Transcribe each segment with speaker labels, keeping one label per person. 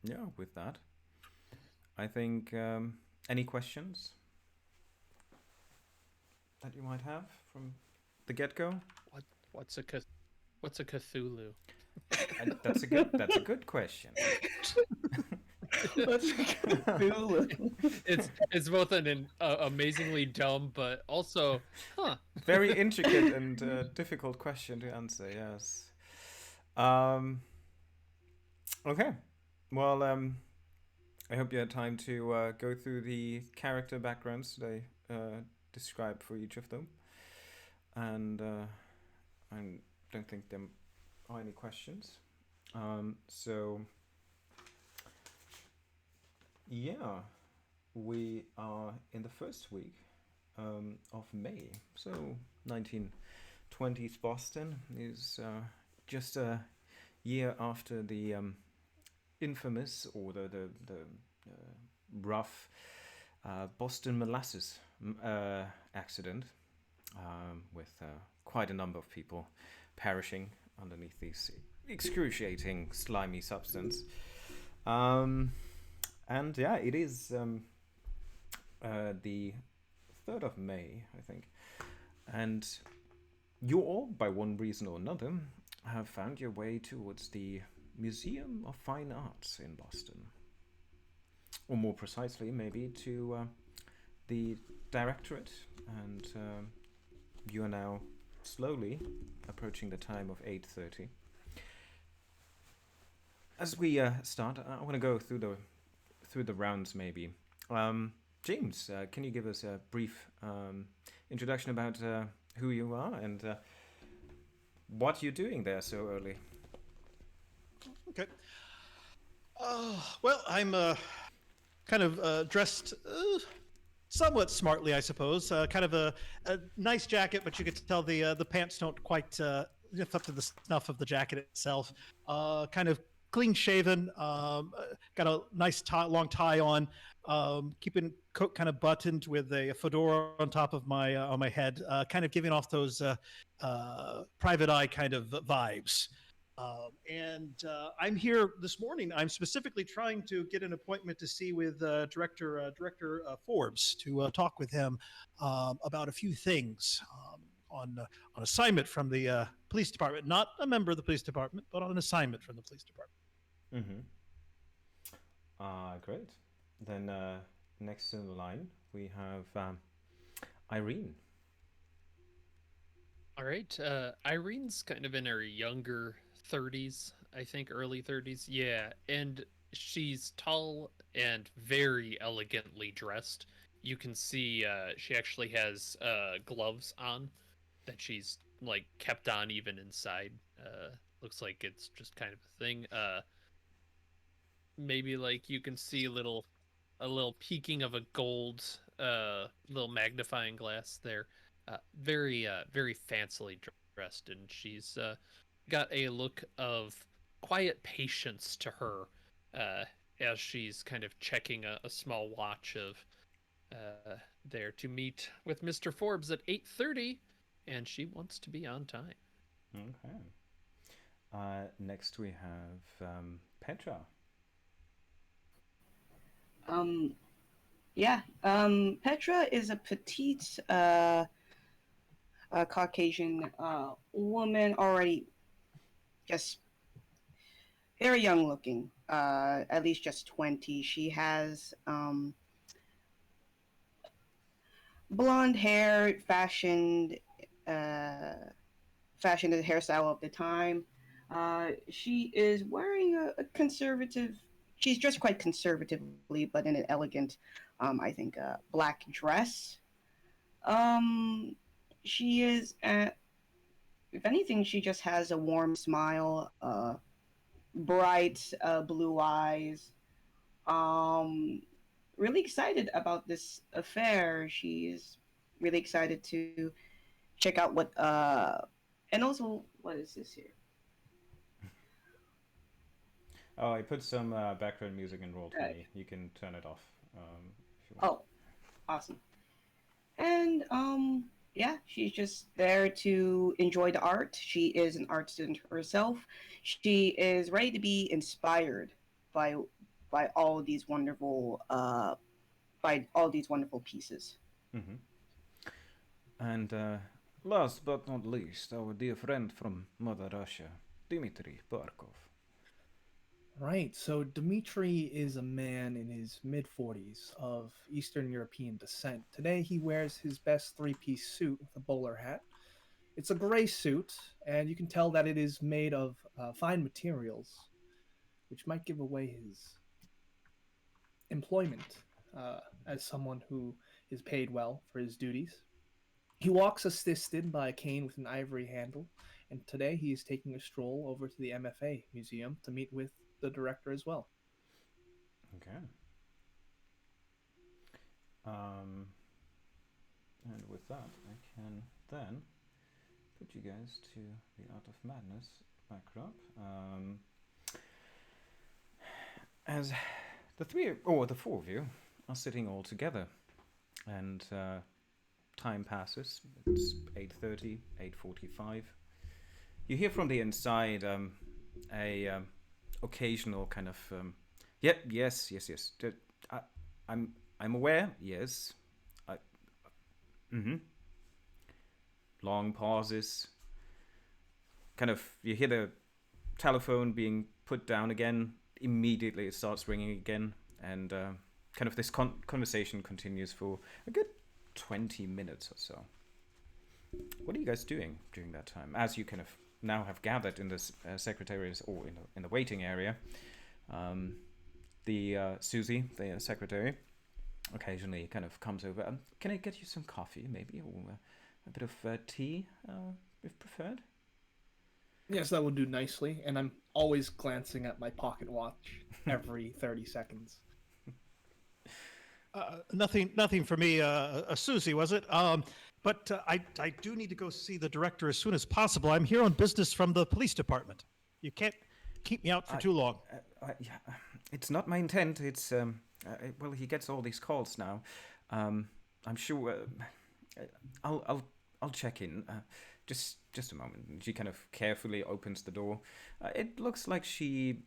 Speaker 1: yeah, with that, I think any questions that you might have from the get go?
Speaker 2: What what's a what's a Cthulhu?
Speaker 1: That's a good question.
Speaker 3: Let's Cthulhu.
Speaker 2: It's both an amazingly dumb, but also, huh?
Speaker 1: Very intricate and difficult question to answer. Yes. Um, okay. Well, I hope you had time to go through the character backgrounds that I described for each of them, and I don't think there are any questions. So yeah, we are in the first week of May. So 1920s Boston is just a year after the infamous or the rough Boston molasses accident, with quite a number of people perishing underneath this excruciating slimy substance. Um, and yeah, it is the 3rd of May, I think. And you all, by one reason or another, have found your way towards the Museum of Fine Arts in Boston. Or more precisely, maybe to the Directorate. And you are now slowly approaching the time of 8:30. As we start, I want to go through the rounds maybe. James, can you give us a brief introduction about who you are and what you're doing there so early?
Speaker 3: Okay. Well, I'm kind of dressed somewhat smartly, I suppose. Kind of a nice jacket, but you could tell the pants don't quite lift up to the snuff of the jacket itself. Kind of clean shaven. Got a nice long tie on. Keeping coat kind of buttoned with a fedora on top of my head. Kind of giving off those private eye kind of vibes. And I'm here this morning. I'm specifically trying to get an appointment to see with Director Forbes to talk with him about a few things on assignment from the police department. Not a member of the police department, but on an assignment from the police department.
Speaker 1: Mm-hmm. Great. Then next in the line we have Irene.
Speaker 2: All right. Irene's kind of in her younger 30s, I think, early 30s. Yeah, and she's tall and very elegantly dressed. You can see she actually has gloves on that she's like kept on even inside. Looks like it's just kind of a thing. Maybe like you can see a little peeking of a gold little magnifying glass there. Very fancily dressed, and she's got a look of quiet patience to her uh, as she's kind of checking a small watch of there to meet with Mr. Forbes at 8:30, and she wants to be on time.
Speaker 1: Okay. Next we have Petra.
Speaker 4: Um, yeah. Petra is a petite Caucasian woman, already just very young looking, at least just 20. She has blonde hair, fashioned the hairstyle of the time. She is wearing a conservative. She's dressed quite conservatively, but in an elegant, I think, black dress. Um, she is, if anything, she just has a warm smile, bright blue eyes. Um, really excited about this affair. She's really excited to check out what and also what is this here?
Speaker 1: Oh, I put some background music in roll
Speaker 4: Right.
Speaker 1: 20. You can turn it off if you want.
Speaker 4: Oh, awesome. And yeah, she's just there to enjoy the art. She is an art student herself. She is ready to be inspired by by all these wonderful pieces.
Speaker 1: Mm-hmm. And last but not least, our dear friend from Mother Russia, Dmitry Barkov.
Speaker 5: Right, so Dmitri is a man in his mid-40s of Eastern European descent. Today he wears his best three-piece suit with a bowler hat. It's a gray suit, and you can tell that it is made of fine materials, which might give away his employment as someone who is paid well for his duties. He walks assisted by a cane with an ivory handle, and today he is taking a stroll over to the MFA Museum to meet with the director as well.
Speaker 1: Okay. And with that, I can then put you guys to the Art of Madness backdrop. As the four of you are sitting all together, and time passes. It's 8:30, 8:45. You hear from the inside a occasional kind of yep, yes. I'm aware. Yes. Long pauses. Kind of, you hear the telephone being put down again. Immediately, it starts ringing again, and kind of this conversation continues for a good 20 minutes or so. What are you guys doing during that time? As you kind of now have gathered in this secretary's or in the waiting area, Susie, the secretary, occasionally kind of comes over. Can I get you some coffee, maybe, or a bit of tea, if preferred?
Speaker 5: Yes, that would do nicely, and I'm always glancing at my pocket watch every 30 seconds.
Speaker 3: Nothing for me, Susie, was it? But I do need to go see the director as soon as possible. I'm here on business from the police department. You can't keep me out for too long.
Speaker 1: Yeah, it's not my intent. It's well, he gets all these calls now. I'm sure. I'll check in. Just a moment. She kind of carefully opens the door. It looks like she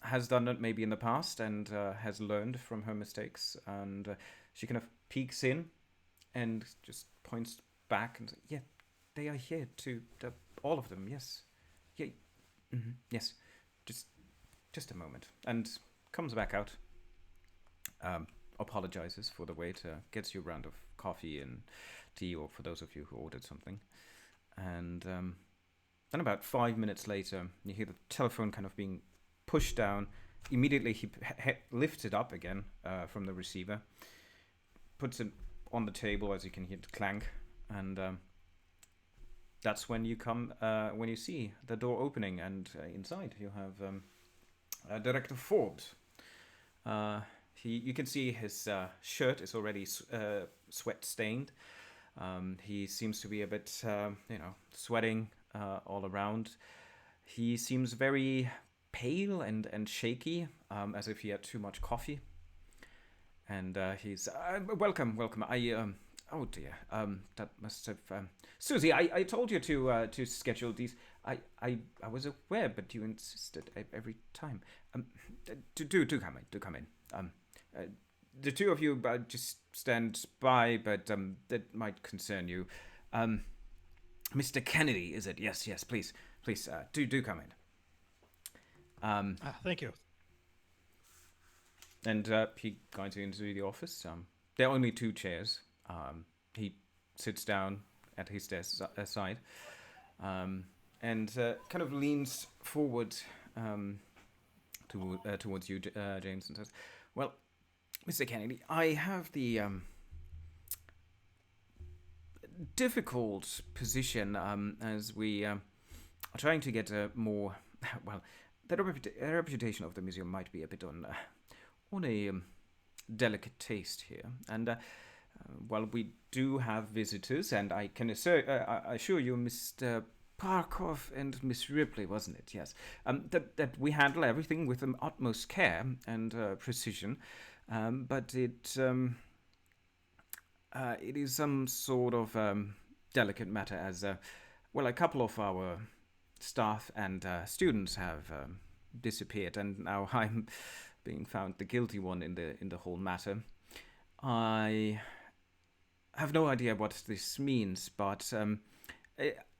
Speaker 1: has done it maybe in the past and has learned from her mistakes. And she kind of peeks in and just points back and says, "Yeah, they are here too. All of them. Yes. Yeah. Yes. Just a moment." And comes back out. Apologizes for the wait. Gets you a round of coffee and tea, or for those of you who ordered something. And then about 5 minutes later, you hear the telephone kind of being pushed down. Immediately, he lifts it up again from the receiver, puts it on the table as you can hear it clank, and that's when you when you see the door opening, and inside you have Director Forbes. You can see his shirt is already sweat stained. He seems to be a bit, sweating all around. He seems very pale and shaky, as if he had too much coffee. And he's welcome. Oh dear. That must have. Susie, I told you to schedule these. I was aware, but you insisted every time. Do come in. The two of you just stand by, but that might concern you. Mr. Kennedy, is it? Yes, please, do come in.
Speaker 3: Thank you.
Speaker 1: And he guides you into the office. There are only two chairs. He sits down at his desk side, and kind of leans forward towards you, James, and says, "Well, Mr. Kennedy, I have the difficult position as we are trying to get a more, well, the reputation of the museum might be a bit on a delicate taste here, and while we do have visitors, and I can assure you, Mr. Barkov and Miss Ripley, wasn't it? Yes, that we handle everything with the utmost care and precision. But it is some sort of delicate matter, as a couple of our staff and students have disappeared, and now I'm being found the guilty one in the whole matter. I have no idea what this means, but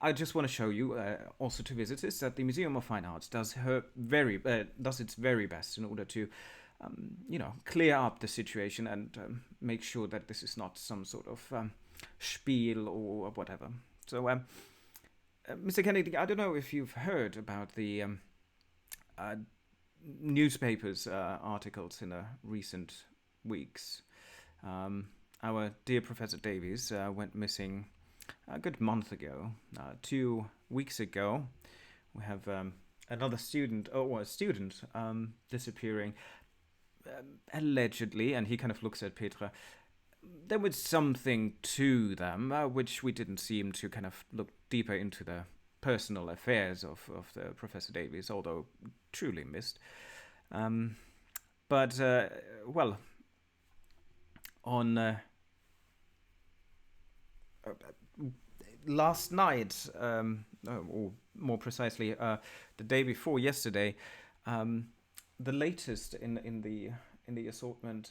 Speaker 1: I just want to show you, also to visitors, that the Museum of Fine Arts does its very best in order to, clear up the situation and make sure that this is not some sort of spiel or whatever. So, Mr. Kennedy, I don't know if you've heard about the newspapers articles in the recent weeks. Our dear Professor Davies went missing a good month ago. 2 weeks ago, we have another student, disappearing, allegedly, and he kind of looks at Petra. There was something to them, which we didn't seem to kind of look deeper into the personal affairs of the Professor Davies, although truly missed. But on last night, or more precisely, the day before yesterday, the latest in the assortment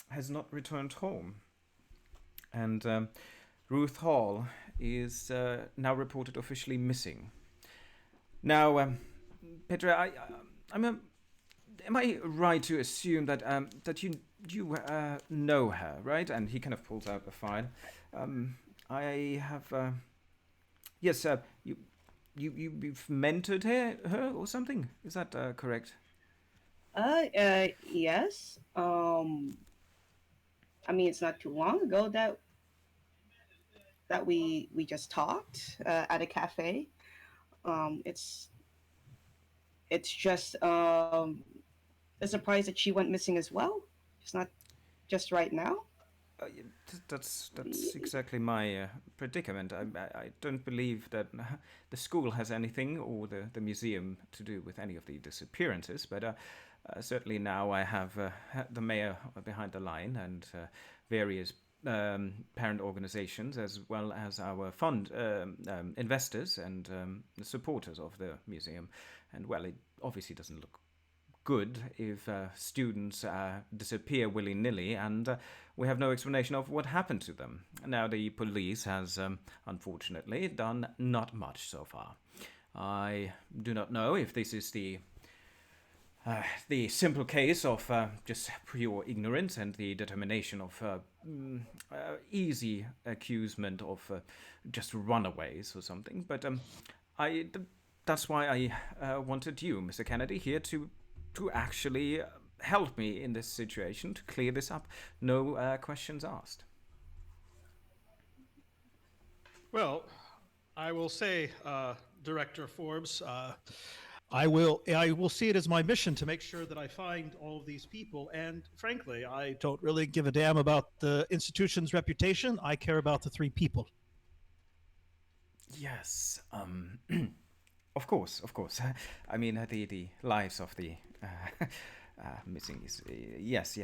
Speaker 1: has not returned home, and Ruth Hall is now reported officially missing. Now, Petra, am I right to assume that that you know her, right? And he kind of pulls out the file. I have yes, you've mentored her or something? Is that correct?
Speaker 4: Yes. I mean, it's not too long ago that we just talked at a cafe. It's just a surprise that she went missing as well. It's not just right now.
Speaker 1: That's exactly my predicament. I don't believe that the school has anything, or the museum, to do with any of the disappearances, but certainly now I have the mayor behind the line, and various parent organizations, as well as our fund investors and supporters of the museum. And well, it obviously doesn't look good if students disappear willy-nilly, and we have no explanation of what happened to them. Now, the police has unfortunately done not much so far. I do not know if this is the simple case of just pure ignorance and the determination of easy accusation of just runaways or something, but that's why I wanted you, Mr. Kennedy, here to actually help me in this situation, to clear this up. No questions asked.
Speaker 3: Well, I will say, Director Forbes, I will see it as my mission to make sure that I find all of these people. And frankly, I don't really give a damn about the institution's reputation. I care about the 3 people.
Speaker 1: Yes, of course. I mean, the lives of the missing is yes,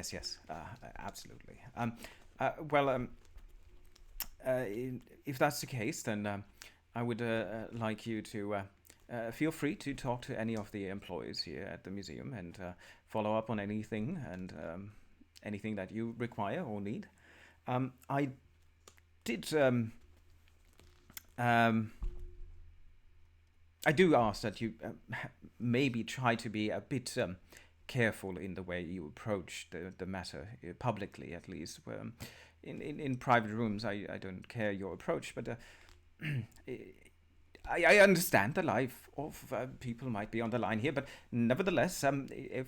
Speaker 1: absolutely. If that's the case, then I would like you to feel free to talk to any of the employees here at the museum and follow up on anything and anything that you require or need. I did. I do ask that you maybe try to be a bit careful in the way you approach the matter, publicly at least. In private rooms, I don't care your approach, but I understand the life of people might be on the line here, but nevertheless, if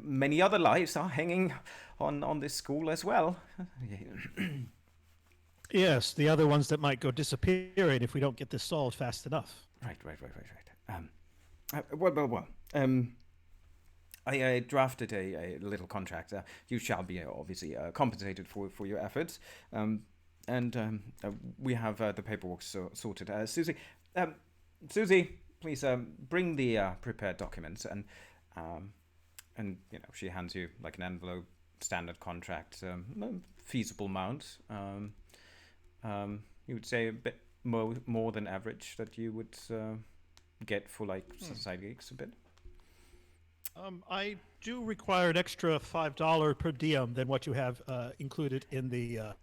Speaker 1: many other lives are hanging on this school as well.
Speaker 3: Yes, the other ones that might go disappearing if we don't get this solved fast enough.
Speaker 1: Right. I drafted a little contract. You shall be obviously compensated for your efforts. And we have the paperwork sorted. Susie, please bring the prepared documents, and she hands you like an envelope, standard contract, feasible amount. You would say a bit more than average that you would get for like side gigs a bit.
Speaker 3: I do require an extra $5 per diem than what you have included in the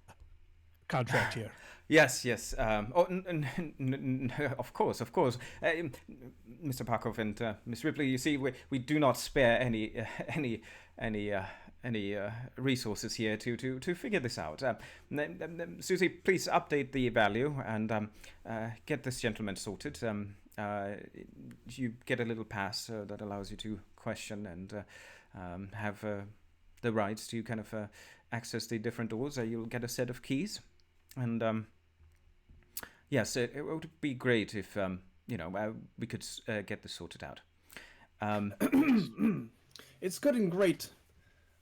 Speaker 3: contract here.
Speaker 1: Yes, yes. Of course, of course. Mr. Parkov and Miss Ripley, you see, we do not spare any resources here to figure this out. Susie, please update the value and get this gentleman sorted. You get a little pass that allows you to question and have the rights to kind of access the different doors. You'll get a set of keys. And yes, it would be great if we could get this sorted out.
Speaker 5: It's good and great,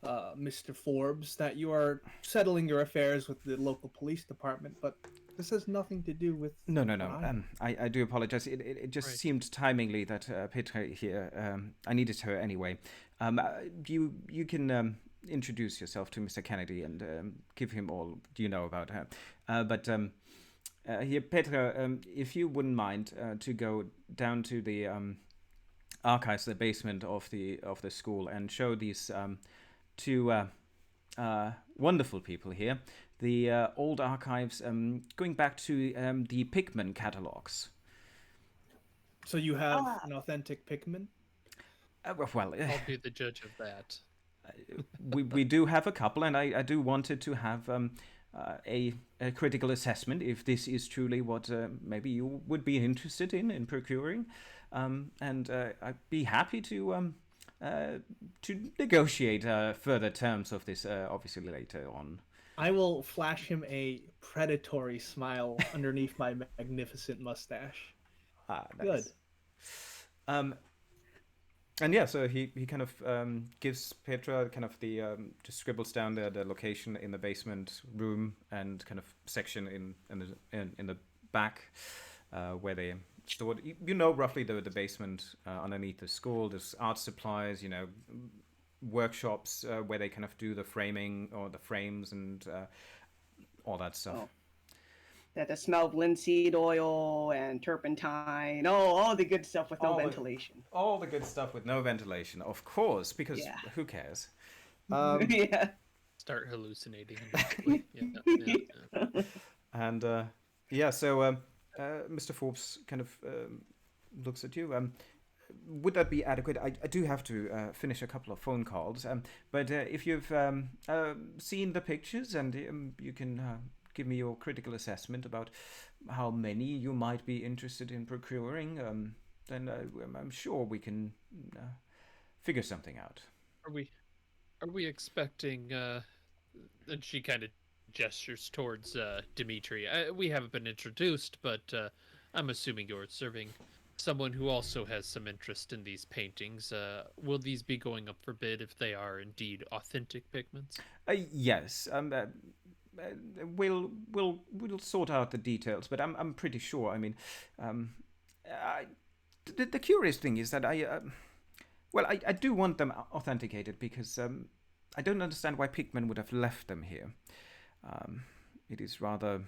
Speaker 5: Mr. Forbes, that you are settling your affairs with the local police department, but this has nothing to do with.
Speaker 1: No. I do apologize. It just
Speaker 2: Right.
Speaker 1: seemed timingly that Petra here. I needed her anyway. You can introduce yourself to Mr. Kennedy and give him all you know about her. But here, Petra, if you wouldn't mind to go down to the archives, the basement of the school, and show these two wonderful people here the old archives, going back to the Pickman catalogs.
Speaker 5: So you have an authentic Pickman?
Speaker 1: Well,
Speaker 2: I'll be the judge of that.
Speaker 1: we do have a couple, and I do wanted to have a critical assessment if this is truly what maybe you would be interested in procuring, and I'd be happy to negotiate further terms of this obviously later on.
Speaker 5: I will flash him a predatory smile underneath my magnificent mustache.
Speaker 1: Nice. Good. And yeah, so he kind of gives Petra kind of the just scribbles down the location in the basement room and kind of section in the back where they stored. You know roughly the basement underneath the school. There's art supplies, workshops where they kind of do the framing or the frames and all that stuff.
Speaker 4: Oh. That the smell of linseed oil and turpentine. Oh, all the good stuff with no ventilation.
Speaker 1: All the good stuff with no ventilation, of course, because who cares?
Speaker 4: Yeah.
Speaker 2: Start hallucinating. immediately. Yeah.
Speaker 1: And so Mr. Forbes kind of looks at you. Would that be adequate? I do have to finish a couple of phone calls. But if you've seen the pictures and you can give me your critical assessment about how many you might be interested in procuring, then I'm sure we can figure something out.
Speaker 2: Are we expecting? And she kind of gestures towards Dimitri. We haven't been introduced, but I'm assuming you're serving someone who also has some interest in these paintings. Will these be going up for bid if they are indeed authentic pigments?
Speaker 1: Yes. We'll sort out the details, but I'm pretty sure. I mean, the curious thing is that I do want them authenticated because I don't understand why Pickman would have left them here. It is rather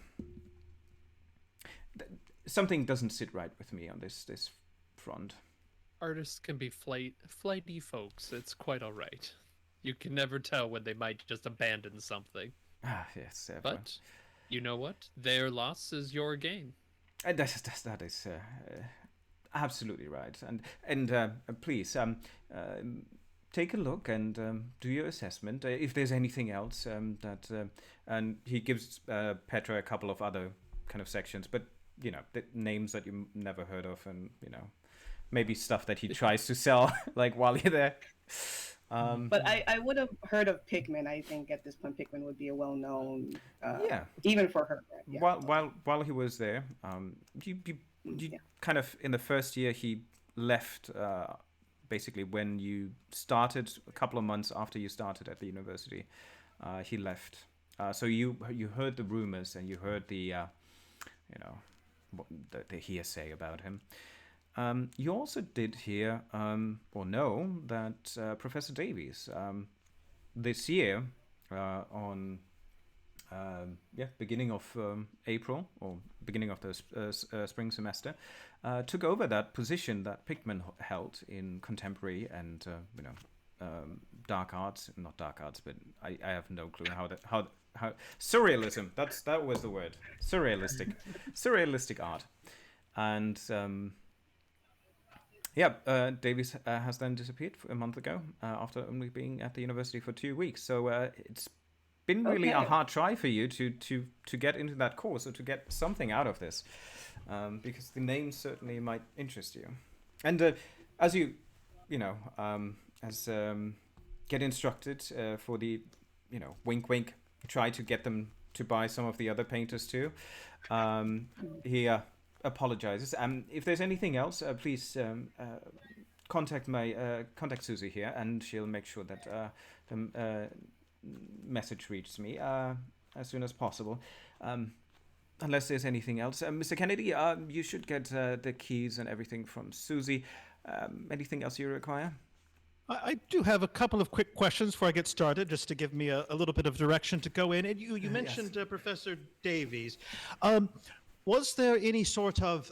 Speaker 1: something doesn't sit right with me on this front.
Speaker 2: Artists can be flighty folks. It's quite all right. You can never tell when they might just abandon something.
Speaker 1: Ah, yes.
Speaker 2: But you know what? Their loss is your gain.
Speaker 1: That is absolutely right. And please take a look and do your assessment. If there's anything else and he gives Petra a couple of other kind of sections, but the names that you never heard of, and maybe stuff that he tries to sell like while you're there.
Speaker 4: But I would have heard of Pickman. I think at this point Pickman would be a well-known, even for her. Yeah.
Speaker 1: While he was there, you kind of in the first year he left. Basically, when you started, a couple of months after you started at the university, he left. So you heard the rumors and you heard the hearsay about him. You also did hear or know that Professor Davies this year on beginning of April, or beginning of the spring semester, took over that position that Pickman held in contemporary and dark arts. Not dark arts, but I have no clue how surrealism. That was the word. Surrealistic art, and Davies has then disappeared a month ago after only being at the university for 2 weeks. So it's been really a hard try for you to get into that course or to get something out of this, because the name certainly might interest you. And as get instructed for the, wink wink, try to get them to buy some of the other painters too. He apologizes. If there's anything else, please contact Susie here, and she'll make sure that the message reaches me as soon as possible. Unless there's anything else, Mr. Kennedy, you should get the keys and everything from Susie. Anything else you require?
Speaker 3: I do have a couple of quick questions before I get started, just to give me a little bit of direction to go in. And you mentioned Professor Davies. Was there any sort of,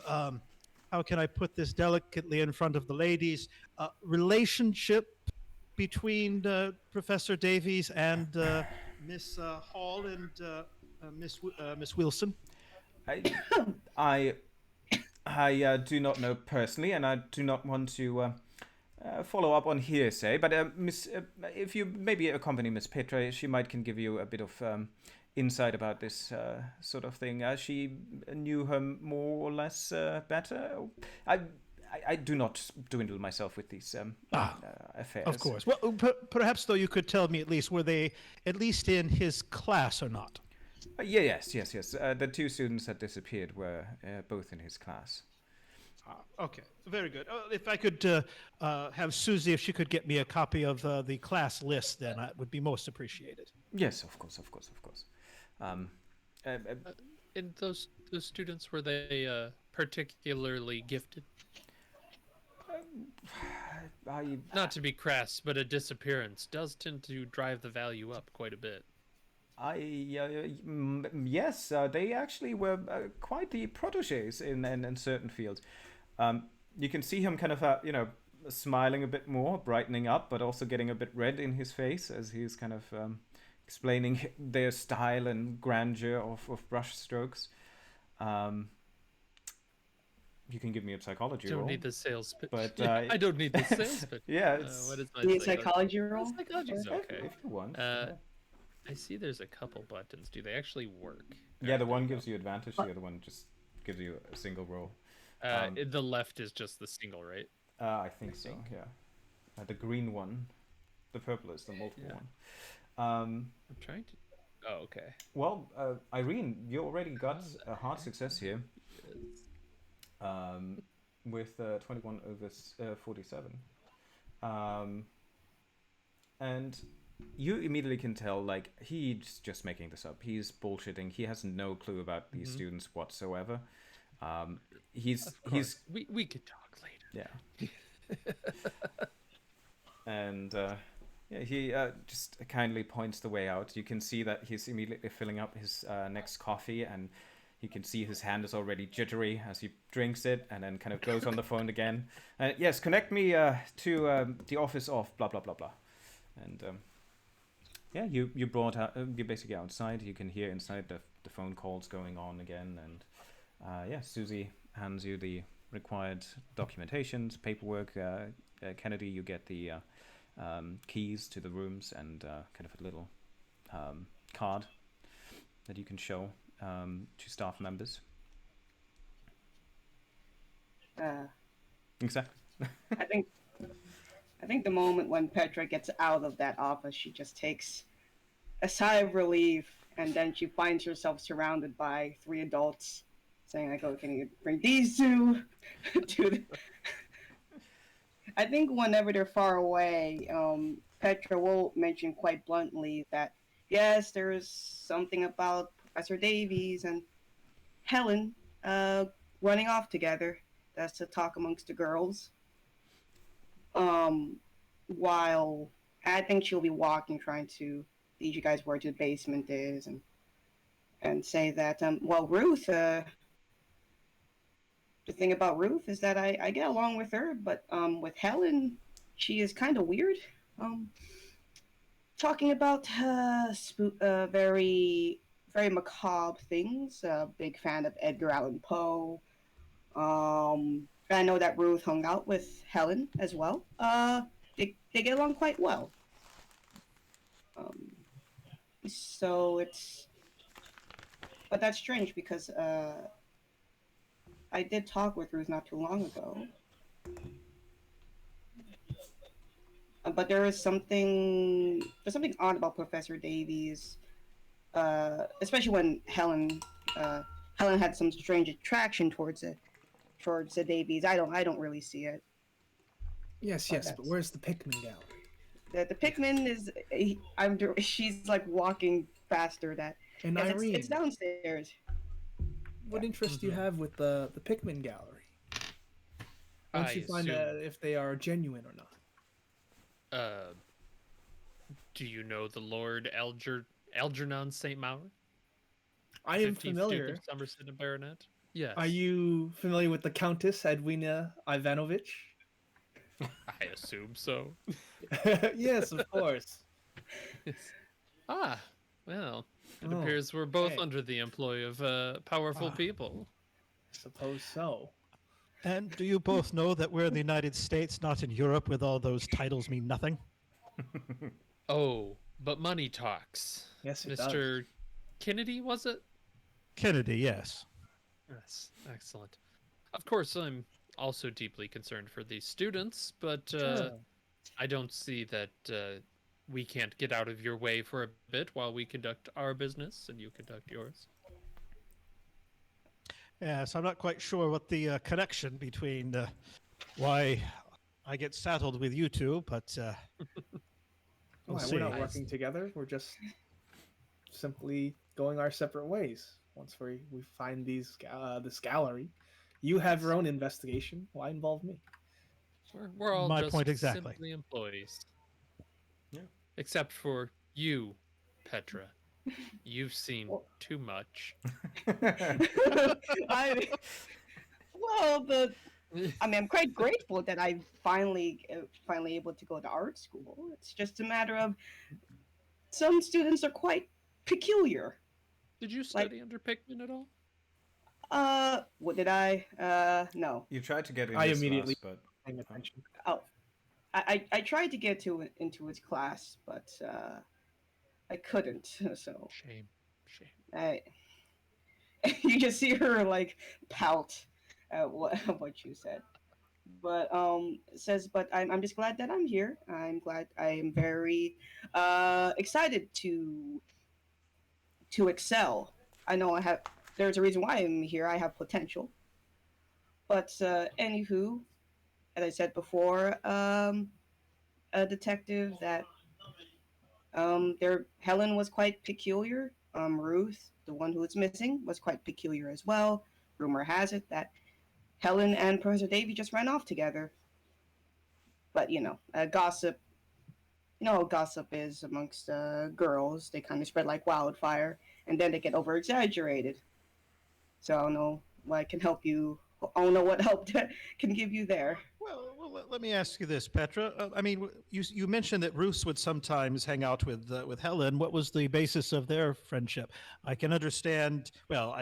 Speaker 3: how can I put this delicately in front of the ladies, relationship between Professor Davies and Miss Hall and Miss Wilson?
Speaker 1: I do not know personally, and I do not want to follow up on hearsay. But Miss, if you maybe accompany Miss Petra, she can give you a bit of insight about this sort of thing. She knew her more or less better. I do not dwindle myself with these affairs.
Speaker 3: Of course. Well, perhaps though you could tell me at least, were they at least in his class or not?
Speaker 1: Yes. The two students that disappeared were both in his class.
Speaker 3: Okay, very good. If I could have Susie, if she could get me a copy of the class list, then that would be most appreciated.
Speaker 1: Yes, of course.
Speaker 2: And those students, were they particularly gifted? Not to be crass, but a disappearance does tend to drive the value up quite a bit.
Speaker 1: Yes, they actually were quite the protégés in certain fields. You can see him kind of, smiling a bit more, brightening up, but also getting a bit red in his face as he's kind of explaining their style and grandeur of brush strokes. You can give me a psychology roll.
Speaker 2: Don't need the sales pitch.
Speaker 1: But
Speaker 2: I don't need the sales pitch.
Speaker 1: Yeah,
Speaker 2: what is my
Speaker 4: psychology roll?
Speaker 2: Psychology's okay.
Speaker 1: If you want.
Speaker 2: I see there's a couple buttons. Do they actually work?
Speaker 1: Yeah, the one gives you advantage. The other one just gives you a single roll.
Speaker 2: The left is just the single, right?
Speaker 1: I think so. Yeah. The green one, the purple is the multiple one.
Speaker 2: I'm trying to. Oh, okay.
Speaker 1: Well, Irene, you already got a hard success here. With 21 over 47. And you immediately can tell, he's just making this up. He's bullshitting. He has no clue about these students whatsoever.
Speaker 2: We could talk later.
Speaker 1: Yeah. And he just kindly points the way out. You can see that he's immediately filling up his next coffee, and you can see his hand is already jittery as he drinks it, and then kind of goes on the phone again. Yes, connect me to the office of blah, blah, blah, blah. And you brought out, you're basically outside. You can hear inside the phone calls going on again. And Susie hands you the required documentations, paperwork. Kennedy, you get the keys to the rooms and kind of a little card that you can show to staff members. Exactly.
Speaker 4: I think the moment when Petra gets out of that office, she just takes a sigh of relief, and then she finds herself surrounded by 3 adults saying, "Oh, can you bring these two to the..." I think whenever they're far away, Petra will mention quite bluntly that, yes, there is something about Professor Davies and Helen running off together. That's the talk amongst the girls. While I think she'll be walking, trying to lead you guys where the basement is, and and say that, well, Ruth, the thing about Ruth is that I get along with her, but with Helen, she is kind of weird. Talking about very, very macabre things. Big fan of Edgar Allan Poe. I know that Ruth hung out with Helen as well. They get along quite well. So it's, but that's strange because I did talk with Ruth not too long ago. But there's something odd about Professor Davies, especially when Helen had some strange attraction towards the Davies. I don't really see it.
Speaker 5: Yes, but where's the Pickman gallery?
Speaker 4: The Pickman is she's like walking faster.
Speaker 5: And Irene,
Speaker 4: it's downstairs.
Speaker 5: What interest do you have with the Pickman gallery? Once you find out if they are genuine or not.
Speaker 2: Do you know the Lord Algernon St. Maur?
Speaker 5: I am familiar.
Speaker 2: Duke of Somerset and Baronet? Yes.
Speaker 5: Are you familiar with the Countess Edwina Ivanovich?
Speaker 2: I assume so.
Speaker 5: Yes, of course.
Speaker 2: Yes. Ah, well, it appears we're both under the employ of powerful people.
Speaker 5: Suppose so.
Speaker 3: And do you both know that we're in the United States, not in Europe, with all those titles mean nothing?
Speaker 2: Oh, but money talks.
Speaker 5: Yes, it
Speaker 2: Mr. Kennedy, was it?
Speaker 3: Kennedy, yes.
Speaker 2: Yes, excellent. Of course, I'm also deeply concerned for these students, but I don't see that we can't get out of your way for a bit while we conduct our business and you conduct yours.
Speaker 3: Yes, I'm not quite sure what the connection between why I get saddled with you two, but we'll see.
Speaker 5: We're not working together. We're just simply going our separate ways. Once we find this gallery, you have your own investigation. Why involve me?
Speaker 2: We're all
Speaker 3: My
Speaker 2: just
Speaker 3: point exactly.
Speaker 2: Simply employees.
Speaker 1: Yeah.
Speaker 2: Except for you, Petra. You've seen too much.
Speaker 4: I'm quite grateful that I'm finally able to go to art school. It's just a matter of some students are quite peculiar.
Speaker 2: Did you study under Pickman at all?
Speaker 4: What did I? No.
Speaker 1: You tried to get in
Speaker 5: I
Speaker 1: this
Speaker 5: immediately
Speaker 1: class, but
Speaker 5: paying attention.
Speaker 4: Oh, I tried to get into his class, but I couldn't. So
Speaker 2: Shame.
Speaker 4: You just see her like pout at what you said. But but I'm just glad that I'm here. I am very excited to excel. I know there's a reason why I'm here. I have potential. But anywho, as I said before, a detective that Helen was quite peculiar. Ruth, the one who was missing, was quite peculiar as well. Rumor has it that Helen and Professor Davy just ran off together. But gossip. You know how gossip is amongst girls. They kind of spread like wildfire, and then they get over exaggerated. So I don't know what can help you. I don't know what help can give you there.
Speaker 3: Well, let me ask you this, Petra. You mentioned that Ruth would sometimes hang out with Helen. What was the basis of their friendship? I can understand. Well,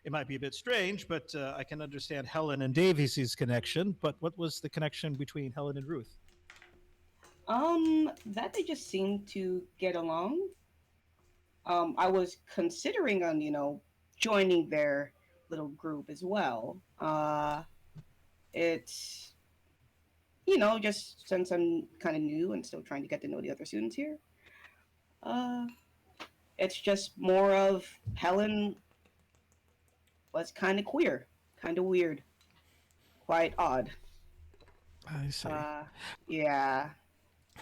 Speaker 3: it might be a bit strange, but I can understand Helen and Davies' connection. But what was the connection between Helen and Ruth?
Speaker 4: That they just seemed to get along. I was considering on joining their little group as well. It's just since I'm kind of new and still trying to get to know the other students here. It's just more of Helen was kind of queer, kind of weird, quite odd.
Speaker 3: I see.
Speaker 4: Yeah.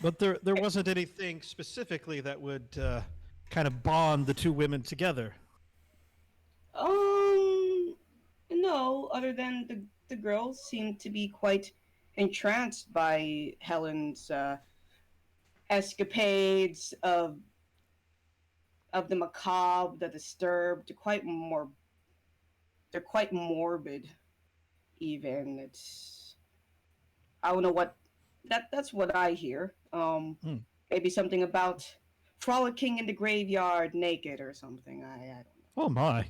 Speaker 3: But there wasn't anything specifically that would kind of bond the two women together.
Speaker 4: No, other than the girls seemed to be quite entranced by Helen's escapades of of the macabre, the disturbed. They're quite morbid. Even it's I don't know what that's what I hear. Maybe something about frolicking in the graveyard naked or something. I don't
Speaker 3: Oh my,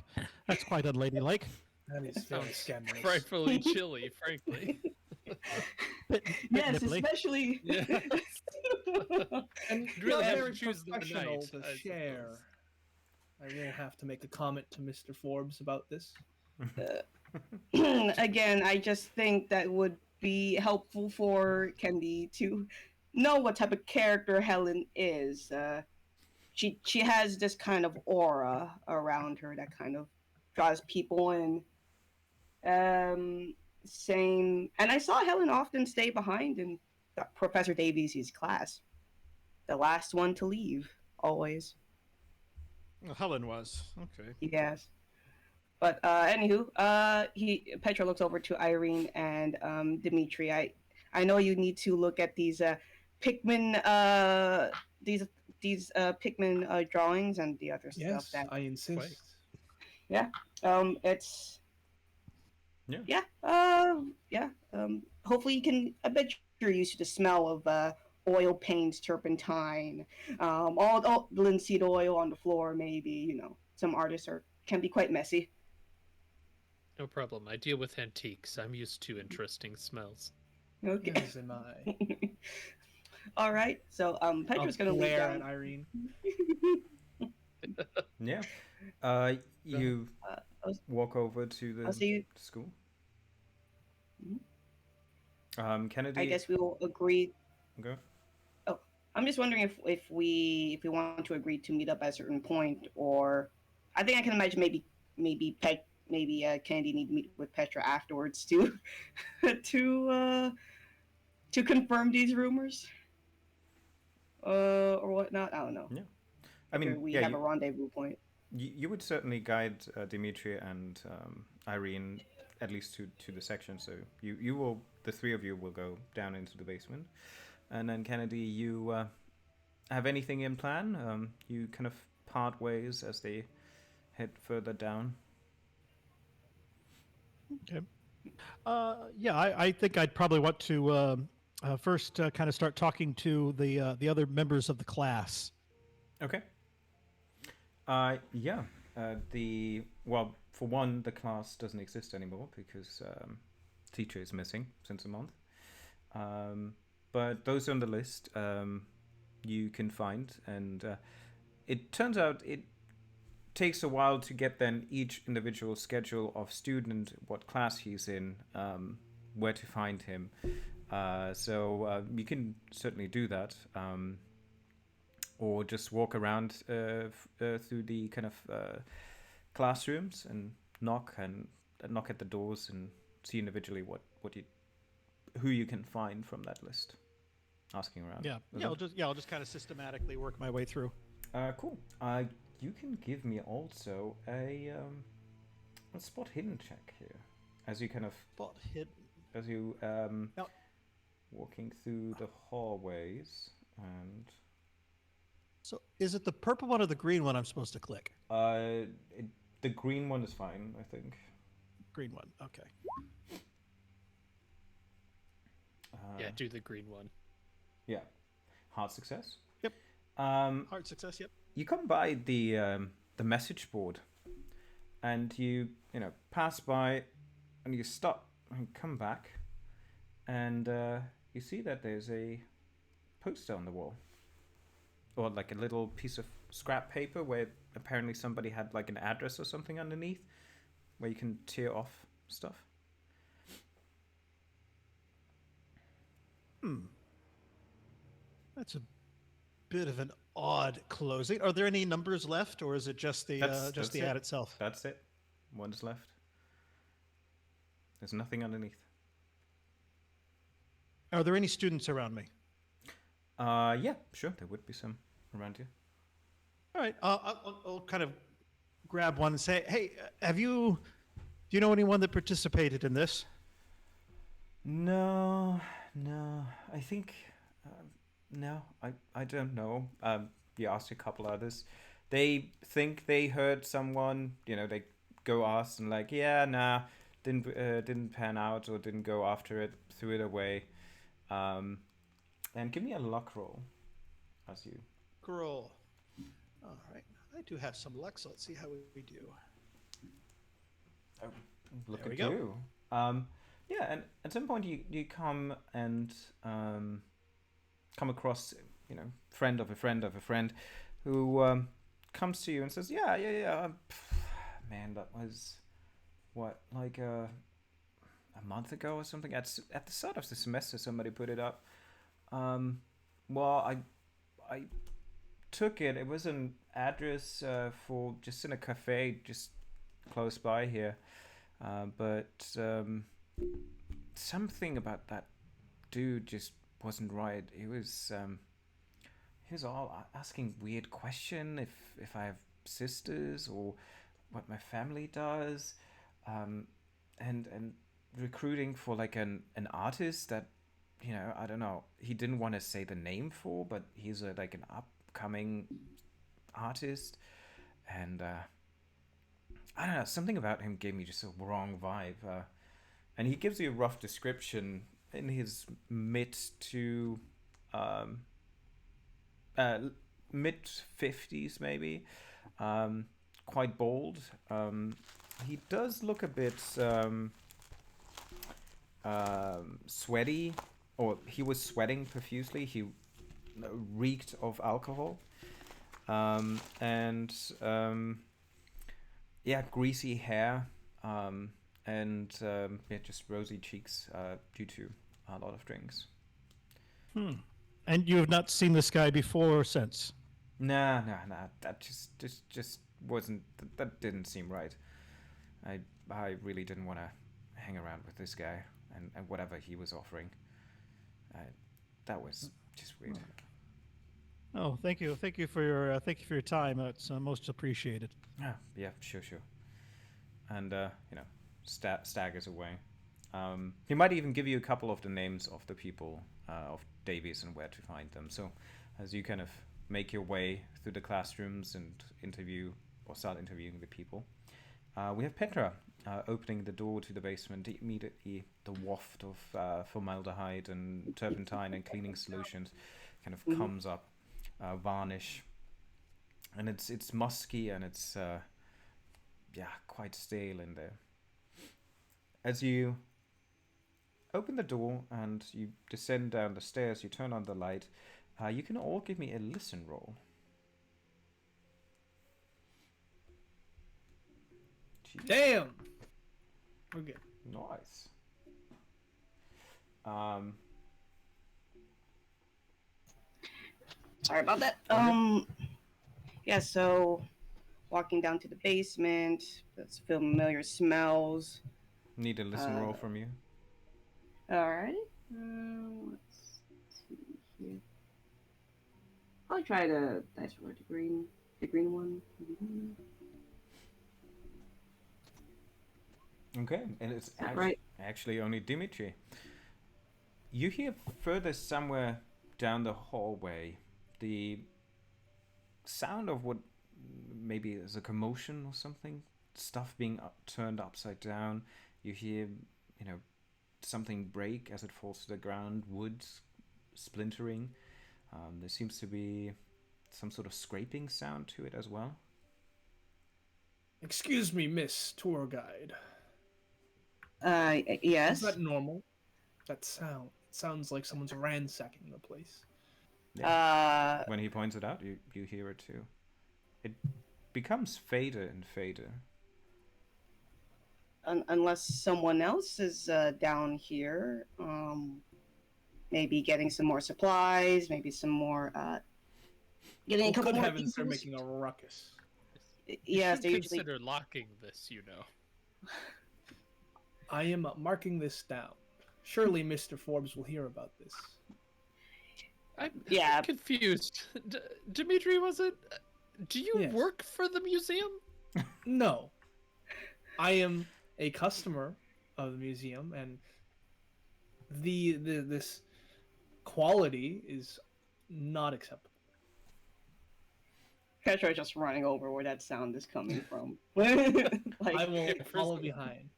Speaker 3: that's quite unladylike.
Speaker 5: That is very
Speaker 2: Sounds
Speaker 5: scandalous.
Speaker 2: frightfully chilly, frankly.
Speaker 3: Bit
Speaker 4: Yes,
Speaker 3: nipply.
Speaker 4: especially.
Speaker 2: Yeah.
Speaker 5: And
Speaker 2: Really
Speaker 5: you're
Speaker 2: have to
Speaker 5: very
Speaker 2: choose the
Speaker 5: professional
Speaker 2: night,
Speaker 5: to
Speaker 2: I
Speaker 5: share. I will have to make a comment to Mr. Forbes about this.
Speaker 4: Again, I just think that would be helpful for Kendi to know what type of character Helen is. She has this kind of aura around her that kind of draws people in. Same, and I saw Helen often stay behind in Professor Davies' class, the last one to leave, always.
Speaker 3: Well, Helen was okay.
Speaker 4: Yes. But anywho, Petra looks over to Irene and Dimitri. I know you need to look at these Pickman these Pickman drawings and the other stuff
Speaker 5: Yes,
Speaker 4: that
Speaker 5: I insist.
Speaker 4: it's
Speaker 1: Yeah.
Speaker 4: hopefully you can. I bet you're used to the smell of oil paints, turpentine, all linseed oil on the floor. Maybe some artists can be quite messy.
Speaker 2: No problem. I deal with antiques. I'm used to interesting smells.
Speaker 4: Okay.
Speaker 5: As am I.
Speaker 4: All right. So Petra's gonna lead
Speaker 5: glare
Speaker 4: down.
Speaker 5: at Irene.
Speaker 1: Yeah. You
Speaker 4: I'll-
Speaker 1: walk over to
Speaker 4: I'll see you.
Speaker 1: the school.
Speaker 4: Mhm.
Speaker 1: Kennedy.
Speaker 4: I guess we will agree.
Speaker 1: Go.
Speaker 4: Oh, I'm just wondering if we want to agree to meet up at a certain point, or I think I can imagine maybe Kennedy need to meet with Petra afterwards to to confirm these rumors, or whatnot. I don't know.
Speaker 1: Yeah. I mean,
Speaker 4: we
Speaker 1: yeah,
Speaker 4: have a rendezvous point.
Speaker 1: you would certainly guide Dimitri and Irene at least to the section. So you will, the three of you will go down into the basement, and then Kennedy, you have anything in plan? You kind of part ways as they head further down.
Speaker 3: Okay. Yeah, I think I'd probably want to first kind of start talking to the other members of the class.
Speaker 1: Okay. Yeah. For one, the class doesn't exist anymore because teacher is missing since a month. But those on the list, you can find, and it turns out it takes a while to get then each individual schedule of student, what class he's in, where to find him. So you can certainly do that. Or just walk around through the kind of classrooms and knock at the doors and see individually who you can find from that list. Asking around.
Speaker 3: I'll just kind of systematically work my way through.
Speaker 1: Cool. You can give me also a spot hidden check here, as you kind of
Speaker 3: Spot hidden.
Speaker 1: as you
Speaker 3: Now-
Speaker 1: walking through the hallways and.
Speaker 3: So is it the purple one or the green one I'm supposed to click?
Speaker 1: The green one is fine, I think.
Speaker 3: Green one. Okay.
Speaker 2: Yeah, do the green one.
Speaker 1: Yeah. Hard success.
Speaker 3: Yep. Hard success. Yep.
Speaker 1: You come by the message board, and you pass by, and you stop and come back, and you see that there's a poster on the wall. Or like a little piece of scrap paper where apparently somebody had like an address or something underneath where you can tear off stuff.
Speaker 3: That's a bit of an odd closing. Are there any numbers left, or is it just the
Speaker 1: That's
Speaker 3: the
Speaker 1: it.
Speaker 3: ad itself?
Speaker 1: That's it. One's left. There's nothing underneath.
Speaker 3: Are there any students around me?
Speaker 1: Yeah, sure. There would be some around you.
Speaker 3: All right. I'll kind of grab one and say, "Hey, do you know anyone that participated in this?"
Speaker 1: No. I think no. I don't know. You asked a couple others. they think they heard someone. They go ask and like, yeah, nah, didn't pan out or didn't go after it, threw it away. And give me a luck roll as you.
Speaker 3: Girl. All right. I do have some luck, so let's see how we do.
Speaker 1: Oh, look
Speaker 3: There we
Speaker 1: at
Speaker 3: go.
Speaker 1: you. Yeah, and at some point you come and come across, friend of a friend of a friend, who comes to you and says, yeah. Man, that was what, like a month ago or something. At the start of the semester, somebody put it up. Well, I took it. It was an address for just in a cafe just close by here. But something about that dude just wasn't right. He was all asking weird question if I have sisters or what my family does, and recruiting for like an artist that, I don't know, he didn't want to say the name for, but he's like an upcoming artist, and I don't know, something about him gave me just a wrong vibe. And he gives you a rough description in his mid 50s maybe, quite bold. He does look a bit sweaty, or he was sweating profusely. He reeked of alcohol, and yeah, greasy hair, and yeah, just rosy cheeks due to a lot of drinks.
Speaker 3: And you have not seen this guy before or since?
Speaker 1: Nah. That just wasn't. That didn't seem right. I really didn't want to hang around with this guy and whatever he was offering. That was just weird.
Speaker 3: Oh, thank you for your time. It's most appreciated.
Speaker 1: Yeah, sure. And staggers away. He might even give you a couple of the names of the people of Davies and where to find them. So as you kind of make your way through the classrooms and start interviewing the people, we have Petra opening the door to the basement. Immediately, the waft of formaldehyde and turpentine and cleaning solutions kind of comes up, varnish, and it's musky and it's quite stale in there. As you open the door and you descend down the stairs, you turn on the light. You can all give me a listen roll. Jeez.
Speaker 5: Damn. We're good.
Speaker 1: Nice.
Speaker 4: Sorry about that. Yeah, so walking down to the basement, that's familiar smells.
Speaker 1: Need a listen roll from you.
Speaker 4: Alright. Let's see here. I'll try the dice roll, the green one.
Speaker 1: Okay, and it's
Speaker 4: Right.
Speaker 1: actually only Dimitri. You hear further somewhere down the hallway the sound of what maybe is a commotion or something, stuff being turned upside down. You hear, something break as it falls to the ground, wood splintering. There seems to be some sort of scraping sound to it as well.
Speaker 5: Excuse me, Miss Tour Guide.
Speaker 4: Yes.
Speaker 5: Is that normal? That sound. It sounds like someone's ransacking the place.
Speaker 1: Yeah. When he points it out, you hear it too. It becomes fader and fader.
Speaker 4: Unless someone else is down here, maybe getting some more supplies, maybe some more, getting a couple
Speaker 5: Good
Speaker 4: more
Speaker 5: heavens, they're
Speaker 4: easels.
Speaker 5: making a ruckus.
Speaker 4: Yes,
Speaker 2: you
Speaker 4: they
Speaker 2: should
Speaker 4: usually.
Speaker 2: consider locking this,
Speaker 5: I am marking this down. Surely Mr. Forbes will hear about this.
Speaker 2: I'm
Speaker 4: Yeah.
Speaker 2: confused. Dimitri, was it? Do you
Speaker 5: Yes.
Speaker 2: work for the museum?
Speaker 5: No. I am a customer of the museum, and this quality is not acceptable.
Speaker 4: Petra just running over where that sound is coming from.
Speaker 5: I will
Speaker 2: Yeah,
Speaker 5: follow
Speaker 2: Frisbee.
Speaker 5: behind.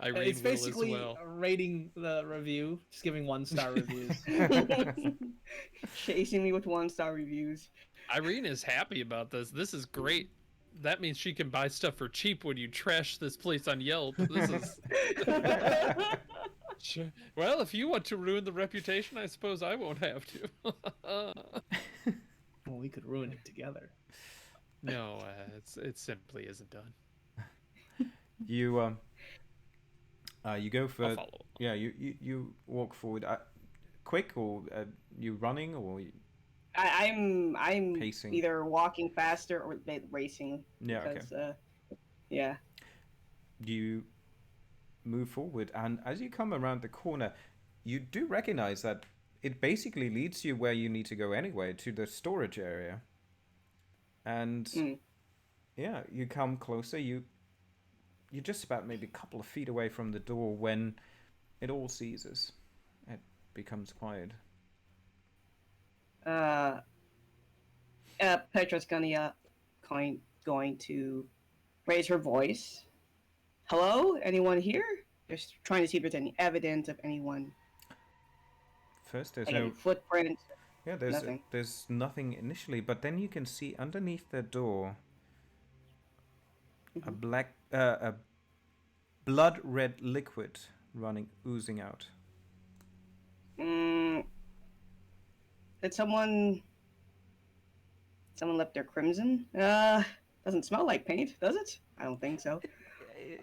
Speaker 2: Irene
Speaker 5: It's
Speaker 2: will as
Speaker 5: basically
Speaker 2: well.
Speaker 5: rating the review, just giving 1-star reviews.
Speaker 4: Chasing me with 1-star reviews.
Speaker 2: Irene is happy about this. This is great. That means she can buy stuff for cheap when you trash this place on Yelp. This is sure. Well, if you want to ruin the reputation, I suppose I won't have to.
Speaker 5: Well, we could ruin it together.
Speaker 2: No, it simply isn't done.
Speaker 1: You go for
Speaker 2: I'll follow.
Speaker 1: yeah. You walk forward. Quick, or you running, or
Speaker 4: I'm
Speaker 1: pacing?
Speaker 4: either walking faster or racing.
Speaker 1: Yeah. Okay.
Speaker 4: Because, yeah.
Speaker 1: You move forward, and as you come around the corner, you do recognize that it basically leads you where you need to go anyway, to the storage area. And yeah, you come closer. You're just about maybe a couple of feet away from the door when it all ceases. It becomes quiet.
Speaker 4: Petra's going to raise her voice. Hello? Anyone here? Just trying to see if there's any evidence of anyone.
Speaker 1: First, there's
Speaker 4: Like
Speaker 1: no
Speaker 4: any footprints.
Speaker 1: yeah. There's nothing initially, but then you can see underneath the door a blood red liquid oozing out.
Speaker 4: Did someone left their crimson? Doesn't smell like paint, does it? I don't think so.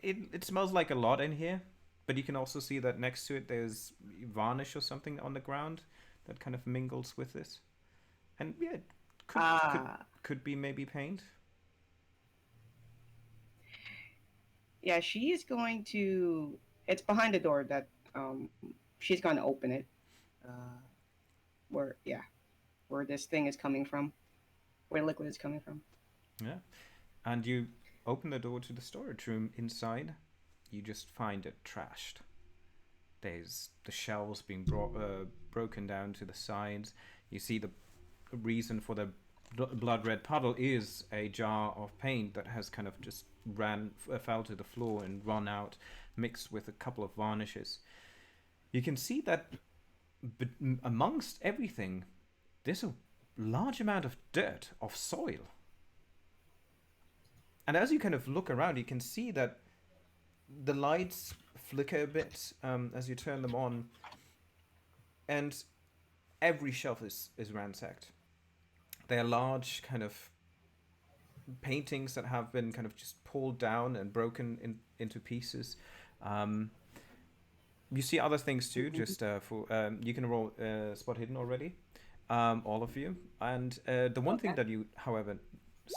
Speaker 1: It smells like a lot in here, but you can also see that next to it there's varnish or something on the ground that kind of mingles with this. And yeah, it could be maybe paint.
Speaker 4: Yeah, she is going to. It's behind the door that she's going to open it. Where this thing is coming from, where liquid is coming from.
Speaker 1: Yeah, and you open the door to the storage room. Inside, you just find it trashed. There's the shelves being broken down to the sides. You see the reason for the blood red puddle is a jar of paint that has kind of just fell to the floor and run out, mixed with a couple of varnishes. You can see that amongst everything, there's a large amount of dirt, of soil. And as you kind of look around, you can see that the lights flicker a bit as you turn them on, and every shelf is ransacked. They are large kind of paintings that have been kind of just pulled down and broken into pieces. You see other things too, just for you can roll spot hidden already, all of you. And the one thing that you, however,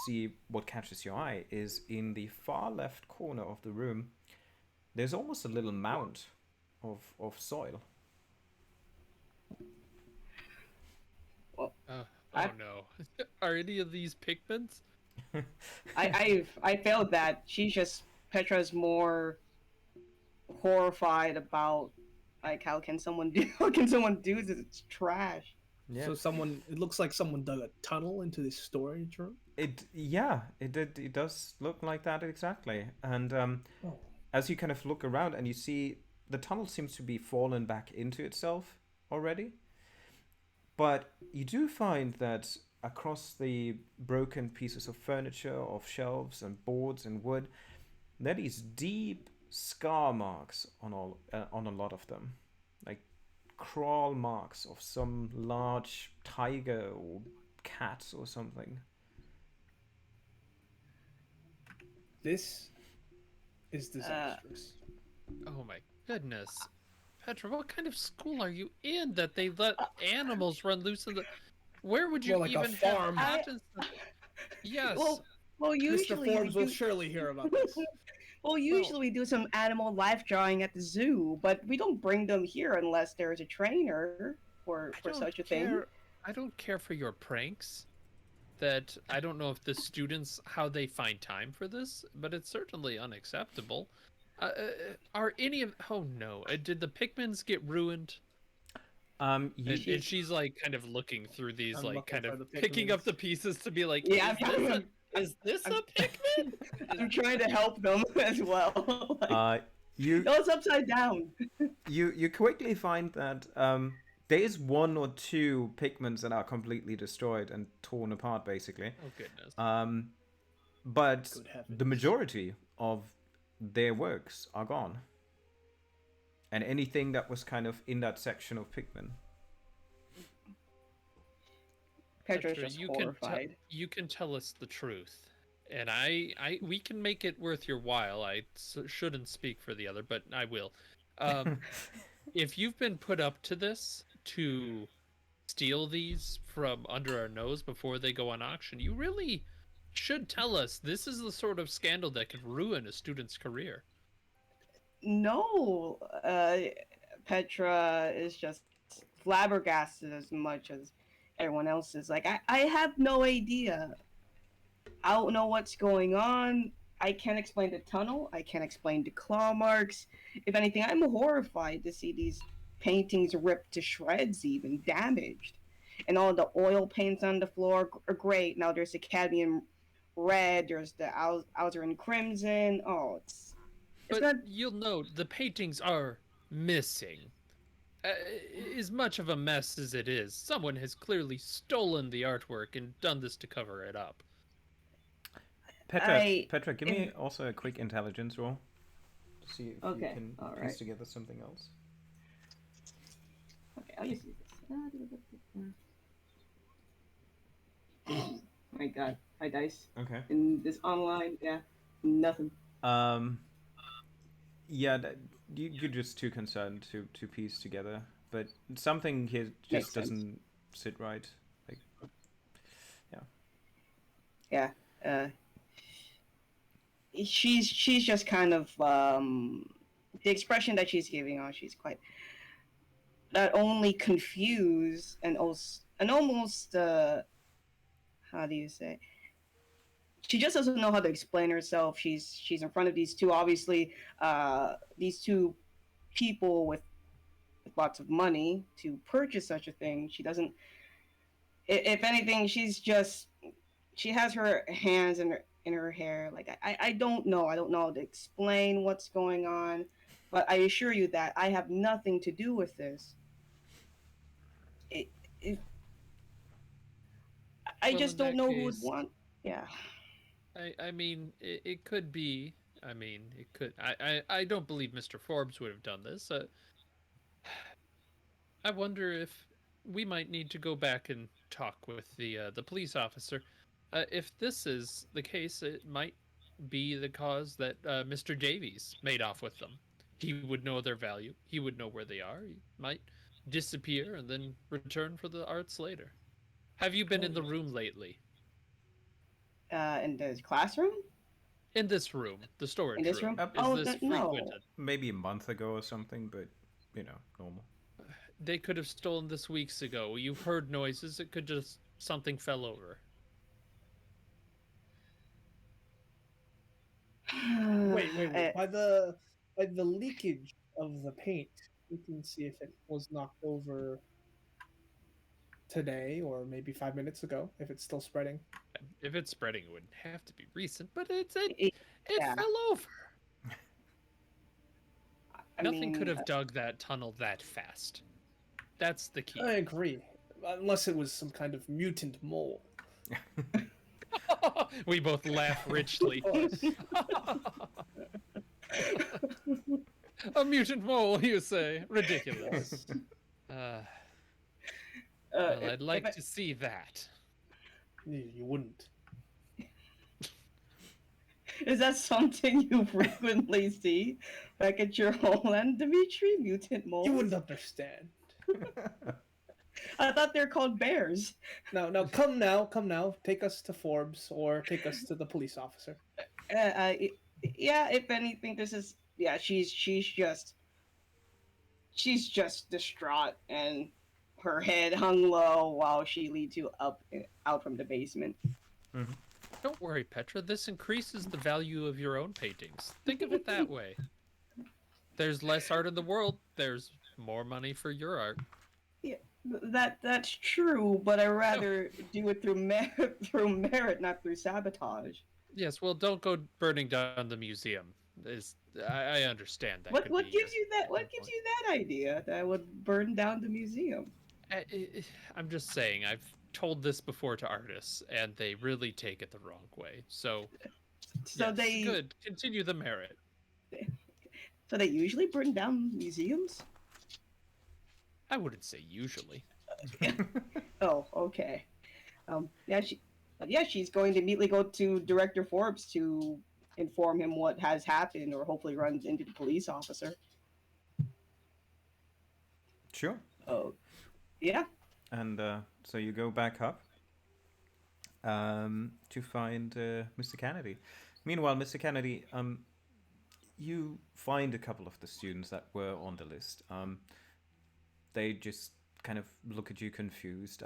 Speaker 1: see what catches your eye is in the far left corner of the room, there's almost a little mound of soil.
Speaker 4: Well,
Speaker 2: oh no. Are any of these Pickmans?
Speaker 4: I failed that. Petra's more horrified about like how can someone do this? It's trash.
Speaker 1: Yeah.
Speaker 5: So it looks like someone dug a tunnel into this storage room.
Speaker 1: It does look like that exactly. And as you kind of look around and you see the tunnel seems to be fallen back into itself already. But you do find that across the broken pieces of furniture, of shelves and boards and wood, there is deep scar marks on a lot of them, like crawl marks of some large tiger or cat or something.
Speaker 5: This is disastrous.
Speaker 2: Oh my goodness. Petra, what kind of school are you in that they let animals run loose in the... Where would you
Speaker 5: More like a
Speaker 2: even
Speaker 5: farm.
Speaker 2: have mountains? Yes.
Speaker 4: Well, usually
Speaker 5: Mr. Forbes will surely hear about this.
Speaker 4: Well, usually we do some animal life drawing at the zoo, but we don't bring them here unless there's a trainer for such a thing.
Speaker 2: I don't care for your pranks. That I don't know if the students, how they find time for this, but it's certainly unacceptable. Are any of... Oh no, did the Pickmans get ruined? And she's like kind of looking through these,
Speaker 5: I'm
Speaker 2: like
Speaker 5: looking
Speaker 2: kind
Speaker 5: for
Speaker 2: of
Speaker 5: the
Speaker 2: picking up
Speaker 5: Pickmans.
Speaker 2: the pieces to be like,
Speaker 4: Yeah,
Speaker 2: is this a Pickman?
Speaker 4: I'm trying to help them as well. Like,
Speaker 1: You
Speaker 4: no, it's upside down.
Speaker 1: you quickly find that there is one or two pigments that are completely destroyed and torn apart, basically.
Speaker 2: Oh goodness.
Speaker 1: But
Speaker 5: Good
Speaker 1: the
Speaker 5: heavens.
Speaker 1: majority of their works are gone. And anything that was kind of in that section of pigment.
Speaker 4: Petra's
Speaker 2: Petra,
Speaker 4: just horrified.
Speaker 2: you can tell us the truth, and we can make it worth your while. Shouldn't speak for the other, but I will. If you've been put up to this to steal these from under our nose before they go on auction, you really should tell us. This is the sort of scandal that could ruin a student's career.
Speaker 4: No, Petra is just flabbergasted as much as everyone else is. Like, I have no idea. I don't know what's going on. I can't explain the tunnel. I can't explain the claw marks. If anything, I'm horrified to see these paintings ripped to shreds, even damaged. And all the oil paints on the floor are great. Now there's the cadmium red, there's the alizarin crimson. Oh, it's
Speaker 2: But
Speaker 4: not.
Speaker 2: you'll note the paintings are missing. As much of a mess as it is, someone has clearly stolen the artwork and done this to cover it up.
Speaker 1: Petra, give me also a quick intelligence roll to see if you can piece together something else.
Speaker 4: Okay, I'll just use this. Oh my god, hi dice.
Speaker 1: Okay.
Speaker 4: In this online, nothing.
Speaker 1: Yeah, you're just too concerned to piece together, but something here just doesn't sit right. Like,
Speaker 4: yeah. She's just kind of the expression that she's giving off. She's quite not only confused and almost how do you say? She just doesn't know how to explain herself. She's in front of these two, obviously, these two people with lots of money to purchase such a thing. She doesn't. If anything, she has her hands in her hair. Like, I don't know. I don't know how to explain what's going on, but I assure you that I have nothing to do with this. I just don't know who would want. Yeah.
Speaker 2: I mean, it could be. I mean, it could. I don't believe Mr. Forbes would have done this. I wonder if we might need to go back and talk with the police officer. If this is the case, it might be the cause that Mr. Davies made off with them. He would know their value. He would know where they are. He might disappear and then return for the arts later. Have you been in the room lately?
Speaker 4: In the classroom?
Speaker 2: In this room, the storage
Speaker 4: In this room?
Speaker 2: Is this
Speaker 4: no.
Speaker 2: frequented?
Speaker 1: maybe a month ago or something, but normal.
Speaker 2: They could have stolen this weeks ago. You've heard noises. It could just something fell over.
Speaker 5: Wait. By the leakage of the paint, we can see if it was knocked over today or maybe 5 minutes ago, if it's still spreading.
Speaker 2: If it's spreading, it wouldn't have to be recent, but it
Speaker 4: Yeah.
Speaker 2: fell over.
Speaker 4: I
Speaker 2: Nothing
Speaker 4: mean,
Speaker 2: could have dug that tunnel that fast. That's the key.
Speaker 5: I agree. Unless it was some kind of mutant mole.
Speaker 2: We both laugh richly. A mutant mole, you say? Ridiculous. Well, I'd like to see that.
Speaker 5: You wouldn't.
Speaker 4: Is that something you frequently see back at your homeland, Dimitri? Mutant moles?
Speaker 5: You wouldn't understand.
Speaker 4: I thought they're called bears.
Speaker 5: No, come now. Take us to Forbes or take us to the police officer.
Speaker 4: Yeah, if anything, this is she's just distraught, and her head hung low while she leads you out from the basement.
Speaker 1: Mm-hmm.
Speaker 2: Don't worry, Petra. This increases the value of your own paintings. Think of it that way. There's less art in the world. There's more money for your art.
Speaker 4: Yeah, That's true, but I rather do it through merit, not through sabotage.
Speaker 2: Yes, well, don't go burning down the museum. I understand that.
Speaker 4: What
Speaker 2: Could be
Speaker 4: gives you that?
Speaker 2: your
Speaker 4: What gives
Speaker 2: point.
Speaker 4: you that idea that I would burn down the museum?
Speaker 2: I'm just saying, I've told this before to artists, and they really take it the wrong way. So,
Speaker 4: So
Speaker 2: yes,
Speaker 4: they
Speaker 2: good. Continue the merit.
Speaker 4: so they usually burn down museums.
Speaker 2: I wouldn't say usually.
Speaker 4: Oh, okay. Yeah, she's going to immediately go to Director Forbes to inform him what has happened, or hopefully runs into the police officer.
Speaker 1: Sure.
Speaker 4: Oh, yeah.
Speaker 1: And so you go back up to find Mr. Kennedy. Meanwhile, Mr. Kennedy, you find a couple of the students that were on the list. They just kind of look at you confused.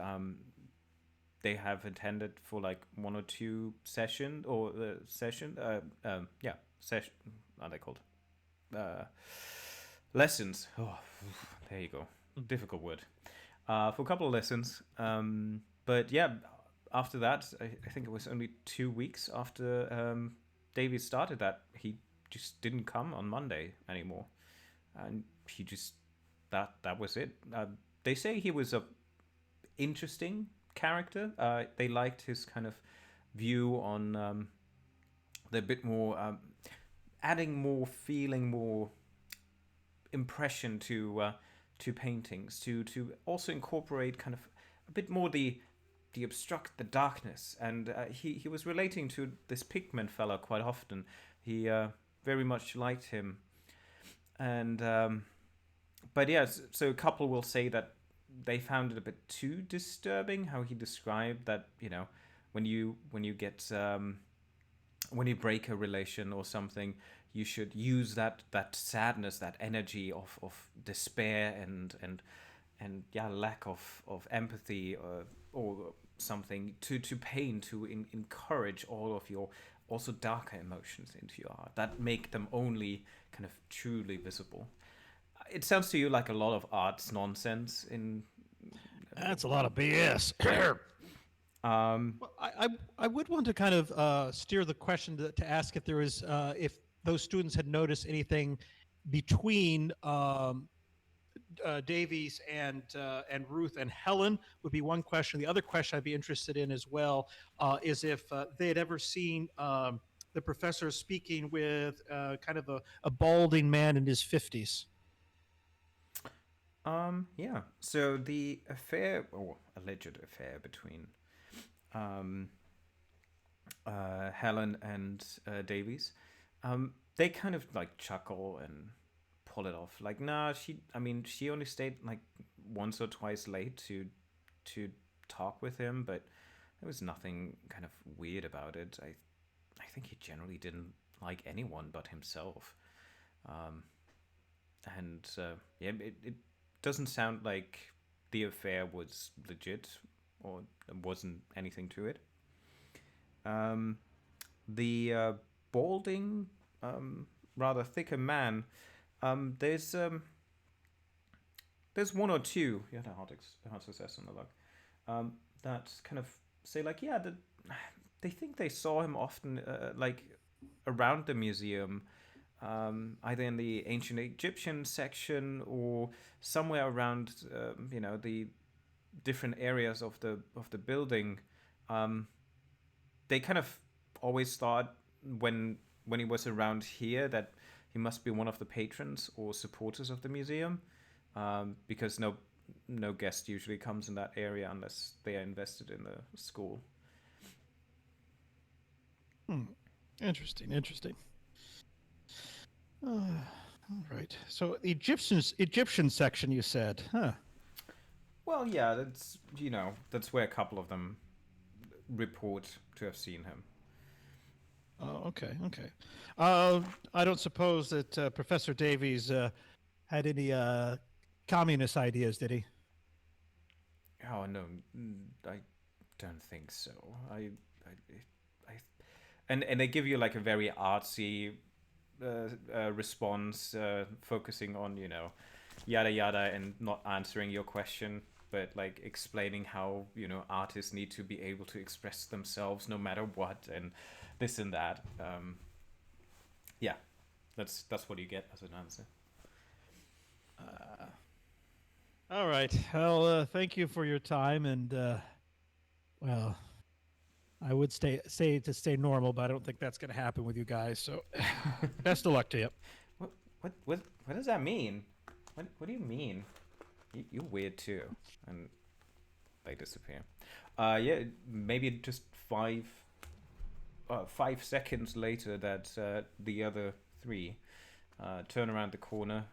Speaker 1: They have attended for like one or two session or session. Session. What are they called? Lessons. Oh, there you go. Difficult word. For a couple of lessons. But yeah, after that, I think it was only 2 weeks after Davey started that he just didn't come on Monday anymore, and he just that was it. They say he was a interesting character. They liked his kind of view on the bit more adding more feeling, more impression to paintings, to also incorporate kind of a bit more the abstract, the darkness. And he was relating to this Pickman fella quite often. He very much liked him. And but yeah, so a couple will say that they found it a bit too disturbing how he described that, you know, when you get when you break a relation or something, you should use that sadness, that energy of despair and yeah, lack of empathy or something to paint, to encourage all of your also darker emotions into your art that make them only kind of truly visible. It sounds to you like a lot of arts nonsense in
Speaker 3: That's a lot of BS. Well, I would want to kind of steer the question to ask if there was if those students had noticed anything between Davies and Ruth and Helen would be one question. The other question I'd be interested in as well is if they had ever seen the professor speaking with kind of a balding man in his 50s.
Speaker 1: Yeah. So the affair, or alleged affair, between Helen and Davies, they kind of like chuckle and pull it off. Like, nah, she only stayed like once or twice late to talk with him, but there was nothing kind of weird about it. I think he generally didn't like anyone but himself. And yeah, it doesn't sound like the affair was legit or there wasn't anything to it. The balding, rather thicker man, there's one or two. You had a hard success on the luck. That kind of say like, yeah, they think they saw him often, like around the museum. Either in the ancient Egyptian section or somewhere around, the different areas of the building. They kind of always thought when he was around here that he must be one of the patrons or supporters of the museum, because no guest usually comes in that area unless they are invested in the school.
Speaker 3: Interesting. All right. So the Egyptian section, you said, huh?
Speaker 1: Well, yeah, that's where a couple of them report to have seen him.
Speaker 3: Oh, okay. I don't suppose that Professor Davies had any communist ideas, did he?
Speaker 1: Oh no, I don't think so. And they give you like a very artsy response, focusing on yada yada and not answering your question. but like explaining how, you know, artists need to be able to express themselves no matter what, and this and that. Yeah, that's what you get as an answer.
Speaker 3: All right. Well, thank you for your time, and well, I would say to stay normal, but I don't think that's going to happen with you guys. So, best of luck to you.
Speaker 1: What does that mean? What do you mean? You're weird too, and they disappear. Yeah, maybe just 5 seconds later that the other 3 turn around the corner,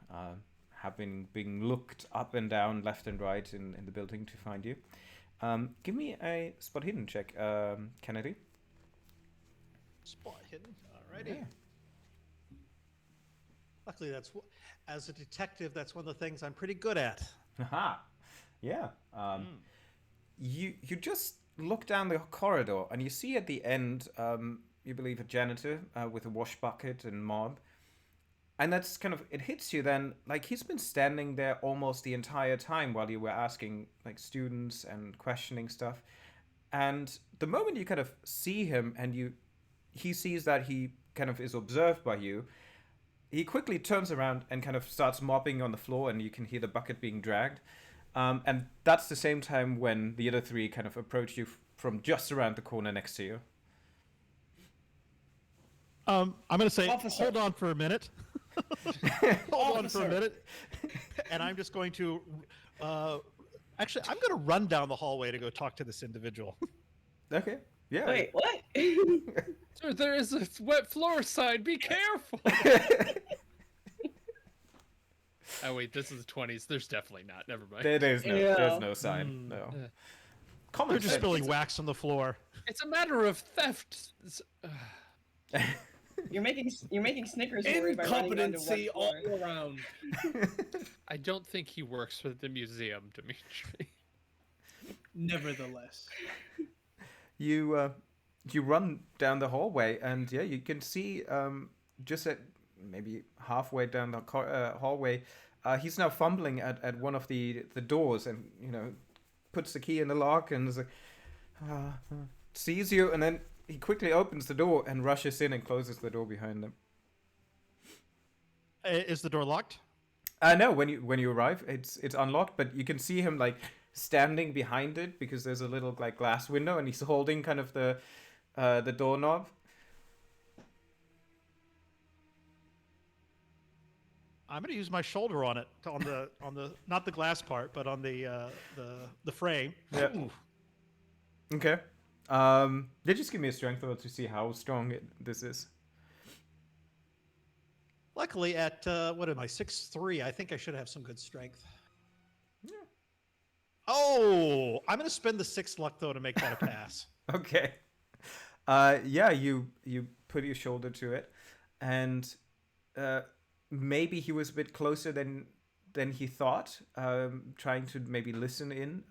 Speaker 1: having been looked up and down, left and right in the building to find you. Give me a spot hidden check, Kennedy.
Speaker 3: Spot hidden. Alrighty.
Speaker 1: Yeah.
Speaker 3: Luckily, as a detective, that's one of the things I'm pretty good at.
Speaker 1: Haha. Yeah. You just look down the corridor and you see at the end, you believe a janitor with a wash bucket and mop. And that's kind of, it hits you then, like he's been standing there almost the entire time while you were asking like students and questioning stuff. And the moment you kind of see him and he sees that he kind of is observed by you, he quickly turns around and kind of starts mopping on the floor, and you can hear the bucket being dragged. And that's the same time when the other 3 kind of approach you from just around the corner next to you.
Speaker 3: I'm going to say,
Speaker 6: Officer.
Speaker 3: hold on for a minute. Hold on for a minute. And I'm just going to, actually, I'm going to run down the hallway to go talk to this individual.
Speaker 1: Okay. Yeah.
Speaker 4: Wait, what?
Speaker 2: Sir, there is a wet floor sign. Be careful. Oh wait, this is the 20s. There's definitely not. Never mind.
Speaker 1: There's no sign. No.
Speaker 3: They're just spilling wax on the floor.
Speaker 2: It's a matter of theft.
Speaker 4: You're making Snickers worry by running onto
Speaker 6: Incompetency
Speaker 4: wet
Speaker 6: all
Speaker 4: floor.
Speaker 6: around.
Speaker 2: I don't think he works for the museum, Dimitri.
Speaker 5: Nevertheless.
Speaker 1: You run down the hallway, and yeah, you can see just at maybe halfway down the hallway, he's now fumbling at one of the doors, and you know, puts the key in the lock and is like, sees you, and then he quickly opens the door and rushes in and closes the door behind him.
Speaker 3: Is the door locked?
Speaker 1: No, when you arrive, it's unlocked, but you can see him like standing behind it because there's a little like glass window, and he's holding kind of the doorknob.
Speaker 3: I'm going to use my shoulder on it, on the not the glass part, but on the frame.
Speaker 1: Yeah. Okay. They just give me a strength roll to see how strong this is.
Speaker 3: Luckily, at what am I, 6'3", I think I should have some good strength.
Speaker 1: Yeah.
Speaker 3: Oh, I'm going to spend the 6 luck though to make that a pass.
Speaker 1: Okay. Yeah, you put your shoulder to it, and maybe he was a bit closer than he thought, trying to maybe listen in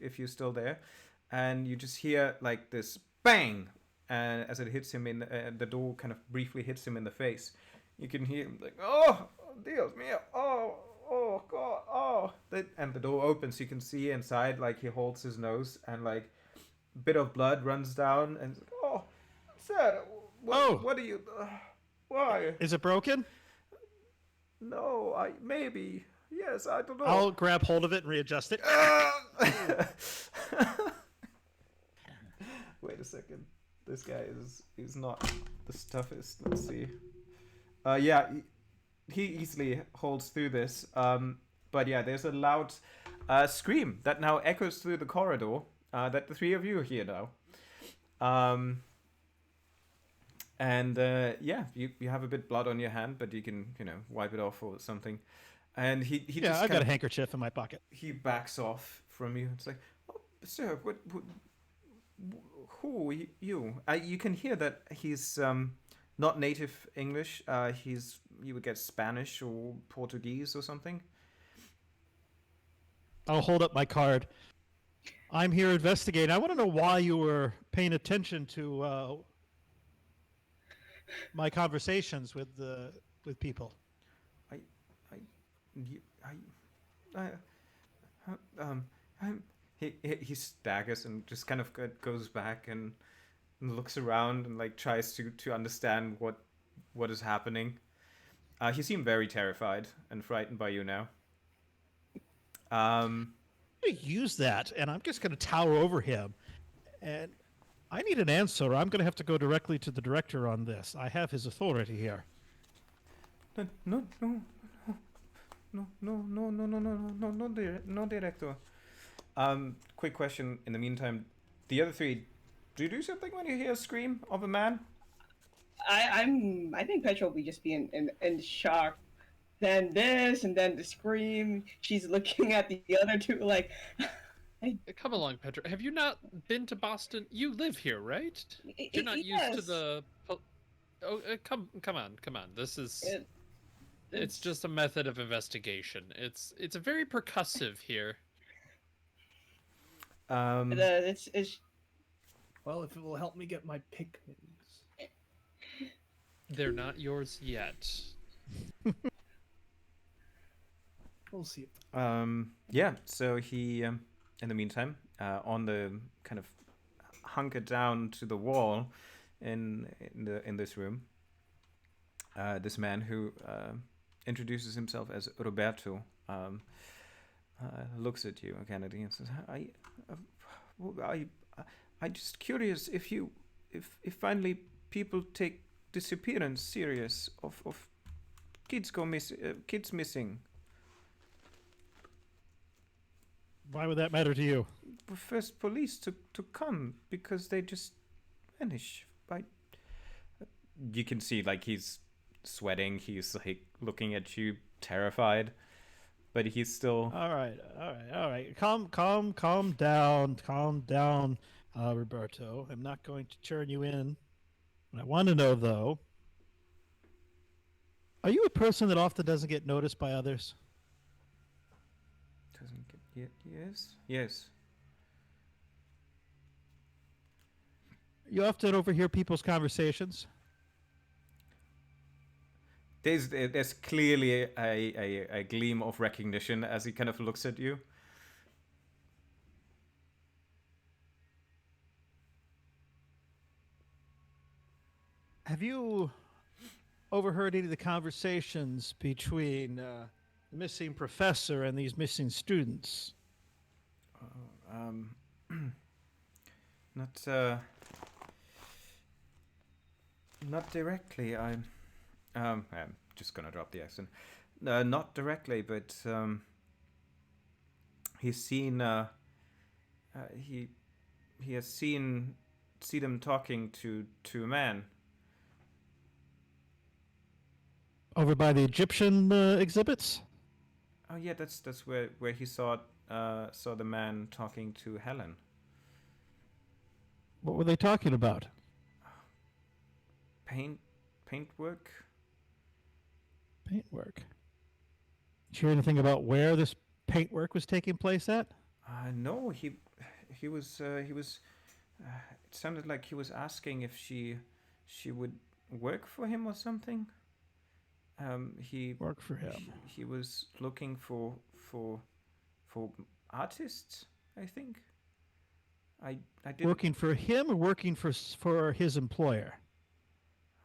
Speaker 1: if you're still there, and you just hear like this bang, as it hits him in the door kind of briefly hits him in the face. You can hear him like, oh, Dios mío, oh God, oh, and the door opens. You can see inside, like he holds his nose, and like a bit of blood runs down, and oh, sir, what are you? Why?
Speaker 3: Is it broken?
Speaker 1: No, maybe. Yes, I don't know.
Speaker 3: I'll grab hold of it and readjust it.
Speaker 1: Wait a second. This guy is not the toughest. Let's see. Yeah, he easily holds through this. But yeah, there's a loud scream that now echoes through the corridor that the 3 of you hear now. And yeah, you have a bit of blood on your hand, but you can, wipe it off or something. And he
Speaker 3: Yeah,
Speaker 1: just
Speaker 3: I've got a handkerchief in my pocket.
Speaker 1: he backs off from you. It's like, oh, sir, who are you? You can hear that he's not native English. You would get Spanish or Portuguese or something.
Speaker 3: I'll hold up my card. I'm here investigating. I want to know why you were paying attention to my conversations with people.
Speaker 1: He staggers and just kind of goes back and looks around and like tries to understand what is happening. He seemed very terrified and frightened by you now.
Speaker 3: Use that, and I'm just going to tower over him. And I need an answer. I'm going to have to go directly to the director on this. I have his authority here.
Speaker 1: No, director. Quick question. In the meantime, the other three, do you do something when you hear a scream of a man?
Speaker 4: I think Petra will be just being in shock. Then this, and then the scream. She's looking at the other two like.
Speaker 2: Come along, Petra. Have you not been to Boston? You live here, right? You're not used to the. Come on. This is. It's just a method of investigation. It's a very percussive here.
Speaker 4: It's.
Speaker 5: Well, if it will help me get my Pickmans.
Speaker 2: They're not yours yet.
Speaker 5: We'll see.
Speaker 1: Yeah. So he, in the meantime, on the kind of hunkered down to the wall, in this room, this man who introduces himself as Roberto looks at you, Kennedy, and says, "I just curious if finally people take disappearance serious of kids kids missing."
Speaker 3: Why would that matter to you?
Speaker 1: First police to come because they just vanish. You can see like he's sweating. He's like looking at you, terrified, but he's still.
Speaker 3: All right. Calm down, Roberto. I'm not going to turn you in. I want to know though. Are you a person that often doesn't get noticed by others?
Speaker 1: Doesn't get yes.
Speaker 3: You often overhear people's conversations?
Speaker 1: There's clearly a gleam of recognition as he kind of looks at you.
Speaker 3: Have you overheard any of the conversations between the missing professor and these missing students?
Speaker 1: Not directly. I'm just gonna drop the accent. Not directly, but he's seen. He has seen them talking to a man.
Speaker 3: Over by the Egyptian exhibits?
Speaker 1: Oh yeah, that's where he saw the man talking to Helen.
Speaker 3: What were they talking about?
Speaker 1: Paint work.
Speaker 3: Paintwork. Did you hear anything about where this paintwork was taking place at?
Speaker 1: No, he was. It sounded like he was asking if she would work for him or something. He
Speaker 3: work for him.
Speaker 1: He was looking for artists, I think. I didn't.
Speaker 3: Working for him or working for his employer?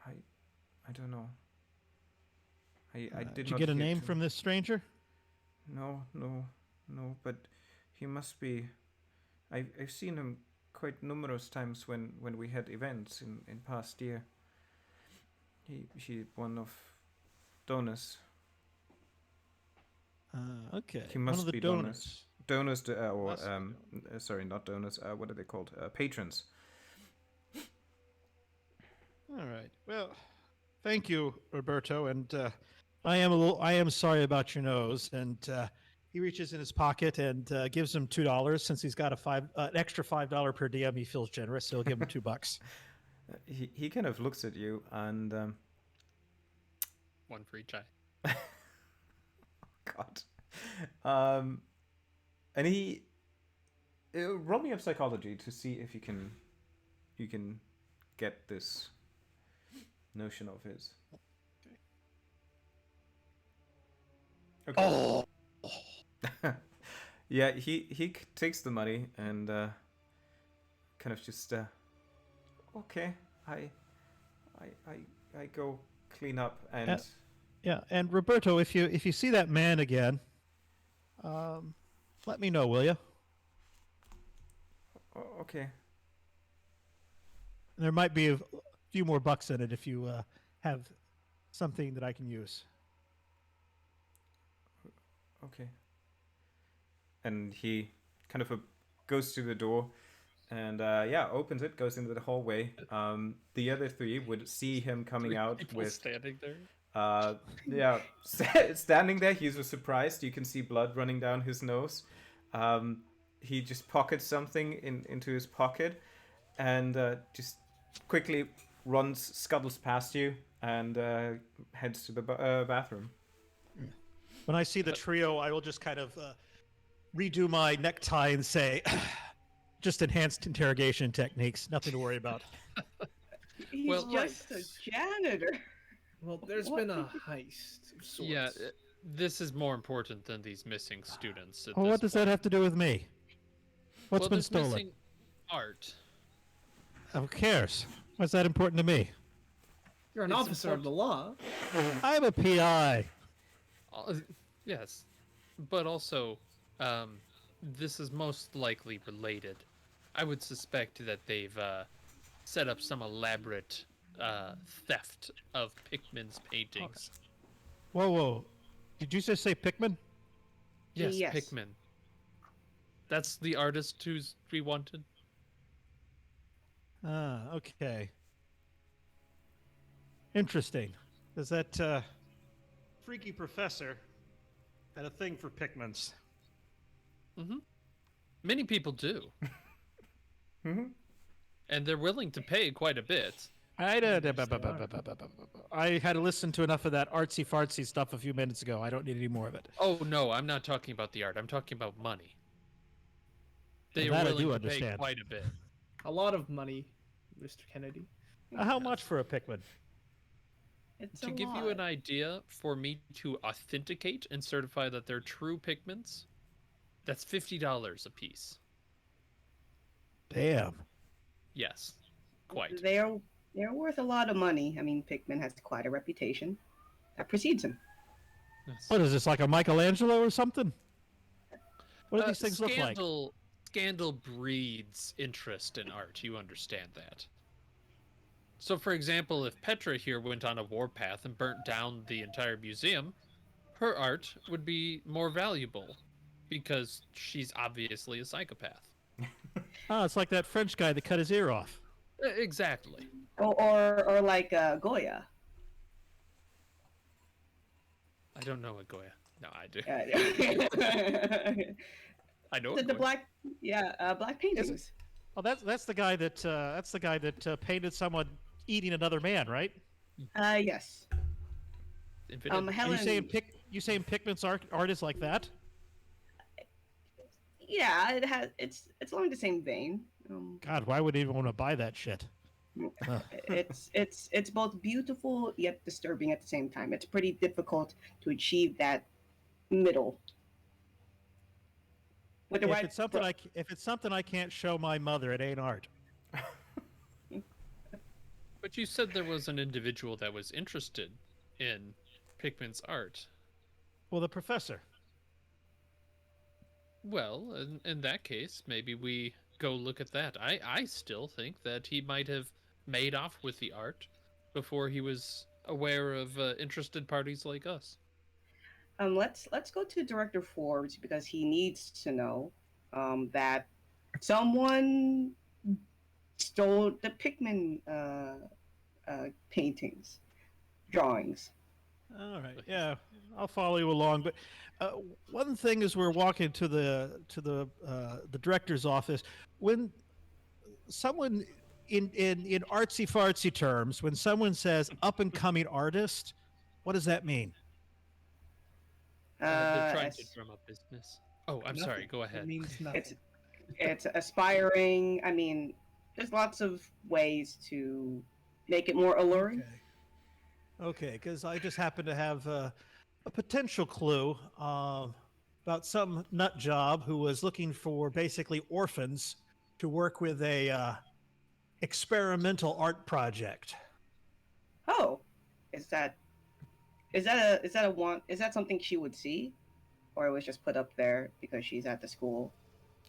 Speaker 1: I don't know. I did
Speaker 3: you
Speaker 1: not
Speaker 3: get a
Speaker 1: hear
Speaker 3: name from this stranger?
Speaker 1: No, but he must be. I've seen him quite numerous times when we had events in past year. He one of donors.
Speaker 3: Okay.
Speaker 1: He must
Speaker 3: one of the
Speaker 1: be
Speaker 3: donors.
Speaker 1: Donors, sorry, not donors. What are they called? Patrons.
Speaker 3: All right. Well, thank you, Roberto. And I am sorry about your nose. And he reaches in his pocket and gives him $2 since he's got an extra $5 per DM. He feels generous, so he'll give him $2.
Speaker 1: He kind of looks at you and.
Speaker 2: One for each eye.
Speaker 1: God. And he roll me up psychology to see if you can get this notion of his. Okay.
Speaker 3: Oh.
Speaker 1: Yeah, he takes the money and kind of just okay, I go clean up and
Speaker 3: Yeah, and Roberto, if you see that man again, let me know, will you?
Speaker 1: Okay.
Speaker 3: There might be a few more bucks in it if you have something that I can use.
Speaker 1: Okay. And he kind of goes to the door and opens it, goes into the hallway. The other three would see him coming out
Speaker 2: People
Speaker 1: with
Speaker 2: standing there.
Speaker 1: standing there. He's surprised. You can see blood running down his nose. He just pockets something into his pocket and just quickly scuttles past you and heads to the bathroom.
Speaker 3: When I see the trio, I will just kind of redo my necktie and say, just enhanced interrogation techniques, nothing to worry about.
Speaker 4: He's
Speaker 2: Well,
Speaker 4: just a janitor.
Speaker 5: Well, there's been a heist of sorts.
Speaker 2: Yeah, this is more important than these missing students.
Speaker 3: Well, what does that have to do with me? What's been
Speaker 2: there's
Speaker 3: stolen?
Speaker 2: missing art.
Speaker 3: Who cares? What's that important to me?
Speaker 5: You're an
Speaker 2: It's
Speaker 5: officer of the law.
Speaker 3: I'm a PI.
Speaker 2: Yes, but also, this is most likely related. I would suspect that they've set up some elaborate theft of Pickman's paintings.
Speaker 3: Whoa. Did you just say Pickman?
Speaker 2: Yes,
Speaker 4: Yes.
Speaker 2: Pickman. That's the artist we wanted.
Speaker 3: Ah, okay. Interesting. Does that freaky professor had a thing for Pickmans?
Speaker 2: Mm-hmm. Many people do.
Speaker 1: Mm-hmm.
Speaker 2: And they're willing to pay quite a bit.
Speaker 3: I had to listen to enough of that artsy-fartsy stuff a few minutes ago. I don't need any more of it.
Speaker 2: Oh, no, I'm not talking about the art. I'm talking about money. They
Speaker 3: Well,
Speaker 2: are
Speaker 3: that I
Speaker 2: willing
Speaker 3: do
Speaker 2: to pay
Speaker 3: understand.
Speaker 2: quite a bit.
Speaker 5: A lot of money, Mr. Kennedy.
Speaker 3: How much for a Pickman?
Speaker 4: It's
Speaker 2: To
Speaker 4: a
Speaker 2: give you
Speaker 4: lot.
Speaker 2: an idea, for me to authenticate and certify that they're true Pickmans, that's $50 a piece.
Speaker 3: Damn.
Speaker 2: Yes, quite.
Speaker 4: They're worth a lot of money. I mean, Pickman has quite a reputation that precedes him.
Speaker 2: Yes.
Speaker 3: What is this, like a Michelangelo or something? What do these things look like?
Speaker 2: Scandal breeds interest in art. You understand that. So, for example, if Petra here went on a warpath and burnt down the entire museum, her art would be more valuable because she's obviously a psychopath.
Speaker 3: Oh, it's like that French guy that cut his ear off.
Speaker 2: Exactly.
Speaker 4: Or like Goya.
Speaker 2: I don't know a Goya. No, I do.
Speaker 4: The
Speaker 2: I know a Goya.
Speaker 4: black paintings.
Speaker 3: Oh, that's the guy that painted someone eating another man, right?
Speaker 4: Yes.
Speaker 2: Infinite.
Speaker 3: Are
Speaker 4: Helen.
Speaker 3: you saying Pickman's art is like that?
Speaker 4: Yeah, it's along the same vein.
Speaker 3: God, why would anyone want to buy that shit?
Speaker 4: It's both beautiful yet disturbing at the same time. It's pretty difficult to achieve that middle. With the
Speaker 3: If
Speaker 4: right
Speaker 3: it's something I can't show my mother, it ain't art.
Speaker 2: But you said there was an individual that was interested in Pickman's art.
Speaker 3: Well, the professor.
Speaker 2: Well, in that case, maybe we go look at that. I still think that he might have made off with the art before he was aware of interested parties like us.
Speaker 4: let's go to Director Forbes because he needs to know that someone stole the Pickman paintings, drawings.
Speaker 3: All right, yeah, I'll follow you along. But one thing is, we're walking to the director's office. When someone in artsy fartsy terms, when someone says up and coming artist, what does that mean?
Speaker 2: They're trying
Speaker 4: As-
Speaker 2: to drum up business. Oh, I'm
Speaker 5: Nothing.
Speaker 2: sorry. Go
Speaker 5: It
Speaker 2: ahead.
Speaker 5: means nothing.
Speaker 4: it's aspiring. I mean, there's lots of ways to make it more alluring.
Speaker 3: Okay, because I just happen to have a potential clue. about some nut job who was looking for basically orphans to work with a experimental art project.
Speaker 4: Oh, is that something she would see, or it was just put up there because she's at the school?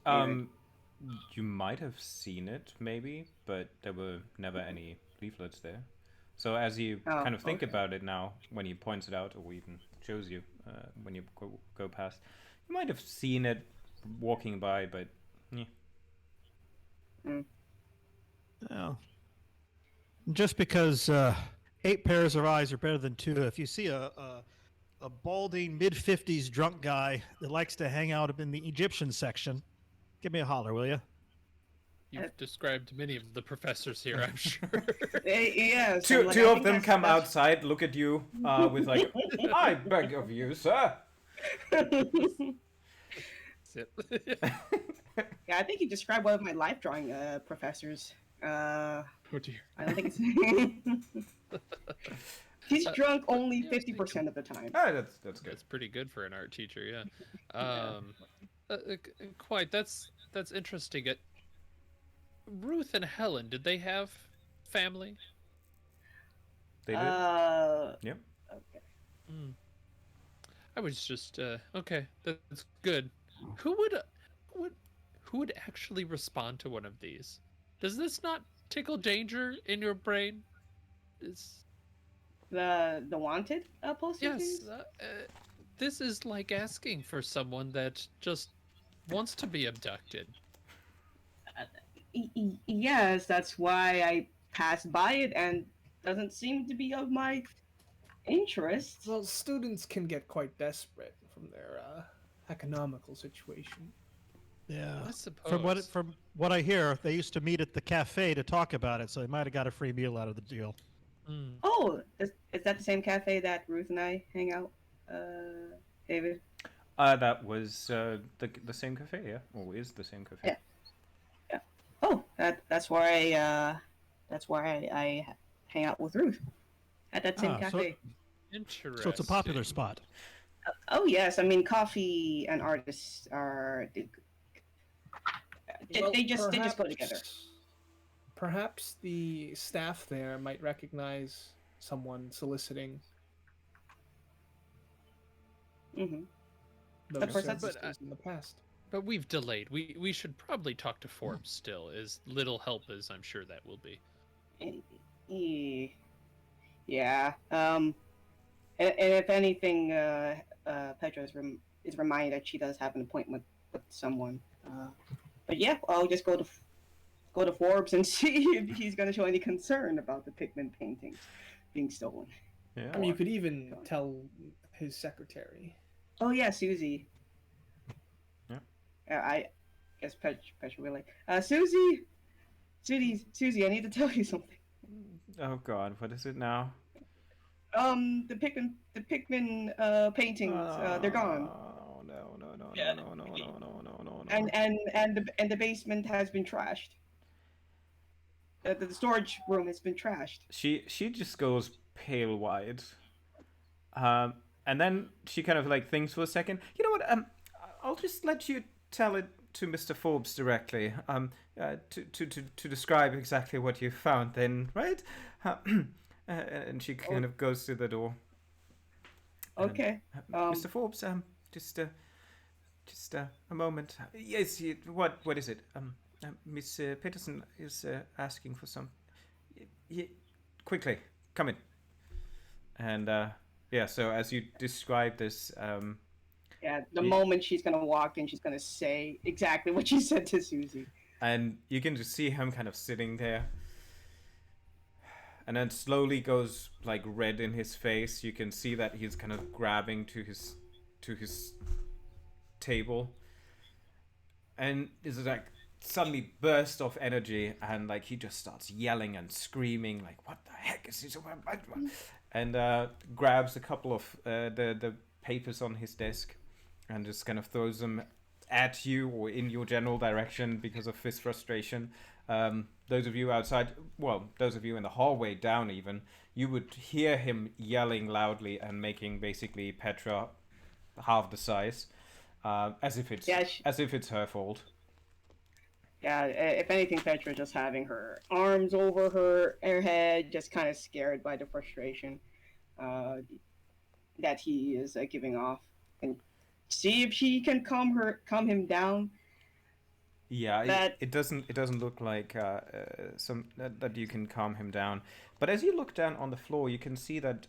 Speaker 1: You might have seen it, maybe, but there were never any leaflets there. So as you kind of think about it now, when he points it out, or even shows you when you go past, you might have seen it walking by, but yeah.
Speaker 3: Oh. Just because 8 pairs of eyes are better than 2, if you see a balding mid-50s drunk guy that likes to hang out in the Egyptian section, give me a holler, will you?
Speaker 2: You've described many of the professors here, I'm sure.
Speaker 4: Yeah.
Speaker 1: Two of them come outside, look at you with like, I beg of you, sir.
Speaker 4: Yeah, I think you described one of my life drawing professors.
Speaker 2: Oh dear.
Speaker 4: I don't think it's. He's drunk only 50% of the time.
Speaker 1: Ah, that's good.
Speaker 2: That's pretty good for an art teacher, yeah. Quite. That's interesting. Ruth and Helen, did they have family?
Speaker 1: They did. Yep.
Speaker 4: Okay.
Speaker 2: I was just okay. That's good. Who would actually respond to one of these? Does this not tickle danger in your brain?
Speaker 4: The wanted poster?
Speaker 2: Yes. This is like asking for someone that just wants to be abducted.
Speaker 4: Yes, that's why I passed by it and doesn't seem to be of my interest.
Speaker 5: Well, students can get quite desperate from their economical situation.
Speaker 3: Yeah.
Speaker 2: I suppose.
Speaker 3: From what I hear, they used to meet at the cafe to talk about it, so they might have got a free meal out of the deal.
Speaker 4: Oh, is that the same cafe that Ruth and I hang out, David?
Speaker 1: That was the same cafe, yeah, or is the same cafe.
Speaker 4: Yeah. Oh, that's where I hang out with Ruth at that same cafe.
Speaker 2: Interesting.
Speaker 3: So it's a popular spot.
Speaker 4: Oh yes, I mean coffee and artists are they just go together.
Speaker 5: Perhaps the staff there might recognize someone soliciting those services in the past.
Speaker 2: But we've delayed. We should probably talk to Forbes still, as little help as I'm sure that will be.
Speaker 4: Yeah. And if anything, Petra is reminded that she does have an appointment with someone. But yeah, I'll just go to Forbes and see if he's going to show any concern about the Pickman paintings being stolen.
Speaker 1: Yeah.
Speaker 5: I mean, you could even tell his secretary.
Speaker 4: Oh yeah, Susie.
Speaker 1: Yeah.
Speaker 4: I guess Petra will like, Susie, I need to tell you something.
Speaker 1: Oh God, what is it now?
Speaker 4: The Pickman paintings, they're gone.
Speaker 1: No.
Speaker 4: And the basement has been trashed. The storage room has been trashed.
Speaker 1: She just goes pale white, and then she kind of like thinks for a second. You know what? I'll just let you tell it to Mr. Forbes directly. To describe exactly what you found. Then, right? And she kind of goes to the door.
Speaker 4: Okay.
Speaker 1: Mr. Forbes, just a moment. Yes. What is it? Miss Petersen is asking for some. Quickly, come in. And so as you describe this,
Speaker 4: the moment she's gonna walk in, she's gonna say exactly what you said to Susie.
Speaker 1: And you can just see him kind of sitting there, and then slowly goes like red in his face. You can see that he's kind of grabbing to his table, and is like suddenly burst of energy, and like he just starts yelling and screaming like, what the heck is this? And grabs a couple of the papers on his desk and just kind of throws them at you or in your general direction because of his frustration. Those of you outside, well, those of you in the hallway down even, you would hear him yelling loudly and making basically Petra half the size. as if it's
Speaker 4: Yeah,
Speaker 1: her fault.
Speaker 4: Yeah, if anything, Petra just having her arms over her head, just kind of scared by the frustration that he is giving off, and see if she can calm him down.
Speaker 1: Yeah,
Speaker 4: That
Speaker 1: it doesn't look like that you can calm him down. But as you look down on the floor, you can see that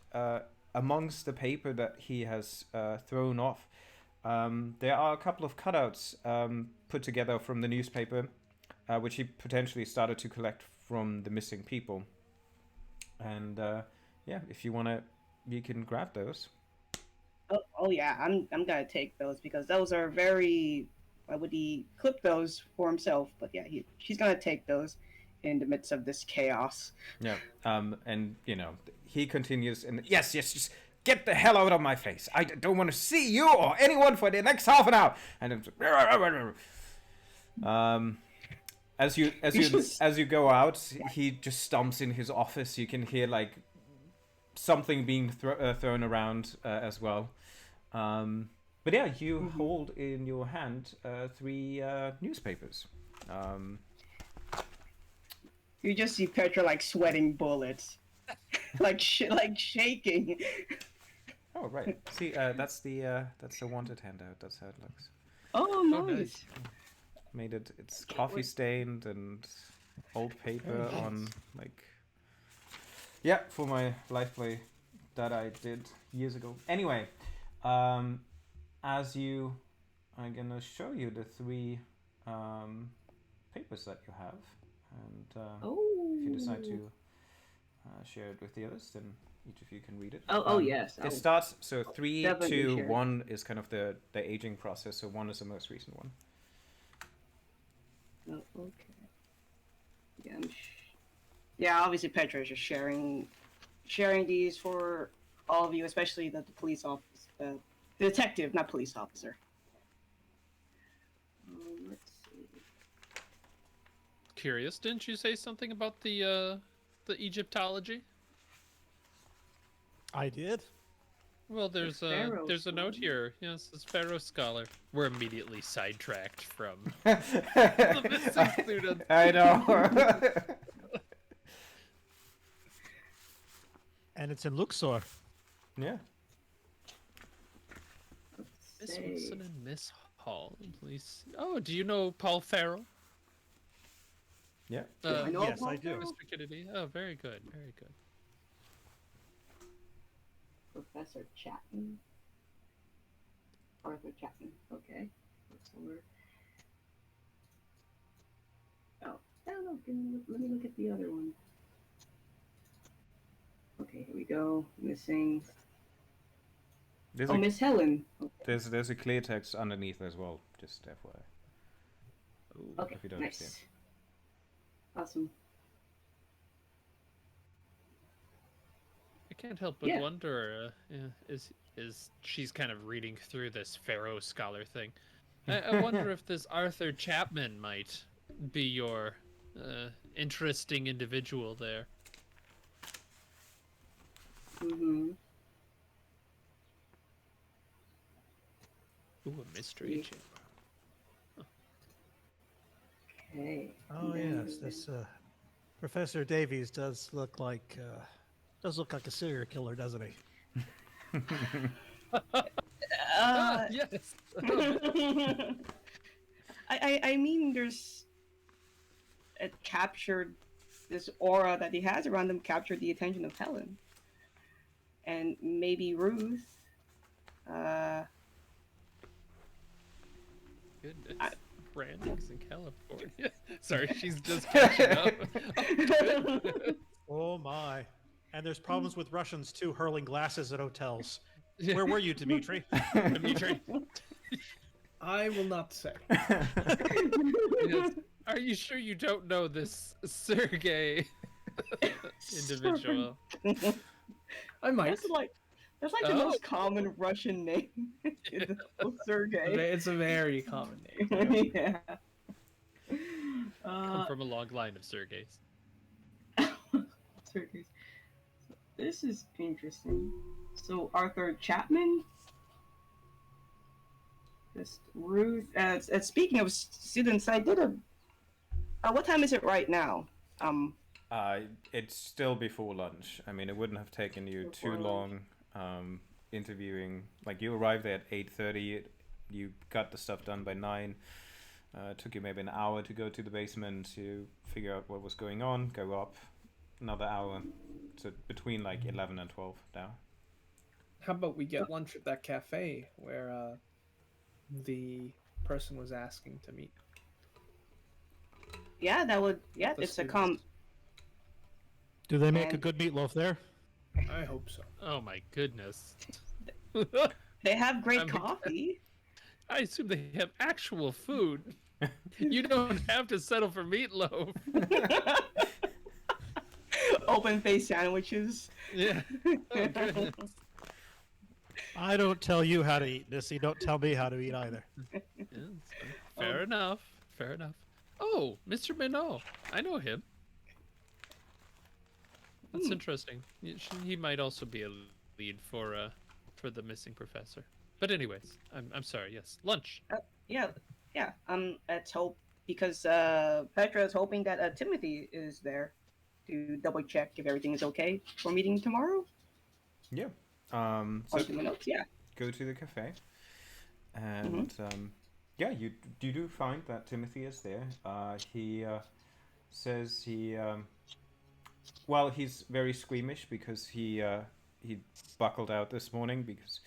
Speaker 1: amongst the paper that he has thrown off, there are a couple of cutouts put together from the newspaper, which he potentially started to collect from the missing people. And yeah, if you wanna, you can grab those.
Speaker 4: oh yeah, I'm gonna take those because those are very. Why would he clip those for himself? But yeah, she's gonna take those in the midst of this chaos.
Speaker 1: Yeah. And you know, he continues, and yes, just get the hell out of my face. I don't want to see you or anyone for the next half an hour. And as you go out, he just stomps in his office. You can hear like something being thrown around as well. But yeah, you hold in your hand 3 newspapers.
Speaker 4: You just see Petra like sweating bullets, like shaking.
Speaker 1: Oh right. See, that's the wanted handout. That's how it looks.
Speaker 4: Oh, nice.
Speaker 1: Made it. It's coffee stained and old paper on like. Yeah, for my life play that I did years ago. Anyway, as you, I'm gonna show you the 3 papers that you have, and if you decide to share it with the others, then each of you can read it.
Speaker 4: Yes.
Speaker 1: It starts, so 3,
Speaker 4: definitely
Speaker 1: 2,
Speaker 4: share.
Speaker 1: 1 is kind of the aging process, so 1 is the most recent one.
Speaker 4: Oh, okay. Yeah, obviously Petra is just sharing these for all of you, especially the police officer, the detective, not police officer. Let's see.
Speaker 2: Curious, didn't you say something about the Egyptology?
Speaker 3: I did.
Speaker 2: Well, there's
Speaker 4: Pharaoh
Speaker 2: a note
Speaker 4: scholar.
Speaker 2: here. Yes, it's Pharaoh scholar. We're immediately sidetracked from the missing student.
Speaker 1: I know.
Speaker 3: And it's in Luxor.
Speaker 1: Yeah.
Speaker 2: Miss Wilson and Miss Hall, please. Oh, do you know Paul Farrell?
Speaker 1: Yeah.
Speaker 4: I know
Speaker 3: Yes,
Speaker 4: Paul
Speaker 3: I do.
Speaker 4: Farrell.
Speaker 2: Mr. Kennedy. Oh, very good, very good.
Speaker 4: Professor Chapman. Arthur Chapman. Okay. Oh, I don't know. Let me look at the other one. Okay, here we go. Missing.
Speaker 1: There's
Speaker 4: Oh, Miss Helen. Okay.
Speaker 1: there's a clear text underneath as well, just FYI.
Speaker 4: Okay.
Speaker 1: If you don't
Speaker 4: Nice.
Speaker 1: see it.
Speaker 4: Awesome.
Speaker 2: I can't help but
Speaker 4: Yeah.
Speaker 2: wonder, is she's kind of reading through this Pharaoh scholar thing. I wonder if this Arthur Chapman might be your interesting individual there.
Speaker 4: Mm-hmm.
Speaker 2: Ooh, a mystery
Speaker 4: Yeah.
Speaker 2: chamber.
Speaker 4: Okay.
Speaker 3: Oh yes, this Professor Davies does look like a serial killer, doesn't he?
Speaker 2: Yes.
Speaker 4: I mean, there's it captured this aura that he has around him, captured the attention of Helen, and maybe Ruth.
Speaker 2: Goodness. Branding's in California. Sorry, she's just catching up.
Speaker 3: Oh my! And there's problems with Russians too, hurling glasses at hotels. Where were you, Dmitri?
Speaker 2: Dimitri.
Speaker 5: I will not say.
Speaker 2: Yes. Are you sure you don't know this Sergey individual?
Speaker 5: I might.
Speaker 4: That's like the most common Russian name. Sergey.
Speaker 5: It's a very common name.
Speaker 4: Yeah.
Speaker 2: Come from a long line of Sergeys.
Speaker 4: Sergeys. This is interesting. So Arthur Chapman. Just Ruth. Speaking of students, I did a. What time is it right now?
Speaker 1: It's still before lunch. I mean, it wouldn't have taken you too long interviewing. Like, you arrived there at 8:30. You got the stuff done by 9. It took you maybe an hour to go to the basement to figure out what was going on, go up another hour. So between like 11 and 12 now.
Speaker 5: How about we get lunch at that cafe where the person was asking to meet?
Speaker 4: Yeah, that would. Yeah,
Speaker 5: The
Speaker 4: it's a
Speaker 5: students.
Speaker 3: Do they make a
Speaker 4: And-
Speaker 3: good meatloaf there?
Speaker 5: I hope so.
Speaker 2: Oh my goodness.
Speaker 4: They have great
Speaker 2: I mean-
Speaker 4: coffee.
Speaker 2: I assume they have actual food. You don't have to settle for meatloaf.
Speaker 4: Open face sandwiches.
Speaker 2: Yeah. Oh, goodness.
Speaker 3: I don't tell you how to eat, Missy. Don't tell me how to eat either.
Speaker 2: Yeah, fair enough. Fair enough. Oh, Mr. Minot. I know him. That's interesting. He might also be a lead for the missing professor. But anyways, I'm sorry. Yes, lunch.
Speaker 4: Yeah. Let's hope because Petra is hoping that Timothy is there to double check if everything is okay for meeting tomorrow.
Speaker 1: Yeah.
Speaker 4: Or
Speaker 1: So
Speaker 4: to my notes, yeah.
Speaker 1: go to the cafe, and yeah, you do find that Timothy is there. He says well, he's very squeamish because he buckled out this morning because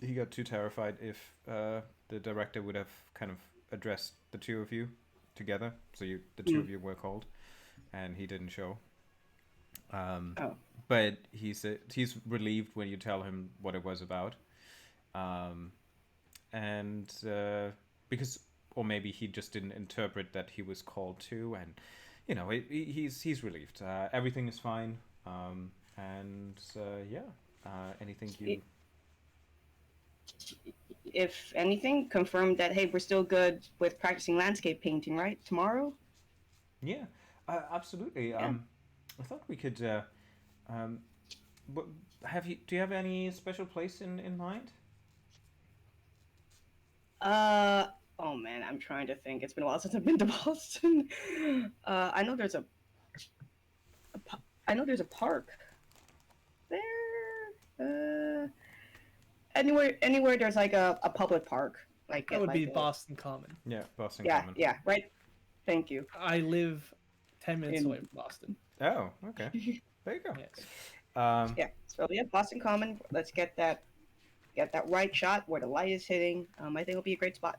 Speaker 1: he got too terrified if the director would have kind of addressed the two of you together. So the two of you were called, and he didn't show. But he's relieved when you tell him what it was about, and because, or maybe he just didn't interpret that he was called to, and he's relieved. Everything is fine, and anything you.
Speaker 4: If anything, confirm that hey, we're still good with practicing landscape painting, right? Tomorrow.
Speaker 1: Yeah, absolutely.
Speaker 4: Yeah.
Speaker 1: I thought we could. Do you have any special place in mind?
Speaker 4: Oh man, I'm trying to think. It's been a while since I've been to Boston. I know there's a park there. Anywhere there's like a public park. Like
Speaker 5: That would be
Speaker 4: like
Speaker 5: Boston Common.
Speaker 1: Yeah, Boston
Speaker 4: Yeah,
Speaker 1: Common.
Speaker 4: yeah, right. Thank you.
Speaker 5: I live 10 minutes
Speaker 4: In-
Speaker 5: away from Boston.
Speaker 1: Oh, okay. There you go.
Speaker 5: Yes.
Speaker 4: Yeah. So yeah, Boston Common. Let's get that right shot where the light is hitting. I think it'll be a great spot.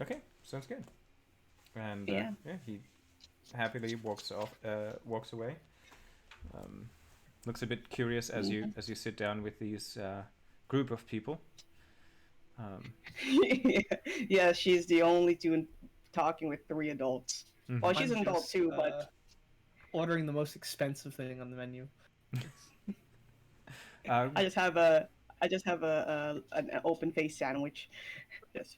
Speaker 1: Okay, sounds good. And
Speaker 4: Yeah.
Speaker 1: he happily walks away. Looks a bit curious as you sit down with these group of people.
Speaker 4: Yeah, she's the only two talking with 3 adults.
Speaker 1: Mhm.
Speaker 4: Well, she's
Speaker 5: I'm
Speaker 4: an adult
Speaker 5: just,
Speaker 4: too, but
Speaker 5: ordering the most expensive thing on the menu.
Speaker 4: I just have an open face sandwich. Just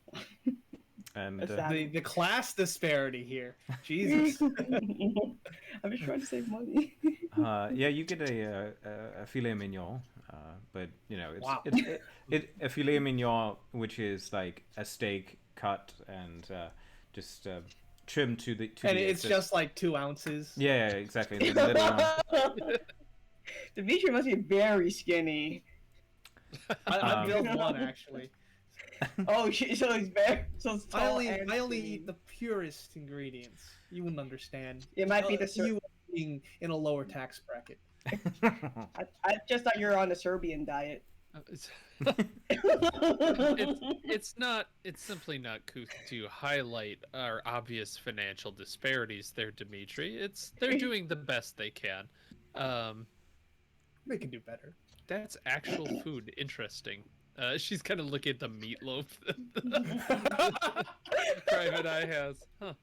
Speaker 1: and
Speaker 4: a sandwich.
Speaker 5: The class disparity here. Jesus.
Speaker 4: I'm just trying to save money.
Speaker 1: yeah, you get a filet mignon, but it's
Speaker 5: Wow.
Speaker 1: a filet mignon, which is like a steak cut and just trimmed to the.
Speaker 5: And it's just like 2 ounces.
Speaker 1: Yeah, exactly. The little one.
Speaker 4: Dimitri must be very skinny.
Speaker 5: I built one actually.
Speaker 4: Oh, so he's very so it's
Speaker 5: I
Speaker 4: tall
Speaker 5: only
Speaker 4: and
Speaker 5: I only
Speaker 4: skinny.
Speaker 5: eat the purest ingredients. You wouldn't understand.
Speaker 4: It might be the
Speaker 5: you being in a lower tax bracket.
Speaker 4: I just thought you were on the Serbian diet.
Speaker 2: It's simply not couth to highlight our obvious financial disparities there, Dimitri. They're doing the best they can.
Speaker 5: They can do better.
Speaker 2: That's actual food. Interesting. She's kind of looking at the meatloaf Private Eye has. Huh.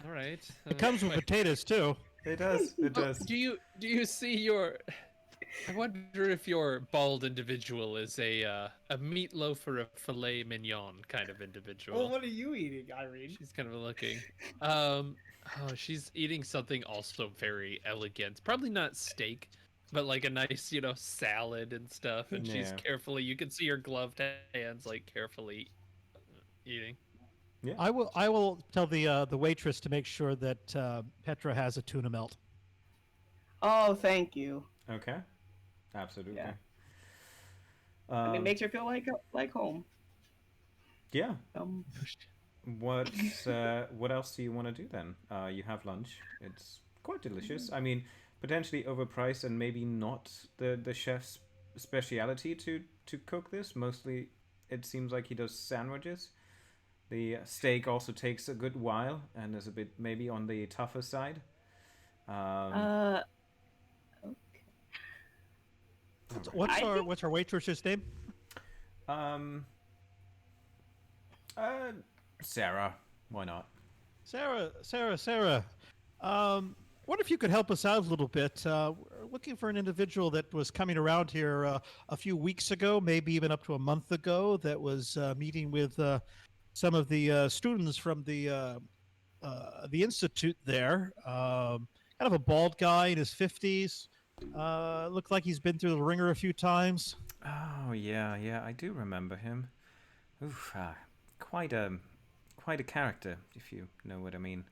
Speaker 2: All right.
Speaker 3: It comes with potatoes too.
Speaker 1: It does. It does.
Speaker 2: Do you see your? I wonder if your bald individual is a meatloaf or a filet mignon kind of individual.
Speaker 5: Well, what are you eating, Irene?
Speaker 2: She's kind of looking. She's eating something also very elegant. Probably not steak, but like a nice, salad and stuff. And she's
Speaker 1: Yeah.
Speaker 2: carefully. You can see her gloved hands, like carefully eating.
Speaker 1: Yeah.
Speaker 3: I will tell the waitress to make sure that Petra has a tuna melt.
Speaker 4: Oh, thank you.
Speaker 1: Okay. Absolutely.
Speaker 4: Yeah. I mean, it makes her feel like home.
Speaker 1: Yeah.
Speaker 4: Um,
Speaker 1: What else do you want to do then? You have lunch. It's quite delicious. I mean, potentially overpriced and maybe not the chef's speciality to cook this. Mostly, it seems like he does sandwiches. The steak also takes a good while and is a bit maybe on the tougher side.
Speaker 4: okay.
Speaker 3: What's our waitress's name?
Speaker 1: Um. Sarah. Why not?
Speaker 3: Sarah. What if you could help us out a little bit? We're looking for an individual that was coming around here a few weeks ago, maybe even up to a month ago, that was meeting with some of the students from the institute there. Kind of a bald guy in his 50s. Looked like he's been through the ringer a few times.
Speaker 1: Oh yeah, I do remember him. Oof, quite a character, if you know what I mean.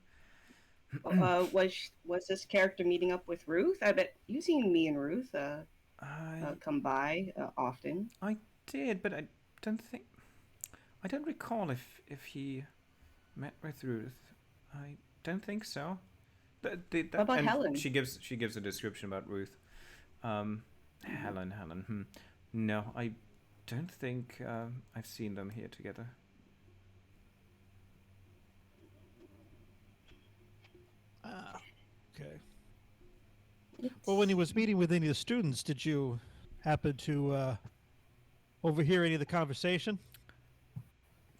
Speaker 4: Was this character meeting up with Ruth? I bet you've seen me and Ruth come by often.
Speaker 1: I did, but I don't recall if he met with Ruth. I don't think so.
Speaker 4: What about
Speaker 1: and
Speaker 4: Helen?
Speaker 1: She gives a description about Ruth. Helen. No, I don't think I've seen them here together.
Speaker 3: Okay. Well, when he was meeting with any of the students, did you happen to overhear any of the conversation?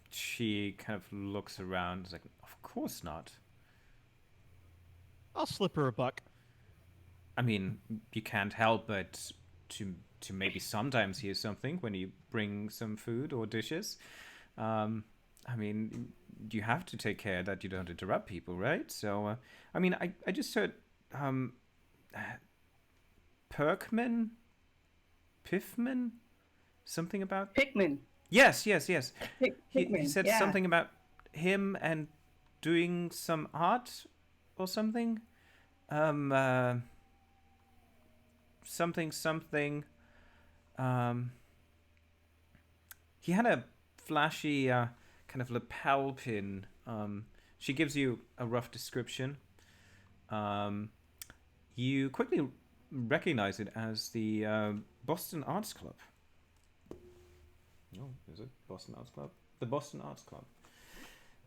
Speaker 1: She kind of looks around, is like, of course not.
Speaker 3: I'll slip her a buck.
Speaker 1: I mean, you can't help but to maybe sometimes hear something when you bring some food or dishes. I mean, you have to take care that you don't interrupt people, right? So, I mean, I just heard Pickman, something about
Speaker 4: Pickman.
Speaker 1: Yes. He
Speaker 4: Pickman,
Speaker 1: said
Speaker 4: yeah.
Speaker 1: something about him and doing some art or something. Something. He had a flashy kind of lapel pin. She gives you a rough description. You quickly recognize it as the Boston Arts Club. No, is it Boston Arts Club? The Boston Arts Club.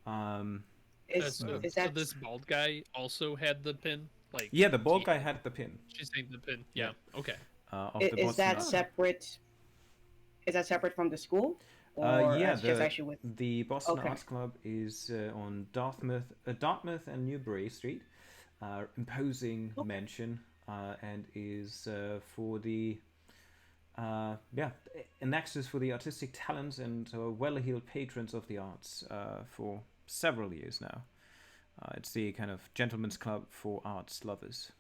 Speaker 2: So this bald guy also had the pin? Like,
Speaker 1: yeah, the bald guy had the pin.
Speaker 2: She's saying the pin. Yeah. Okay.
Speaker 1: Of the
Speaker 4: Is
Speaker 1: Boston
Speaker 4: that
Speaker 1: Arts.
Speaker 4: Separate? Is that separate from the school?
Speaker 1: Yeah,
Speaker 4: it's just actually with...
Speaker 1: the Boston
Speaker 4: Okay.
Speaker 1: Arts Club is on Dartmouth and Newbury Street, imposing mansion, and is for the an access for the artistic talents and well-heeled patrons of the arts for several years now. It's the kind of gentleman's club for arts lovers.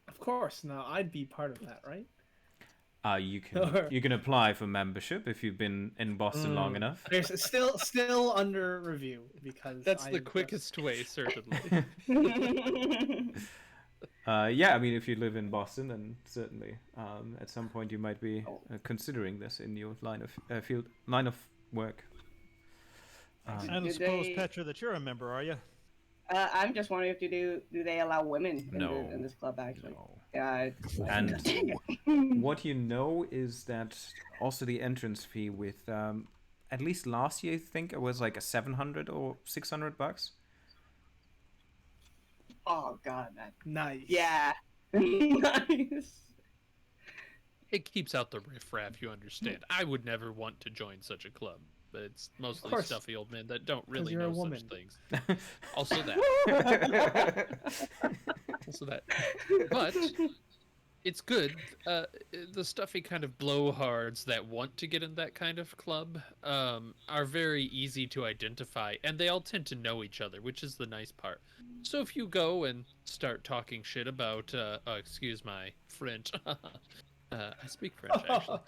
Speaker 5: Of course. Now I'd be part of that, right?
Speaker 1: You can apply for membership if you've been in Boston long enough.
Speaker 5: There's still under review because
Speaker 2: That's the quickest way, certainly.
Speaker 1: Yeah, I mean, if you live in Boston, then certainly at some point you might be considering this in your line of work.
Speaker 3: I don't suppose, Petra, that you're a member, are you?
Speaker 4: I'm just wondering if do they allow women in this club actually?
Speaker 1: No.
Speaker 4: And
Speaker 1: what you know is that also the entrance fee with at least last year I think it was like a $700 or $600.
Speaker 4: Oh god, that
Speaker 5: nice.
Speaker 4: yeah, nice.
Speaker 2: It keeps out the riffraff, you understand. I would never want to join such a club. But it's mostly
Speaker 5: course.
Speaker 2: stuffy old men that don't really
Speaker 5: you're a
Speaker 2: know
Speaker 5: woman.
Speaker 2: such things. Also that. But it's good. The stuffy kind of blowhards that want to get in that kind of club are very easy to identify, and they all tend to know each other, which is the nice part. So if you go and start talking shit about, excuse my French, I speak French, actually.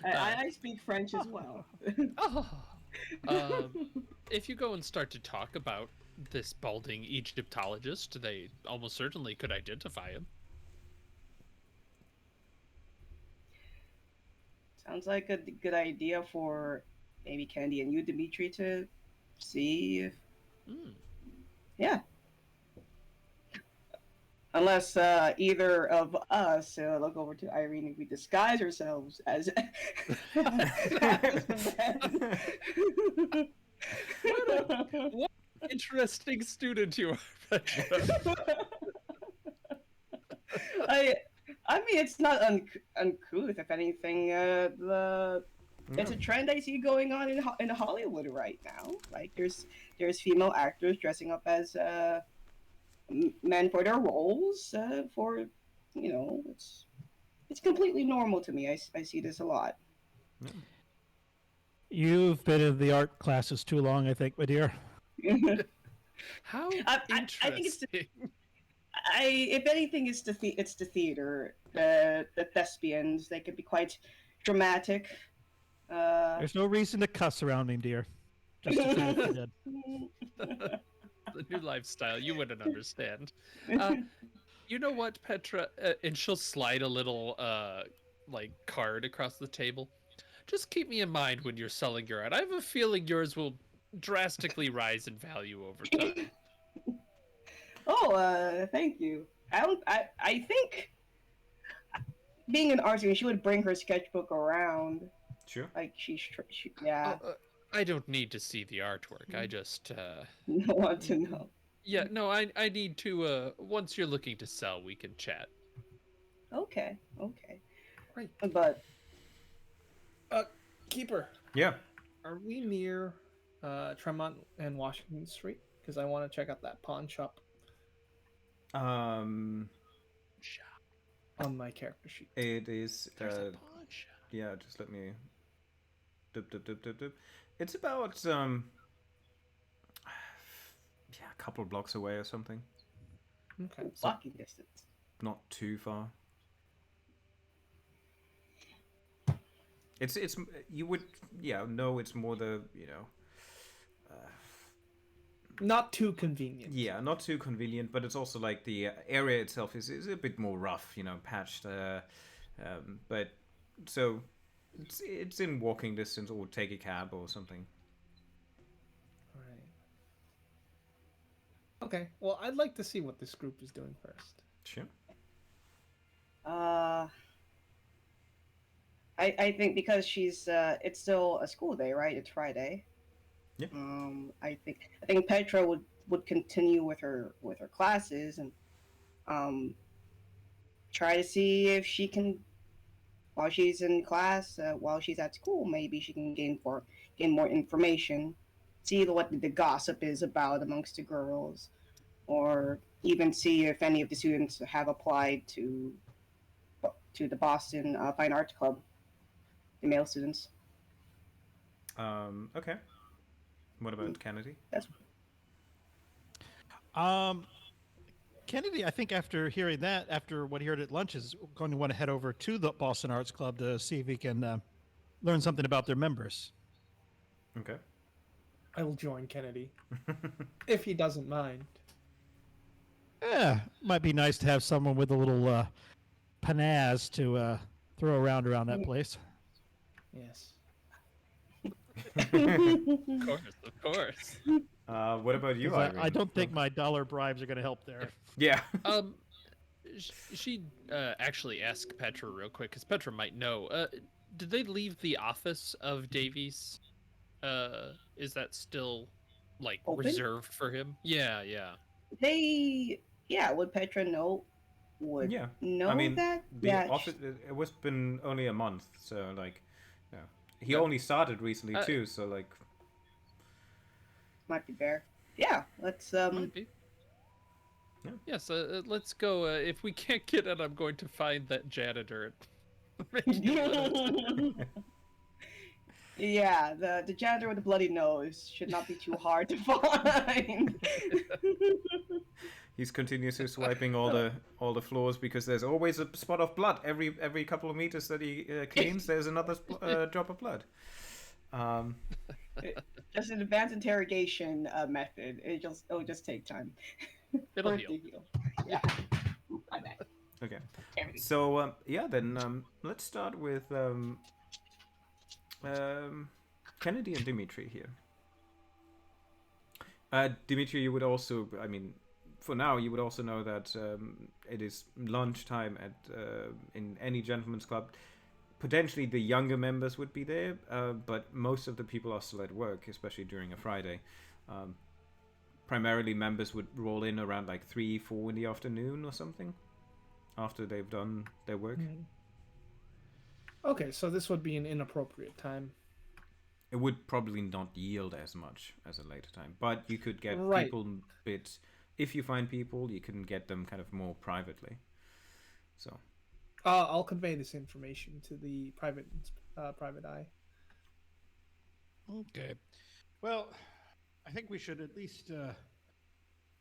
Speaker 4: I speak French as well.
Speaker 2: If you go and start to talk about this balding Egyptologist, they almost certainly could identify him.
Speaker 4: Sounds like a good idea for maybe Candy and you, Dimitri, to see if. Yeah. Unless either of us look over to Irene and we disguise ourselves as.
Speaker 2: What an interesting student you are, Petra.
Speaker 4: I mean, it's not uncouth. If anything, it's a trend I see going on in Hollywood right now. Like, there's female actors dressing up as men for their roles. It's completely normal to me. I see this a lot.
Speaker 3: You've been in the art classes too long, I think, my dear.
Speaker 2: How
Speaker 4: I think it's if anything, it's the theater. The thespians, they could be quite dramatic.
Speaker 3: There's no reason to cuss around me, dear. Just to say what you did.
Speaker 2: The new lifestyle, you wouldn't understand. You know what, Petra? And she'll slide a little card across the table. Just keep me in mind when you're selling your art. I have a feeling yours will drastically rise in value over time.
Speaker 4: Oh, thank you. I think being an artist, she would bring her sketchbook around.
Speaker 1: Sure.
Speaker 4: Like yeah.
Speaker 2: I don't need to see the artwork. I just
Speaker 4: want to know.
Speaker 2: Yeah, no, I need to. Once you're looking to sell, we can chat.
Speaker 4: Okay.
Speaker 5: Right.
Speaker 4: But
Speaker 5: Keeper.
Speaker 1: Yeah.
Speaker 5: Are we near Tremont and Washington Street? Because I want to check out that pawn shop on my character sheet.
Speaker 1: It is.
Speaker 2: There's a pawn shop.
Speaker 1: Yeah, just let me. Dip. It's about a couple of blocks away or something.
Speaker 5: Okay.
Speaker 4: Walking distance.
Speaker 1: Not too far. It's you would no, it's more the
Speaker 5: not too convenient.
Speaker 1: Yeah, not too convenient, but it's also like the area itself is a bit more rough, patched. But so it's in walking distance, or take a cab or something.
Speaker 5: Right. Okay. Well, I'd like to see what this group is doing first.
Speaker 1: Sure.
Speaker 4: I think because she's it's still a school day, right? It's Friday.
Speaker 1: Yeah.
Speaker 4: I think Petra would continue with her classes and try to see if she can, while she's in class, while she's at school, maybe she can gain more information, see what the gossip is about amongst the girls, or even see if any of the students have applied to the Boston Fine Arts Club. The male students.
Speaker 1: Okay. What about Kennedy?
Speaker 3: Kennedy, I think after hearing that, after what he heard at lunch, is going to want to head over to the Boston Arts Club to see if he can learn something about their members.
Speaker 1: Okay.
Speaker 5: I will join Kennedy if he doesn't mind.
Speaker 3: Yeah, might be nice to have someone with a little panaz to throw around that place.
Speaker 5: Yes.
Speaker 2: Of course.
Speaker 1: What about you, Irene?
Speaker 3: I don't think my dollar bribes are going to help there.
Speaker 1: Yeah.
Speaker 2: She actually asked Petra real quick, because Petra might know. Did they leave the office of Davies? Is that still
Speaker 4: open?
Speaker 2: Reserved for him? Yeah.
Speaker 4: Would Petra know?
Speaker 1: I mean,
Speaker 4: that?
Speaker 1: The office, it was been only a month, so he only started recently too, so
Speaker 4: might be fair. Yeah, let's
Speaker 2: Might be. Yeah. Yes, let's go. If we can't get it, I'm going to find that janitor.
Speaker 4: Yeah, the janitor with the bloody nose should not be too hard to find.
Speaker 1: He's continuously swiping all the floors because there's always a spot of blood every couple of meters that he cleans. There's another drop of blood.
Speaker 4: Just an advanced interrogation method. It'll just take time.
Speaker 2: It'll
Speaker 4: For it to
Speaker 2: heal.
Speaker 4: Yeah. My bad.
Speaker 1: Okay.
Speaker 4: Everything.
Speaker 1: So then let's start with Kennedy and Dimitri here. Dimitri, you would also, I mean, for now, you would also know that it is lunchtime at in any gentleman's club. Potentially the younger members would be there, but most of the people are still at work, especially during a Friday. Primarily, members would roll in around like 3, 4 in the afternoon or something, after they've done their work.
Speaker 5: Okay, so this would be an inappropriate time.
Speaker 1: It would probably not yield as much as a later time, but you could get
Speaker 5: Right.
Speaker 1: people bits. If you find people, you can get them kind of more privately. So.
Speaker 5: I'll convey this information to the private eye.
Speaker 3: Okay. Well, I think we should at least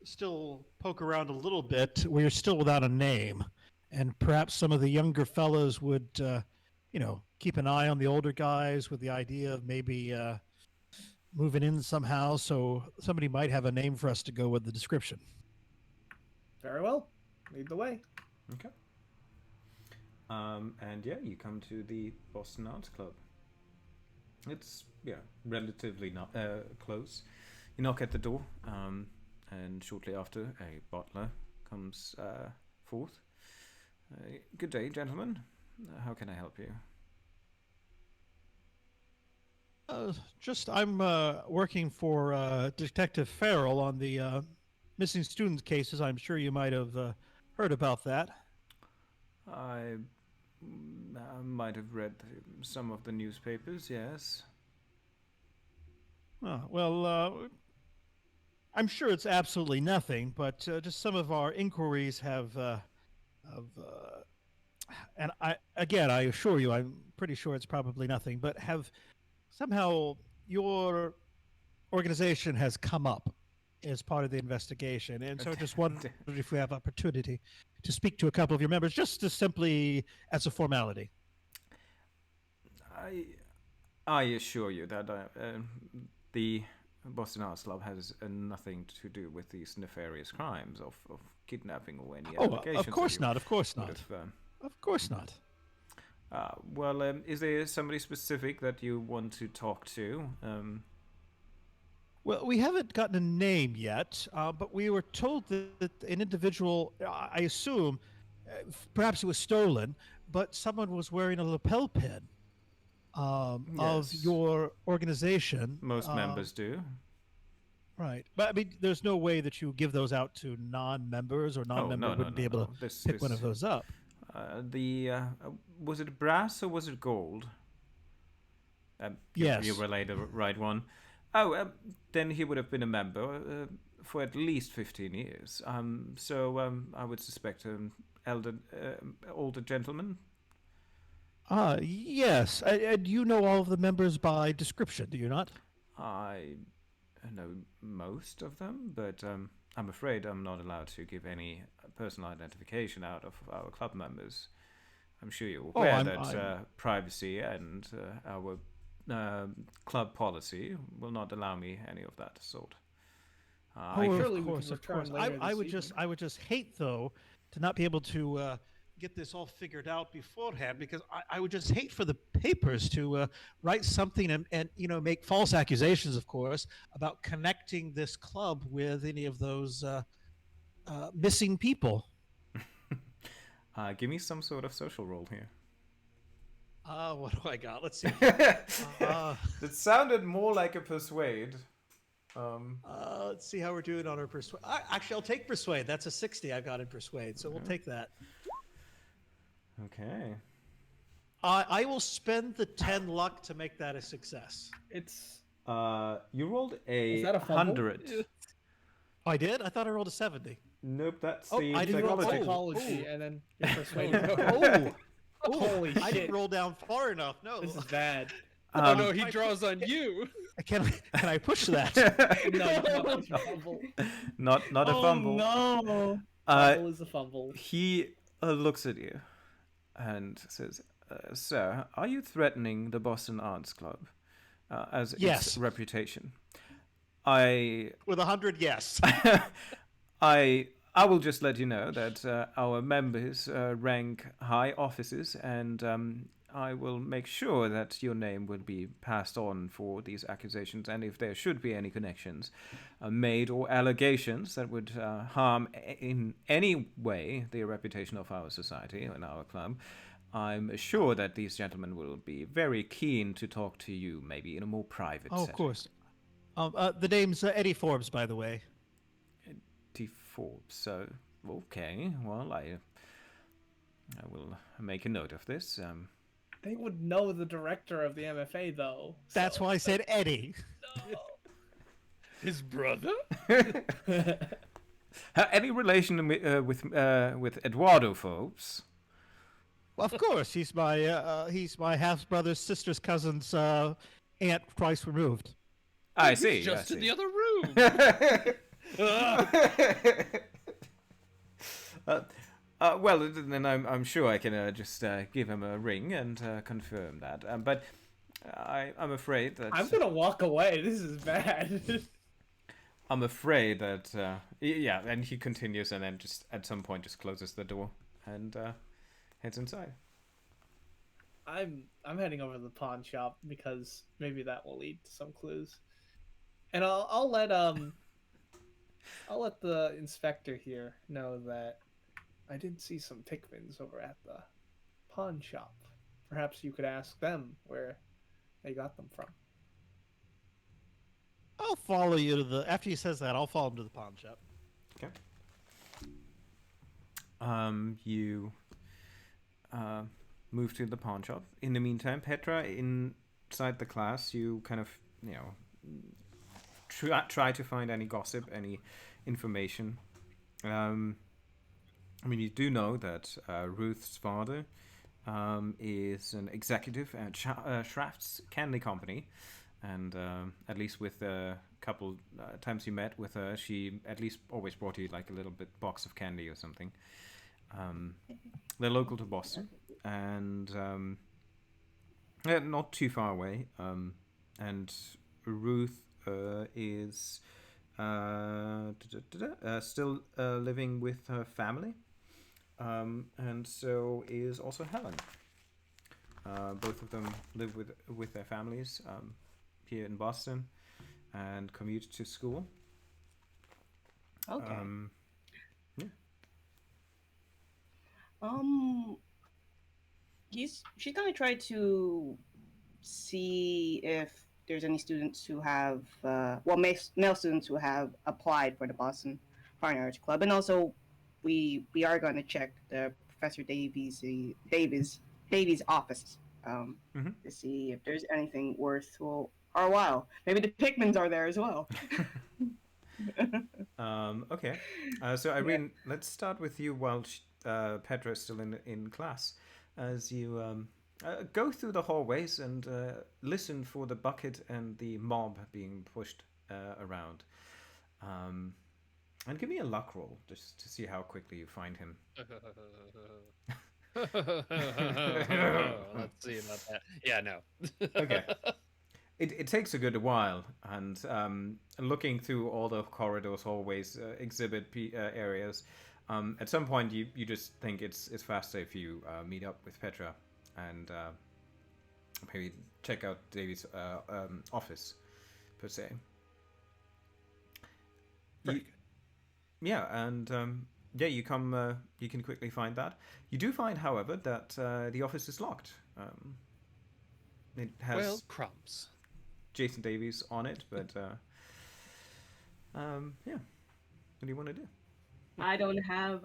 Speaker 3: still poke around a little bit. We're still without a name, and perhaps some of the younger fellows would, keep an eye on the older guys with the idea of maybe moving in somehow. So somebody might have a name for us to go with the description.
Speaker 5: Very well. Lead the way.
Speaker 1: Okay. And yeah, you come to the Boston Arts Club. It's relatively not close. You knock at the door, and shortly after, a butler comes forth. Good day, gentlemen. How can I help you?
Speaker 3: I'm working for Detective Farrell on the missing students cases. I'm sure you might have heard about that.
Speaker 1: I might have read some of the newspapers, yes.
Speaker 3: I'm sure it's absolutely nothing, but just some of our inquiries have, and I assure you, I'm pretty sure it's probably nothing, but have somehow your organization has come up as part of the investigation, and so just wondered if we have opportunity to speak to a couple of your members, just as simply as a formality.
Speaker 1: I assure you that the Boston Arts Club has nothing to do with these nefarious crimes of kidnapping or any allegations.
Speaker 3: Of course not. Of course not. Of course not.
Speaker 1: Well, is there somebody specific that you want to talk to?
Speaker 3: Well, we haven't gotten a name yet, but we were told that an individual, I assume, perhaps it was stolen, but someone was wearing a lapel pin of
Speaker 1: Yes.
Speaker 3: your organization.
Speaker 1: Most members do.
Speaker 3: Right. But I mean, there's no way that you give those out to non-members, or non-members wouldn't be able to pick one of those up.
Speaker 1: Was it brass or was it gold?
Speaker 3: Yes.
Speaker 1: You relayed the right one. Oh, then he would have been a member for at least 15 years. So I would suspect an older gentleman.
Speaker 3: Yes. And you know all of the members by description, do you not?
Speaker 1: I know most of them, but I'm afraid I'm not allowed to give any personal identification out of our club members. I'm sure you're aware that privacy and our club policy will not allow me any of that sort.
Speaker 3: Of course. I would just hate, though, to not be able to get this all figured out beforehand, because I would just hate for the papers to write something and make false accusations, of course, about connecting this club with any of those missing people.
Speaker 1: Give me some sort of social role here.
Speaker 3: What do I got? Let's see.
Speaker 1: It sounded more like a persuade.
Speaker 3: Let's see how we're doing on our persuade. Actually, I'll take persuade. That's a 60 I've got in persuade, so we'll take that.
Speaker 1: Okay.
Speaker 3: I will spend the 10 luck to make that a success.
Speaker 5: It's
Speaker 1: You rolled a
Speaker 5: Is that a fumble?
Speaker 1: 100.
Speaker 3: Oh, I did? I thought I rolled a 70.
Speaker 1: Nope, that's
Speaker 3: Oh,
Speaker 1: the
Speaker 3: I didn't roll
Speaker 1: psychology.
Speaker 5: psychology, and then you're persuaded.
Speaker 3: Oh,
Speaker 5: Holy
Speaker 3: I
Speaker 5: shit!
Speaker 3: didn't roll down far enough. No.
Speaker 5: This is bad.
Speaker 2: Oh no, he draws on you.
Speaker 3: Can I push that?
Speaker 5: No, you don't push a fumble.
Speaker 1: Not a fumble.
Speaker 5: No.
Speaker 1: Uh,
Speaker 5: Fumble is a fumble.
Speaker 1: He looks at you and says, "Sir, are you threatening the Boston Arts Club as
Speaker 3: Yes.
Speaker 1: its reputation?" I
Speaker 3: With 100, yes.
Speaker 1: I will just let you know that our members rank high offices, and I will make sure that your name will be passed on for these accusations, and if there should be any connections made or allegations that would harm in any way the reputation of our society and our club, I'm sure that these gentlemen will be very keen to talk to you, maybe in a more private setting.
Speaker 3: Of course. The name's Eddie Forbes, by the way.
Speaker 1: Eddie Forbes. So, okay. Well, I will make a note of this.
Speaker 5: They would know the director of the MFA, though.
Speaker 3: That's why I said Eddie.
Speaker 2: His brother?
Speaker 1: Any relation with Eduardo Forbes?
Speaker 3: Well, of course, he's my half brother's sister's cousin's aunt twice removed.
Speaker 1: I see.
Speaker 2: Just
Speaker 1: I
Speaker 2: in
Speaker 1: see.
Speaker 2: the other room.
Speaker 1: Well, then I'm sure I can just give him a ring and confirm that. But I'm afraid that
Speaker 5: I'm gonna walk away. This is bad.
Speaker 1: I'm afraid that yeah. And he continues, and then just at some point just closes the door and heads inside.
Speaker 5: I'm heading over to the pawn shop because maybe that will lead to some clues, and I'll let the inspector here know that I did see some Pickmans over at the pawn shop. Perhaps you could ask them where they got them from.
Speaker 3: I'll follow you to the. After he says that, I'll follow him to the pawn shop.
Speaker 1: Okay. You move to the pawn shop. In the meantime, Petra, inside the class, you kind of, try to find any gossip, any information. You do know that Ruth's father is an executive at Schraft's Candy Company, and at least with a couple times you met with her, she at least always brought you like a little bit box of candy or something. They're local to Boston, and not too far away. And Ruth is still living with her family, and so is also Helen. Both of them live with their families here in Boston and commute to school.
Speaker 4: Okay.
Speaker 1: Yeah.
Speaker 4: She's gonna try to see if there's any students who have, male students who have applied for the Boston Fine Arts Club, and also we are going to check the Professor Davies' office to see if there's anything worth our while. Maybe the Pickmans are there as well.
Speaker 1: Okay. So Irene, let's start with you while Petra is still in class. As you go through the hallways and listen for the bucket and the mob being pushed around. And give me a luck roll just to see how quickly you find him.
Speaker 2: Let's see about that. Yeah, no.
Speaker 1: Okay. It takes a good while, and looking through all the corridors, hallways, exhibit areas, at some point you just think it's faster if you meet up with Petra and maybe check out Davy's office, per se. You come. You can quickly find that. You do find, however, that the office is locked. It has
Speaker 2: crumbs.
Speaker 1: Jason Davies on it, but What do you want to do?
Speaker 4: I don't have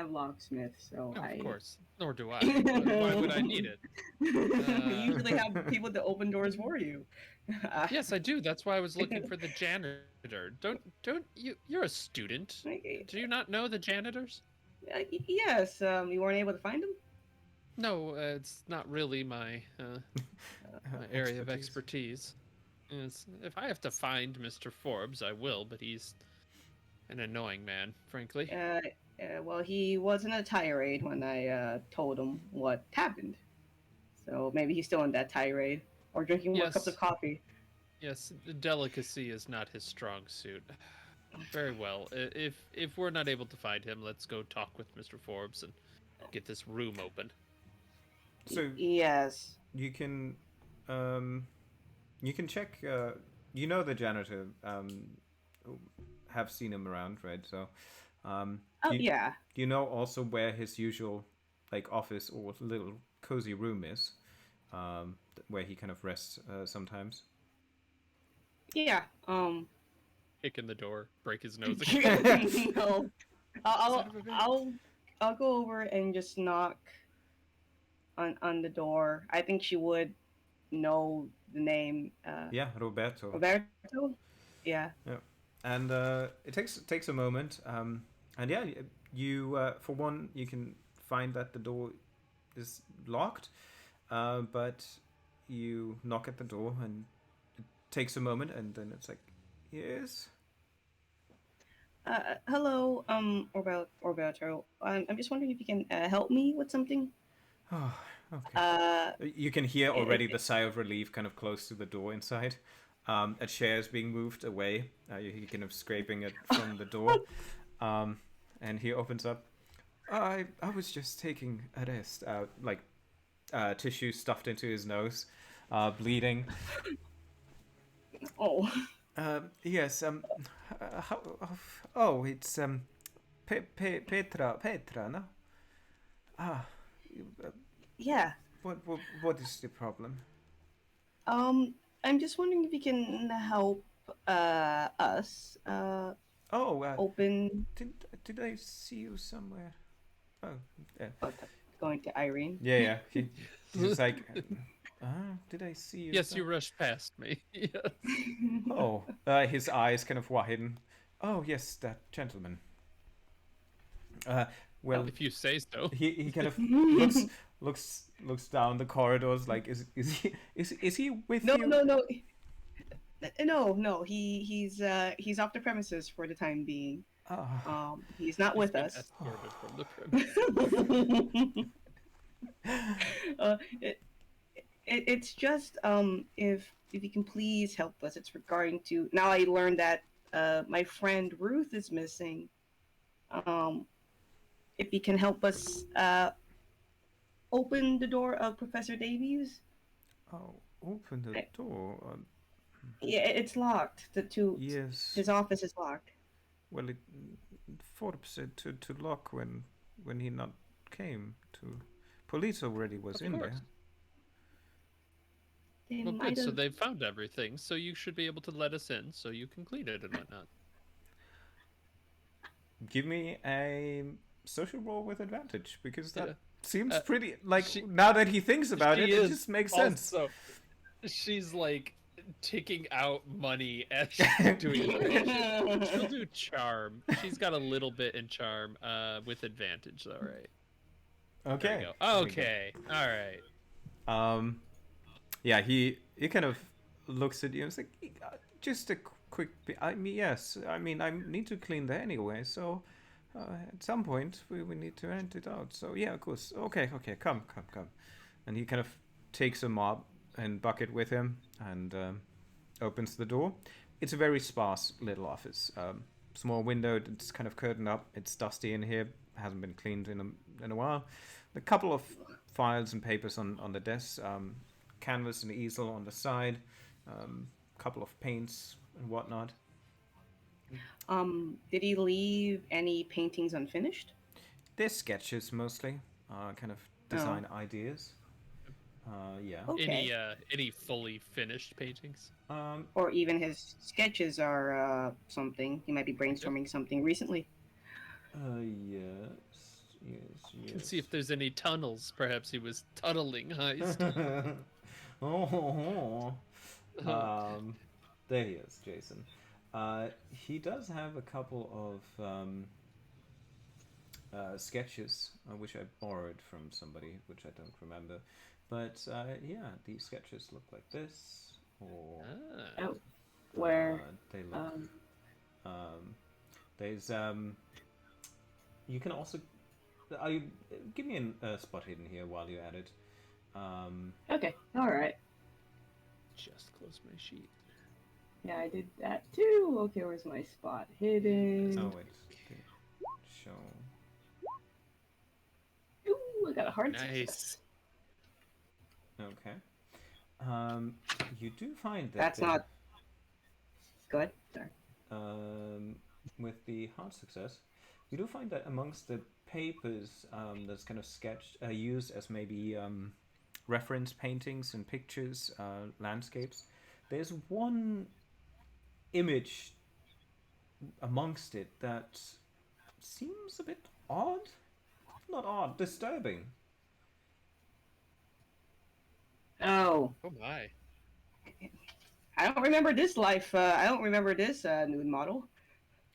Speaker 4: locksmith, so
Speaker 2: No,
Speaker 4: I.
Speaker 2: of course. Nor do I. Why would I need it?
Speaker 4: You usually have people that open doors for you.
Speaker 2: Yes, I do. That's why I was looking for the janitor. Don't you? You're a student. Do you not know the janitors?
Speaker 4: Yes. You weren't able to find them.
Speaker 2: No, it's not really my area of expertise. Yes, if I have to find Mr. Forbes, I will, but he's an annoying man, frankly.
Speaker 4: Well, he was in a tirade when I told him what happened. So maybe he's still in that tirade or drinking more cups of
Speaker 2: Yes,
Speaker 4: coffee.
Speaker 2: yes, delicacy is not his strong suit. Very well. If we're not able to find him, let's go talk with Mr. Forbes and get this room open.
Speaker 1: So
Speaker 4: Yes.
Speaker 1: you can, um, you can check. You know the janitor. Have seen him around, right? So,
Speaker 4: Oh yeah.
Speaker 1: do you know also where his usual, like, office or little cozy room is, where he kind of rests sometimes?
Speaker 4: Yeah.
Speaker 2: Kick in the door, break his nose again.
Speaker 4: No.
Speaker 2: Son of a bitch.
Speaker 4: I'll go over and just knock on the door. I think she would know the name.
Speaker 1: Yeah, Roberto.
Speaker 4: Roberto. Yeah.
Speaker 1: Yeah, and it takes a moment. And yeah, you for one, you can find that the door is locked, but you knock at the door and it takes a moment, and then it's like, yes.
Speaker 4: Hello, Roberto. I'm just wondering if you can help me with something.
Speaker 1: Oh, okay. You can hear
Speaker 4: It-
Speaker 1: already the sigh of relief kind of close to the door inside. A chair is being moved away. You kind of scraping it from the door. And he opens up. I was just taking a rest. Like tissue stuffed into his nose, bleeding.
Speaker 4: Oh.
Speaker 1: Yes. Oh, it's Petra, no? Ah,
Speaker 4: Yeah.
Speaker 1: what is the problem?
Speaker 4: I'm just wondering if you can help us
Speaker 1: Oh,
Speaker 4: open.
Speaker 1: did I see you somewhere? Oh, yeah.
Speaker 4: Going to Irene.
Speaker 1: Yeah. He's like, did I see you?
Speaker 2: Yes, you rushed past me. Yes.
Speaker 1: Oh, his eyes kind of widen. Oh, yes, that gentleman. Well,
Speaker 2: Well, if you say so.
Speaker 1: he kind of looks down the corridors. Like, is he with
Speaker 4: No,
Speaker 1: you?
Speaker 4: no. He's off the premises for the time being.
Speaker 1: Ah.
Speaker 4: He's not
Speaker 2: He's
Speaker 4: with
Speaker 2: been
Speaker 4: us.
Speaker 2: escorted from the premise.
Speaker 4: uh, it's just if you can please help us. It's regarding to now. I learned that my friend Ruth is missing. If you can help us open the door of Professor Davies.
Speaker 1: Oh, open the door.
Speaker 4: Yeah, it's locked.
Speaker 1: Yes.
Speaker 4: His office is locked.
Speaker 1: Well, Forbes said to lock when he not came to. Police already was
Speaker 2: Of
Speaker 1: in
Speaker 2: course.
Speaker 1: there.
Speaker 4: They
Speaker 2: Well,
Speaker 4: might
Speaker 2: good. So
Speaker 4: have-
Speaker 2: they've found everything, so you should be able to let us in, so you can clean it and whatnot.
Speaker 1: Give me a social roll with advantage, because that
Speaker 2: Yeah.
Speaker 1: seems pretty. Like,
Speaker 2: she-
Speaker 1: now that he thinks about it,
Speaker 2: She
Speaker 1: it
Speaker 2: is
Speaker 1: just makes sense.
Speaker 2: Also, she's like ticking out money as she's doing it. She'll do charm. She's got a little bit in charm, with advantage though, right? There
Speaker 1: Okay.
Speaker 2: you go. Okay. All right.
Speaker 1: Yeah, he kind of looks at you and is like, just a quick. I mean, yes. I mean, I need to clean that anyway. So, at some point, we need to rent it out. So yeah, of course. Okay. Come. And he kind of takes a mop and bucket with him and opens the door. It's a very sparse little office. Small window. It's kind of curtained up. It's dusty in here. Hasn't been cleaned in a while. A couple of files and papers on the desk. Canvas and easel on the side. Couple of paints and whatnot.
Speaker 4: Did he leave any paintings unfinished?
Speaker 1: They're sketches mostly. Kind of design ideas. Yeah.
Speaker 4: Okay.
Speaker 2: Any fully finished paintings?
Speaker 4: Or even his sketches are something. He might be brainstorming something recently.
Speaker 1: Yes.
Speaker 2: Let's see if there's any tunnels. Perhaps he was tunneling heist.
Speaker 1: There he is, Jason. He does have a couple of sketches, which I borrowed from somebody, which I don't remember. But yeah, these sketches look like this. or
Speaker 2: Ah.
Speaker 4: Oh, where?
Speaker 1: they look. There's You can also. Give me a spot hidden here while you're at it.
Speaker 4: Okay, all right.
Speaker 2: Just close my sheet.
Speaker 4: Yeah, I did that too. Okay, where's my spot hidden?
Speaker 1: Oh wait. Show.
Speaker 4: Ooh, I got a hard
Speaker 2: Nice.
Speaker 4: success.
Speaker 1: Okay. You do find that
Speaker 4: That's not. Go ahead. Sorry.
Speaker 1: With the hard success, you do find that amongst the papers that's kind of sketched, used as maybe reference paintings and pictures, landscapes, there's one image amongst it that seems a bit odd. Not odd, disturbing.
Speaker 4: Oh,
Speaker 2: Oh my.
Speaker 4: I don't remember this life. I don't remember this nude model.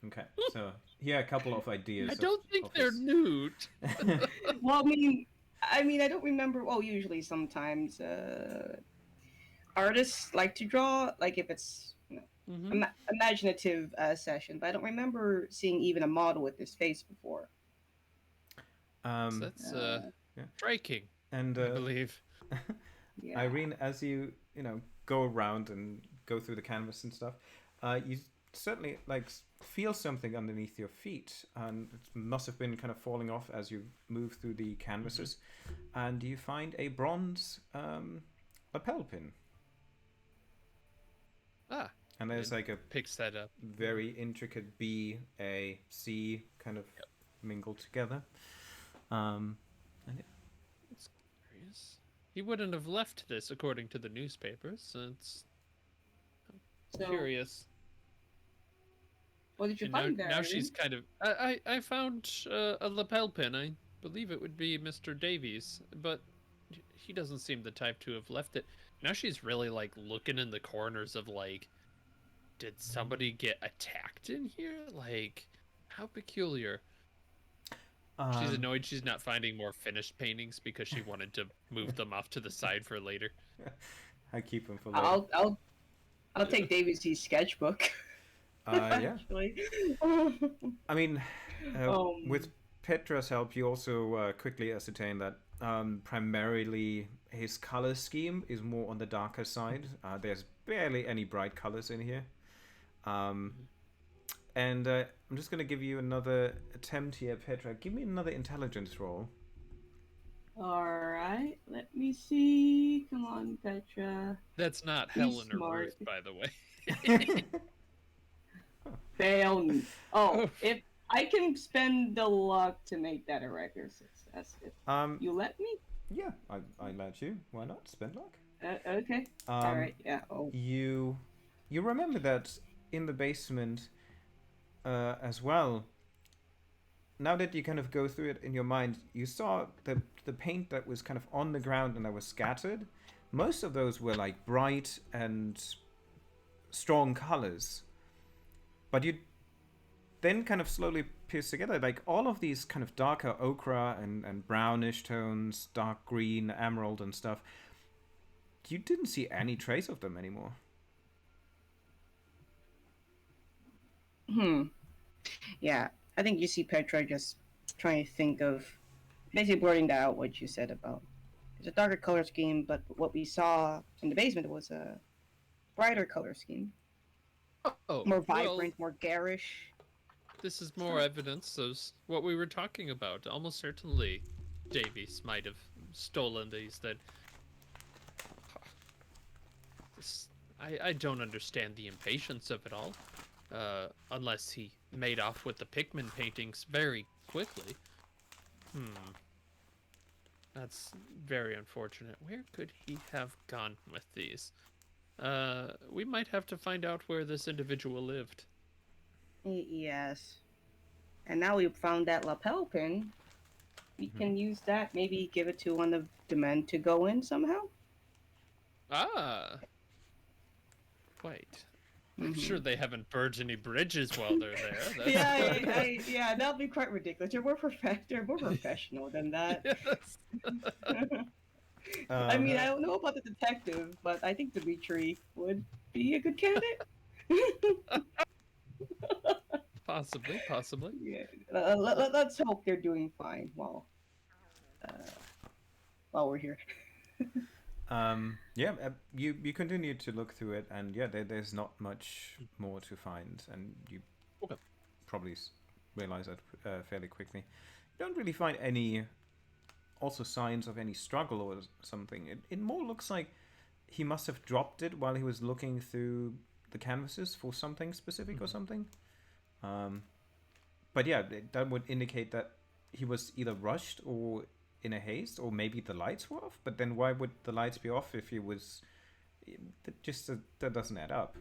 Speaker 1: Okay, so here are a couple of ideas.
Speaker 2: I don't think they're
Speaker 1: his...
Speaker 2: nude.
Speaker 4: Well, I mean, I don't remember. Well, usually sometimes artists like to draw, like if it's
Speaker 2: Mhm.
Speaker 4: imaginative session, but I don't remember seeing even a model with this face before.
Speaker 2: So that's
Speaker 1: yeah.
Speaker 2: striking,
Speaker 1: And
Speaker 2: I believe.
Speaker 4: Yeah.
Speaker 1: Irene, as you go around and go through the canvas and stuff, you certainly feel something underneath your feet, and it must have been kind of falling off as you move through the canvases, and you find a bronze lapel pin.
Speaker 2: Ah,
Speaker 1: And there's like a
Speaker 2: picks that up.
Speaker 1: very intricate B, A, C kind of mingled together. And
Speaker 2: It's curious. He wouldn't have left this according to the newspapers, so it's
Speaker 4: So,
Speaker 2: curious.
Speaker 4: what did you
Speaker 2: And
Speaker 4: find there?
Speaker 2: now
Speaker 4: Irene?
Speaker 2: she's kind of. I found a lapel pin. I believe it would be Mr. Davies, but he doesn't seem the type to have left it. Now she's really looking in the corners of did somebody get attacked in here? How peculiar. She's annoyed she's not finding more finished paintings because she wanted to move them off to the side for later.
Speaker 1: I keep them for later.
Speaker 4: I'll take Davies' sketchbook.
Speaker 1: Yeah.
Speaker 4: Actually.
Speaker 1: I mean, with Petra's help, you also quickly ascertain that primarily his color scheme is more on the darker side. There's barely any bright colors in here. And I'm just going to give you another attempt here, Petra. Give me another intelligence roll.
Speaker 4: All right, let me see. Come on, Petra.
Speaker 2: That's not
Speaker 4: He's
Speaker 2: Helen or
Speaker 4: smart.
Speaker 2: Ruth, by the way.
Speaker 4: Fail. Oh, if I can spend the luck to make that a record success, if you let me.
Speaker 1: Yeah, I let you. Why not? Spend luck.
Speaker 4: Okay. All right. Yeah. Oh.
Speaker 1: You remember that in the basement as well. Now that you kind of go through it in your mind, you saw the paint that was kind of on the ground and that was scattered. Most of those were bright and strong colors. But you then kind of slowly piece together, all of these kind of darker ochre and brownish tones, dark green, emerald and stuff. You didn't see any trace of them anymore.
Speaker 4: Yeah, I think you see Petra just trying to think of basically blurting out what you said about it's a darker color scheme, but what we saw in the basement was a brighter color scheme.
Speaker 2: Oh,
Speaker 4: More vibrant, more garish.
Speaker 2: This is more evidence of what we were talking about. Almost certainly Davies might have stolen these. I don't understand the impatience of it all. Unless he made off with the Pickman paintings very quickly. That's very unfortunate. Where could he have gone with these? We might have to find out where this individual lived.
Speaker 4: Yes. And now we've found that lapel pin. We can use that, maybe give it to one of the men to go in somehow.
Speaker 2: Ah. Wait. I'm sure they haven't burned any bridges while they're there.
Speaker 4: Yeah, that'll be quite ridiculous. They're more professional than that.
Speaker 2: Yes.
Speaker 4: I mean, I don't know about the detective, but I think Dimitri would be a good candidate.
Speaker 2: Possibly, possibly.
Speaker 4: Yeah. Let's hope they're doing fine uh, while we're here.
Speaker 1: Yeah, you continue to look through it, and yeah, there's not much more to find, and you
Speaker 2: Okay.
Speaker 1: probably realize that fairly quickly. You don't really find any also signs of any struggle or something. It more looks like he must have dropped it while he was looking through the canvases for something specific or something. But yeah, that would indicate that he was either rushed or in a haste, or maybe the lights were off. But then why would the lights be off if he was? That doesn't add up.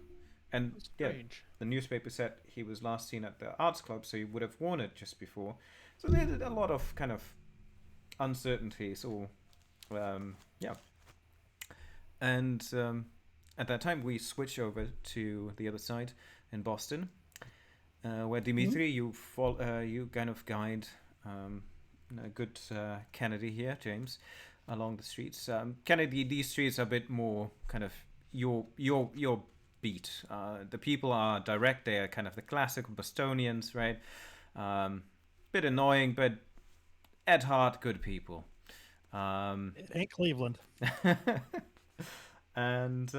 Speaker 1: And yeah, the newspaper said he was last seen at the arts club, so he would have worn it just before. So there's a lot of kind of uncertainties, or yeah. And at that time, we switch over to the other side in Boston, where Dimitri, you kind of guide a good Kennedy here, James, along the streets. Kennedy, these streets are a bit more kind of your beat. The people are direct. They are kind of the classic Bostonians, right? Bit annoying, but at heart, good people.
Speaker 3: It ain't Cleveland.
Speaker 1: And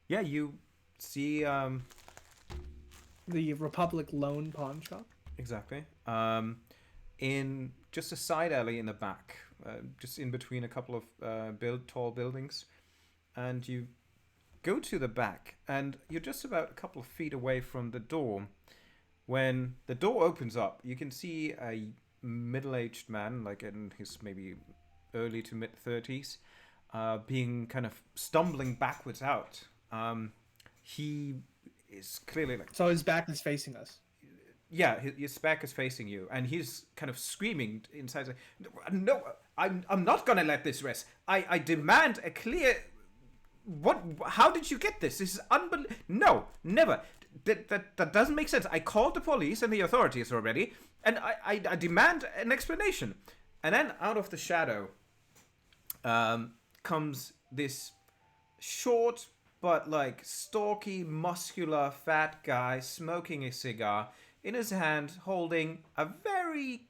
Speaker 1: yeah, you see
Speaker 5: The Republic Loan Pawn Shop.
Speaker 1: exactly in just a side alley in the back, just in between a couple of tall buildings, and you go to the back, and you're just about a couple of feet away from the door. When the door opens up, you can see a middle-aged man, like in his maybe early to mid-30s, being kind of stumbling backwards out. He is clearly like...
Speaker 5: So his back is facing us.
Speaker 1: Yeah, his back is facing you, and he's kind of screaming inside, like, no, I'm not gonna let this rest. I demand a clear... What? How did you get this? This is unbelievable. No, never. That doesn't make sense. I called the police and the authorities already, and I demand an explanation. And then out of the shadow comes this short but like stocky, muscular, fat guy smoking a cigar, in his hand holding a very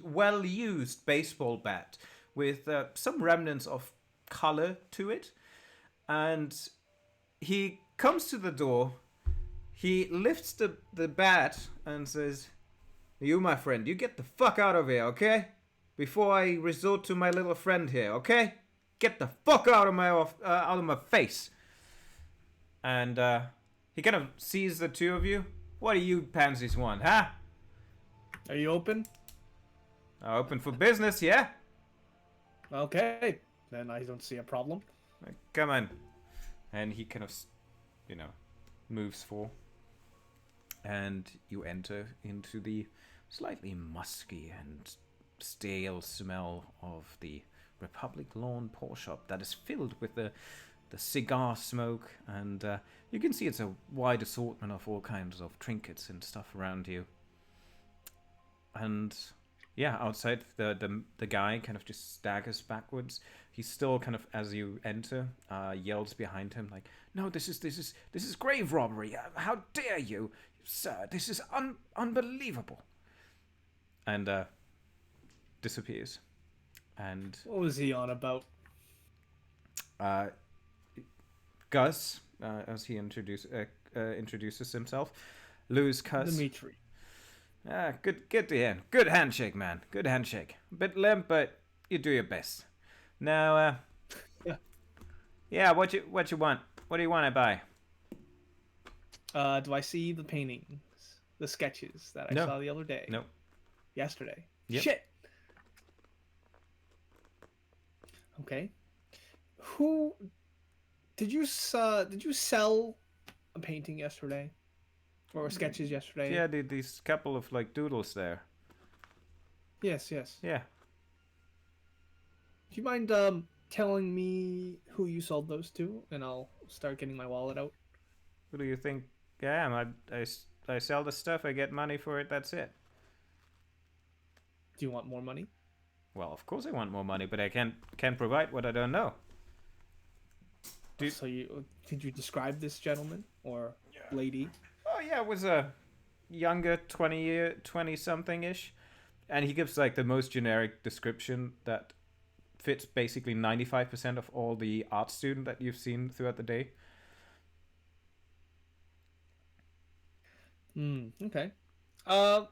Speaker 1: well-used baseball bat with some remnants of color to it. And he comes to the door, he lifts the bat and says, "You, my friend, you get the fuck out of here, okay? Before I resort to my little friend here, okay? Get the fuck out of my face." And he kind of sees the two of you. What do you pansies want, huh?
Speaker 5: Are you open?
Speaker 1: Open for business, yeah?
Speaker 5: Okay. Then I don't see a problem.
Speaker 1: Come on. And he kind of, moves for. And you enter into the slightly musky and stale smell of the Republic Lawn Pawn Shop that is filled with the cigar smoke, and you can see it's a wide assortment of all kinds of trinkets and stuff around you. And yeah, outside the guy kind of just staggers backwards. He's still kind of, as you enter, yells behind him like, "No, this is grave robbery. How dare you, sir? This is unbelievable." And disappears. And
Speaker 5: What was he on about?
Speaker 1: Gus, as he introduces himself, Lou's Gus.
Speaker 5: Dimitri.
Speaker 1: Good to hear. Good handshake, man. Good handshake. A bit limp, but you do your best. Now, yeah. What you want? What do you want to buy?
Speaker 5: Do I see the paintings, the sketches that I
Speaker 1: No.
Speaker 5: saw the other day?
Speaker 1: No.
Speaker 5: Yesterday.
Speaker 1: Yep.
Speaker 5: Shit. Okay. Who did you sell a painting yesterday, or sketches yesterday?
Speaker 1: Yeah, these couple of like doodles there.
Speaker 5: Yes.
Speaker 1: Yeah.
Speaker 5: Do you mind telling me who you sold those to, and I'll start getting my wallet out?
Speaker 1: Who do you think I am? I sell the stuff. I get money for it. That's it.
Speaker 5: Do you want more money?
Speaker 1: Well, of course I want more money, but I can't provide what I don't know.
Speaker 5: So could you describe this gentleman or lady?
Speaker 1: Oh yeah, it was a younger 20 something ish, and he gives like the most generic description that fits basically 95% of all the art student that you've seen throughout the day.
Speaker 5: Okay. Now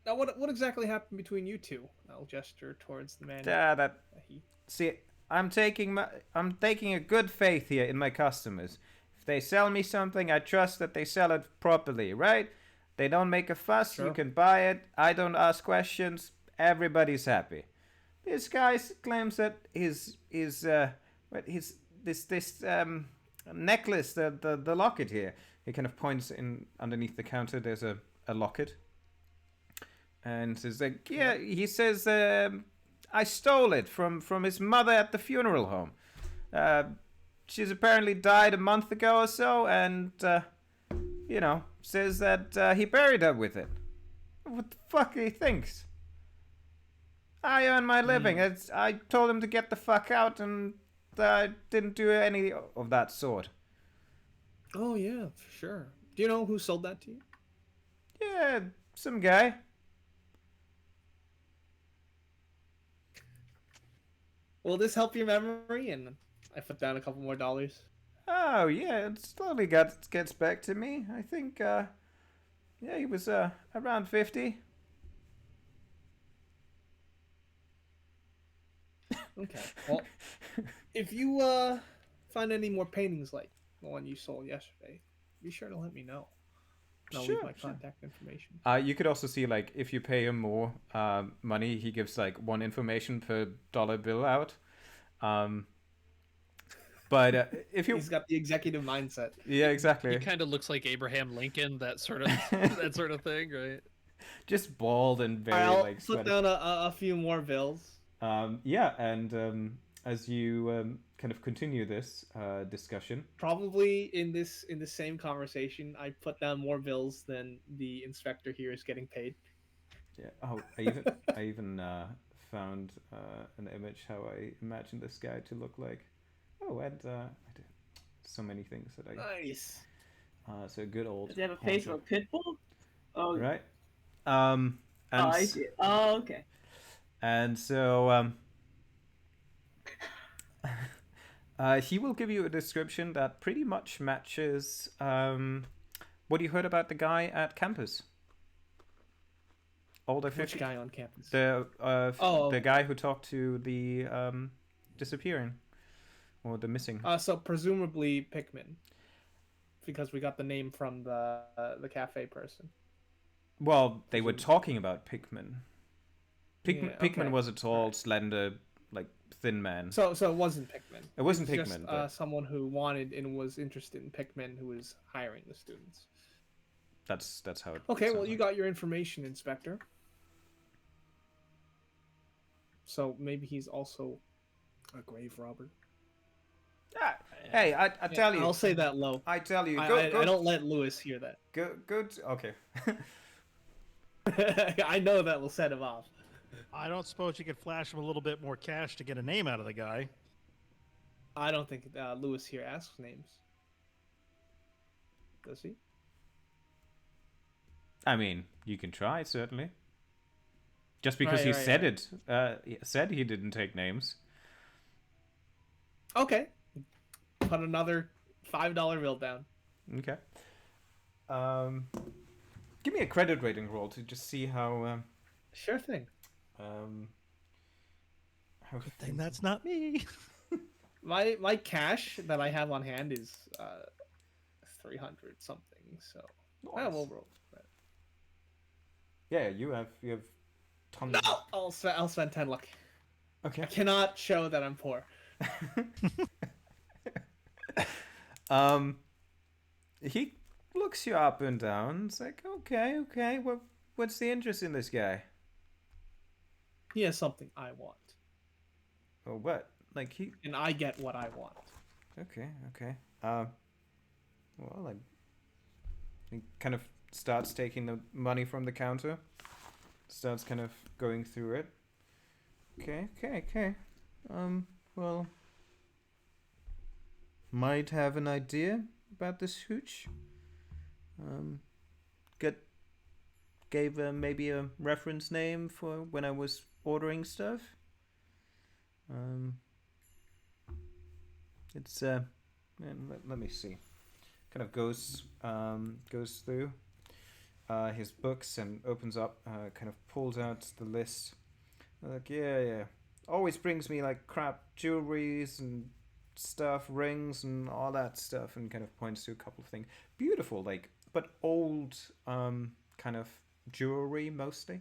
Speaker 5: what exactly happened between you two? I'll gesture towards the man.
Speaker 1: See, I'm taking a good faith here in my customers. If they sell me something, I trust that they sell it properly, right? They don't make a fuss. Sure. You can buy it. I don't ask questions. Everybody's happy. This guy claims that his necklace, the locket here. He kind of points in underneath the counter. There's a locket, and says like, yeah. He says, I stole it from his mother at the funeral home. She's apparently died a month ago or so, and says that he buried her with it. What the fuck he thinks? I earn my living. I told him to get the fuck out, and I didn't do any of that sort.
Speaker 5: Oh yeah, for sure. Do you know who sold that to you?
Speaker 1: Yeah, some guy.
Speaker 5: Will this help your memory? And I put down a couple more dollars.
Speaker 1: Oh yeah, it slowly gets back to me. I think he was around 50.
Speaker 5: Okay. Well, if you find any more paintings like the one you sold yesterday, be sure to let me know. I'll leave my contact information.
Speaker 1: You could also see, like, if you pay him more money, he gives like one information per dollar bill out. But if you,
Speaker 5: he's got the executive mindset.
Speaker 1: Yeah, exactly.
Speaker 2: He kind of looks like Abraham Lincoln, that sort of thing, right?
Speaker 1: Just bald and very
Speaker 5: I'll
Speaker 1: like.
Speaker 5: Put down a few more bills.
Speaker 1: As you kind of continue this discussion,
Speaker 5: probably in the same conversation, I put down more bills than the inspector here is getting paid.
Speaker 1: Yeah. Oh, I even found an image how I imagined this guy to look like. Oh, and I did so many things that I.
Speaker 5: Nice.
Speaker 1: So good old.
Speaker 4: Does he have a face of a pit bull? Oh.
Speaker 1: Right.
Speaker 4: I see. Oh, okay.
Speaker 1: And so he will give you a description that pretty much matches what you heard about the guy at campus. Older 50.
Speaker 5: Which guy on campus?
Speaker 1: The guy who talked to the disappearing or the missing.
Speaker 5: So presumably Pickman, because we got the name from the cafe person.
Speaker 1: Well, they were talking about Pickman. Pickman was a tall, slender, like thin man.
Speaker 5: So it wasn't Pickman.
Speaker 1: It wasn't Pickman.
Speaker 5: Just,
Speaker 1: but
Speaker 5: someone who wanted and was interested in Pickman, who was hiring the students.
Speaker 1: That's how it.
Speaker 5: Okay, well, you got your information, Inspector. So maybe he's also a grave robber.
Speaker 1: Hey, I tell you.
Speaker 5: I'll say that low.
Speaker 1: I tell you.
Speaker 5: I don't let Lewis hear that.
Speaker 1: Good. Okay.
Speaker 5: I know that will set him off.
Speaker 3: I don't suppose you could flash him a little bit more cash to get a name out of the guy.
Speaker 5: I don't think Lewis here asks names. Does he?
Speaker 1: I mean, you can try, certainly. Just because he said said he didn't take names.
Speaker 5: Okay. Put another $5 bill down.
Speaker 1: Okay. Give me a credit rating roll to just see how.
Speaker 5: Sure thing.
Speaker 3: Good thing that's not me.
Speaker 5: My cash that I have on hand is 300 something. So
Speaker 1: nice.
Speaker 5: We'll roll.
Speaker 1: Yeah, you have tons.
Speaker 5: No, I'll spend 10 luck.
Speaker 1: Okay.
Speaker 5: I cannot show that I'm poor.
Speaker 1: He looks you up and down. It's like, okay. What's the interest in this guy?
Speaker 5: He has something I want.
Speaker 1: Oh, what? Like he?
Speaker 5: And I get what I want.
Speaker 1: Okay. Well, like he kind of starts taking the money from the counter. Starts kind of going through it. Okay. Well, might have an idea about this hooch. Get gave maybe a reference name for when I was ordering stuff. It's let me see. Kind of goes through his books and opens up, kind of pulls out the list. Like, yeah. Always brings me like crap jewelries and stuff, rings and all that stuff, and kind of points to a couple of things. Beautiful, like, but old kind of jewelry mostly.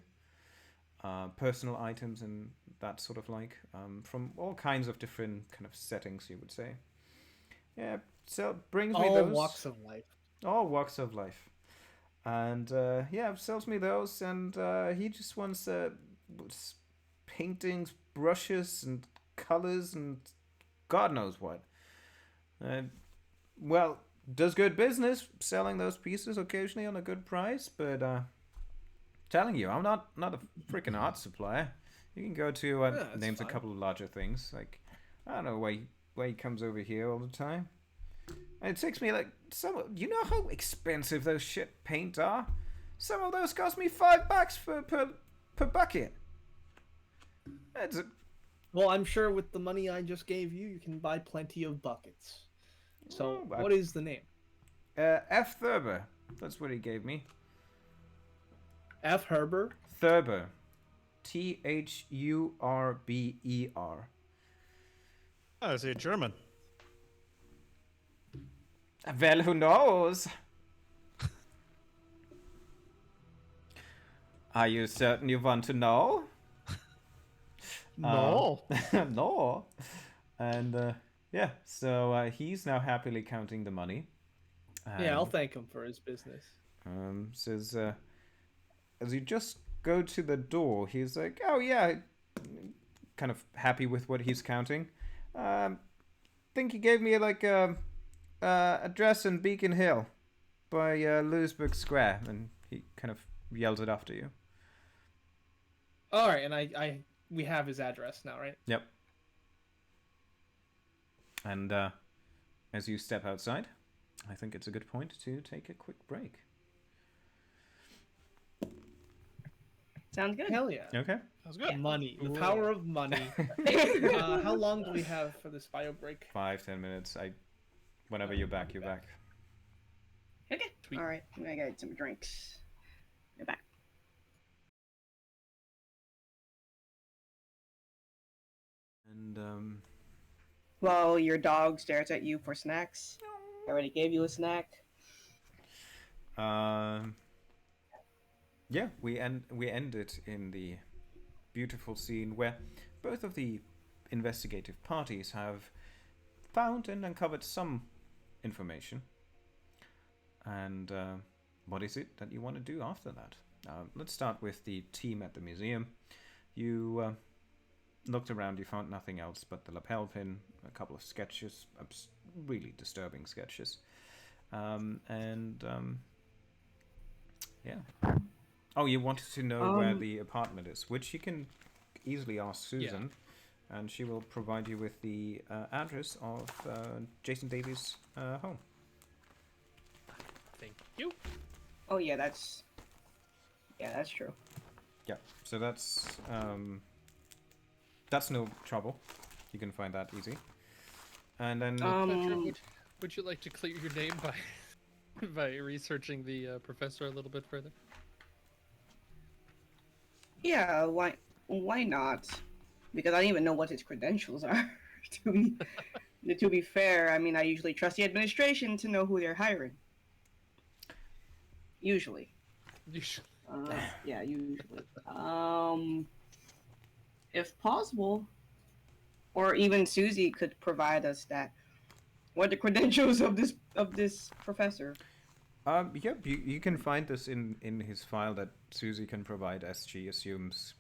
Speaker 1: Personal items and that sort of like, from all kinds of different kind of settings, you would say. Yeah, so brings me those.
Speaker 5: All walks of life.
Speaker 1: All walks of life. And yeah, sells me those, and he just wants paintings, brushes, and colors, and God knows what. Well, does good business selling those pieces occasionally on a good price, but telling you, I'm not a freaking art supplier. You can go to names fine. A couple of larger things, like I don't know why he comes over here all the time. And it takes me like you know how expensive those shit paint are? Some of those cost me $5 per bucket.
Speaker 5: Well, I'm sure with the money I just gave you, you can buy plenty of buckets. So, what is the name?
Speaker 1: F. Thurber. That's what he gave me.
Speaker 5: F. Herber?
Speaker 1: Thurber. Thurber.
Speaker 3: Oh, is he a German?
Speaker 1: Well, who knows? Are you certain you want to know?
Speaker 3: No.
Speaker 1: No. And yeah, so he's now happily counting the money.
Speaker 5: Yeah, I'll thank him for his business.
Speaker 1: Says, as you just go to the door, he's like, oh yeah, kind of happy with what he's counting. Think he gave me like address in Beacon Hill by Louisburg Square, and he kind of yells it after you.
Speaker 5: All right, and we have his address now, right?
Speaker 1: Yep. And as you step outside, I think it's a good point to take a quick break.
Speaker 4: Sounds good.
Speaker 5: Hell yeah.
Speaker 1: Okay.
Speaker 3: Sounds good.
Speaker 5: Money. The power of money. How long do we have for this bio break?
Speaker 1: 5-10 minutes. Whenever you're back, you're back.
Speaker 4: Okay.
Speaker 2: Sweet.
Speaker 4: All right. I got some drinks. You're back.
Speaker 1: And
Speaker 4: Well, your dog stares at you for snacks. I already gave you a snack.
Speaker 1: yeah, we end it in the beautiful scene where both of the investigative parties have found and uncovered some information. And what is it that you want to do after that? Let's start with the team at the museum. You looked around, you found nothing else but the lapel pin, a couple of sketches, really disturbing sketches. Yeah. Oh, you wanted to know where the apartment is, which you can easily ask Susan, and she will provide you with the address of Jason Davies' home.
Speaker 2: Thank you.
Speaker 4: Oh yeah, that's true.
Speaker 1: Yeah, so that's no trouble. You can find that easy. And then
Speaker 2: Petra, would you like to clear your name by researching the professor a little bit further?
Speaker 4: Yeah, why not? Because I don't even know what his credentials are. to be fair, I mean, I usually trust the administration to know who they're hiring. Usually. Yeah, usually. If possible, or even Susie could provide us that. What are the credentials of this professor?
Speaker 1: Yep, you can find this in his file that Susie can provide, as she assumes,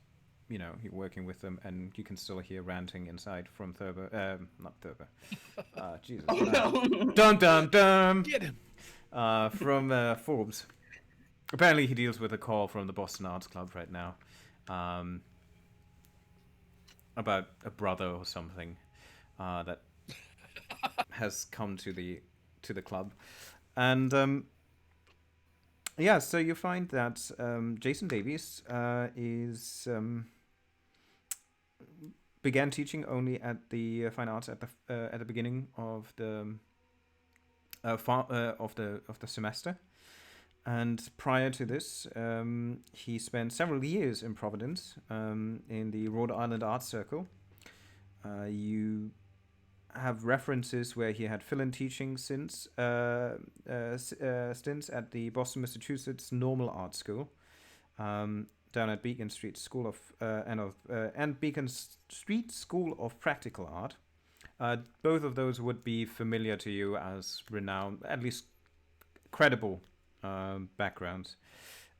Speaker 1: you're working with them, and you can still hear ranting inside from Thurber, not Thurber. Jesus.
Speaker 4: Oh no!
Speaker 1: Dum.
Speaker 2: Get him.
Speaker 1: From Forbes. Apparently he deals with a call from the Boston Arts Club right now. about a brother or something that has come to the club, and yeah, so you find that Jason Davies is began teaching only at the fine arts at the beginning of the semester, and prior to this, he spent several years in Providence in the Rhode Island Art Circle. You have references where he had fill-in teaching stints at the Boston, Massachusetts Normal Art School, down at Beacon Street School of Beacon Street School of Practical Art. Both of those would be familiar to you as renowned, at least credible backgrounds,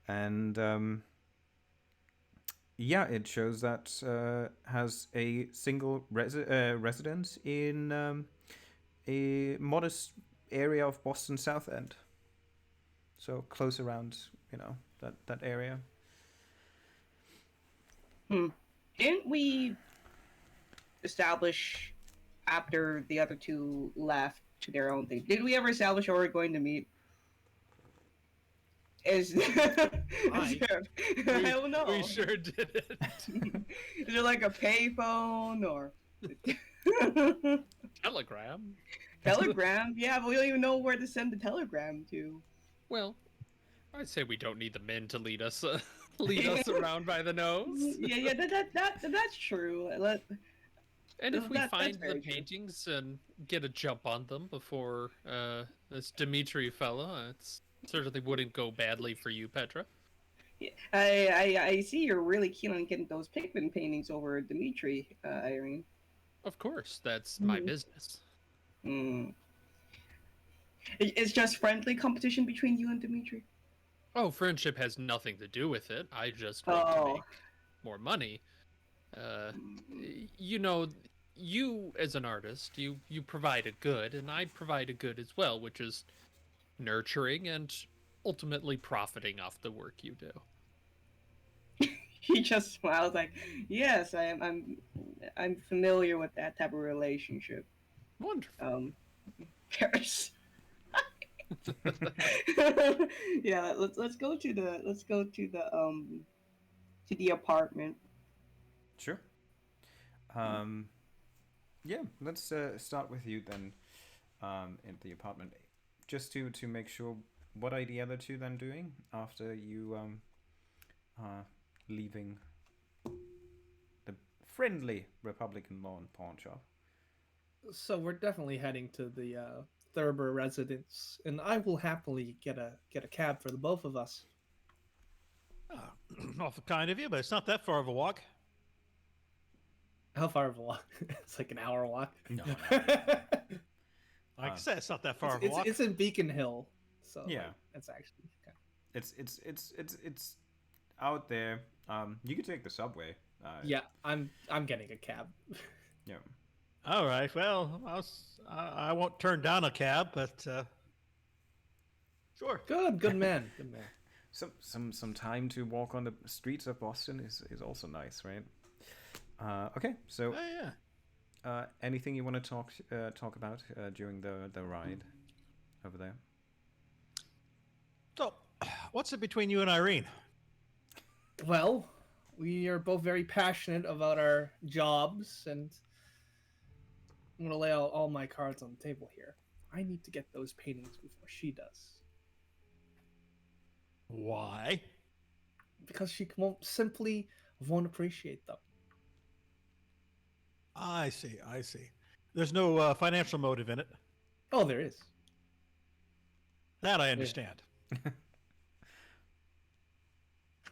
Speaker 1: and yeah, it shows that has a single residence in a modest area of Boston South End, so close around, that area.
Speaker 4: Didn't we establish after the other two left to their own thing? Did we ever establish where we're going to meet? I don't know.
Speaker 2: We sure didn't.
Speaker 4: Is there like a payphone or
Speaker 2: Telegram?
Speaker 4: telegram? Yeah, but we don't even know where to send the telegram to.
Speaker 2: Well, I'd say we don't need the men to lead us around by the nose.
Speaker 4: Yeah, that's true.
Speaker 2: And if we
Speaker 4: That's
Speaker 2: find the
Speaker 4: very true.
Speaker 2: paintings and get a jump on them before this Dimitri fella, it certainly wouldn't go badly for you, Petra.
Speaker 4: Yeah, I see you're really keen on getting those Pickman paintings over Dimitri, Irene.
Speaker 2: Of course, that's my business.
Speaker 4: It's just friendly competition between you and Dimitri.
Speaker 2: Oh, friendship has nothing to do with it. I just want to make more money. You as an artist, you provide a good, and I provide a good as well, which is nurturing and ultimately profiting off the work you do.
Speaker 4: He just smiles like, "Yes, I'm familiar with that type of relationship."
Speaker 2: Wonderful.
Speaker 4: Paris. Yeah, let's go to the apartment.
Speaker 1: Sure. Yeah, let's start with you then in the apartment. Just to make sure, what are the other two then doing after you leaving the friendly Republican lawn pawn shop?
Speaker 5: So we're definitely heading to the Thurber residence, and I will happily get a cab for the both of us.
Speaker 3: Awful kind of you, but it's not that far of a walk.
Speaker 5: How far of a walk? It's like an hour walk.
Speaker 1: No.
Speaker 3: Like I said, it's not that far of a walk.
Speaker 5: It's in Beacon Hill, so
Speaker 1: Yeah.
Speaker 5: it's actually okay.
Speaker 1: It's out there. You could take the subway.
Speaker 5: Yeah, I'm getting a cab.
Speaker 1: Yeah.
Speaker 3: All right. Well, I won't turn down a cab, but sure.
Speaker 5: Good man. Good man.
Speaker 1: Some time to walk on the streets of Boston is also nice, right? Okay, so
Speaker 3: Yeah.
Speaker 1: anything you want to talk about during the ride over there?
Speaker 3: So, what's it between you and Irene?
Speaker 5: Well, we are both very passionate about our jobs, and I'm gonna lay out all my cards on the table here. I need to get those paintings before she does,
Speaker 3: Why?
Speaker 5: because she won't appreciate them.
Speaker 3: I see. There's no financial motive in it.
Speaker 5: Oh, there is.
Speaker 3: That I understand.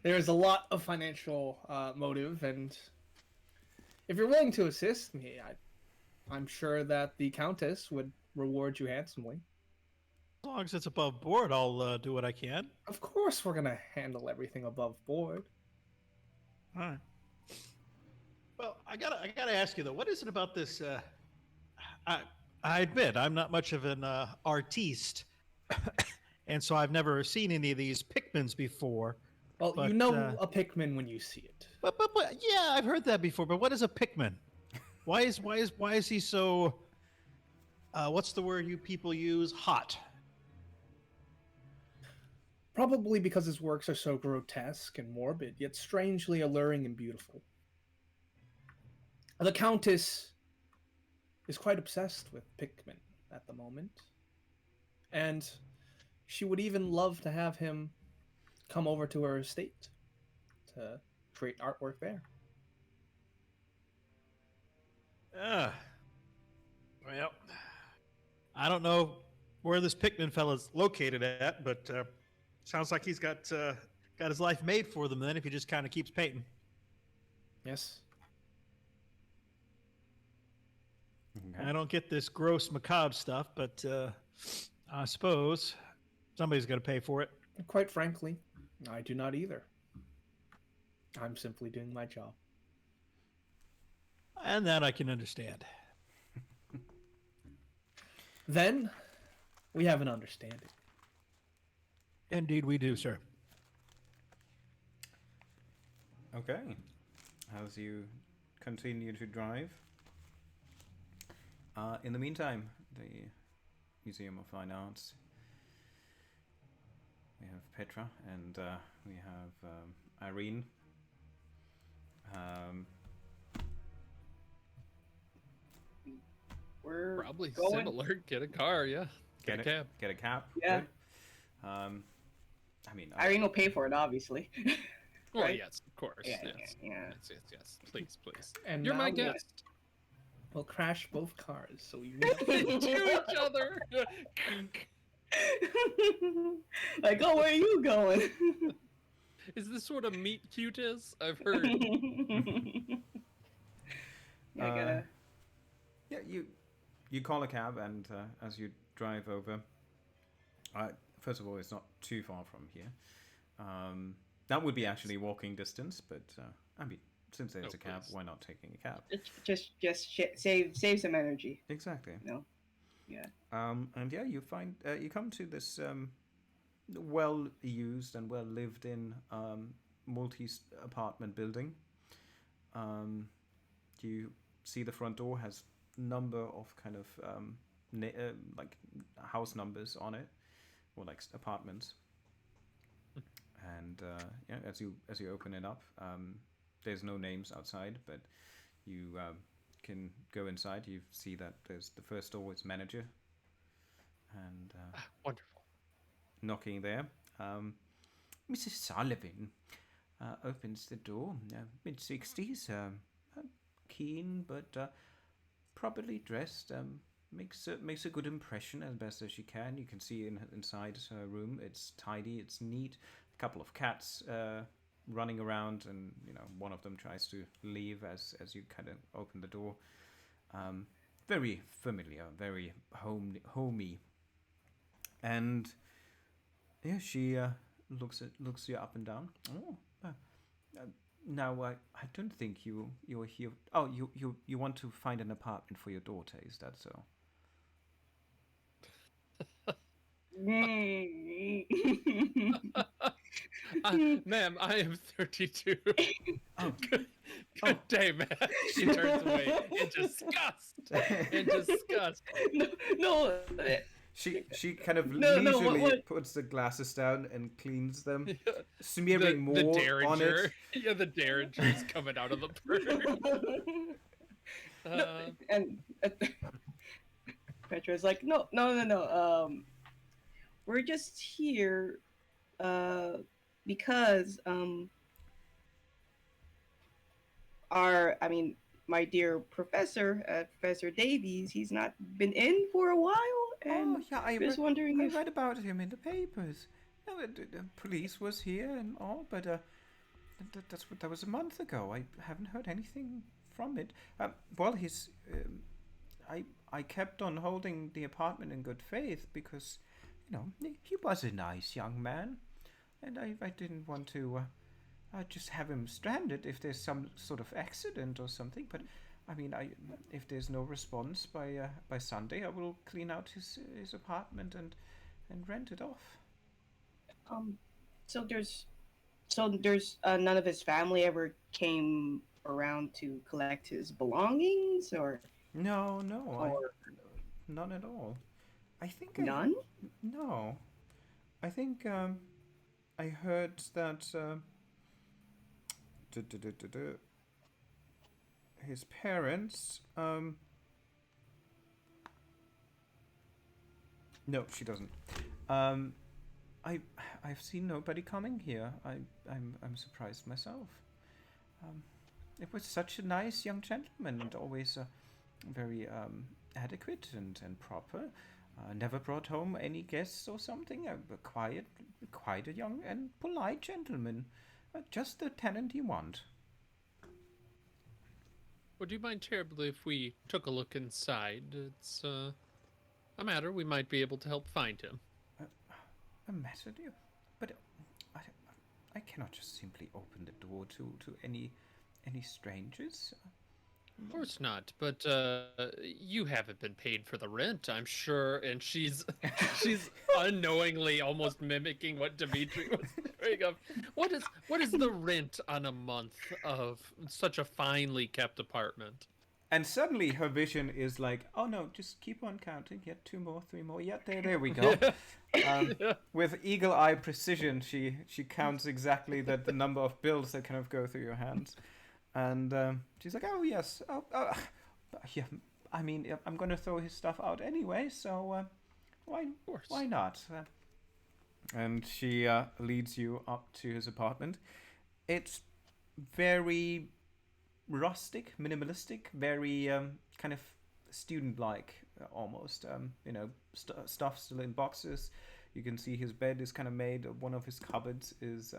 Speaker 5: There is a lot of financial motive, and if you're willing to assist me, I'm sure that the Countess would reward you handsomely.
Speaker 3: As long as it's above board, I'll do what I can.
Speaker 5: Of course, we're gonna handle everything above board.
Speaker 3: All right. Well, I gotta ask you though, what is it about this? I admit I'm not much of an artiste, and so I've never seen any of these Pickmans before.
Speaker 5: Well,
Speaker 3: But,
Speaker 5: you know a Pickman when you see it.
Speaker 3: But yeah, I've heard that before. But what is a Pickman? Why is he so? What's the word you people use? Hot.
Speaker 5: Probably because his works are so grotesque and morbid, yet strangely alluring and beautiful. The Countess is quite obsessed with Pickman at the moment, and she would even love to have him come over to her estate to create artwork there.
Speaker 3: Well, I don't know where this Pickman fella's located at, but sounds like he's got his life made for them. Then, if he just kind of keeps painting.
Speaker 5: Yes.
Speaker 3: I don't get this gross macabre stuff, but I suppose somebody's going to pay for it.
Speaker 5: Quite frankly, I do not either. I'm simply doing my job.
Speaker 3: And that I can understand.
Speaker 5: Then, we have an understanding.
Speaker 3: Indeed we do, sir.
Speaker 1: Okay. As you continue to drive, in the meantime, the Museum of Fine Arts, we have Petra and we have Irene.
Speaker 4: We're
Speaker 2: Probably
Speaker 4: going.
Speaker 2: similar. Get a car, yeah. Get a cab.
Speaker 1: Get a cab.
Speaker 4: Yeah.
Speaker 1: Good. I mean,
Speaker 4: Irene will pay for it, obviously.
Speaker 2: Oh,
Speaker 4: Right?
Speaker 2: yes, of course.
Speaker 4: Yeah,
Speaker 2: yes.
Speaker 4: yeah.
Speaker 2: Yes. Please, please.
Speaker 5: And
Speaker 2: You're my
Speaker 5: now
Speaker 2: guest.
Speaker 5: we'll crash both cars, so we
Speaker 2: To each other.
Speaker 4: Like, oh, where are you going?
Speaker 2: Is this what a meet cute is? I've heard.
Speaker 4: Yeah, I gotta.
Speaker 1: yeah, you call a cab, and as you drive over, first of all, it's not too far from here. That would be actually walking distance, but I mean, since there's a cab,
Speaker 2: please.
Speaker 1: why not taking a cab?
Speaker 4: Save some energy.
Speaker 1: Exactly.
Speaker 4: No. Yeah.
Speaker 1: And yeah, you find you come to this well used and well lived in multi apartment building. You see the front door has number of kind of like house numbers on it, or like apartments. And yeah, as you open it up, there's no names outside, but you can go inside. You see that there's the first door is manager, and
Speaker 2: Wonderful.
Speaker 1: knocking there. Mrs. Sullivan opens the door. Mid-60s, keen but properly dressed. Makes a good impression as best as she can. You can see inside her room. It's tidy. It's neat. A couple of cats running around, and one of them tries to leave as you kind of open the door. Very familiar, very homey, and yeah, she looks you up and down. Oh, now I don't think you're here. Oh, you want to find an apartment for your daughter? Is that so?
Speaker 2: Ma'am, I am 32.
Speaker 1: Oh.
Speaker 2: Good day, ma'am. She turns away in disgust.
Speaker 4: No.
Speaker 1: She kind of
Speaker 4: No,
Speaker 1: leisurely
Speaker 4: what?
Speaker 1: puts the glasses down and cleans them, smearing more
Speaker 2: the
Speaker 1: on
Speaker 2: derringer.
Speaker 1: it.
Speaker 2: Yeah, the derringer's coming out of the purse.
Speaker 4: And Petra's like, no. We're just here because my dear professor, Professor Davies, he's not been in for a while, and
Speaker 1: I
Speaker 4: just wondering
Speaker 1: I
Speaker 4: if
Speaker 1: read about him in the papers. The police was here and all, but that was a month ago. I haven't heard anything from it. Well, I kept on holding the apartment in good faith because, he was a nice young man, and I didn't want to just have him stranded if there's some sort of accident or something. But if there's no response by Sunday, I will clean out his apartment and rent it off.
Speaker 4: so there's So there's none of his family ever came around to collect his belongings,
Speaker 1: No, no,
Speaker 4: or
Speaker 1: none at all. I think
Speaker 4: none?
Speaker 1: no. I think I heard that duh, duh, duh, duh, duh, his parents. No, she doesn't. Um, I I've seen nobody coming here. I'm surprised myself. Um, it was such a nice young gentleman and always very adequate and proper. Never brought home any guests or something. Quite a young and polite gentleman. Just the tenant you want.
Speaker 2: Would you mind terribly if we took a look inside? It's a matter we might be able to help find him.
Speaker 1: A matter, dear, but I, I cannot just simply open the door to any strangers.
Speaker 2: Of course not, but you haven't been paid for the rent, I'm sure. And she's she's unknowingly almost mimicking what Dimitri was doing. Of what is the rent on a month of such a finely kept apartment?
Speaker 1: And suddenly her vision is like, oh no, just keep on counting. Yeah, 2 more, 3 more. Yeah, there we go. With eagle-eye precision, she counts exactly the number of bills that kind of go through your hands. And she's like, oh yes, yeah. I mean, I'm gonna throw his stuff out anyway, so why not? And she leads you up to his apartment. It's very rustic, minimalistic, very kind of student-like, almost. Stuff still in boxes. You can see his bed is kind of made. One of his cupboards is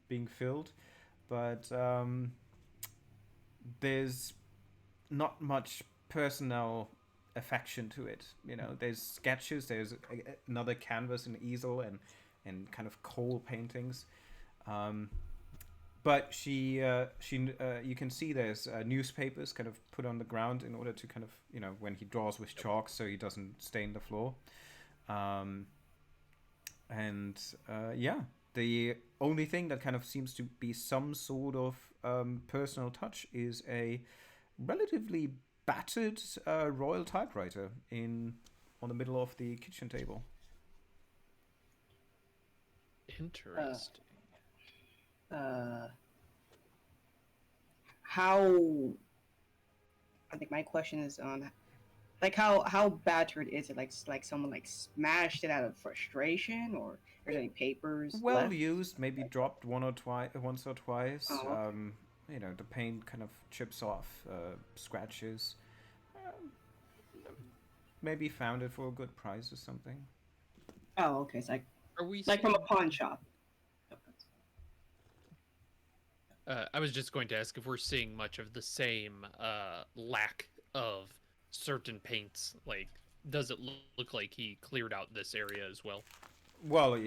Speaker 1: being filled, but there's not much personal affection to it. There's sketches. There's another canvas, an easel, and kind of coal paintings. But she you can see there's newspapers kind of put on the ground in order to kind of, when he draws with chalk so he doesn't stain the floor. The only thing that kind of seems to be some sort of personal touch is a relatively battered royal typewriter on the middle of the kitchen table.
Speaker 2: Interesting.
Speaker 4: How? I think my question is on, like, how battered is it? Like someone like smashed it out of frustration, or there's any papers
Speaker 1: Well
Speaker 4: left?
Speaker 1: used, maybe dropped once or twice.
Speaker 4: Oh, okay.
Speaker 1: The paint kind of chips off, scratches. Maybe found it for a good price or something.
Speaker 4: Oh, okay. It's
Speaker 2: Are we
Speaker 4: like from a
Speaker 2: seeing-
Speaker 4: pawn shop.
Speaker 2: I was just going to ask if we're seeing much of the same lack of certain paints. Like, does it look like he cleared out this area as well?
Speaker 1: Well,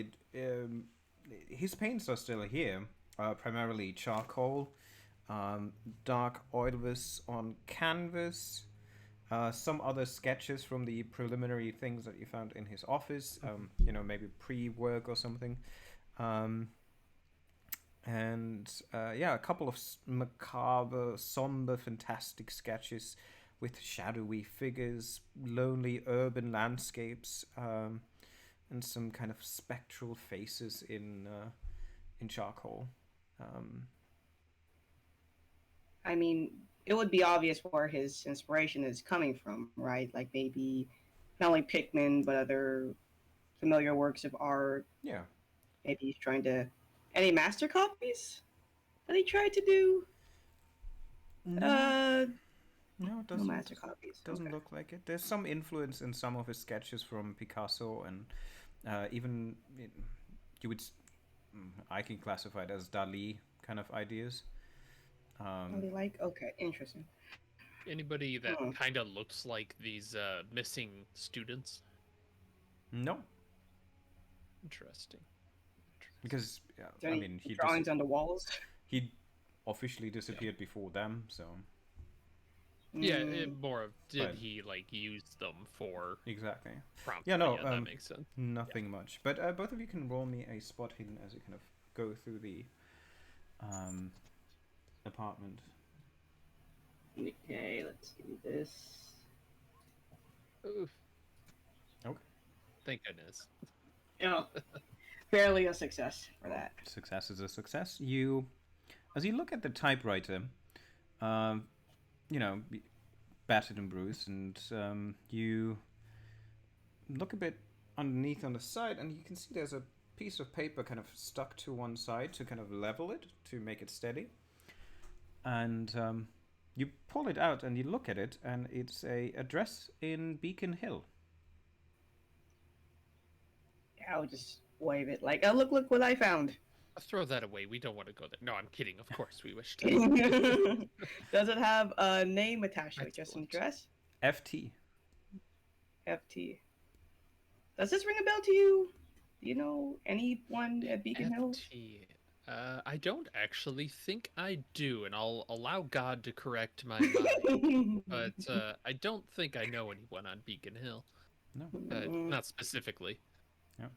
Speaker 1: his paints are still here, primarily charcoal, dark oilwas on canvas, some other sketches from the preliminary things that you found in his office, maybe pre-work or something. A couple of macabre, somber, fantastic sketches with shadowy figures, lonely urban landscapes, and some kind of spectral faces in charcoal.
Speaker 4: I mean, it would be obvious where his inspiration is coming from, right? Like maybe not only Pickman, but other familiar works of art.
Speaker 1: Yeah.
Speaker 4: Maybe he's trying to. Any master copies that he tried to do?
Speaker 1: No, it
Speaker 4: No
Speaker 1: doesn't.
Speaker 4: master copies.
Speaker 1: Doesn't
Speaker 4: Okay.
Speaker 1: look like it. There's some influence in some of his sketches from Picasso, and even you would. I can classify it as Dali kind of ideas.
Speaker 4: Really like? Okay, interesting.
Speaker 2: Anybody that
Speaker 4: Hmm.
Speaker 2: kind of looks like these missing students?
Speaker 1: No,
Speaker 2: Interesting.
Speaker 1: because
Speaker 4: Is there any
Speaker 1: he
Speaker 4: drawings on the walls?
Speaker 1: he officially disappeared before them, so
Speaker 2: Yeah,
Speaker 4: Mm,
Speaker 2: more of did
Speaker 1: But-
Speaker 2: he like use them for
Speaker 1: exactly.
Speaker 2: prompt?
Speaker 1: Yeah, no,
Speaker 2: that
Speaker 1: um,
Speaker 2: makes sense.
Speaker 1: Nothing much. But both of you can roll me a spot hidden as you kind of go through the apartment.
Speaker 4: Okay, let's do this.
Speaker 2: Oof.
Speaker 1: Okay.
Speaker 2: Thank goodness.
Speaker 4: Oh, barely a success for that.
Speaker 1: Success is a success. As you look at the typewriter, you know, battered and bruised, and you look a bit underneath on the side, and you can see there's a piece of paper kind of stuck to one side to kind of level it, to make it steady. And you pull it out and you look at it, and it's a address in Beacon Hill.
Speaker 4: I'll just wave it like, oh, look what I found.
Speaker 2: Throw that away. We don't want to go there. No, I'm kidding. Of course, we wish to.
Speaker 4: Does it have a name attached to it? Just an address?
Speaker 1: FT.
Speaker 4: FT. Does this ring a bell to you? Do you know anyone at Beacon Hill?
Speaker 2: FT. I don't actually think I do, and I'll allow God to correct my mind. But I don't think I know anyone on Beacon Hill.
Speaker 1: No.
Speaker 2: Not specifically.
Speaker 1: Yep.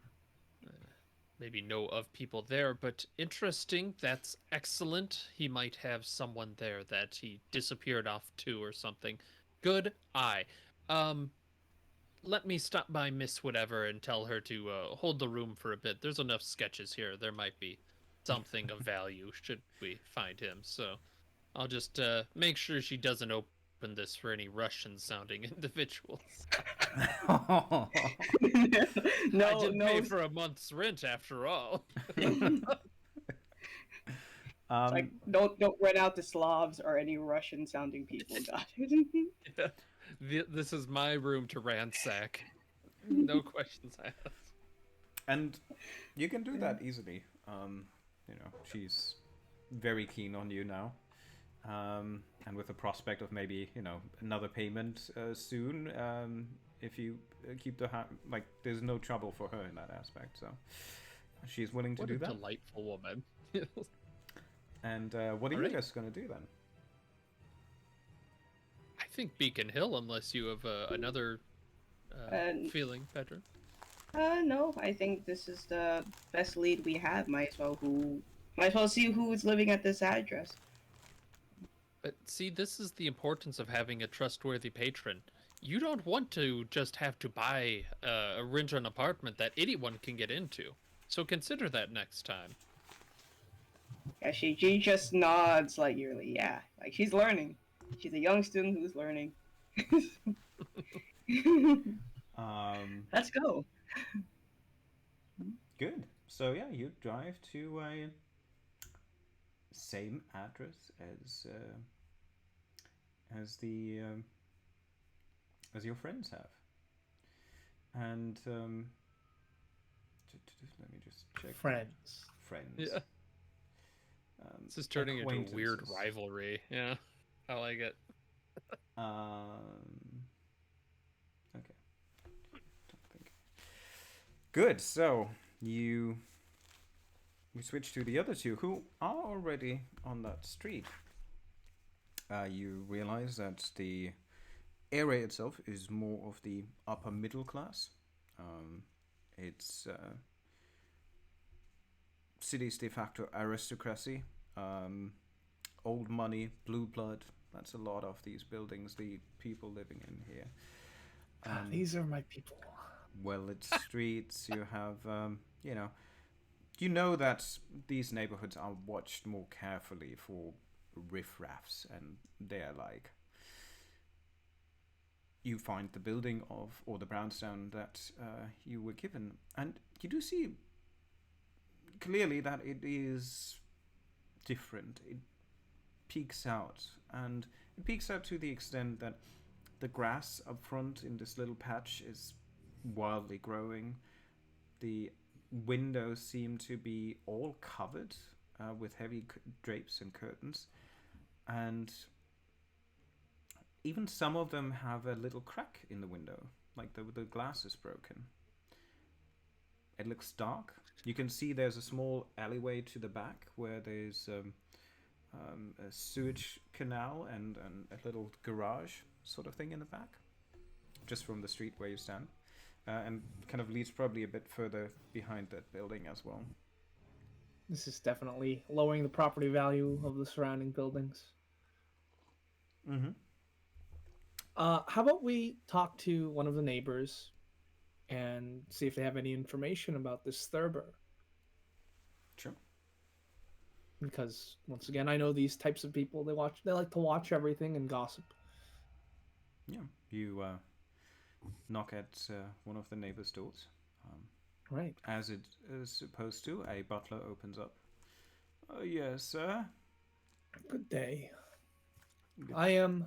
Speaker 2: Maybe know of people there, but interesting. That's excellent. He might have someone there that he disappeared off to or something. Good eye. Let me stop by Miss Whatever and tell her to hold the room for a bit. There's enough sketches here. There might be something of value should we find him. So I'll just make sure she doesn't open this for any Russian-sounding individuals.
Speaker 4: No,
Speaker 2: I did pay for a month's rent after all.
Speaker 4: Like, don't rent out to Slavs or any Russian-sounding people. Got it.
Speaker 2: Yeah. This is my room to ransack. No questions asked.
Speaker 1: And you can do that easily. You know, she's very keen on you now. And with the prospect of maybe, you know, another payment soon, if you keep the like, there's no trouble for her in that aspect. So she's willing to do that.
Speaker 2: What a delightful woman.
Speaker 1: And what are you guys going to do then?
Speaker 2: I think Beacon Hill, unless you have another feeling, Petra.
Speaker 4: No, I think this is the best lead we have. Might as well see who is living at this address.
Speaker 2: But see, this is the importance of having a trustworthy patron. You don't want to just have to buy a rent an apartment that anyone can get into. So consider that next time.
Speaker 4: Yeah, she just nods like yearly. Yeah, like she's learning. She's a young student who's learning. Let's go.
Speaker 1: Good. So yeah, you drive to a same address as your friends have, and let me just check.
Speaker 5: Friends.
Speaker 2: Yeah. This is turning into a weird rivalry. Yeah, I like it.
Speaker 1: Okay. Don't think. Good. So we switch to the other two who are already on that street. You realize that the area itself is more of the upper middle class. It's city's de facto aristocracy, old money, blue blood. That's a lot of these buildings, the people living in here.
Speaker 5: These are my people.
Speaker 1: Well-lit streets. You have, you know that these neighborhoods are watched more carefully for riffraffs, and they're like, you find the building or the brownstone that you were given, and you do see clearly that it is different. It peaks out, and it peaks out to the extent that the grass up front in this little patch is wildly growing. The windows seem to be all covered with heavy drapes and curtains, and even some of them have a little crack in the window, like the glass is broken. It looks dark. You can see there's a small alleyway to the back where there's a sewage canal and a little garage sort of thing in the back, just from the street where you stand, and kind of leads probably a bit further behind that building as well.
Speaker 5: This is definitely lowering the property value of the surrounding buildings.
Speaker 1: Mm-hmm.
Speaker 5: How about we talk to one of the neighbors and see if they have any information about this Thurber?
Speaker 1: Sure.
Speaker 5: Because once again, I know these types of people. They like to watch everything and gossip.
Speaker 1: Yeah. You knock at one of the neighbors' doors.
Speaker 5: Right.
Speaker 1: As it is supposed to, a butler opens up. Yes, sir.
Speaker 5: Good day.
Speaker 1: Good.
Speaker 5: I am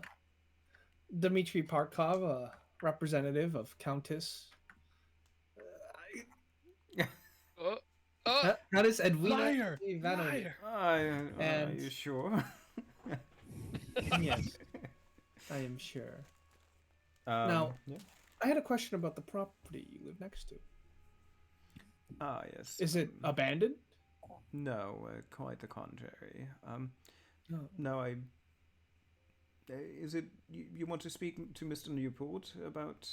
Speaker 5: Dmitry Parkov, a representative of Countess. That is Edwina
Speaker 2: Liar!
Speaker 5: Ivanovna.
Speaker 2: Liar!
Speaker 1: Are
Speaker 5: And-
Speaker 1: you sure?
Speaker 5: Yes, I am sure.
Speaker 1: Yeah.
Speaker 5: I had a question about the property you live next to.
Speaker 1: Yes.
Speaker 5: Is it abandoned?
Speaker 1: No, quite the contrary.
Speaker 5: No.
Speaker 1: No, is it you want to speak to Mr. Newport about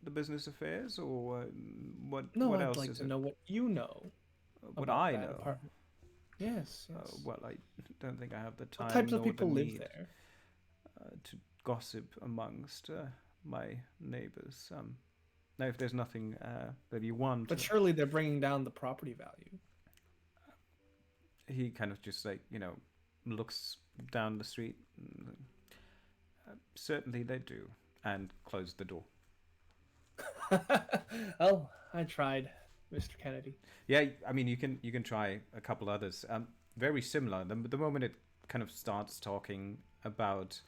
Speaker 1: the business affairs, or what?
Speaker 5: No,
Speaker 1: what
Speaker 5: I'd
Speaker 1: else
Speaker 5: like
Speaker 1: is
Speaker 5: to
Speaker 1: it?
Speaker 5: know what you know.
Speaker 1: What
Speaker 5: about
Speaker 1: I
Speaker 5: that
Speaker 1: know.
Speaker 5: apartment. Yes.
Speaker 1: Well, I don't think I have the time.
Speaker 5: What types of
Speaker 1: nor the
Speaker 5: people live
Speaker 1: need,
Speaker 5: there?
Speaker 1: to gossip amongst my neighbors. Now, if there's nothing that you want,
Speaker 5: But surely they're bringing down the property value.
Speaker 1: he kind of just looks down the street. Certainly they do, and closed the door.
Speaker 5: Oh, I tried, Mr. Kennedy.
Speaker 1: Yeah, I mean you can try a couple others. Very similar. The moment it kind of starts talking about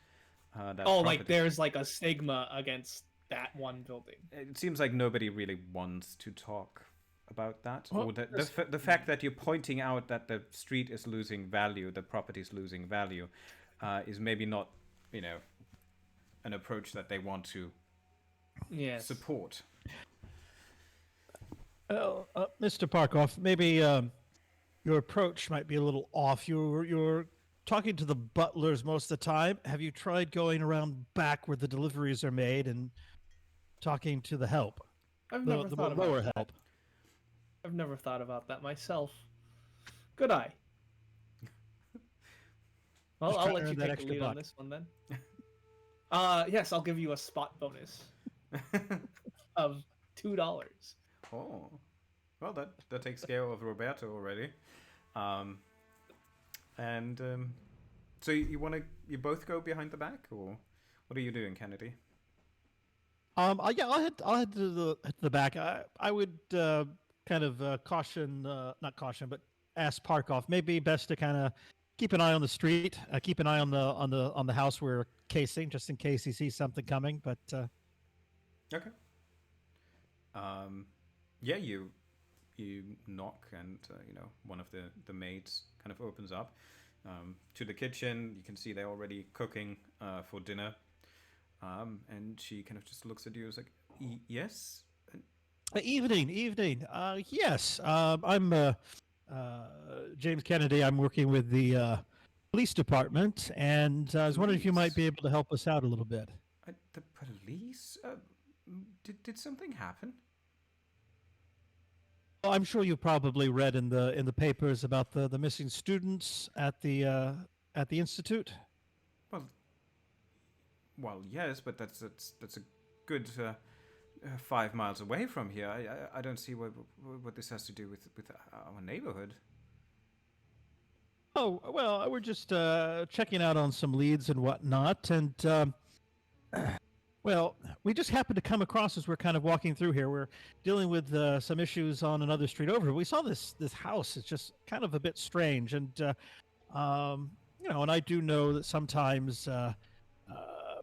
Speaker 1: that.
Speaker 5: Oh,
Speaker 1: property,
Speaker 5: like there's like a stigma against that one building.
Speaker 1: it seems like nobody really wants to talk about that.
Speaker 5: Well,
Speaker 1: Or the fact that you're pointing out that the street is losing value, the property is losing value, is maybe not, an approach that they want to
Speaker 5: Yes.
Speaker 1: support.
Speaker 3: Mr. Parkoff, maybe your approach might be a little off. You're talking to the butlers most of the time. Have you tried going around back where the deliveries are made and talking to the help,
Speaker 5: I've
Speaker 3: the
Speaker 5: never thought about
Speaker 3: lower
Speaker 5: that.
Speaker 3: help?
Speaker 5: I've never thought about that myself. Good eye. Well,
Speaker 3: Just
Speaker 5: I'll
Speaker 3: trying
Speaker 5: let
Speaker 3: to
Speaker 5: you
Speaker 3: earn that
Speaker 5: take the
Speaker 3: extra
Speaker 5: lead on
Speaker 3: buck.
Speaker 5: this one then. Yes, I'll give you a spot bonus of $2.
Speaker 1: Oh, well, that takes care of Roberto already. So you both go behind the back, or what are you doing, Kennedy?
Speaker 3: Yeah, I'll head to the back. I would kind of caution, not caution, but ask Parkoff. Maybe best to kind of keep an eye on the street, keep an eye on the house we're casing, just in case he sees something coming. But
Speaker 1: Okay. Yeah, you knock, and one of the maids kind of opens up to the kitchen. You can see they're already cooking for dinner. And she kind of just looks at you as like, yes?
Speaker 3: evening. Yes, I'm James Kennedy. I'm working with the police department, and I was wondering if you might be able to help us out a little bit.
Speaker 1: The police? Did something happen?
Speaker 3: Well, I'm sure you probably read in the papers about the missing students at the institute.
Speaker 1: Well, yes, but that's a good 5 miles away from here. I don't see what this has to do with our neighborhood.
Speaker 3: Oh, well, we're just checking out on some leads and whatnot, and well, we just happened to come across as we're kind of walking through here. We're dealing with some issues on another street over. We saw this house. It's just kind of a bit strange, and and I do know that sometimes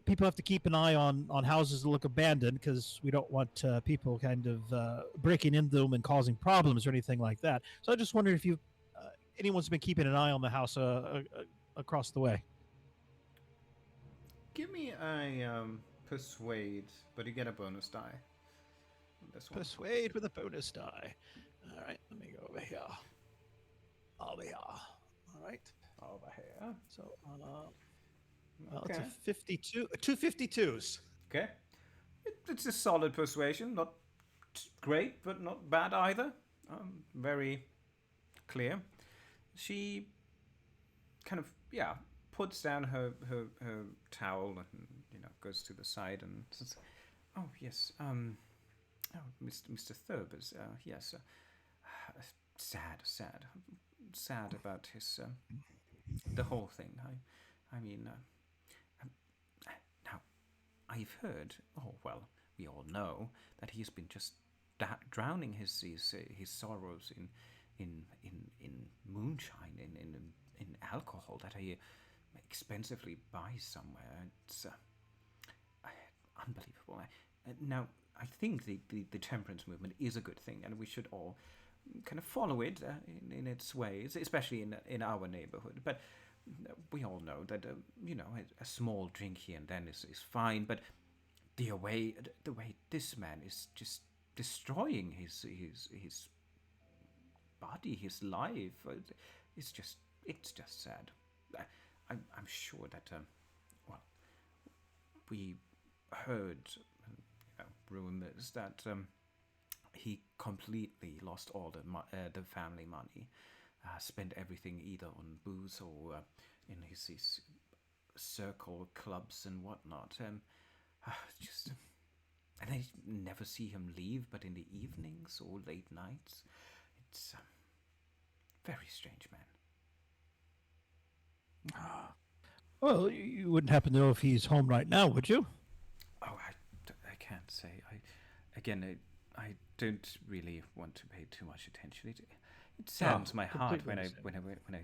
Speaker 3: people have to keep an eye on houses that look abandoned because we don't want people kind of breaking into them and causing problems or anything like that. So I just wondered if anyone's been keeping an eye on the house across the way.
Speaker 1: Give me a persuade, but you get a bonus die. On this one.
Speaker 3: Persuade with a bonus die. All right, let me go over here. Over here. All right.
Speaker 1: Over here.
Speaker 3: So, well,
Speaker 1: Okay.
Speaker 3: it's a 52. 252s.
Speaker 1: Okay. It's a solid persuasion. Not great, but not bad either. Very clear, she kind of, puts down her towel and, goes to the side and says, "Oh, yes, Mr. Thurber's, yes, sad about his, the whole thing. I mean, now, I've heard, we all know, that he's been just drowning his sorrows in moonshine, in alcohol that he expensively buys somewhere. It's unbelievable. Now, I think the temperance movement is a good thing, and we should all kind of follow it in its ways, especially in our neighborhood. But we all know that a small drink here and then is fine. But the way this man is just destroying his body, his life, it's just sad. I'm sure that we heard rumors that he completely lost all the family money, spent everything either on booze or in his circle clubs and whatnot, and I never see him leave, but in the evenings or late nights. It's very strange, man.
Speaker 3: Well, you wouldn't happen to know if he's home right now, would you?
Speaker 1: Oh, I can't say. I don't really want to pay too much attention. It saddens my heart when I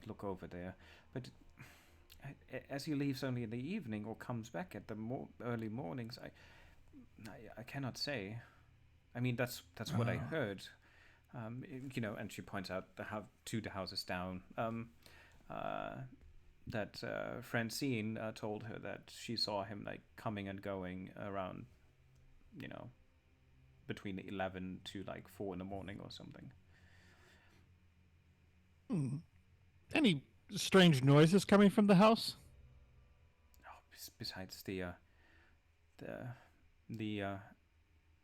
Speaker 1: look over there. But as he leaves only in the evening or comes back at the early mornings, I cannot say. I mean, that's what I heard. And she points out to the houses down. That Francine told her that she saw him coming and going around, between 11 to 4 in the morning or something.
Speaker 3: Any strange noises coming from the house?
Speaker 1: Oh, besides the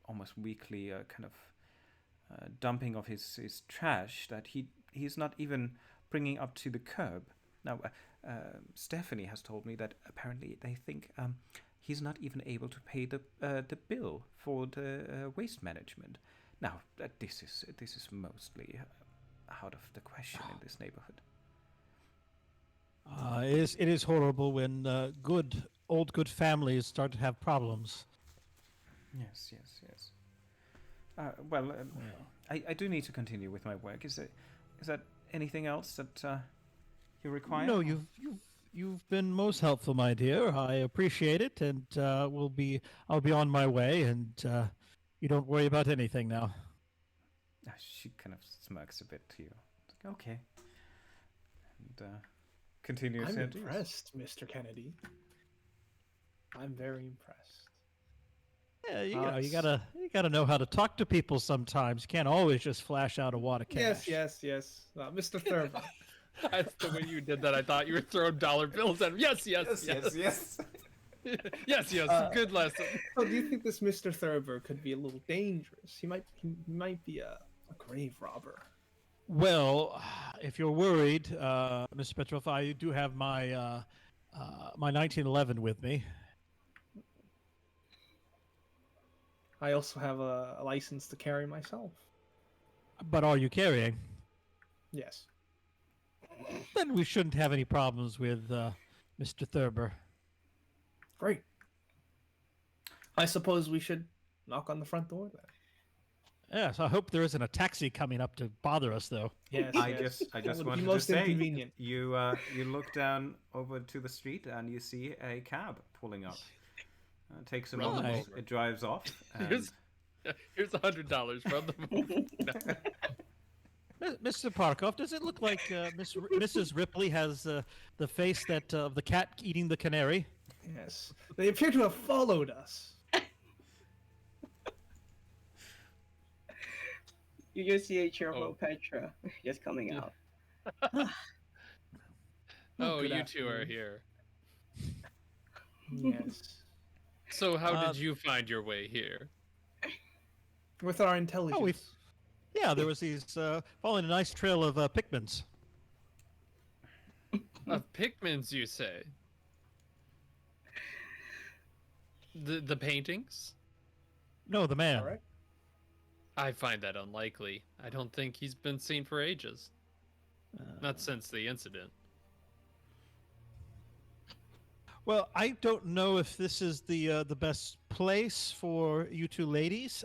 Speaker 1: almost weekly kind of dumping of his trash that he's not even bringing up to the curb. Now, Stephanie has told me that apparently they think he's not even able to pay the bill for the waste management. Now, this is mostly out of the question in this neighborhood.
Speaker 3: It is horrible when good families start to have problems.
Speaker 1: Yes. I do need to continue with my work. Is that anything else that you require?
Speaker 3: No, you've been most helpful, my dear. I appreciate it, and I'll be on my way, and you don't worry about anything now.
Speaker 1: She kind of smirks a bit to you. Like, okay. And continues.
Speaker 5: I'm impressed, Mr. Kennedy. I'm very impressed.
Speaker 3: Yeah, you gotta know how to talk to people sometimes. You can't always just flash out a wad of cash.
Speaker 5: Yes. Mr. Thurber.
Speaker 2: That's the way you did that. I thought you were throwing dollar bills at him. Yes. Yes. Good lesson.
Speaker 5: So do you think this Mr. Thurber could be a little dangerous? He might be a grave robber.
Speaker 3: Well, if you're worried, Mr. Petrov, I do have my 1911 with me.
Speaker 5: I also have a license to carry myself.
Speaker 3: But are you carrying?
Speaker 5: Yes.
Speaker 3: Then we shouldn't have any problems with Mr. Thurber.
Speaker 5: Great. I suppose we should knock on the front door then.
Speaker 3: Yes, I hope there isn't a taxi coming up to bother us, though.
Speaker 5: Yes.
Speaker 1: I just wanted to say, you look down over to the street and you see a cab pulling up. Takes a moment. It drives off. And...
Speaker 2: Here's $100 from the.
Speaker 3: Mr. Parkov, does it look like Mrs. Ripley has the face of the cat eating the canary?
Speaker 5: Yes. They appear to have followed us.
Speaker 4: You just see a cheerful Petra just coming out.
Speaker 2: You two are here.
Speaker 5: Yes.
Speaker 2: So how did you find your way here?
Speaker 5: With our intelligence.
Speaker 3: Yeah, there was these following a nice trail of Pickmans.
Speaker 2: Of Pickmans, you say? The paintings?
Speaker 3: No, the man.
Speaker 5: All right.
Speaker 2: I find that unlikely. I don't think he's been seen for ages. Not since the incident.
Speaker 3: Well, I don't know if this is the best place for you two ladies.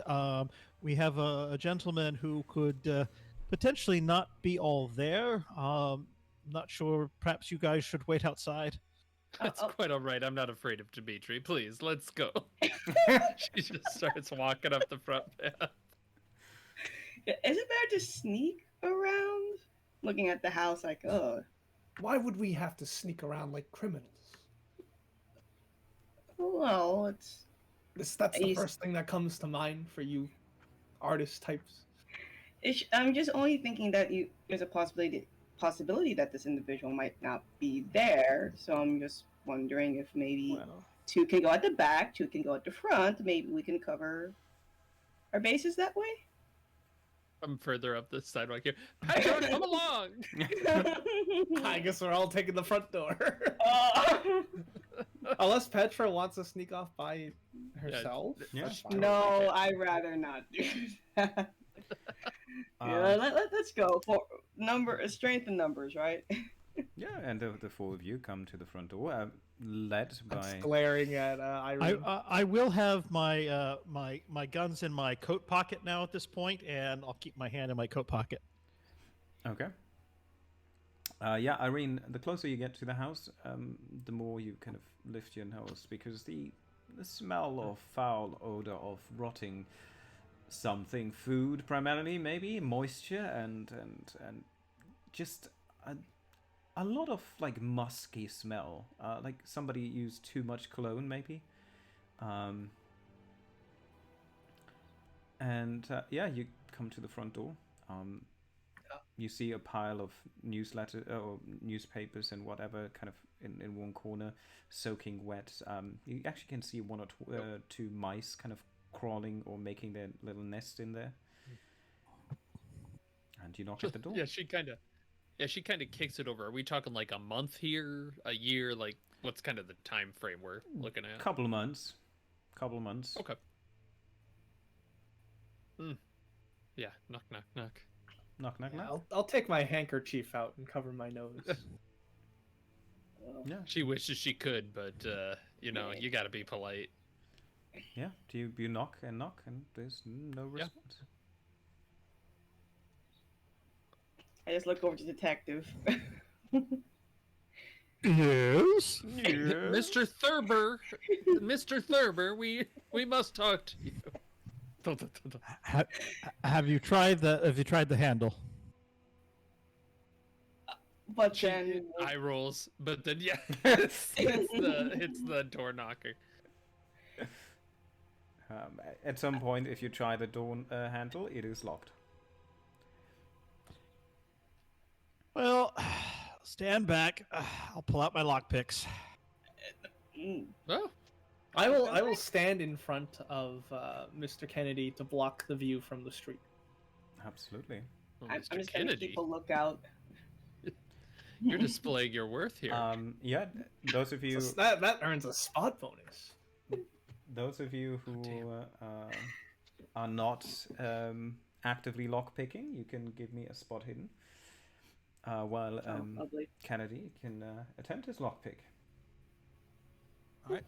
Speaker 3: We have a gentleman who could potentially not be all there. Not sure. Perhaps you guys should wait outside.
Speaker 2: That's quite all right. I'm not afraid of Dimitri. Please, let's go. She just starts walking up the front path.
Speaker 4: Is it better to sneak around? Looking at the house like, oh.
Speaker 5: Why would we have to sneak around like criminals?
Speaker 4: Well,
Speaker 5: That's the first thing that comes to mind for you artist types.
Speaker 4: I'm just only thinking that there's a possibility that this individual might not be there. So I'm just wondering if maybe two can go at the back, two can go at the front. Maybe we can cover our bases that way.
Speaker 2: I'm further up the sidewalk here. Petra, come along!
Speaker 5: I guess we're all taking the front door. Unless Petra wants to sneak off by herself.
Speaker 1: Yeah.
Speaker 5: That's fine.
Speaker 4: No, I'd rather not do that. Let's go for strength in numbers, right?
Speaker 1: Yeah, and the four of you come to the front door, led by...
Speaker 5: Glaring at Irene.
Speaker 3: I will have my my guns in my coat pocket now at this point, and I'll keep my hand in my coat pocket.
Speaker 1: Okay. Yeah, Irene, the closer you get to the house, the more you kind of lift your nose, because the smell of foul odor of rotting something, food primarily, maybe, moisture, and just a lot of like musky smell, like somebody used too much cologne, maybe. Yeah, you come to the front door. You see a pile of newspapers and whatever kind of in one corner, soaking wet. You actually can see one or two mice kind of crawling or making their little nest in there. And you knock at the door.
Speaker 2: Yeah, she kind of kicks it over. Are we talking like a month here, a year? Like, what's kind of the time frame we're looking at?
Speaker 1: Couple of months.
Speaker 2: Okay. Yeah, knock, knock, knock.
Speaker 1: Knock, knock,
Speaker 5: Yeah,
Speaker 1: knock.
Speaker 5: I'll take my handkerchief out and cover my nose.
Speaker 1: Yeah.
Speaker 2: She wishes she could, but you got to be polite.
Speaker 1: Yeah. Do you knock, and there's no response.
Speaker 4: I just look over to detective.
Speaker 3: Yes.
Speaker 2: Mr. Thurber, we must talk to you.
Speaker 3: Have you tried the handle?
Speaker 4: But then
Speaker 2: Eye rolls, but then it's the door knocker.
Speaker 1: At some point, if you try the door handle, it is locked.
Speaker 3: Well, stand back. I'll pull out my lockpicks.
Speaker 2: Oh,
Speaker 5: I will stand in front of Mr. Kennedy to block the view from the street.
Speaker 1: Absolutely.
Speaker 2: well,
Speaker 4: I'm
Speaker 2: Mr.
Speaker 4: just going to
Speaker 2: Kennedy,
Speaker 4: keep a lookout.
Speaker 2: you're displaying your worth here.
Speaker 1: Yeah. Those of you.
Speaker 5: So that earns a spot bonus.
Speaker 1: Those of you who are not actively lockpicking, you can give me a spot hidden. While
Speaker 4: Lovely.
Speaker 1: Kennedy can attempt his lockpick.
Speaker 3: All right.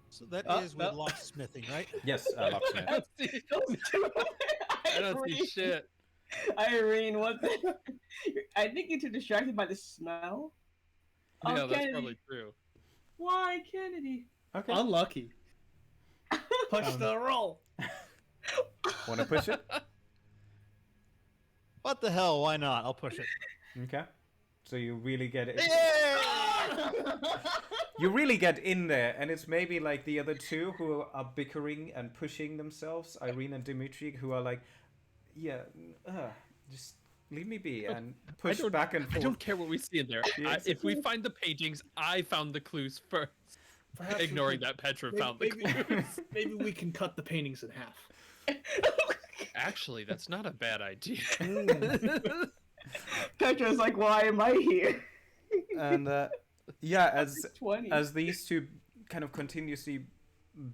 Speaker 3: So that is with locksmithing, right?
Speaker 1: Yes, locksmith.
Speaker 2: I don't see shit.
Speaker 4: Irene, what the... I think you're too distracted by the smell.
Speaker 2: Yeah,
Speaker 4: Oh,
Speaker 2: that's
Speaker 4: Kennedy.
Speaker 2: probably true.
Speaker 4: Why, Kennedy?
Speaker 1: Okay.
Speaker 5: Unlucky. Push the roll.
Speaker 1: Want to push it?
Speaker 3: What the hell? Why not? I'll push it.
Speaker 1: Okay. So you really get it.
Speaker 3: Yeah!
Speaker 1: You really get in there, and it's maybe like the other two who are bickering and pushing themselves, Irene and Dimitri, who are like, yeah, just leave me be, and push back and forth.
Speaker 2: I don't care what we see in there.
Speaker 1: Yes.
Speaker 2: If we find the paintings, I found the clues first.
Speaker 5: Perhaps
Speaker 2: Ignoring that Petra found the clues.
Speaker 5: maybe we can cut the paintings in half.
Speaker 2: Actually, that's not a bad idea.
Speaker 4: Petra's like, why am I here?
Speaker 1: And yeah, as
Speaker 4: 20.
Speaker 1: these two kind of continuously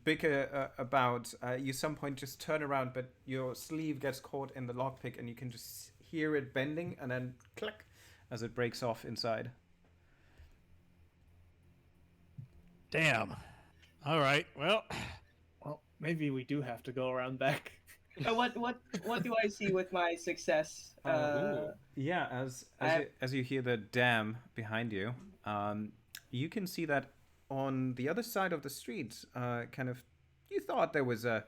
Speaker 1: bicker about, you some point just turn around, but your sleeve gets caught in the lockpick, and you can just hear it bending, and then click as it breaks off inside.
Speaker 3: Damn. All right. Well,
Speaker 5: maybe we do have to go around back.
Speaker 4: What do I see with my success?
Speaker 1: Yeah, as you hear the dam behind you, you can see that on the other side of the street, kind of, you thought there was a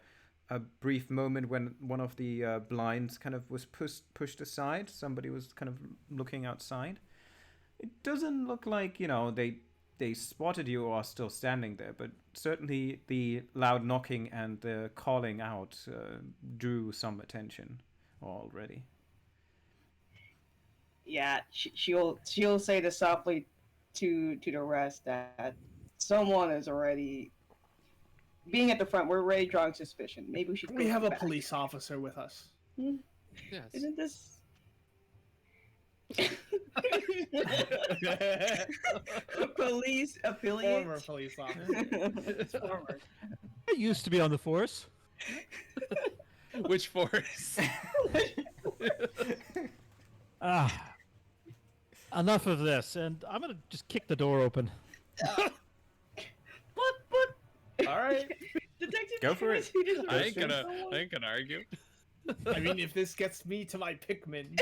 Speaker 1: brief moment when one of the blinds kind of was pushed aside. Somebody was kind of looking outside. It doesn't look like, they spotted you or are still standing there, but certainly the loud knocking and the calling out drew some attention already.
Speaker 4: Yeah, she'll say this softly to the rest that someone is already being at the front. We're already drawing suspicion. Maybe we should.
Speaker 5: We have a police officer with us.
Speaker 2: Yes.
Speaker 4: Isn't this? Police affiliate.
Speaker 5: Former police officer. Former.
Speaker 3: I used to be on the force.
Speaker 2: Which force?
Speaker 3: Enough of this, and I'm gonna just kick the door open.
Speaker 4: But.
Speaker 5: All right.
Speaker 4: Detective,
Speaker 1: Go for it.
Speaker 2: I ain't gonna argue.
Speaker 5: I mean, if this gets me to my Pickmans.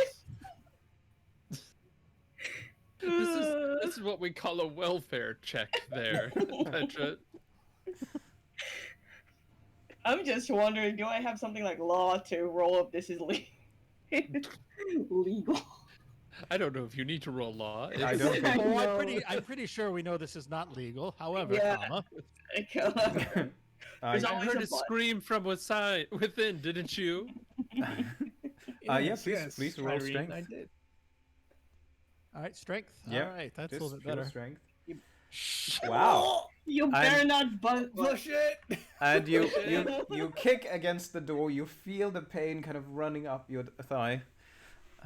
Speaker 2: This is what we call a welfare check there, Petra.
Speaker 4: I'm just wondering, do I have something like law to roll up this is legal?
Speaker 2: I don't know if you need to roll law.
Speaker 1: I don't think.
Speaker 3: Oh, I'm pretty sure we know this is not legal. However,
Speaker 4: Yeah. There's
Speaker 2: I
Speaker 4: always
Speaker 2: heard
Speaker 4: a
Speaker 2: a
Speaker 4: but.
Speaker 2: scream from within, didn't you?
Speaker 1: Yeah, please roll
Speaker 5: Irene,
Speaker 1: strength.
Speaker 5: I did.
Speaker 3: all right, strength.
Speaker 1: Yeah,
Speaker 3: All right, that's a
Speaker 1: just
Speaker 3: little bit
Speaker 1: pure
Speaker 3: better.
Speaker 1: strength. Wow.
Speaker 4: You better not
Speaker 5: Push it.
Speaker 1: And you kick against the door. You feel the pain kind of running up your thigh,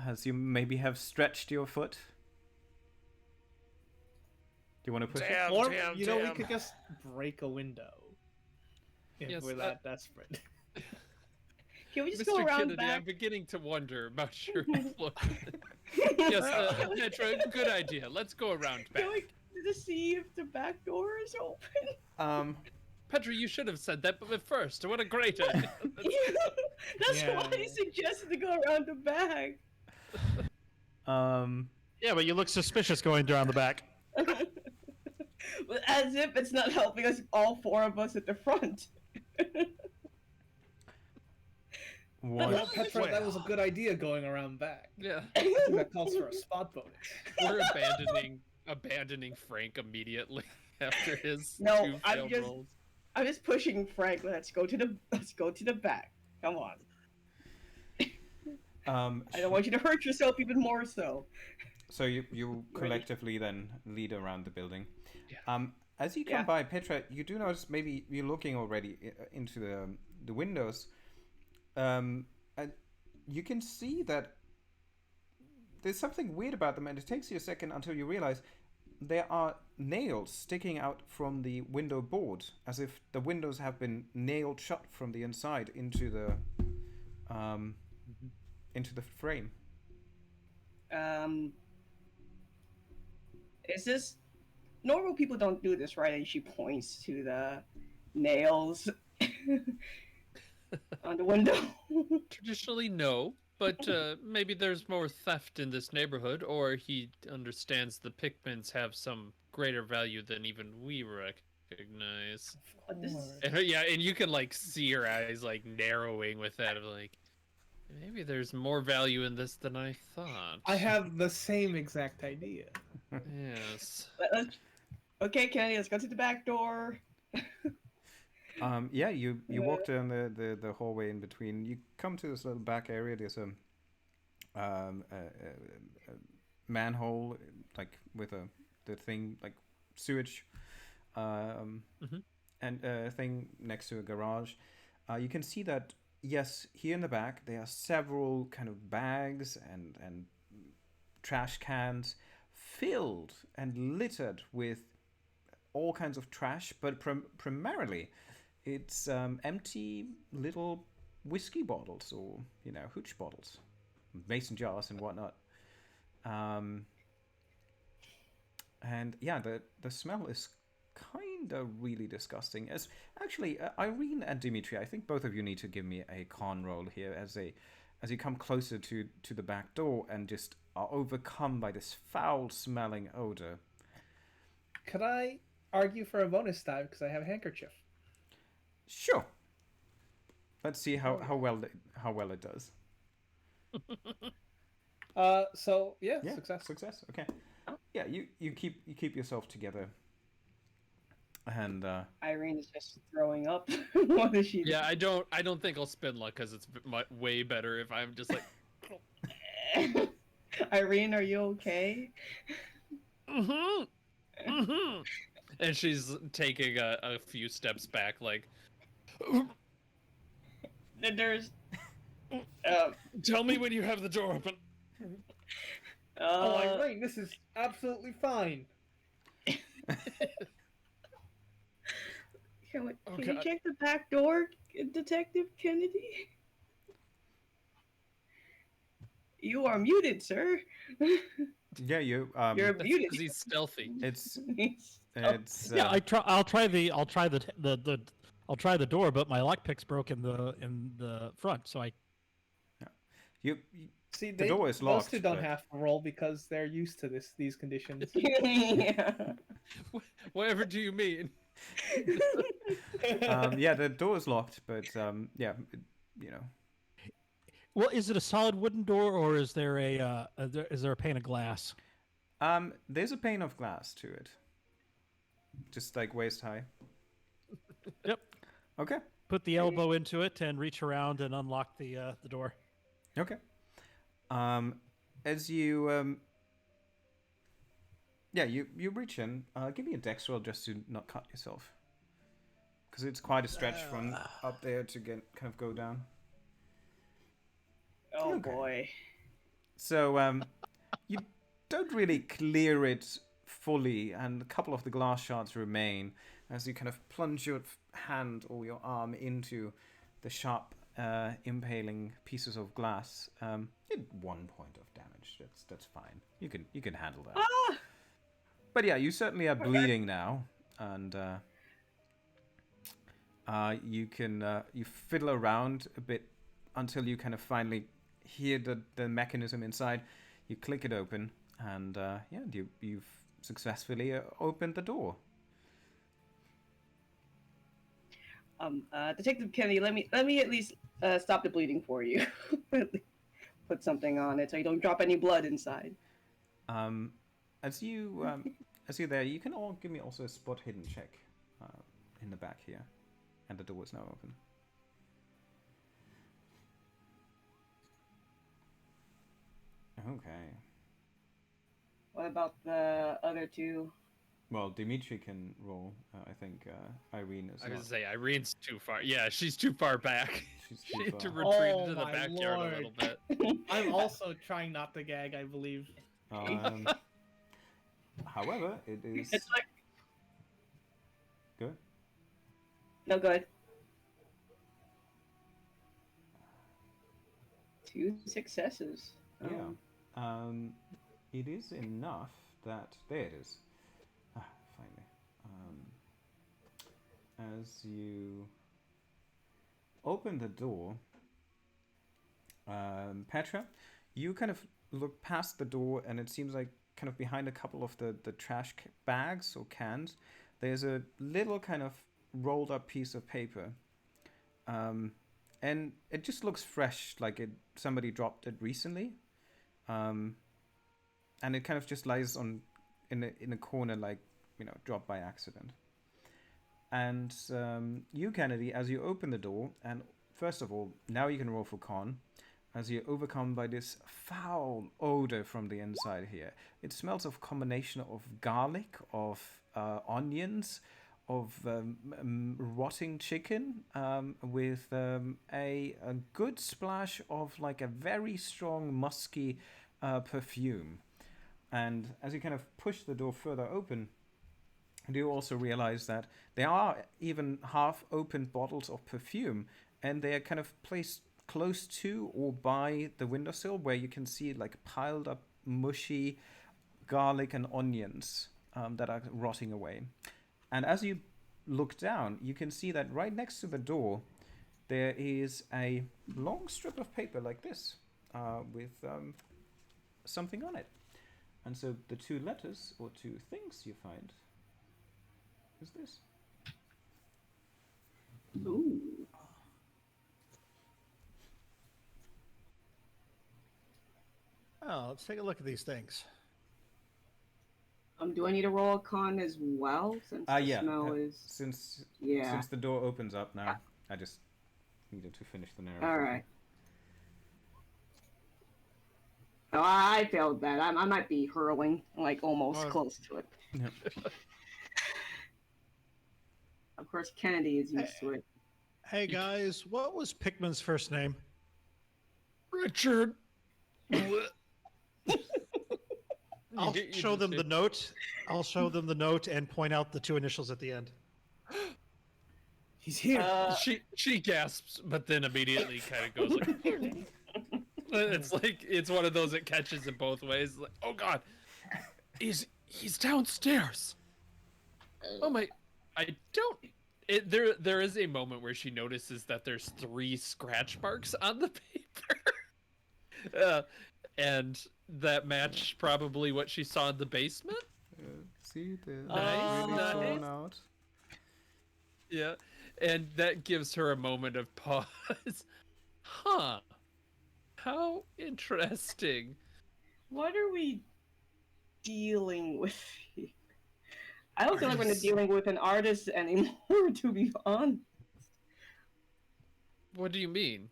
Speaker 1: as you maybe have stretched your foot. Do you want to push it?
Speaker 5: Or, we could just break a window. If
Speaker 2: Yes,
Speaker 5: we're that desperate.
Speaker 4: Can we just
Speaker 2: Mr.
Speaker 4: go around
Speaker 2: Kennedy,
Speaker 4: back?
Speaker 2: I'm beginning to wonder about your employment. Yes, Petra, good idea. Let's go around back.
Speaker 4: Can we just see if the back door is open?
Speaker 2: Petra, you should have said that first. What a great idea.
Speaker 4: That's
Speaker 5: Yeah.
Speaker 4: why I suggested to go around the back.
Speaker 3: Yeah, but you look suspicious going around the back.
Speaker 4: As if it's not helping us, all four of us at the front.
Speaker 1: What?
Speaker 5: Petra, that was a good idea going around back.
Speaker 2: Yeah.
Speaker 5: I think that calls for a spot bonus.
Speaker 2: We're abandoning Frank immediately after his
Speaker 4: No,
Speaker 2: two
Speaker 4: I'm
Speaker 2: failed
Speaker 4: just-
Speaker 2: rolls.
Speaker 4: I'm just pushing Frank. Let's go to the back. Come on. I don't want you to hurt yourself even more so.
Speaker 1: So you collectively then lead around the building.
Speaker 2: Yeah.
Speaker 1: As you come
Speaker 4: Yeah.
Speaker 1: by, Petra, you do notice maybe you're looking already into the windows. And you can see that there's something weird about them, and it takes you a second until you realize there are nails sticking out from the window board, as if the windows have been nailed shut from the inside into the frame.
Speaker 4: Is this normal people don't do this, right? And she points to the nails on the window.
Speaker 2: Traditionally, no, but maybe there's more theft in this neighborhood, or he understands the Pickmans have some greater value than even we recognize.
Speaker 4: But this is-
Speaker 2: Yeah, and you can like see her eyes like narrowing with that of like, maybe there's more value in this than I thought.
Speaker 5: I have the same exact idea.
Speaker 2: Yes.
Speaker 4: Okay, Kenny, let's go to the back door.
Speaker 1: Yeah, you walk down the hallway in between. You come to this little back area. There's a manhole, like with the thing like sewage, and a thing next to a garage. You can see that yes, here in the back there are several kind of bags and trash cans filled and littered with all kinds of trash, but primarily it's empty little whiskey bottles or hooch bottles, mason jars and whatnot. And yeah, the smell is kind of really disgusting. As actually, Irene and Dimitri, I think both of you need to give me a con roll here as you come closer to the back door and just are overcome by this foul-smelling odor.
Speaker 5: Could I argue for a bonus die because I have a handkerchief?
Speaker 1: Sure. Let's see how well it does.
Speaker 5: So yeah, success.
Speaker 1: Success. Okay. Yeah, you keep yourself together. And
Speaker 4: Irene is just throwing up. What is she?
Speaker 2: Yeah, I don't think I'll spend luck because it's way better if I'm just like.
Speaker 4: Irene, are you okay?
Speaker 2: Mm-hmm. Mm-hmm. And she's taking a few steps back, like.
Speaker 4: There's.
Speaker 2: Tell me when you have the door open.
Speaker 5: Oh, Irene, this is absolutely fine.
Speaker 4: Can you check the back door, Detective Kennedy? You are muted, sir.
Speaker 1: yeah, you're
Speaker 4: You're muted.
Speaker 2: Because he's stealthy.
Speaker 1: It's
Speaker 3: Yeah, I'll try the door, but my lockpick's broke in the front, so I.
Speaker 1: you
Speaker 5: See,
Speaker 1: the door is locked.
Speaker 5: Those two don't
Speaker 1: but-
Speaker 5: have to roll because they're used to these conditions.
Speaker 4: Yeah.
Speaker 2: Whatever do you mean?
Speaker 1: yeah, the door is locked, but yeah,
Speaker 3: Well, is it a solid wooden door, or is there is there a pane of glass?
Speaker 1: there's a pane of glass to it, just like waist high.
Speaker 3: Yep.
Speaker 1: Okay.
Speaker 3: Put the elbow into it and reach around and unlock the door.
Speaker 1: Okay. As you you reach in. Give me a dex roll just to not cut yourself, because it's quite a stretch from up there to kind of go down.
Speaker 4: Oh
Speaker 1: Okay.
Speaker 4: boy.
Speaker 1: So you don't really clear it fully, and a couple of the glass shards remain as you kind of plunge your hand or your arm into the sharp, impaling pieces of glass. Did 1 point of damage. That's fine. You can handle that.
Speaker 4: Ah!
Speaker 1: But yeah, you certainly are bleeding now, and you can you fiddle around a bit until you kind of finally hear the mechanism inside. You click it open, and yeah, you've successfully opened the door.
Speaker 4: Detective Kennedy, let me at least stop the bleeding for you. Put something on it so you don't drop any blood inside.
Speaker 1: As you're there, you can all give me also a spot hidden check in the back here, and the door is now open. Okay.
Speaker 4: What about the other two?
Speaker 1: Well, Dimitri can roll. I think Irene is
Speaker 2: I was
Speaker 1: not.
Speaker 2: gonna say Irene's too far. Yeah, she's too far back.
Speaker 1: She's
Speaker 2: She
Speaker 1: too
Speaker 2: had to
Speaker 1: far.
Speaker 2: retreat
Speaker 5: Oh
Speaker 2: into the
Speaker 5: my
Speaker 2: backyard
Speaker 5: lord.
Speaker 2: a little bit.
Speaker 5: I'm also trying not to gag, I believe.
Speaker 1: However, it is
Speaker 4: It's like
Speaker 1: good.
Speaker 4: no good. 2 successes.
Speaker 1: Yeah. It is enough that there it is. Finally. As you open the door, Petra, you kind of look past the door, and it seems like kind of behind a couple of the trash bags or cans, there's a little kind of rolled up piece of paper. And it just looks fresh, like somebody dropped it recently. And it kind of just lies in a corner, like, dropped by accident. And you, Kennedy, as you open the door, and first of all, now you can roll for con, as you're overcome by this foul odor from the inside here. It smells of combination of garlic, of onions, rotting chicken with a good splash of like a very strong musky perfume. And as you kind of push the door further open, you also realize that there are even half-opened bottles of perfume, and they are kind of placed close to or by the windowsill, where you can see like piled up mushy garlic and onions that are rotting away. And as you look down, you can see that right next to the door, there is a long strip of paper like this with something on it. And so the two letters or two things you find is this.
Speaker 4: Ooh.
Speaker 3: Oh, let's take a look at these things.
Speaker 4: Do I need to roll a con as well, since the smell is...
Speaker 1: Since
Speaker 4: Yeah.
Speaker 1: the door opens up now, I just needed to finish the narrative.
Speaker 4: All right. Oh, I failed that. I might be hurling, like, almost close to it.
Speaker 1: Yep.
Speaker 4: Of course, Kennedy is used to it.
Speaker 3: Hey guys, what was Pickman's first name?
Speaker 2: Richard.
Speaker 3: I'll show them the note. I'll show them the note and point out the two initials at the end.
Speaker 5: He's here.
Speaker 2: She gasps, but then immediately kind of goes like. It's like it's one of those that catches it both ways. Like, oh God, he's downstairs. Oh my, I don't. There is a moment where she notices that there's 3 scratch marks on the paper, and that match probably what she saw in the basement.
Speaker 1: See, they're
Speaker 2: Nice,
Speaker 1: really
Speaker 2: nice.
Speaker 1: thrown out.
Speaker 2: Yeah, and that gives her a moment of pause. Huh. How interesting.
Speaker 4: What are we dealing with here? I don't feel like we're dealing with an artist anymore, to be honest.
Speaker 2: What do you mean?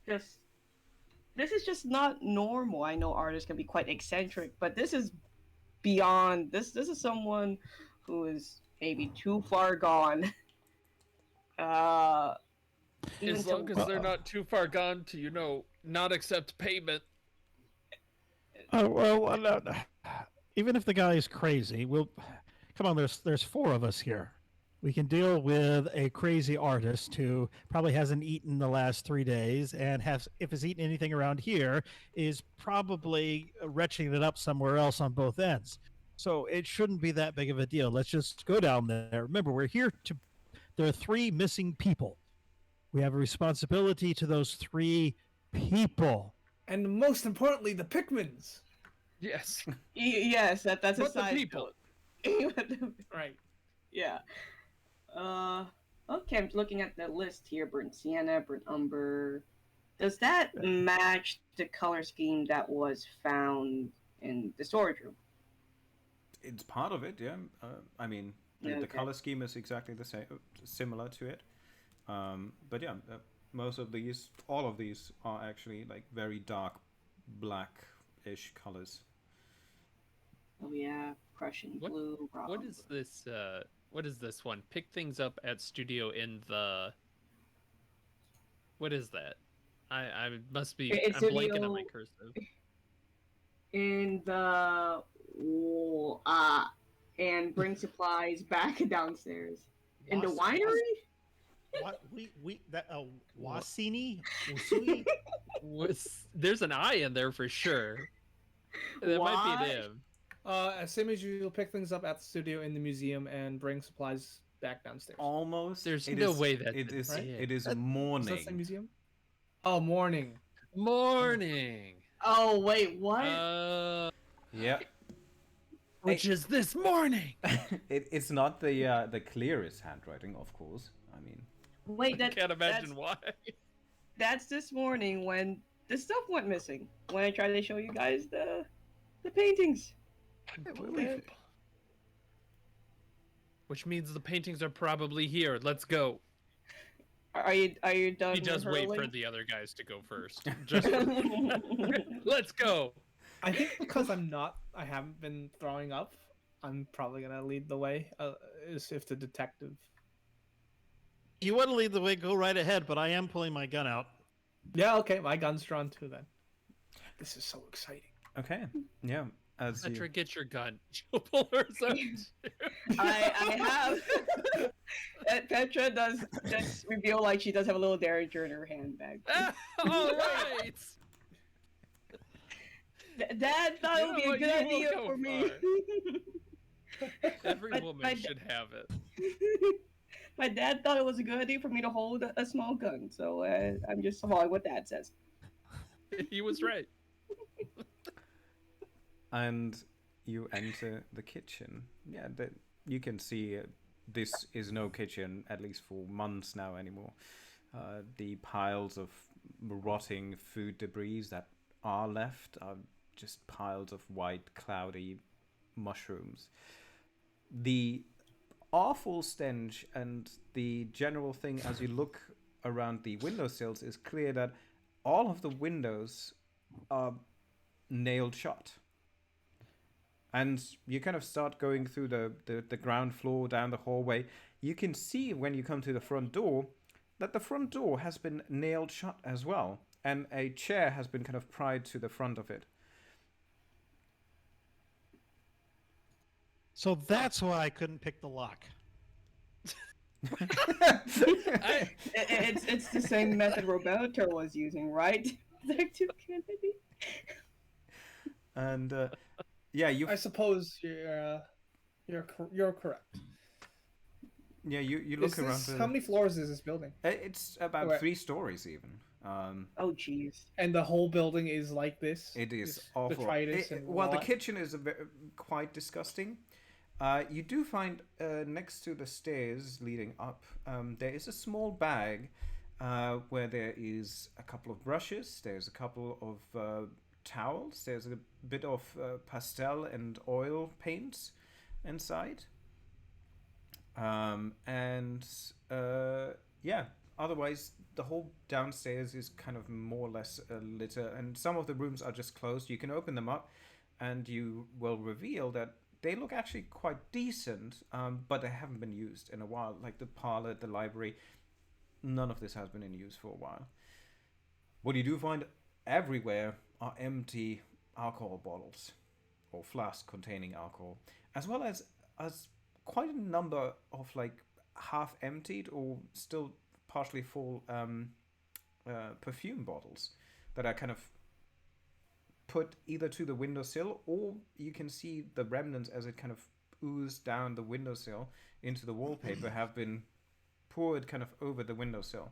Speaker 4: This is just not normal. I know artists can be quite eccentric, but this is beyond. This is someone who is maybe too far gone.
Speaker 2: As long as they're not too far gone to, not accept payment.
Speaker 3: Oh well, no. Even if the guy is crazy, we'll come on. There's 4 of us here. We can deal with a crazy artist who probably hasn't eaten the last 3 days, and if has eaten anything around here, is probably retching it up somewhere else on both ends. So it shouldn't be that big of a deal. Let's just go down there. Remember, we're here to. There are 3 missing people. We have a responsibility to those 3 people.
Speaker 5: And most importantly, the Pickmans.
Speaker 2: Yes.
Speaker 4: Yes, that's a
Speaker 2: But the
Speaker 4: side
Speaker 2: people.
Speaker 4: note.
Speaker 5: Right.
Speaker 4: Yeah. Okay, I'm looking at the list here. Burnt sienna, burnt umber. Does that match the color scheme that was found in the storage room?
Speaker 1: It's part of it, yeah. I mean, the
Speaker 4: Okay.
Speaker 1: color scheme is exactly the same, similar to it. But yeah, all of these are actually like very dark black-ish colors.
Speaker 4: Oh yeah, Prussian blue. Raw
Speaker 2: What
Speaker 4: umber.
Speaker 2: is this? What is this one? Pick things up at studio in the. What is that? I must be.
Speaker 4: It's
Speaker 2: I'm blanking on my
Speaker 4: studio-
Speaker 2: cursive.
Speaker 4: In the and bring supplies back downstairs. In the winery?
Speaker 3: What we that Wasini? Usui?
Speaker 2: There's an I in there for sure. That might be an M.
Speaker 5: As same as you'll pick things up at the studio in the museum and bring supplies back downstairs.
Speaker 1: Almost.
Speaker 2: There's
Speaker 1: It
Speaker 2: no
Speaker 1: is-
Speaker 2: way that
Speaker 1: it is.
Speaker 2: right?
Speaker 1: It is
Speaker 5: Is that the same
Speaker 1: morning.
Speaker 5: museum? Oh, morning.
Speaker 2: Morning.
Speaker 4: Oh wait, what?
Speaker 1: Yeah.
Speaker 2: Which is this morning.
Speaker 1: It's not the clearest handwriting, of course. I mean,
Speaker 4: Wait,
Speaker 2: I can't imagine why.
Speaker 4: that's this morning when the stuff went missing. When I tried to show you guys the paintings.
Speaker 2: Which means the paintings are probably here. Let's go.
Speaker 4: Are you done?
Speaker 2: He does
Speaker 4: with
Speaker 2: wait for
Speaker 4: hurling?
Speaker 2: the other guys to go first. Just let's go.
Speaker 5: I think because I haven't been throwing up, I'm probably gonna lead the way. As if the detective.
Speaker 3: You want to lead the way? Go right ahead. But I am pulling my gun out.
Speaker 5: Yeah, okay, my gun's drawn too. Then. This is so exciting.
Speaker 1: Okay. Yeah. As
Speaker 2: Petra,
Speaker 1: you
Speaker 2: get your gun. She'll pull hers out.
Speaker 4: I have. Petra does just reveal like she does have a little derringer in her handbag.
Speaker 2: All right.
Speaker 4: Dad thought it would be a
Speaker 2: You
Speaker 4: good
Speaker 2: will
Speaker 4: idea
Speaker 2: go
Speaker 4: for me.
Speaker 2: Every
Speaker 4: My-
Speaker 2: woman
Speaker 4: my-
Speaker 2: should have it.
Speaker 4: My dad thought it was a good idea for me to hold a small gun, so I'm just following what Dad says.
Speaker 2: He was right.
Speaker 1: and you enter the kitchen. Yeah, you can see this is no kitchen, at least for months now anymore. The piles of rotting food debris that are left are just piles of white, cloudy mushrooms. The awful stench and the general thing as you look around the windowsills is clear that all of the windows are nailed shut. And you kind of start going through the ground floor down the hallway. You can see when you come to the front door that the front door has been nailed shut as well. And a chair has been kind of pried to the front of it.
Speaker 3: So that's why I couldn't pick the lock.
Speaker 4: It's the same method Roberto was using, right, Detective Kennedy?
Speaker 1: And yeah,
Speaker 5: I suppose you're correct.
Speaker 1: Yeah, you look around.
Speaker 5: How many floors is this building?
Speaker 1: It's about
Speaker 5: Wait.
Speaker 1: 3 stories even.
Speaker 4: Oh, jeez.
Speaker 5: And the whole building is like this.
Speaker 1: It is
Speaker 5: It's
Speaker 1: awful.
Speaker 5: detritus and
Speaker 1: Well, the
Speaker 5: rot.
Speaker 1: kitchen is quite disgusting. You do find next to the stairs leading up, there is a small bag where there is a couple of brushes. There's a couple of towels. There's a bit of pastel and oil paints inside. Yeah, otherwise the whole downstairs is kind of more or less a litter, and some of the rooms are just closed. You can open them up and you will reveal that they look actually quite decent, but they haven't been used in a while. Like the parlor, the library, none of this has been in use for a while. What you do find everywhere are empty alcohol bottles or flasks containing alcohol, as well as quite a number of like half emptied or still partially full perfume bottles that are kind of put either to the windowsill, or you can see the remnants as it kind of oozes down the windowsill into the wallpaper have been poured kind of over the windowsill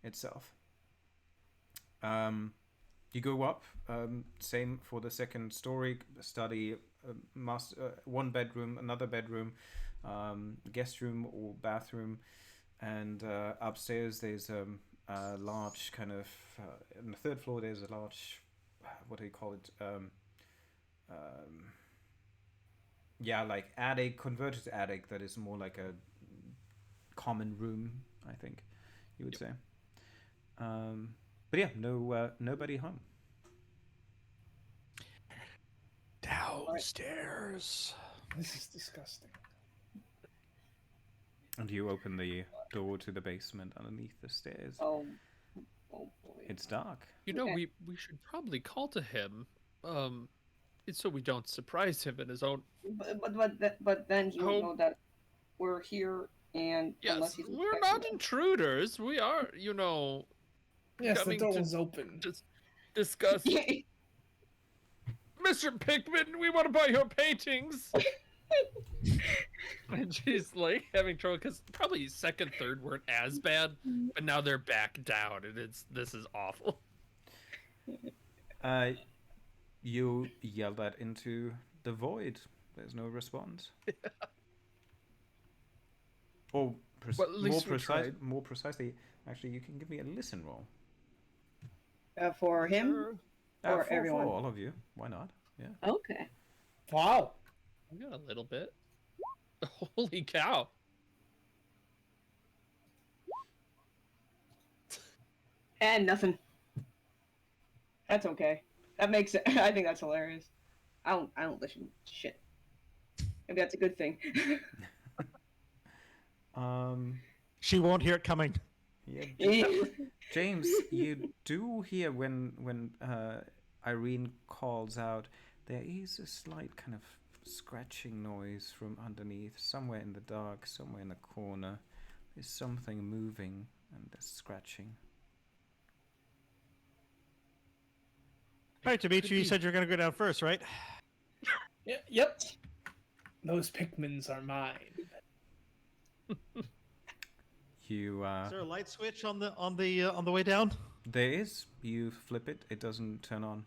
Speaker 1: itself. You go up, same for the second story, study, one bedroom, another bedroom, guest room or bathroom, and upstairs there's a large kind of, on the third floor there's a large, what do you call it, yeah, like attic, converted attic that is more like a common room, I think you would say. But yeah, nobody home.
Speaker 3: Downstairs.
Speaker 5: This is disgusting.
Speaker 1: And you open the door to the basement underneath the stairs.
Speaker 4: Oh boy.
Speaker 1: It's dark.
Speaker 2: You know,
Speaker 4: Okay.
Speaker 2: we should probably call to him, so we don't surprise him in his own.
Speaker 4: But then he will
Speaker 2: Home.
Speaker 4: know that we're here, and unless
Speaker 2: Yes,
Speaker 4: he's
Speaker 2: we're
Speaker 4: expecting
Speaker 2: not
Speaker 4: us.
Speaker 2: intruders. We are,
Speaker 5: Yes, the
Speaker 2: coming
Speaker 5: door
Speaker 2: to
Speaker 5: was open.
Speaker 2: just discuss. Mr. Pickman, we want to buy your paintings. And she's like having trouble because probably second, third weren't as bad, but now they're back down, and this is awful.
Speaker 1: You yell that into the void. There's no response. Or
Speaker 2: Well, at least we tried.
Speaker 1: more precisely, actually, you can give me a listen roll.
Speaker 4: For him or
Speaker 1: for
Speaker 4: everyone.
Speaker 1: all of you. Why not? Yeah.
Speaker 4: Okay.
Speaker 5: Wow.
Speaker 2: I got a little bit. Holy cow!
Speaker 4: And nothing. That's okay. That makes it. I think that's hilarious. I don't listen to shit. Maybe that's a good thing.
Speaker 3: She won't hear it coming.
Speaker 1: Yeah, James, you do hear when Irene calls out, there is a slight kind of scratching noise from underneath, somewhere in the dark, somewhere in the corner. There's something moving and there's scratching.
Speaker 3: All right, Dimitri, you said you're going to go down first, right?
Speaker 5: Yep. Those Pickmans are mine.
Speaker 1: You
Speaker 3: Is there a light switch on the way down?
Speaker 1: there is. You flip it, it doesn't turn on.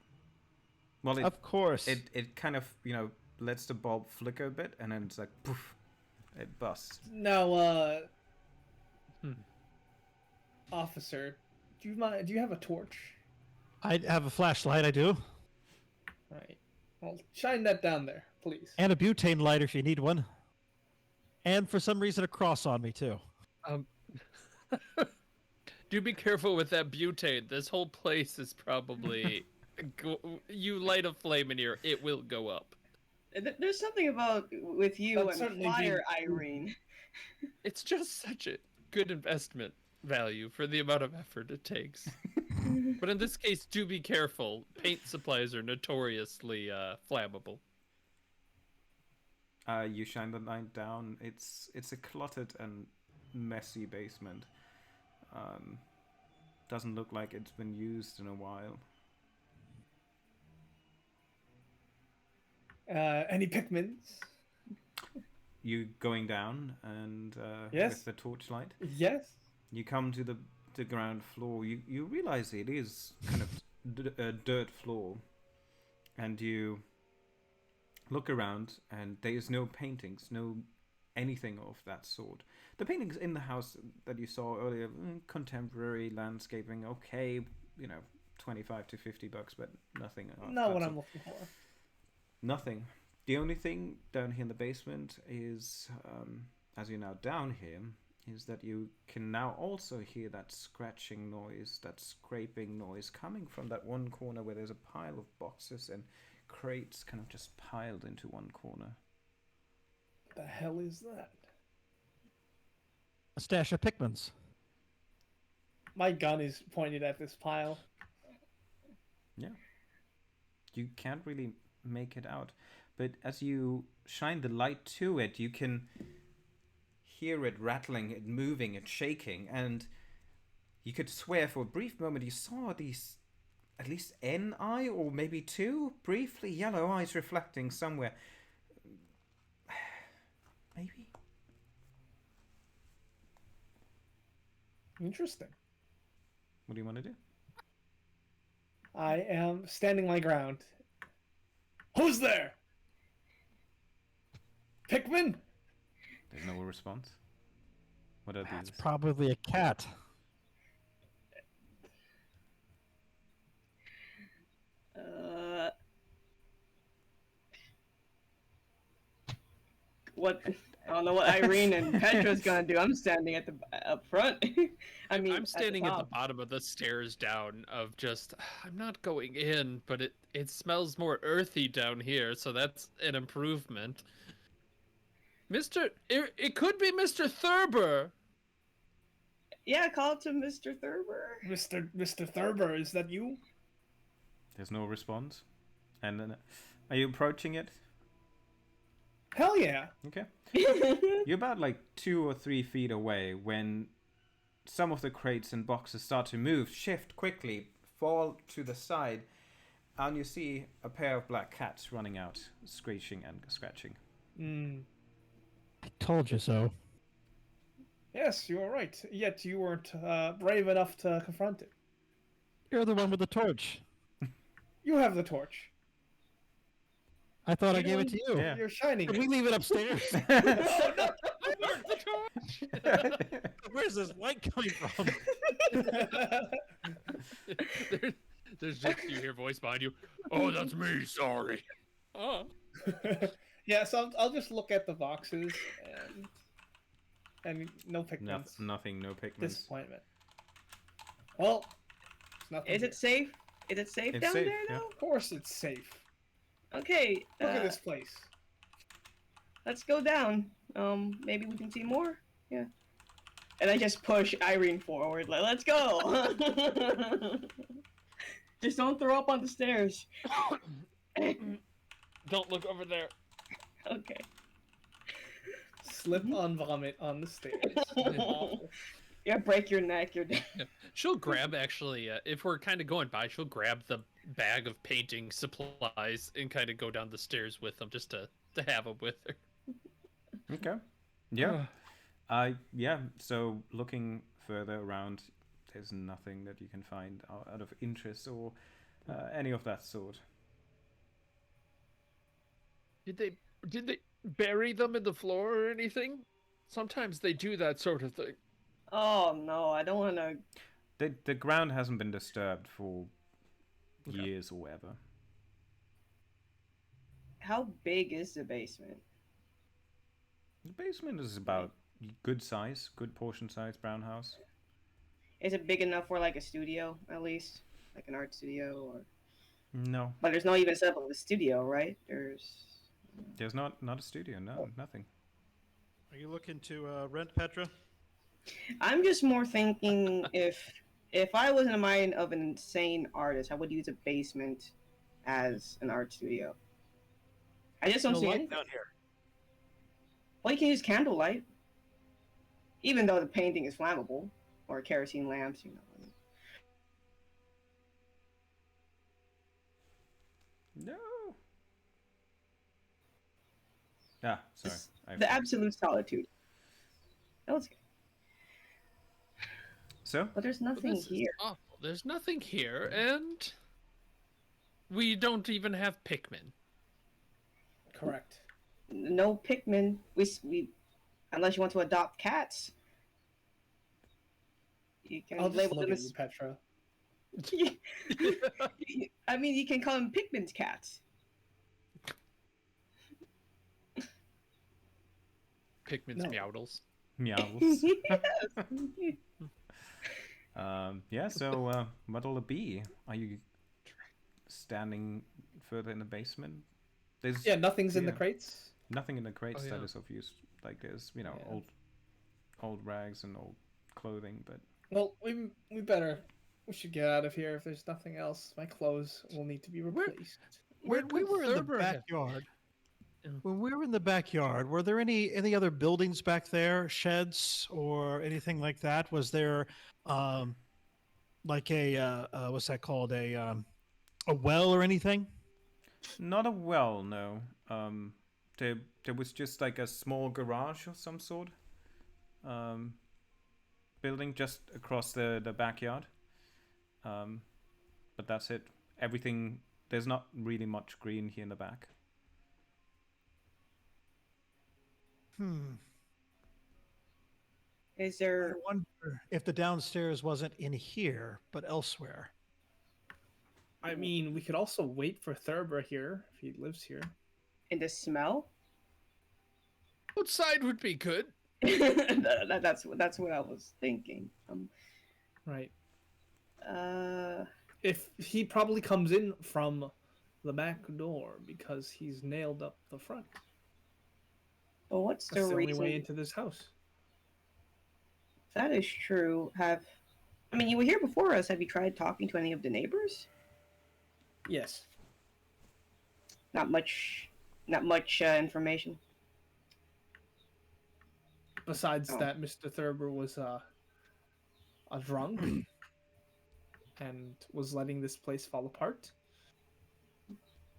Speaker 1: Well,
Speaker 3: Of course.
Speaker 1: it kind of, lets the bulb flicker a bit, and then it's like poof, it busts.
Speaker 5: Now, officer, do you have a torch?
Speaker 3: I have a flashlight, I do.
Speaker 5: Right. Well, shine that down there, please.
Speaker 3: And a butane lighter if you need one. And for some reason, a cross on me, too.
Speaker 2: Do be careful with that butane. This whole place is probably... you light a flame in here, it will go up.
Speaker 4: There's something about with you
Speaker 5: That'd
Speaker 4: and
Speaker 5: certainly
Speaker 4: fire,
Speaker 5: be-
Speaker 4: Irene.
Speaker 2: It's just such a good investment value for the amount of effort it takes. But in this case, do be careful. Paint supplies are notoriously flammable.
Speaker 1: You shine the light down. It's a cluttered and messy basement. Doesn't look like it's been used in a while.
Speaker 5: Any Pickmans?
Speaker 1: You going down and
Speaker 5: Yes.
Speaker 1: with the torchlight,
Speaker 5: Yes.
Speaker 1: you come to the ground floor. You realize it is kind of a dirt floor, and you look around, and there is no paintings, no anything of that sort. The paintings in the house that you saw earlier, contemporary landscaping, okay, $25 to $50, but nothing.
Speaker 5: Not what I'm looking for.
Speaker 1: Nothing. The only thing down here in the basement is, as you're now down here, is that you can now also hear that scratching noise, that scraping noise coming from that one corner where there's a pile of boxes and crates kind of just piled into one corner.
Speaker 5: The hell is that?
Speaker 3: A stash of Pickmans.
Speaker 5: My gun is pointed at this pile.
Speaker 1: Yeah. You can't really make it out. But as you shine the light to it, you can hear it rattling, it moving, it shaking, and you could swear for a brief moment you saw these, at least an eye, or maybe two, briefly yellow eyes reflecting somewhere. Maybe.
Speaker 5: Interesting.
Speaker 1: What do you want to do?
Speaker 5: I am standing my ground. Who's there? Pickman?
Speaker 1: There's no response. What are
Speaker 3: That's
Speaker 1: these?
Speaker 3: probably a cat.
Speaker 4: What? I don't know what Irene and Petra's gonna do. I'm standing at the up front. I mean,
Speaker 2: I'm standing at the
Speaker 4: top.
Speaker 2: bottom of the stairs down of just, I'm not going in, but it smells more earthy down here, so that's an improvement. It could be Mr. Thurber.
Speaker 4: Yeah, call to Mr. Thurber.
Speaker 5: Mr. Thurber, is that you?
Speaker 1: There's no response. And then, are you approaching it?
Speaker 5: Hell yeah.
Speaker 1: Okay. You're about like 2 or 3 feet away when some of the crates and boxes start to move, shift quickly, fall to the side, and you see a pair of black cats running out, screeching and scratching.
Speaker 3: I told you so.
Speaker 5: Yes, you were right. Yet you weren't brave enough to confront it.
Speaker 3: You're the one with the torch.
Speaker 5: You have the torch.
Speaker 3: I thought I gave it to you.
Speaker 1: Yeah.
Speaker 5: You're shining
Speaker 3: Can
Speaker 5: it.
Speaker 3: we leave it upstairs?
Speaker 5: Oh, no! Where's the torch?
Speaker 3: Where's this light coming from?
Speaker 2: There's just you hear a voice behind you. Oh, that's me. Sorry. Oh.
Speaker 5: Yeah, so I'll just look at the boxes and no Pickmans.
Speaker 1: Nothing, no Pickmans.
Speaker 5: Disappointment. Well, it's nothing.
Speaker 4: Is it safe? Is it safe
Speaker 1: It's
Speaker 4: down
Speaker 1: safe,
Speaker 4: there
Speaker 1: yeah.
Speaker 4: though?
Speaker 5: Of course, it's safe.
Speaker 4: Okay.
Speaker 5: Look at this place.
Speaker 4: let's go down. Maybe we can see more. Yeah. And I just push Irene forward. Like, let's go. Just don't throw up on the stairs.
Speaker 2: Don't look over there.
Speaker 4: Okay.
Speaker 5: Slip on vomit on the stairs. Awful.
Speaker 4: Yeah, break your neck. You're dead.
Speaker 2: She'll grab, actually, if we're kind of going by, she'll grab the bag of painting supplies and kind of go down the stairs with them, just to have them with her.
Speaker 1: Okay. Yeah. Yeah. So looking further around, there's nothing that you can find out of interest or any of that sort.
Speaker 2: Did they bury them in the floor or anything? Sometimes they do that sort of thing.
Speaker 4: Oh no, I don't want to.
Speaker 1: The ground hasn't been disturbed for
Speaker 5: Okay.
Speaker 1: years or whatever.
Speaker 4: How big is the basement?
Speaker 1: The basement is about good size, good portion size brown house.
Speaker 4: Is it big enough for like a studio, at least, like an art studio, or?
Speaker 1: No,
Speaker 4: But there's no even setup of a studio, right?
Speaker 1: there's not a studio. No, nothing.
Speaker 3: Are you looking to rent Petra?
Speaker 4: I'm just more thinking if I was in the mind of an insane artist, I would use a basement as an art studio. I just don't
Speaker 3: No
Speaker 4: see
Speaker 3: light
Speaker 4: anything.
Speaker 3: down here.
Speaker 4: Well, you can use candlelight, even though the painting is flammable, or kerosene lamps, you know.
Speaker 1: No. Ah, sorry.
Speaker 4: The absolute solitude. That was good.
Speaker 1: So,
Speaker 4: But there's nothing
Speaker 2: This is
Speaker 4: here.
Speaker 2: awful. There's nothing here, and we don't even have Pickman.
Speaker 5: Correct.
Speaker 4: No Pickman. We unless you want to adopt cats. You can
Speaker 5: I'll just
Speaker 4: label
Speaker 5: look
Speaker 4: them
Speaker 5: at
Speaker 4: as.
Speaker 5: you, Petra.
Speaker 4: I mean, you can call them Pickman's cats.
Speaker 2: Pickman's
Speaker 5: No.
Speaker 2: meowdles.
Speaker 1: meows.
Speaker 4: Yes.
Speaker 1: Yeah, so what'll it be? Are you standing further in the basement? There's
Speaker 5: Yeah, nothing's in the
Speaker 1: Yeah.
Speaker 5: crates.
Speaker 1: nothing in the crates
Speaker 2: Oh,
Speaker 1: that
Speaker 2: yeah.
Speaker 1: is of use. Like there's,
Speaker 5: Yeah.
Speaker 1: old rags and old clothing, but
Speaker 5: Well, we should get out of here if there's nothing else. My clothes will need to be replaced.
Speaker 3: When we were in the
Speaker 2: Thurber have-
Speaker 3: backyard,
Speaker 2: Yeah.
Speaker 3: when we were in the backyard, were there any other buildings back there, sheds or anything like that? Was there, like what's that called, a well or anything?
Speaker 1: not a well, no. There was just like a small garage of some sort. Building just across the backyard. But that's it. Everything. There's not really much green here in the back.
Speaker 4: Is
Speaker 3: I
Speaker 4: there?
Speaker 3: wonder if the downstairs wasn't in here, but elsewhere.
Speaker 5: I mean, we could also wait for Thurber here if he lives here.
Speaker 4: In the smell?
Speaker 2: Outside would be good.
Speaker 4: That's what I was thinking.
Speaker 5: Right.
Speaker 4: Uh,
Speaker 5: If he probably comes in from the back door because he's nailed up the front.
Speaker 4: well, what's
Speaker 5: That's
Speaker 4: the
Speaker 5: the only
Speaker 4: reason?
Speaker 5: way into this house.
Speaker 4: That is true. I mean, you were here before us. Have you tried talking to any of the neighbors?
Speaker 5: Yes.
Speaker 4: Not much information.
Speaker 5: Besides
Speaker 4: Oh.
Speaker 5: that, Mr. Thurber was a drunk and was letting this place fall apart.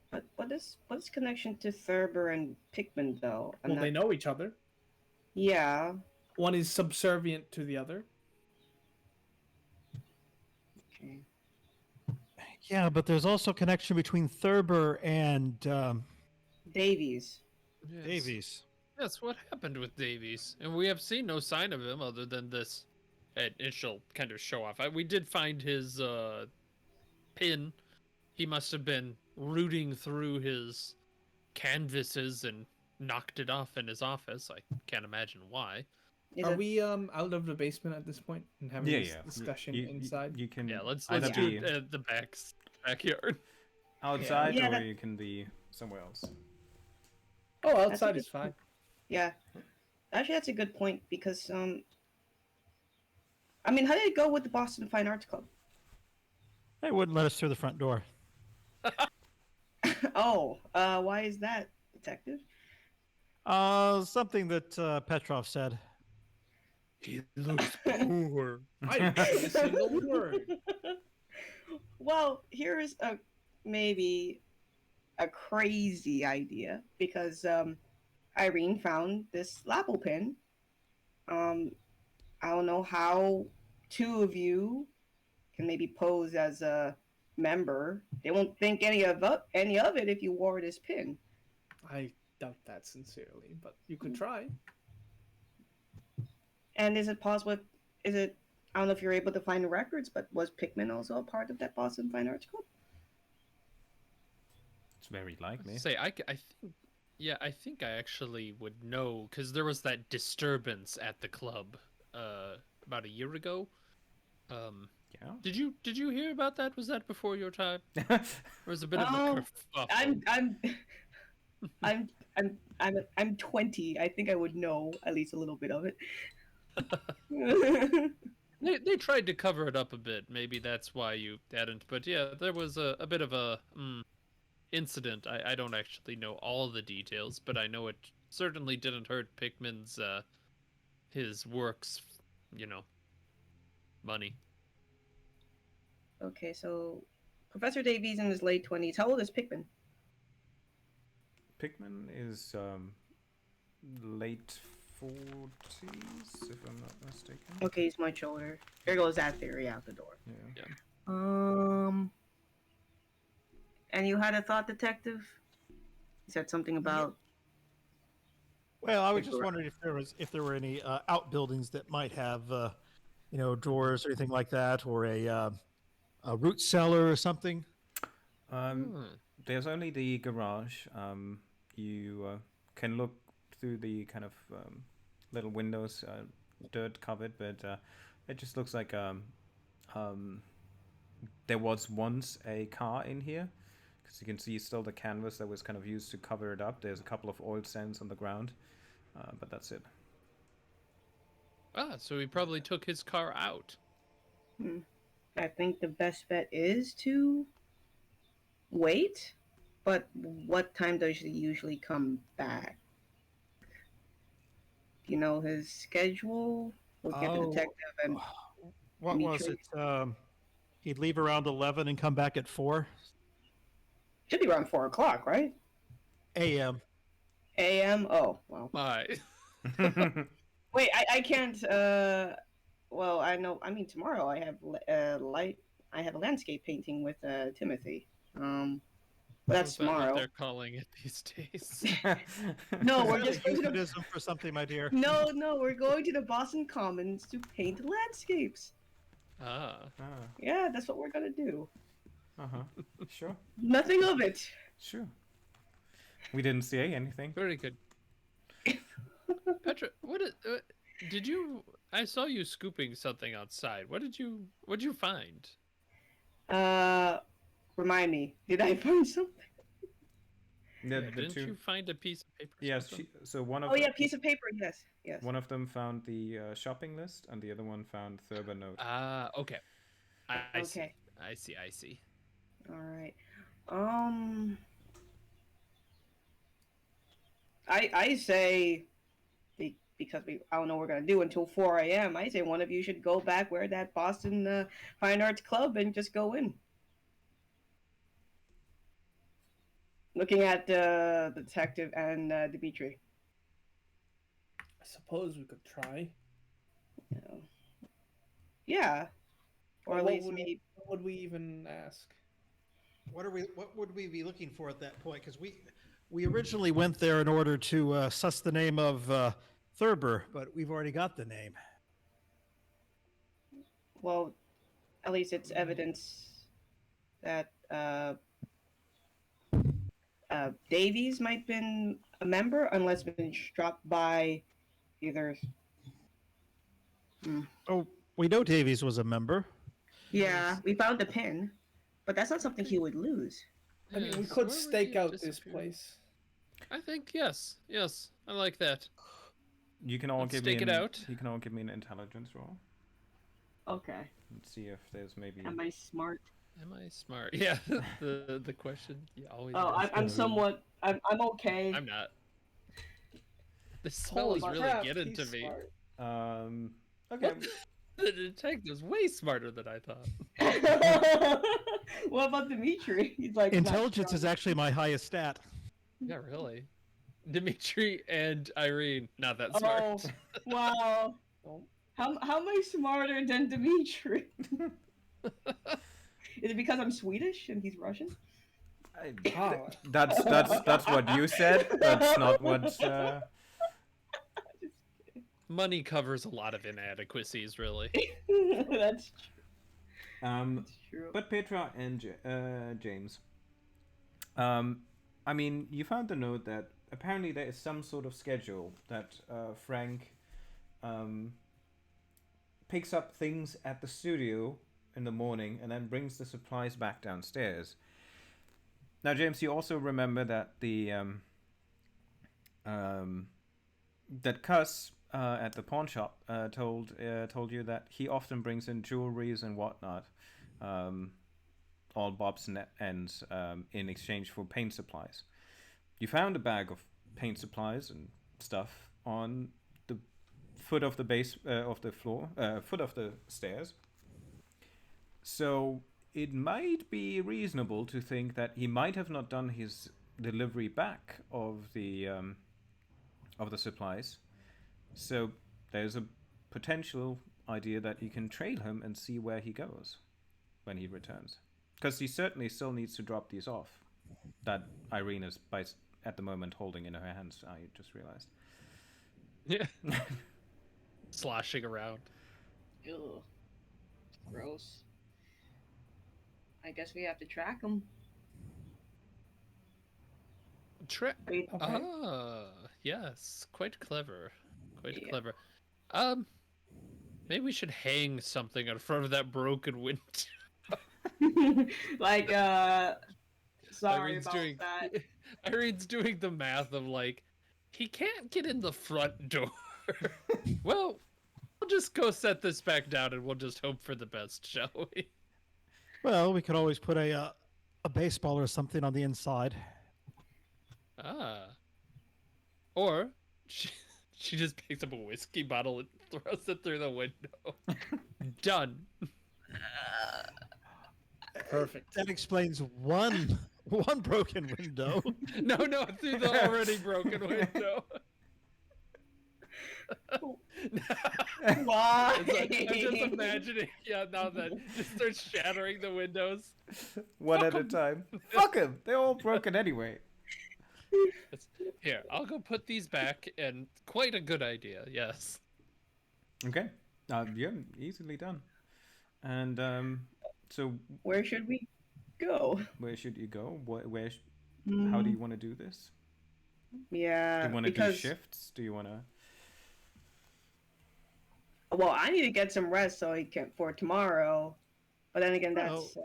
Speaker 4: But what is connection to Thurber and Pickman though?
Speaker 5: Well, they know each other.
Speaker 4: Yeah.
Speaker 5: One is subservient to the other.
Speaker 4: Okay.
Speaker 3: Yeah, but there's also connection between Thurber and
Speaker 4: Davies.
Speaker 2: Yes.
Speaker 3: Davies.
Speaker 2: Yes, what happened with Davies? And we have seen no sign of him other than this initial kind of show off. We did find his pin. He must have been rooting through his canvases and knocked it off in his office. I can't imagine why.
Speaker 4: Is
Speaker 5: Are
Speaker 4: it-
Speaker 5: we out of the basement at this point and having this
Speaker 1: Yeah.
Speaker 5: discussion
Speaker 1: You-
Speaker 5: inside?
Speaker 1: You can
Speaker 2: Yeah, let's
Speaker 1: either
Speaker 2: do
Speaker 1: be
Speaker 2: it at the backyard.
Speaker 1: outside
Speaker 4: Yeah,
Speaker 1: or
Speaker 4: that-
Speaker 1: you can be somewhere else.
Speaker 5: Oh,
Speaker 4: That's a
Speaker 5: outside
Speaker 4: good
Speaker 5: is fine.
Speaker 4: Yeah. Actually, that's a good point because I mean, how did it go with the Boston Fine Arts Club?
Speaker 3: They wouldn't let us through the front door.
Speaker 4: Oh, why is that, detective?
Speaker 3: Something that Petrov said.
Speaker 2: He looks poor.
Speaker 5: I didn't say a single word.
Speaker 4: Well, here's a maybe a crazy idea because Irene found this lapel pin. I don't know how two of you can maybe pose as a member. They won't think any of it if you wore this pin.
Speaker 5: I doubt that sincerely, but you could try.
Speaker 4: And is it possible? Is it? I don't know if you're able to find the records, but was Pickman also a part of that Boston Fine Arts Club?
Speaker 1: It's very likely.
Speaker 2: I think, yeah, I think I actually would know because there was that disturbance at the club about a year ago.
Speaker 1: Yeah.
Speaker 2: Did you hear about that? Was that before your time? There was a bit of a kerfuffle.
Speaker 4: I'm 20. I think I would know at least a little bit of it.
Speaker 2: They tried to cover it up a bit. Maybe that's why you hadn't. But yeah, there was a bit of a incident. I don't actually know all the details, but I know it certainly didn't hurt Pickman's his works, money.
Speaker 4: Okay, so Professor Davies in his late 20s. How old is Pickman?
Speaker 1: Pickman is late 40s, if I'm not mistaken.
Speaker 4: Okay, he's much older. There goes that theory out the door.
Speaker 1: Yeah.
Speaker 4: And you had a thought, detective? You said something about.
Speaker 3: Well, I was just wondering if there were any outbuildings that might have drawers or anything like that, or a root cellar or something.
Speaker 1: There's only the garage. You can look through the kind of little windows, dirt covered, but it just looks like there was once a car in here, because you can see still the canvas that was kind of used to cover it up. There's a couple of oil stains on the ground, but that's it.
Speaker 2: So he probably took his car out.
Speaker 4: I think the best bet is to wait. But what time does he usually come back? You know his schedule? We'll get the detective and.
Speaker 3: What was
Speaker 4: Dimitri.
Speaker 3: it? He'd leave around 11 and come back at 4
Speaker 4: Should be around 4 o'clock, right?
Speaker 3: a.m.
Speaker 4: A.M. Oh, well.
Speaker 2: My.
Speaker 4: Wait, I can't. Well, I know. I mean, tomorrow I have I have a landscape painting with Timothy. But that's
Speaker 2: Is that what
Speaker 4: tomorrow.
Speaker 2: they're calling it these days.
Speaker 4: No, we're
Speaker 3: Is that
Speaker 4: just
Speaker 3: a
Speaker 4: going to the.
Speaker 3: euphemism for something, my dear.
Speaker 4: No, we're going to the Boston Commons to paint landscapes. Yeah, that's what we're gonna do.
Speaker 1: Sure.
Speaker 4: Nothing of it.
Speaker 1: Sure. We didn't say anything.
Speaker 2: Very good. Petra, did you? I saw you scooping something outside. What'd you find?
Speaker 4: Remind me. Did I find something?
Speaker 2: Didn't you find a piece of paper?
Speaker 1: Yes. So one of.
Speaker 4: Oh yeah, piece of paper. Yes.
Speaker 1: One of them found the shopping list, and the other one found Thurber note.
Speaker 2: Okay. I
Speaker 4: Okay.
Speaker 2: see.
Speaker 4: All right. I say, because I don't know what we're gonna do until 4 a.m. I say one of you should go back where that Boston Fine Arts Club and just go in. Looking at the detective and Dimitri.
Speaker 5: I suppose we could try.
Speaker 4: Yeah. Or at least maybe.
Speaker 5: What would we even ask?
Speaker 3: What would we be looking for at that point? Because we originally went there in order to suss the name of Thurber, but we've already got the name.
Speaker 4: Well, at least it's evidence that Davies might have been a member, unless been struck by either.
Speaker 3: Oh, we know Davies was a member.
Speaker 4: Yeah, we found the pin, but that's not something he would lose.
Speaker 5: I mean, we could stake out this place.
Speaker 2: I think yes. Yes, I like that.
Speaker 1: You can all
Speaker 2: Let's
Speaker 1: give me
Speaker 2: stake it out.
Speaker 1: You can all give me an intelligence roll.
Speaker 4: Okay.
Speaker 1: Let's see if there's maybe.
Speaker 4: Am I smart?
Speaker 2: Am I smart? Yeah, the question you always
Speaker 4: Oh,
Speaker 2: ask.
Speaker 4: I'm somewhat. I'm okay.
Speaker 2: I'm not. This spell is
Speaker 3: Holy
Speaker 2: really
Speaker 3: crap,
Speaker 2: getting
Speaker 3: he's
Speaker 2: to me.
Speaker 3: smart.
Speaker 1: Okay.
Speaker 2: The detective's way smarter than I thought.
Speaker 4: What about Dimitri? He's like
Speaker 3: Intelligence is actually my highest stat.
Speaker 2: Yeah, really. Dimitri and Irene, not that smart.
Speaker 4: Oh, wow. How am I smarter than Dimitri? Is it because I'm Swedish and he's Russian?
Speaker 5: Oh,
Speaker 1: That's what you said. That's not what.
Speaker 2: Money covers a lot of inadequacies, really.
Speaker 4: That's true. That's true.
Speaker 1: But Petra and James. I mean, you found the note that apparently there is some sort of schedule that Frank picks up things at the studio in the morning and then brings the supplies back downstairs. Now, James, you also remember that the that Cuss at the pawn shop told you that he often brings in jewelries and whatnot, all bobs and ends, in exchange for paint supplies. You found a bag of paint supplies and stuff on the foot of the base of the floor, foot of the stairs. So it might be reasonable to think that he might have not done his delivery back of the supplies. So there's a potential idea that you can trail him and see where he goes when he returns, because he certainly still needs to drop these off that Irene is at the moment holding in her hands. I just realized.
Speaker 2: Yeah. Sloshing around.
Speaker 4: Ew. Gross. I guess we have to track him. Wait,
Speaker 2: Ah, yes, quite clever. Quite
Speaker 4: Yeah.
Speaker 2: clever. Maybe we should hang something in front of that broken window.
Speaker 4: Like, sorry
Speaker 2: Irene's
Speaker 4: about
Speaker 2: doing
Speaker 4: that.
Speaker 2: Irene's doing the math of like, he can't get in the front door. Well, we'll just go set this back down and we'll just hope for the best, shall we?
Speaker 3: Well, we could always put a baseball or something on the inside.
Speaker 2: Ah. Or she just picks up a whiskey bottle and throws it through the window. Done.
Speaker 5: perfect.
Speaker 3: That explains one broken window.
Speaker 2: No, through the already broken window.
Speaker 4: Why?
Speaker 2: I'm just imagining, now that just starts shattering the windows.
Speaker 1: One at a time. Fuck him! They're all broken anyway.
Speaker 2: Here, I'll go put these back, and quite a good idea, yes.
Speaker 1: Okay. Yeah, easily done. And so
Speaker 4: Where should we go?
Speaker 1: where should you go? How do you want to do this?
Speaker 4: Yeah,
Speaker 1: Do you want to do
Speaker 4: because
Speaker 1: shifts? Do you want to?
Speaker 4: well, I need to get some rest so I can for tomorrow. But then again, that's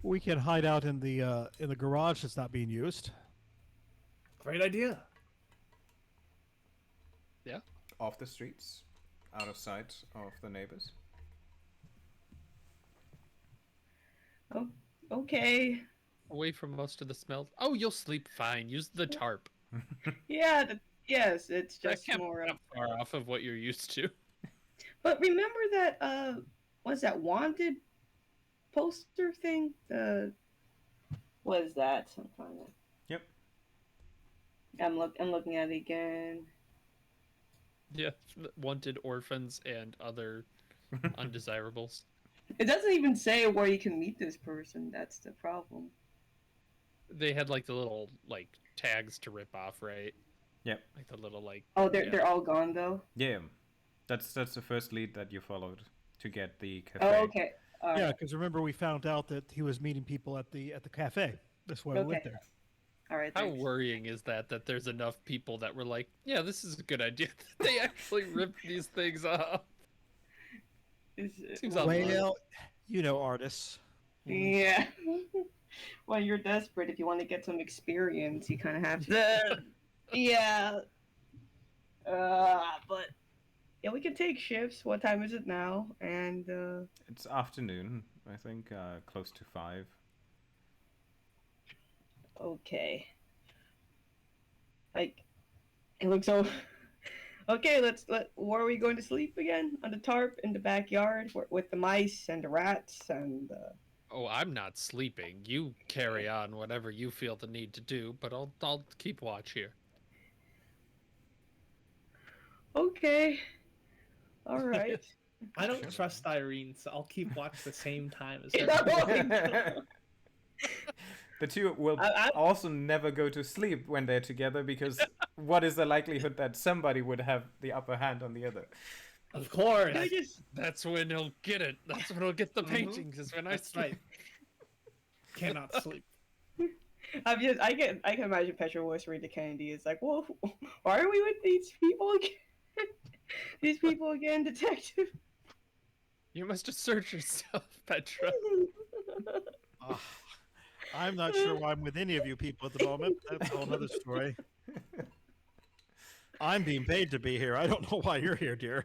Speaker 3: We can hide out in the garage that's not being used.
Speaker 5: Great idea.
Speaker 1: Off the streets, out of sight of the neighbors.
Speaker 4: okay.
Speaker 2: Away from most of the smells. Oh, you'll sleep fine. Use the tarp.
Speaker 4: Yeah, yes, it's
Speaker 2: That
Speaker 4: just
Speaker 2: can't be
Speaker 4: more.
Speaker 2: that far off of what you're used to.
Speaker 4: But remember that what's that wanted poster thing? What is that? I'm trying to.
Speaker 1: Yep.
Speaker 4: I'm looking at it again.
Speaker 2: Yeah, wanted orphans and other undesirables.
Speaker 4: It doesn't even say where you can meet this person. That's the problem.
Speaker 2: They had like the little like tags to rip off, right?
Speaker 1: Yep.
Speaker 2: Like the little like.
Speaker 4: Oh, they're all gone though.
Speaker 1: Yeah, that's the first lead that you followed to get the cafe.
Speaker 4: Oh, okay. All
Speaker 3: Yeah,
Speaker 4: right.
Speaker 3: because remember we found out that he was meeting people at the cafe. That's why we went
Speaker 4: Okay.
Speaker 3: there.
Speaker 4: All right.
Speaker 2: How
Speaker 4: Thanks.
Speaker 2: worrying is that there's enough people that were like, yeah, this is a good idea. They actually ripped these things off.
Speaker 4: Is it-
Speaker 2: Seems odd.
Speaker 3: Well, you know artists.
Speaker 4: Yeah. when you're desperate, if you want to get some experience, you kind of have to. Yeah. But yeah, we can take shifts. What time is it now? And
Speaker 1: It's afternoon, I think, close to 5.
Speaker 4: okay. Like, it looks so. Okay, where are we going to sleep again? On the tarp in the backyard with the mice and the rats and.
Speaker 2: Oh, I'm not sleeping. You carry on whatever you feel the need to do, but I'll keep watch here.
Speaker 4: Okay. All right.
Speaker 5: I don't trust Irene, so I'll keep watch the same time as her.
Speaker 1: The two will also never go to sleep when they're together, because what is the likelihood that somebody would have the upper hand on the other?
Speaker 5: Of course.
Speaker 2: That's when he'll get it. That's when he'll get the paintings. Is when
Speaker 5: That's right. Cannot sleep.
Speaker 4: I can imagine Petra whispering to Kennedy. It's like, well, why are we with these people again? These people again, detective.
Speaker 2: You must assert yourself, Petra.
Speaker 3: I'm not sure why I'm with any of you people at the moment. That's a whole other story. I'm being paid to be here. I don't know why you're here, dear.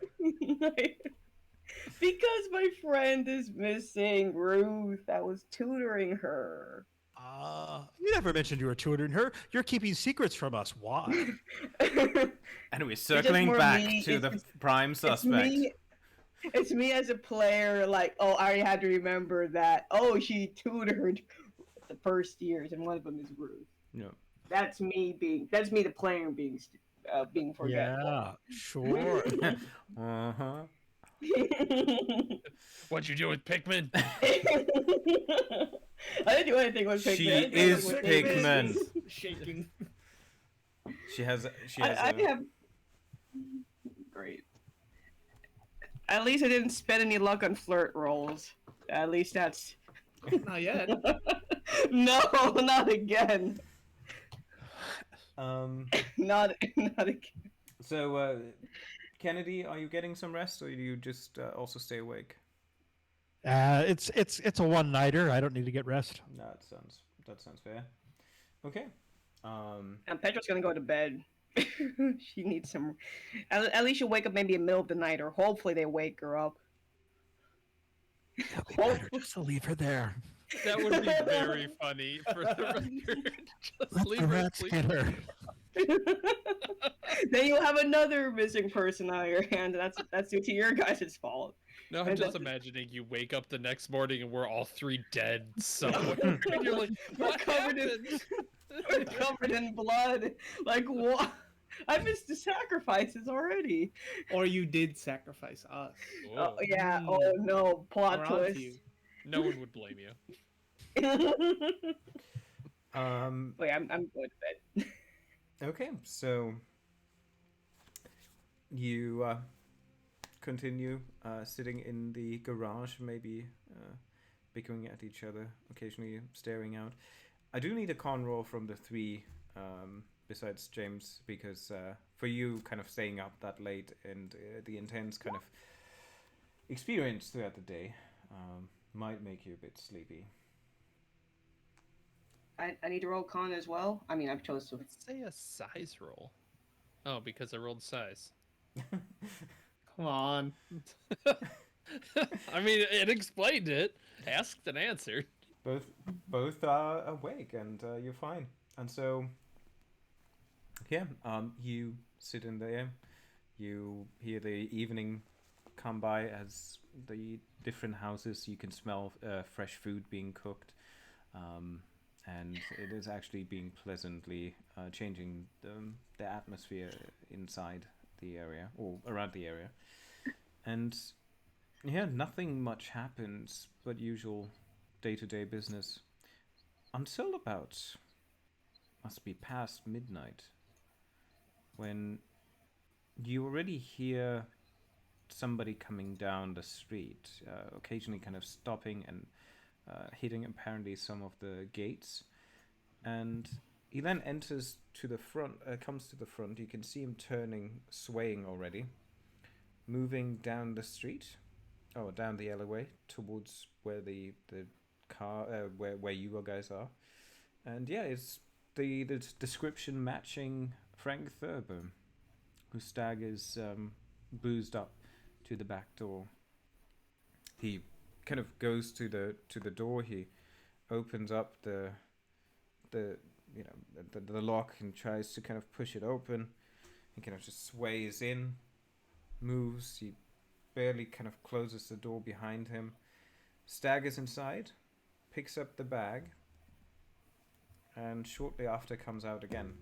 Speaker 4: Because my friend is missing, Ruth. I was tutoring her.
Speaker 3: You never mentioned you were tutoring her. You're keeping secrets from us. Why?
Speaker 1: And we're circling back to the prime suspect.
Speaker 4: It's me as a player, like, oh, I already had to remember that. Oh, she tutored the first years, and one of them is Ruth.
Speaker 1: No.
Speaker 4: That's me, the player being forgetful.
Speaker 3: Yeah, sure.
Speaker 1: Uh-huh.
Speaker 2: What'd you do with Pickman?
Speaker 4: I didn't do anything with Pickman.
Speaker 1: She is Pickman.
Speaker 5: Shaking.
Speaker 1: She has
Speaker 4: I have great. At least I didn't spend any luck on flirt rolls. At least that's
Speaker 5: Not yet.
Speaker 4: no, not again. Not again.
Speaker 1: So, Kennedy, are you getting some rest, or do you just also stay awake?
Speaker 3: It's a one-nighter. I don't need to get rest.
Speaker 1: No, that sounds fair. Okay.
Speaker 4: And Petra's gonna go to bed. She needs some. At least she'll wake up maybe in the middle of the night, or hopefully they wake her up.
Speaker 3: It'll be better just to leave her there.
Speaker 2: That would be very funny for the record. Just
Speaker 3: Let
Speaker 2: leave
Speaker 3: the
Speaker 2: her
Speaker 3: rats
Speaker 2: sleep.
Speaker 3: get her.
Speaker 4: Then you'll have another missing person on your hands, and that's due to your guys' fault.
Speaker 2: No, I'm just imagining you wake up the next morning and we're all three dead somewhere. And you're like, what happened?
Speaker 4: We're covered in blood. Like, what? I missed the sacrifices already.
Speaker 5: Or you did sacrifice us.
Speaker 4: Oh, yeah. Oh, no. Plot
Speaker 5: We're on to
Speaker 4: twist.
Speaker 5: you.
Speaker 2: No one would blame you.
Speaker 4: Wait, I'm going to bed.
Speaker 1: Okay, so you continue sitting in the garage, maybe bickering at each other, occasionally staring out. I do need a con roll from the three, besides James, because for you, kind of staying up that late and the intense kind of experience throughout the day might make you a bit sleepy.
Speaker 4: I need to roll con as well. I mean, I've chosen.
Speaker 2: Let's say a size roll. Oh, because I rolled size.
Speaker 5: Come on.
Speaker 2: I mean, it explained it. Asked and answered.
Speaker 1: Both are awake, and you're fine. And so, yeah, you sit in there. You hear the evening come by as the different houses. You can smell fresh food being cooked. And it is actually being pleasantly changing the atmosphere inside the area, or around the area. And yeah, nothing much happens but usual day-to-day business until about, must be past midnight, when you already hear somebody coming down the street, occasionally kind of stopping and hitting apparently some of the gates, and he then enters to the front, comes to the front. You can see him turning, swaying already, moving down the street, down the alleyway towards where the car where you guys are, and yeah, it's the description matching Frank Thurber, whose stag is boozed up to the back door. He kind of goes to the door. He opens up the lock and tries to kind of push it open. He kind of just sways in, moves. He barely kind of closes the door behind him. Staggers inside, picks up the bag, and shortly after comes out again.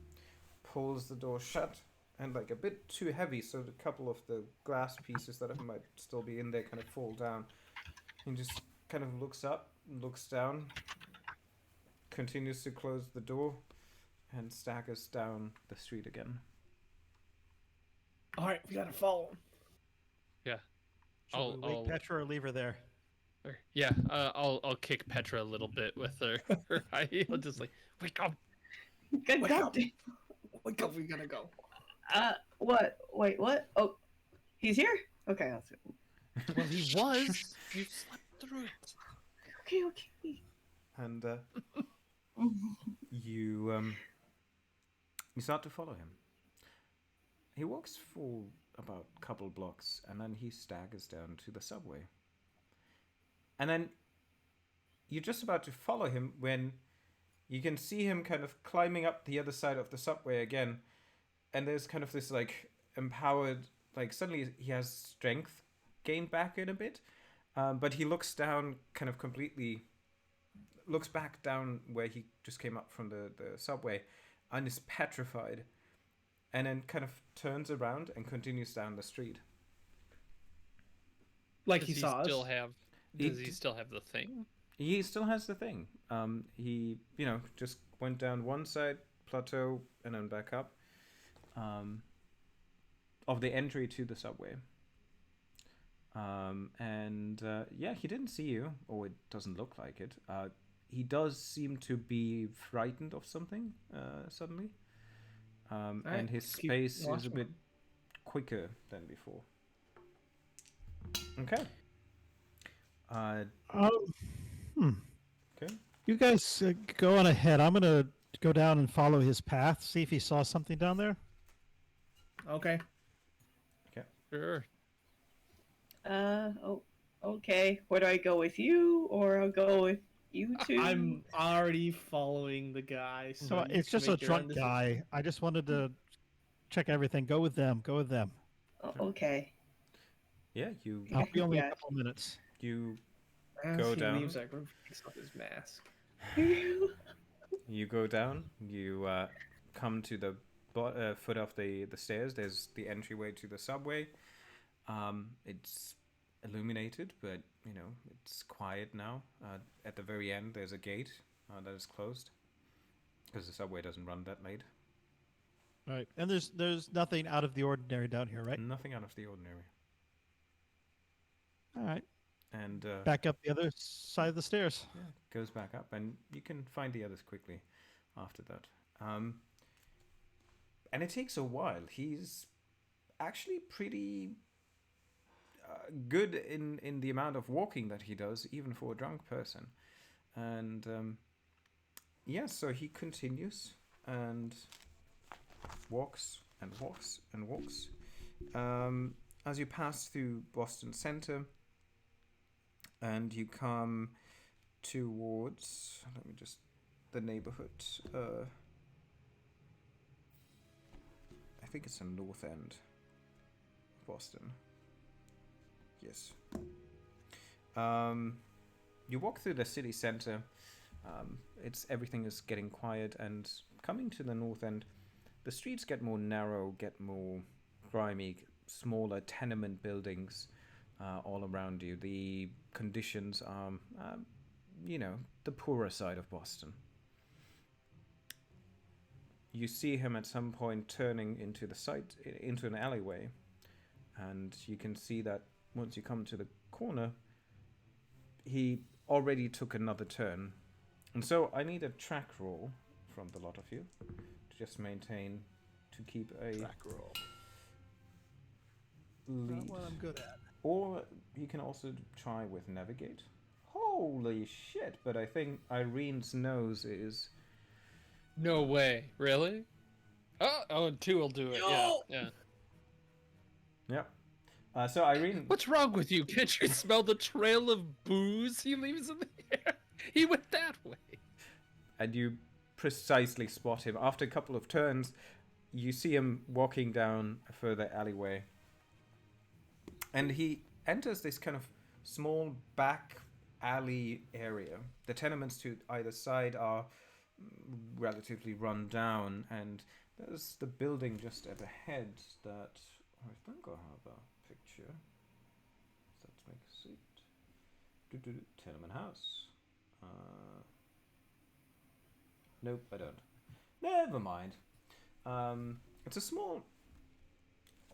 Speaker 1: Pulls the door shut, and like a bit too heavy, so a couple of the glass pieces that might still be in there kind of fall down. He just kind of looks up, looks down, continues to close the door, and staggers down the street again.
Speaker 5: All right, we gotta follow him.
Speaker 2: Yeah.
Speaker 3: Should we wake Petra or leave her there?
Speaker 2: Yeah, I'll kick Petra a little bit with her I'll just like, wake up.
Speaker 4: Good
Speaker 5: Wake
Speaker 4: God.
Speaker 5: up. Wake up, we gotta go.
Speaker 4: What? Wait, what? Oh, he's here? Okay, that's good.
Speaker 2: Well, he was. You slept through it.
Speaker 4: Okay.
Speaker 1: And you start to follow him. He walks for about a couple blocks, and then he staggers down to the subway. And then you're just about to follow him when you can see him kind of climbing up the other side of the subway again. And there's kind of this like empowered, like suddenly he has strength gained back in a bit. But he looks down kind of completely, looks back down where he just came up from the subway and is petrified. And then kind of turns around and continues down the street.
Speaker 5: Like
Speaker 2: Does
Speaker 5: he saw us.
Speaker 2: Does he still have the thing?
Speaker 1: He still has the thing. He, just went down one side, plateau, and then back up. Of the entry to the subway. He didn't see you, or it doesn't look like it. He does seem to be frightened of something suddenly. And his pace is a bit quicker than before. Okay. Okay.
Speaker 3: You guys go on ahead. I'm gonna go down and follow his path. See if he saw something down there.
Speaker 5: Okay.
Speaker 2: Sure.
Speaker 4: Okay. Where do I go with you, or I'll go with you two?
Speaker 5: I'm already following the guy.
Speaker 3: So it's just a drunk guy. I just wanted to check everything. Go with them.
Speaker 4: Okay.
Speaker 1: Yeah, you
Speaker 3: I'll be only
Speaker 4: Yeah.
Speaker 3: a couple minutes.
Speaker 1: go down.
Speaker 5: He leaves that room, takes off his mask.
Speaker 1: You go down. You come to the foot of the stairs. There's the entryway to the subway. It's illuminated, but it's quiet now. At the very end, there's a gate that is closed because the subway doesn't run that late.
Speaker 3: Right. And there's nothing out of the ordinary down here, right?
Speaker 1: Nothing out of the ordinary.
Speaker 3: All right.
Speaker 1: And
Speaker 3: Back up the other side of the stairs.
Speaker 1: yeah, goes back up, and you can find the others quickly after that. And it takes a while. He's actually pretty good in the amount of walking that he does, even for a drunk person. And so he continues and walks and walks and walks. As you pass through Boston Center, and you come towards, the neighborhood. I think it's the north end of Boston. Yes. You walk through the city center. Everything is getting quiet, and coming to the north end, the streets get more narrow, get more grimy, smaller tenement buildings all around you. The conditions are, the poorer side of Boston. You see him at some point turning into an alleyway, and you can see that once you come to the corner, he already took another turn. And so I need a track roll from the lot of you to just to keep a
Speaker 3: Track roll.
Speaker 1: lead.
Speaker 3: Not what I'm good at.
Speaker 1: Or you can also try with navigate. Oh, Holy shit! But I think Irene's nose is.
Speaker 2: No way. Really? Oh, and 2 will do it.
Speaker 3: No!
Speaker 2: Yeah.
Speaker 1: Yep. So Irene.
Speaker 2: What's wrong with you? Can't you smell the trail of booze he leaves in the air? He went that way.
Speaker 1: And you precisely spot him. After a couple of turns, you see him walking down a further alleyway. And he enters this kind of small back alley area. The tenements to either side are relatively run down, and there's the building just at ahead that I think I have a picture. Let's make a seat. Tenement house. Nope, I don't. Never mind. It's a small,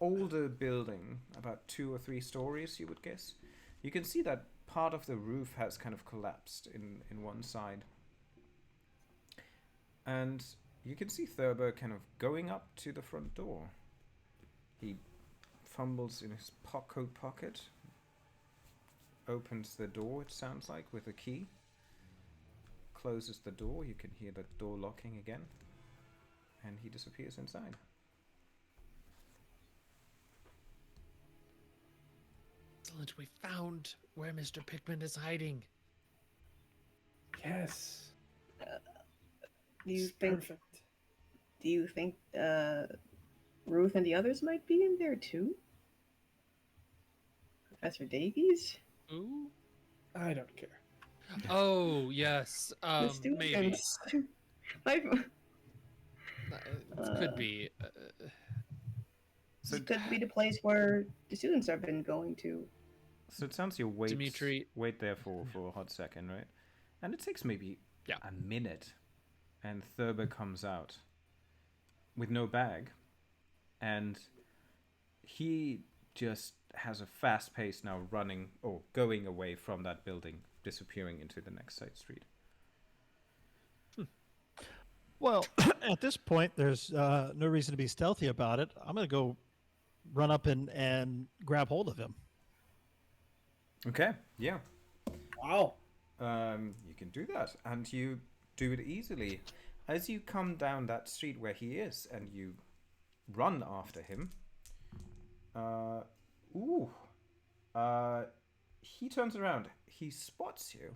Speaker 1: older building, about 2 or 3 stories, you would guess. You can see that part of the roof has kind of collapsed in one side. And you can see Thurber kind of going up to the front door. He fumbles in his coat pocket, opens the door, it sounds like, with a key. Closes the door, you can hear the door locking again, and he disappears inside.
Speaker 2: Excellent, we found where Mr. Pickman is hiding.
Speaker 5: Yes.
Speaker 4: Do you
Speaker 5: It's
Speaker 4: think?
Speaker 5: perfect.
Speaker 4: Do you think Ruth and the others might be in there too? Professor Davies?
Speaker 2: Ooh.
Speaker 5: I don't care.
Speaker 2: Oh, yes.
Speaker 4: The
Speaker 2: Maybe.
Speaker 4: students. My-
Speaker 2: It could be.
Speaker 1: So,
Speaker 4: This could be the place where the students have been going to.
Speaker 1: so it sounds you
Speaker 2: Dimitri.
Speaker 1: wait there for a hot second, right? And it takes maybe a minute, and Thurber comes out with no bag, and he just has a fast pace now, running or going away from that building, disappearing into the next side street.
Speaker 3: Well, at this point, there's no reason to be stealthy about it. I'm going to go run up and grab hold of him.
Speaker 1: Okay, yeah.
Speaker 5: Wow.
Speaker 1: You can do that, and you do it easily. As you come down that street where he is, and you run after him, he turns around, he spots you,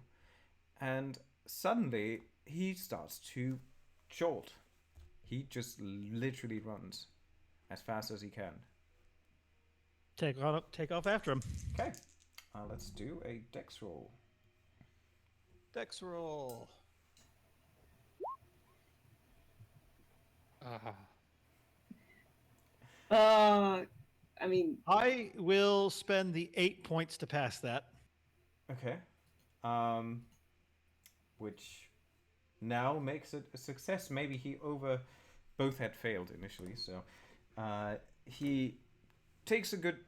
Speaker 1: and suddenly he starts to jolt. He just literally runs as fast as he can.
Speaker 3: Take off after him.
Speaker 1: Okay, let's do a dex roll.
Speaker 3: Dex roll.
Speaker 4: I mean,
Speaker 3: I will spend the 8 points to pass that.
Speaker 1: Okay. Which now makes it a success. Maybe both had failed initially, so he takes a good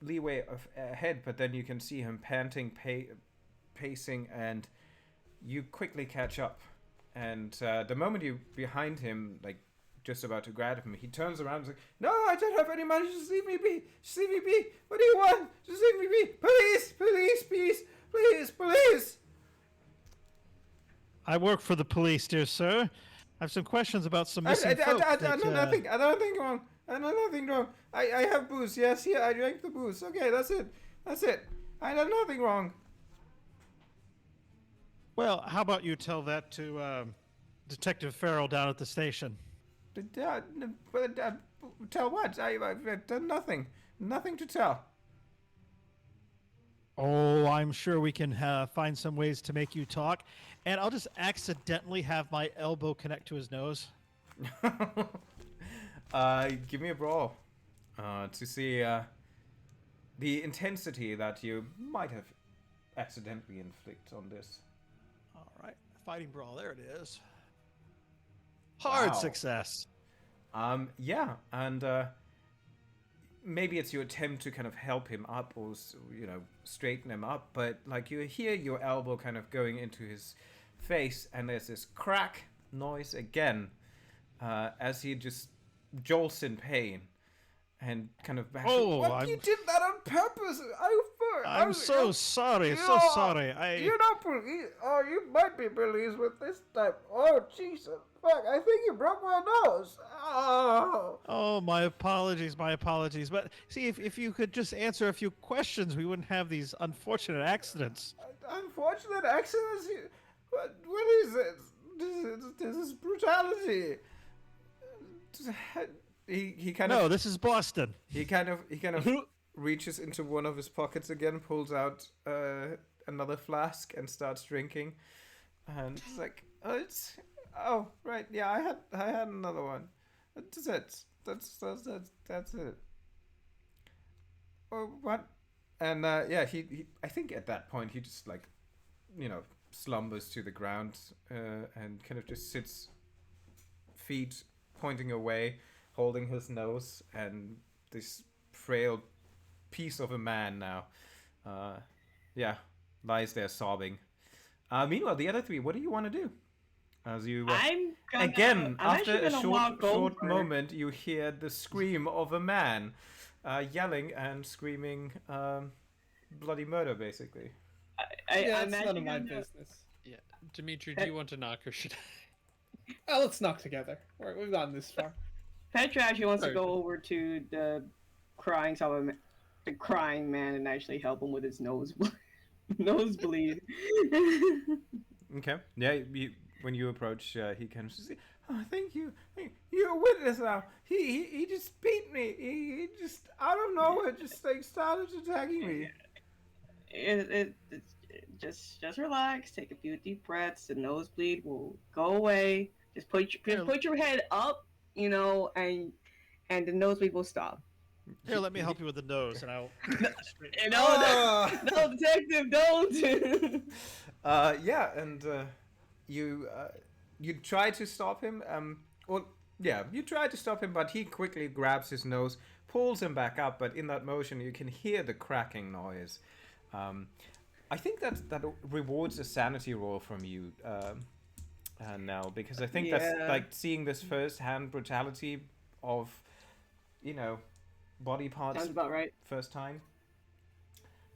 Speaker 1: leeway ahead, but then you can see him panting, pacing, and you quickly catch up. And the moment you're behind him, like just about to grab him, he turns around and says, "No, I don't have any money. Just leave me be. Just leave me be. What do you want? Just leave me be. Police, police, please, please, police."
Speaker 3: I work for the police, dear sir. I have some questions about some missing folks.
Speaker 1: I know nothing. I know nothing wrong. I know nothing wrong. I have booze. Yes, here, I drank the booze. Okay, that's it. That's it. I know nothing wrong.
Speaker 3: Well, how about you tell that to Detective Farrell down at the station?
Speaker 1: Tell what? I've done nothing. Nothing to tell.
Speaker 3: Oh, I'm sure we can find some ways to make you talk. And I'll just accidentally have my elbow connect to his nose.
Speaker 1: Give me a brawl to see the intensity that you might have accidentally inflicted on this.
Speaker 3: All right, fighting brawl. There it is. Hard
Speaker 1: Wow.
Speaker 3: success.
Speaker 1: Yeah, and maybe it's your attempt to kind of help him up or straighten him up, but like you hear your elbow kind of going into his face, and there's this crack noise again as he just jolts in pain, and kind of backs.
Speaker 3: Oh,
Speaker 1: What? You did that on purpose.
Speaker 3: I'm so sorry, so sorry.
Speaker 1: You're not police. Oh, you might be police with this type. Oh, Jesus. Fuck, I think you broke my nose. Oh.
Speaker 3: Oh, my apologies, my apologies. But see, if you could just answer a few questions, we wouldn't have these unfortunate accidents.
Speaker 1: Unfortunate accidents? What is this? This is brutality. He kind of...
Speaker 3: No, this is Boston.
Speaker 1: He kind of reaches into one of his pockets again, pulls out another flask and starts drinking. And it's like, oh, right, yeah, I had another one. That's it. That's it. Oh, what? And yeah, he I think at that point he just like, slumbers to the ground and kind of just sits, feet pointing away, holding his nose, and this frail piece of a man now, lies there sobbing. Meanwhile, the other three, what do you want to do? As you after a short moment, you hear the scream of a man, yelling and screaming, bloody murder, basically.
Speaker 5: That's none of my business.
Speaker 2: Yeah, Dimitri, do you want to knock or should I?
Speaker 5: Oh, let's knock together. We've gotten this far.
Speaker 4: Petra actually wants to go over to the crying man and actually help him with his nosebleed.
Speaker 1: Okay. Yeah. When you approach, he kind of says, "Oh, thank you. You're a witness now. He just beat me. He just out of nowhere just like started attacking me."
Speaker 4: Just relax. Take a few deep breaths. The nosebleed will go away. Just put your head up, and the nosebleed will stop.
Speaker 3: Here, let me help you with the nose, and I'll.
Speaker 4: No, detective, don't.
Speaker 1: Yeah, and you try to stop him. You try to stop him, but he quickly grabs his nose, pulls him back up. But in that motion, you can hear the cracking noise. I think that rewards a sanity roll from you, now, because I think that's like seeing this first-hand brutality of, body parts.
Speaker 4: Sounds about right.
Speaker 1: First time.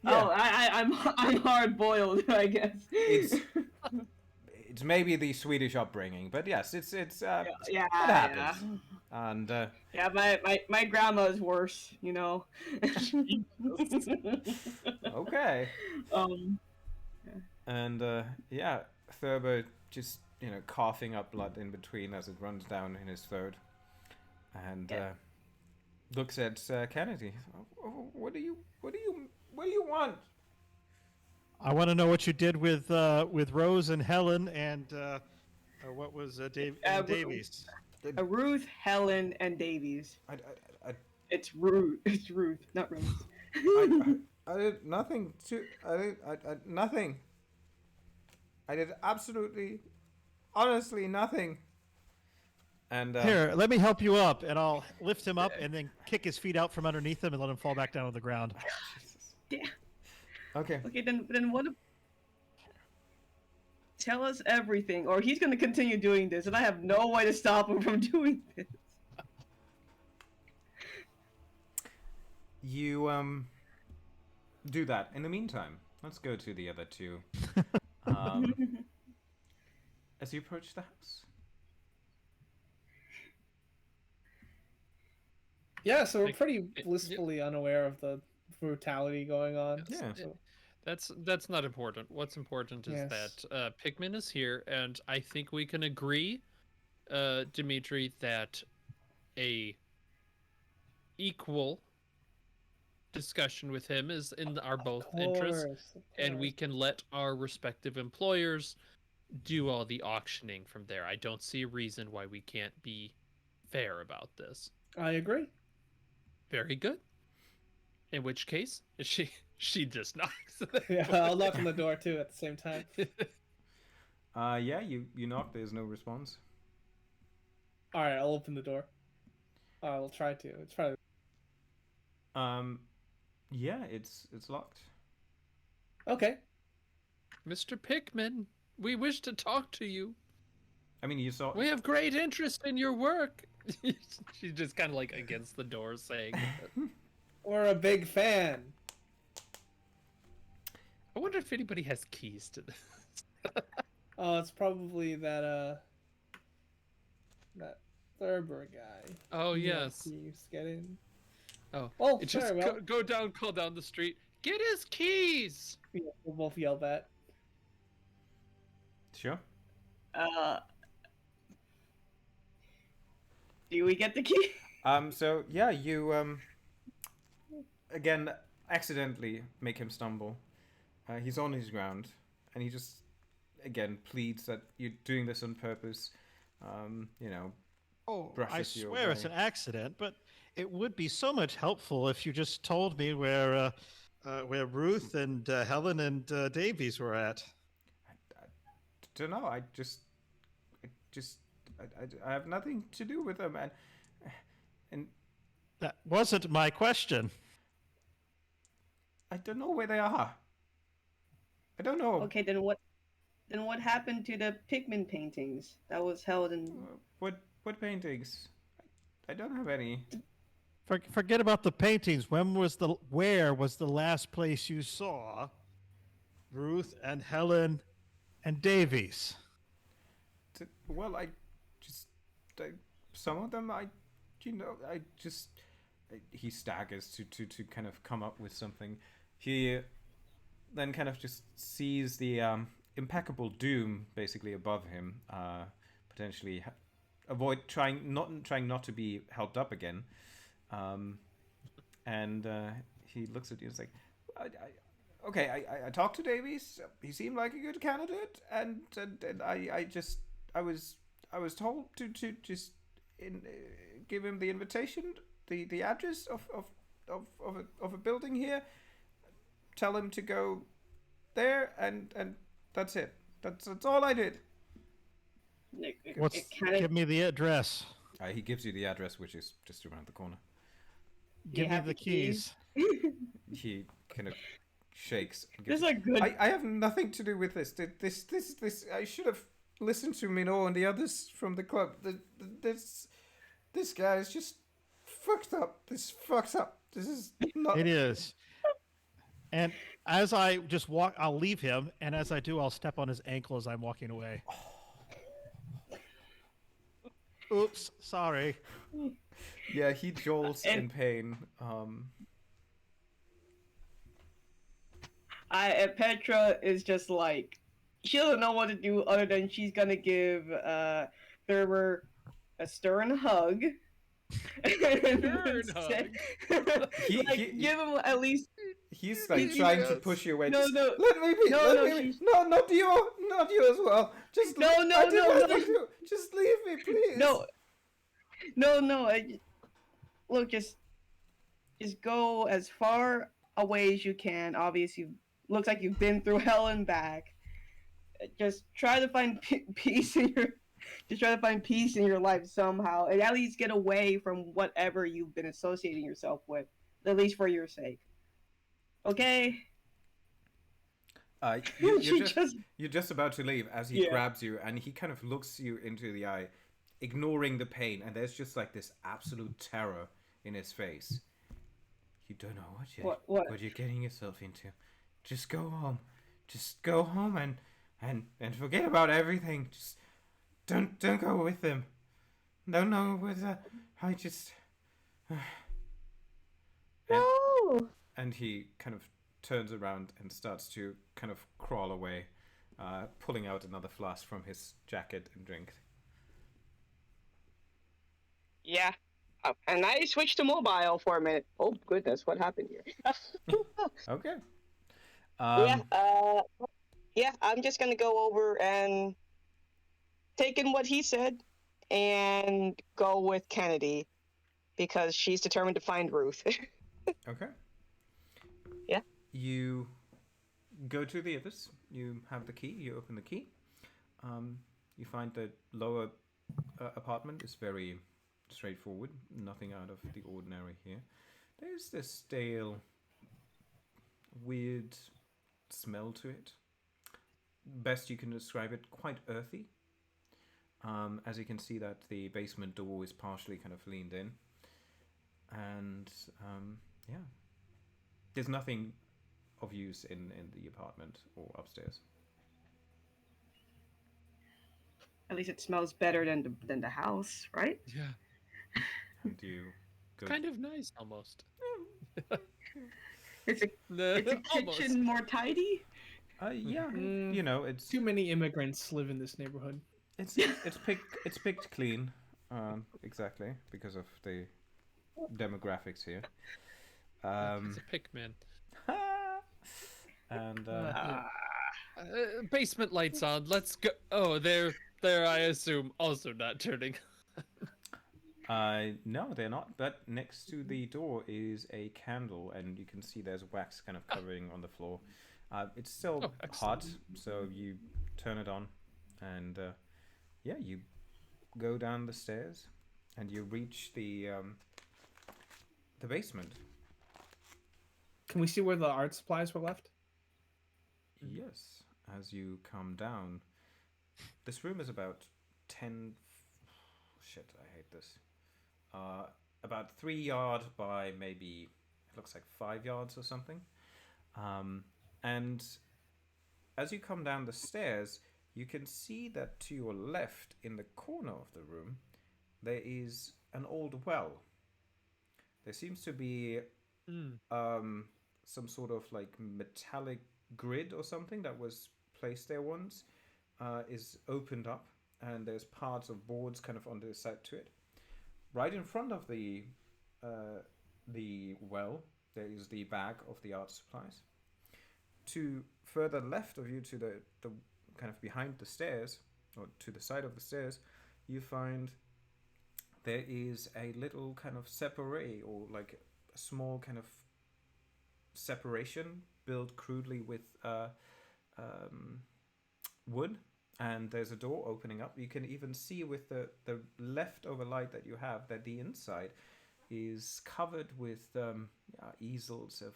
Speaker 4: Yeah. Oh, I'm hard-boiled, I guess.
Speaker 1: It's maybe the Swedish upbringing, but yes, it happens.
Speaker 4: Yeah.
Speaker 1: And
Speaker 4: my grandma's worse,
Speaker 1: Okay. And Thurber just coughing up blood in between as it runs down in his throat, and looks at Kennedy. What do you want?
Speaker 3: I want to know what you did with Rose and Helen and what was Davies.
Speaker 4: Ruth, Helen, and Davies. It's Ruth. It's Ruth, not Rose.
Speaker 1: I did nothing to. I nothing. I did absolutely, honestly nothing. And
Speaker 3: here, let me help you up, and I'll lift him up and then kick his feet out from underneath him and let him fall back down on the ground.
Speaker 4: Yeah.
Speaker 1: Okay.
Speaker 4: Okay, then what? Tell us everything, or he's going to continue doing this, and I have no way to stop him from doing this.
Speaker 1: You do that. In the meantime, let's go to the other two. As you approach the house.
Speaker 5: Yeah, so we're pretty blissfully unaware of the brutality going on.
Speaker 1: Yeah.
Speaker 5: So.
Speaker 2: That's not important. What's important is that Pickman is here, and I think we can agree, Dimitri, that a equal discussion with him is in our both interests, and we can let our respective employers do all the auctioning from there. I don't see a reason why we can't be fair about this.
Speaker 5: I agree.
Speaker 2: Very good. In which case, she just knocks.
Speaker 5: Yeah, I'll knock on the door too at the same time.
Speaker 1: Yeah, you knock. There's no response.
Speaker 5: All right, I'll open the door. I'll try to. It's probably.
Speaker 1: Yeah, it's locked.
Speaker 5: Okay.
Speaker 2: Mr. Pickman, we wish to talk to you.
Speaker 1: I mean, you saw.
Speaker 2: We have great interest in your work. She's just kind of like against the door saying,
Speaker 5: We're a big fan.
Speaker 2: I wonder if anybody has keys to this.
Speaker 5: Oh, it's probably that Thurber guy.
Speaker 2: Oh,
Speaker 5: You know,
Speaker 2: yes.
Speaker 5: keys, get in.
Speaker 2: Oh,
Speaker 5: Oh,
Speaker 2: it just
Speaker 5: sorry, well,
Speaker 2: go down, call down the street. Get his keys!
Speaker 5: yeah, we'll both yell that.
Speaker 1: Sure.
Speaker 4: Do we get the key?
Speaker 1: So yeah, you again accidentally make him stumble. He's on his ground, and he just again pleads that you're doing this on purpose. You know,
Speaker 3: Oh, I
Speaker 1: brushes you
Speaker 3: swear it's
Speaker 1: away.
Speaker 3: an accident, but it would be so much helpful if you just told me where Ruth and Helen and Davies were at.
Speaker 1: I don't know. I have nothing to do with them, and
Speaker 3: That wasn't my question.
Speaker 1: I don't know where they are. I don't know.
Speaker 4: Okay, then what happened to the Pickman paintings that was held in?
Speaker 1: What paintings? I don't have any.
Speaker 3: Forget about the paintings. Where was the last place you saw Ruth and Helen and Davies?
Speaker 1: Well, some of them he staggers to kind of come up with something. He then kind of just sees the impeccable doom basically above him, potentially trying not to be helped up again, and he looks at you and is like, I talked to Davies. He seemed like a good candidate, and I was told to just give him the invitation, the address of a building here. Tell him to go there, and that's it. That's all I did.
Speaker 3: Give me the address.
Speaker 1: He gives you the address, which is just around the corner.
Speaker 3: Give me the keys.
Speaker 1: He kind of shakes. And
Speaker 4: This
Speaker 1: gives,
Speaker 4: is a good.
Speaker 1: I have nothing to do with this. This. I should have listened to Minot and the others from the club. This guy is just fucked up. This fucked up. This is not.
Speaker 3: It is. And as I just walk, I'll leave him, and as I do, I'll step on his ankle as I'm walking away. Oops, sorry.
Speaker 1: Yeah, he jolts in pain.
Speaker 4: Petra is just like, she doesn't know what to do other than she's gonna give Thurber a stern hug.
Speaker 2: Stern hug?
Speaker 4: Give him at least.
Speaker 1: He's like trying to push you away.
Speaker 4: No,
Speaker 1: Just,
Speaker 4: no.
Speaker 1: Let me be.
Speaker 4: No,
Speaker 1: let
Speaker 4: no,
Speaker 1: me be.
Speaker 4: she's-
Speaker 1: No, not you as well. Just
Speaker 4: No,
Speaker 1: I
Speaker 4: no,
Speaker 1: did
Speaker 4: no,
Speaker 1: nothing
Speaker 4: no.
Speaker 1: to- Just leave me, please.
Speaker 4: No. Look, just go as far away as you can. Obviously, looks like you've been through hell and back. Just try to find peace in your. Just try to find peace in your life somehow, and at least get away from whatever you've been associating yourself with, at least for your sake. Okay.
Speaker 1: You're just about to leave as he grabs you, and he kind of looks you into the eye, ignoring the pain, and there's just like this absolute terror in his face. You don't know what you're getting yourself into. Just go home. Just go home and forget about everything. Just don't go with him. No, with I just.
Speaker 4: No.
Speaker 1: And he kind of turns around and starts to kind of crawl away, pulling out another flask from his jacket and drink.
Speaker 4: Yeah. And I switched to mobile for a minute. Oh goodness, what happened here?
Speaker 1: Okay.
Speaker 4: Yeah, I'm just gonna go over and take in what he said and go with Kennedy because she's determined to find Ruth.
Speaker 1: Okay.
Speaker 4: Yeah.
Speaker 1: You go to the others. You have the key. You open the key. You find the lower apartment is very straightforward. Nothing out of the ordinary here. There's this stale, weird smell to it. Best you can describe it, quite earthy. As you can see that the basement door is partially kind of leaned in. And, yeah. There's nothing of use in the apartment or upstairs.
Speaker 4: At least it smells better than the house, right?
Speaker 2: Yeah.
Speaker 1: And you go...
Speaker 2: Kind of nice, almost.
Speaker 4: It's a kitchen more tidy.
Speaker 1: Yeah, you know, it's
Speaker 5: Too many immigrants live in this neighborhood.
Speaker 1: it's picked clean, exactly because of the demographics here.
Speaker 2: It's a Pickman.
Speaker 1: And
Speaker 2: Basement lights on. Let's go. Oh, they're I assume also not turning.
Speaker 1: no, they're not. But next to the door is a candle, and you can see there's wax kind of covering on the floor. It's still hot, so you turn it on, and yeah, you go down the stairs, and you reach the basement.
Speaker 5: Can we see where the art supplies were left?
Speaker 1: Yes, as you come down, this room is about 10. Shit, I hate this. About 3 yards by maybe it looks like 5 yards or something. And as you come down the stairs, you can see that to your left, in the corner of the room, there is an old well. There seems to be some sort of like metallic grid or something that was placed there once, is opened up, and there's parts of boards kind of on the side to it. Right in front of the well, there is the bag of the art supplies. To further left of you, to the kind of behind the stairs, or to the side of the stairs, you find there is a little kind of separé, or like a small kind of separation built crudely with wood, and there's a door opening up. You can even see with the leftover light that you have that the inside is covered with easels of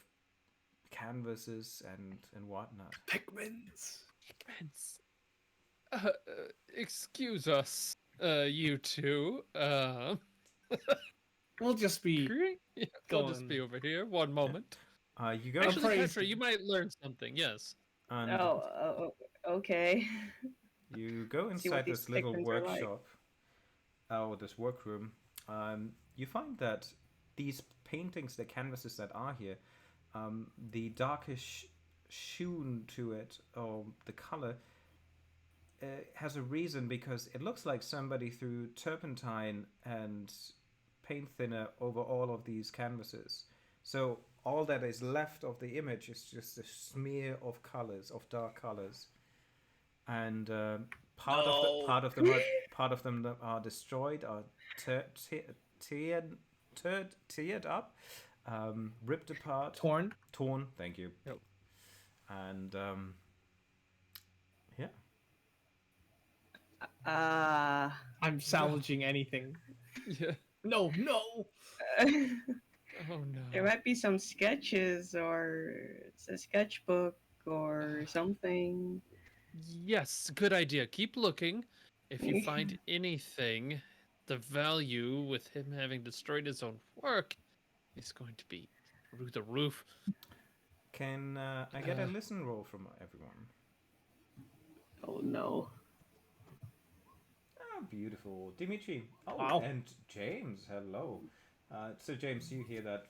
Speaker 1: canvases and whatnot.
Speaker 5: Pickmans.
Speaker 2: Excuse us, you two.
Speaker 5: We'll just be
Speaker 2: We'll just be over here. One moment.
Speaker 1: You go
Speaker 2: Actually, Petra, you might learn something. Yes.
Speaker 1: and
Speaker 4: Okay.
Speaker 1: you go
Speaker 4: See what
Speaker 1: inside
Speaker 4: these
Speaker 1: this little
Speaker 4: Pickmans are like.
Speaker 1: workshop, or this workroom. You find that these paintings, the canvases that are here, the darkish sheen to it, or the color, has a reason, because it looks like somebody threw turpentine and paint thinner over all of these canvases. So all that is left of the image is just a smear of colors, of dark colors, and part of them are destroyed, are teared up, ripped apart,
Speaker 5: torn.
Speaker 1: Thank you.
Speaker 2: Yep.
Speaker 1: And yeah.
Speaker 5: I'm salvaging anything.
Speaker 2: Yeah.
Speaker 5: No.
Speaker 2: Oh no.
Speaker 4: There might be some sketches, or it's a sketchbook or something.
Speaker 2: Yes, good idea. Keep looking. If you find anything, the value with him having destroyed his own work is going to be through the roof.
Speaker 1: Can I get a listen roll from everyone?
Speaker 4: Oh no.
Speaker 1: Ah, beautiful. Dimitri. Oh,
Speaker 5: Wow.
Speaker 1: and James. Hello. So, James, you hear that,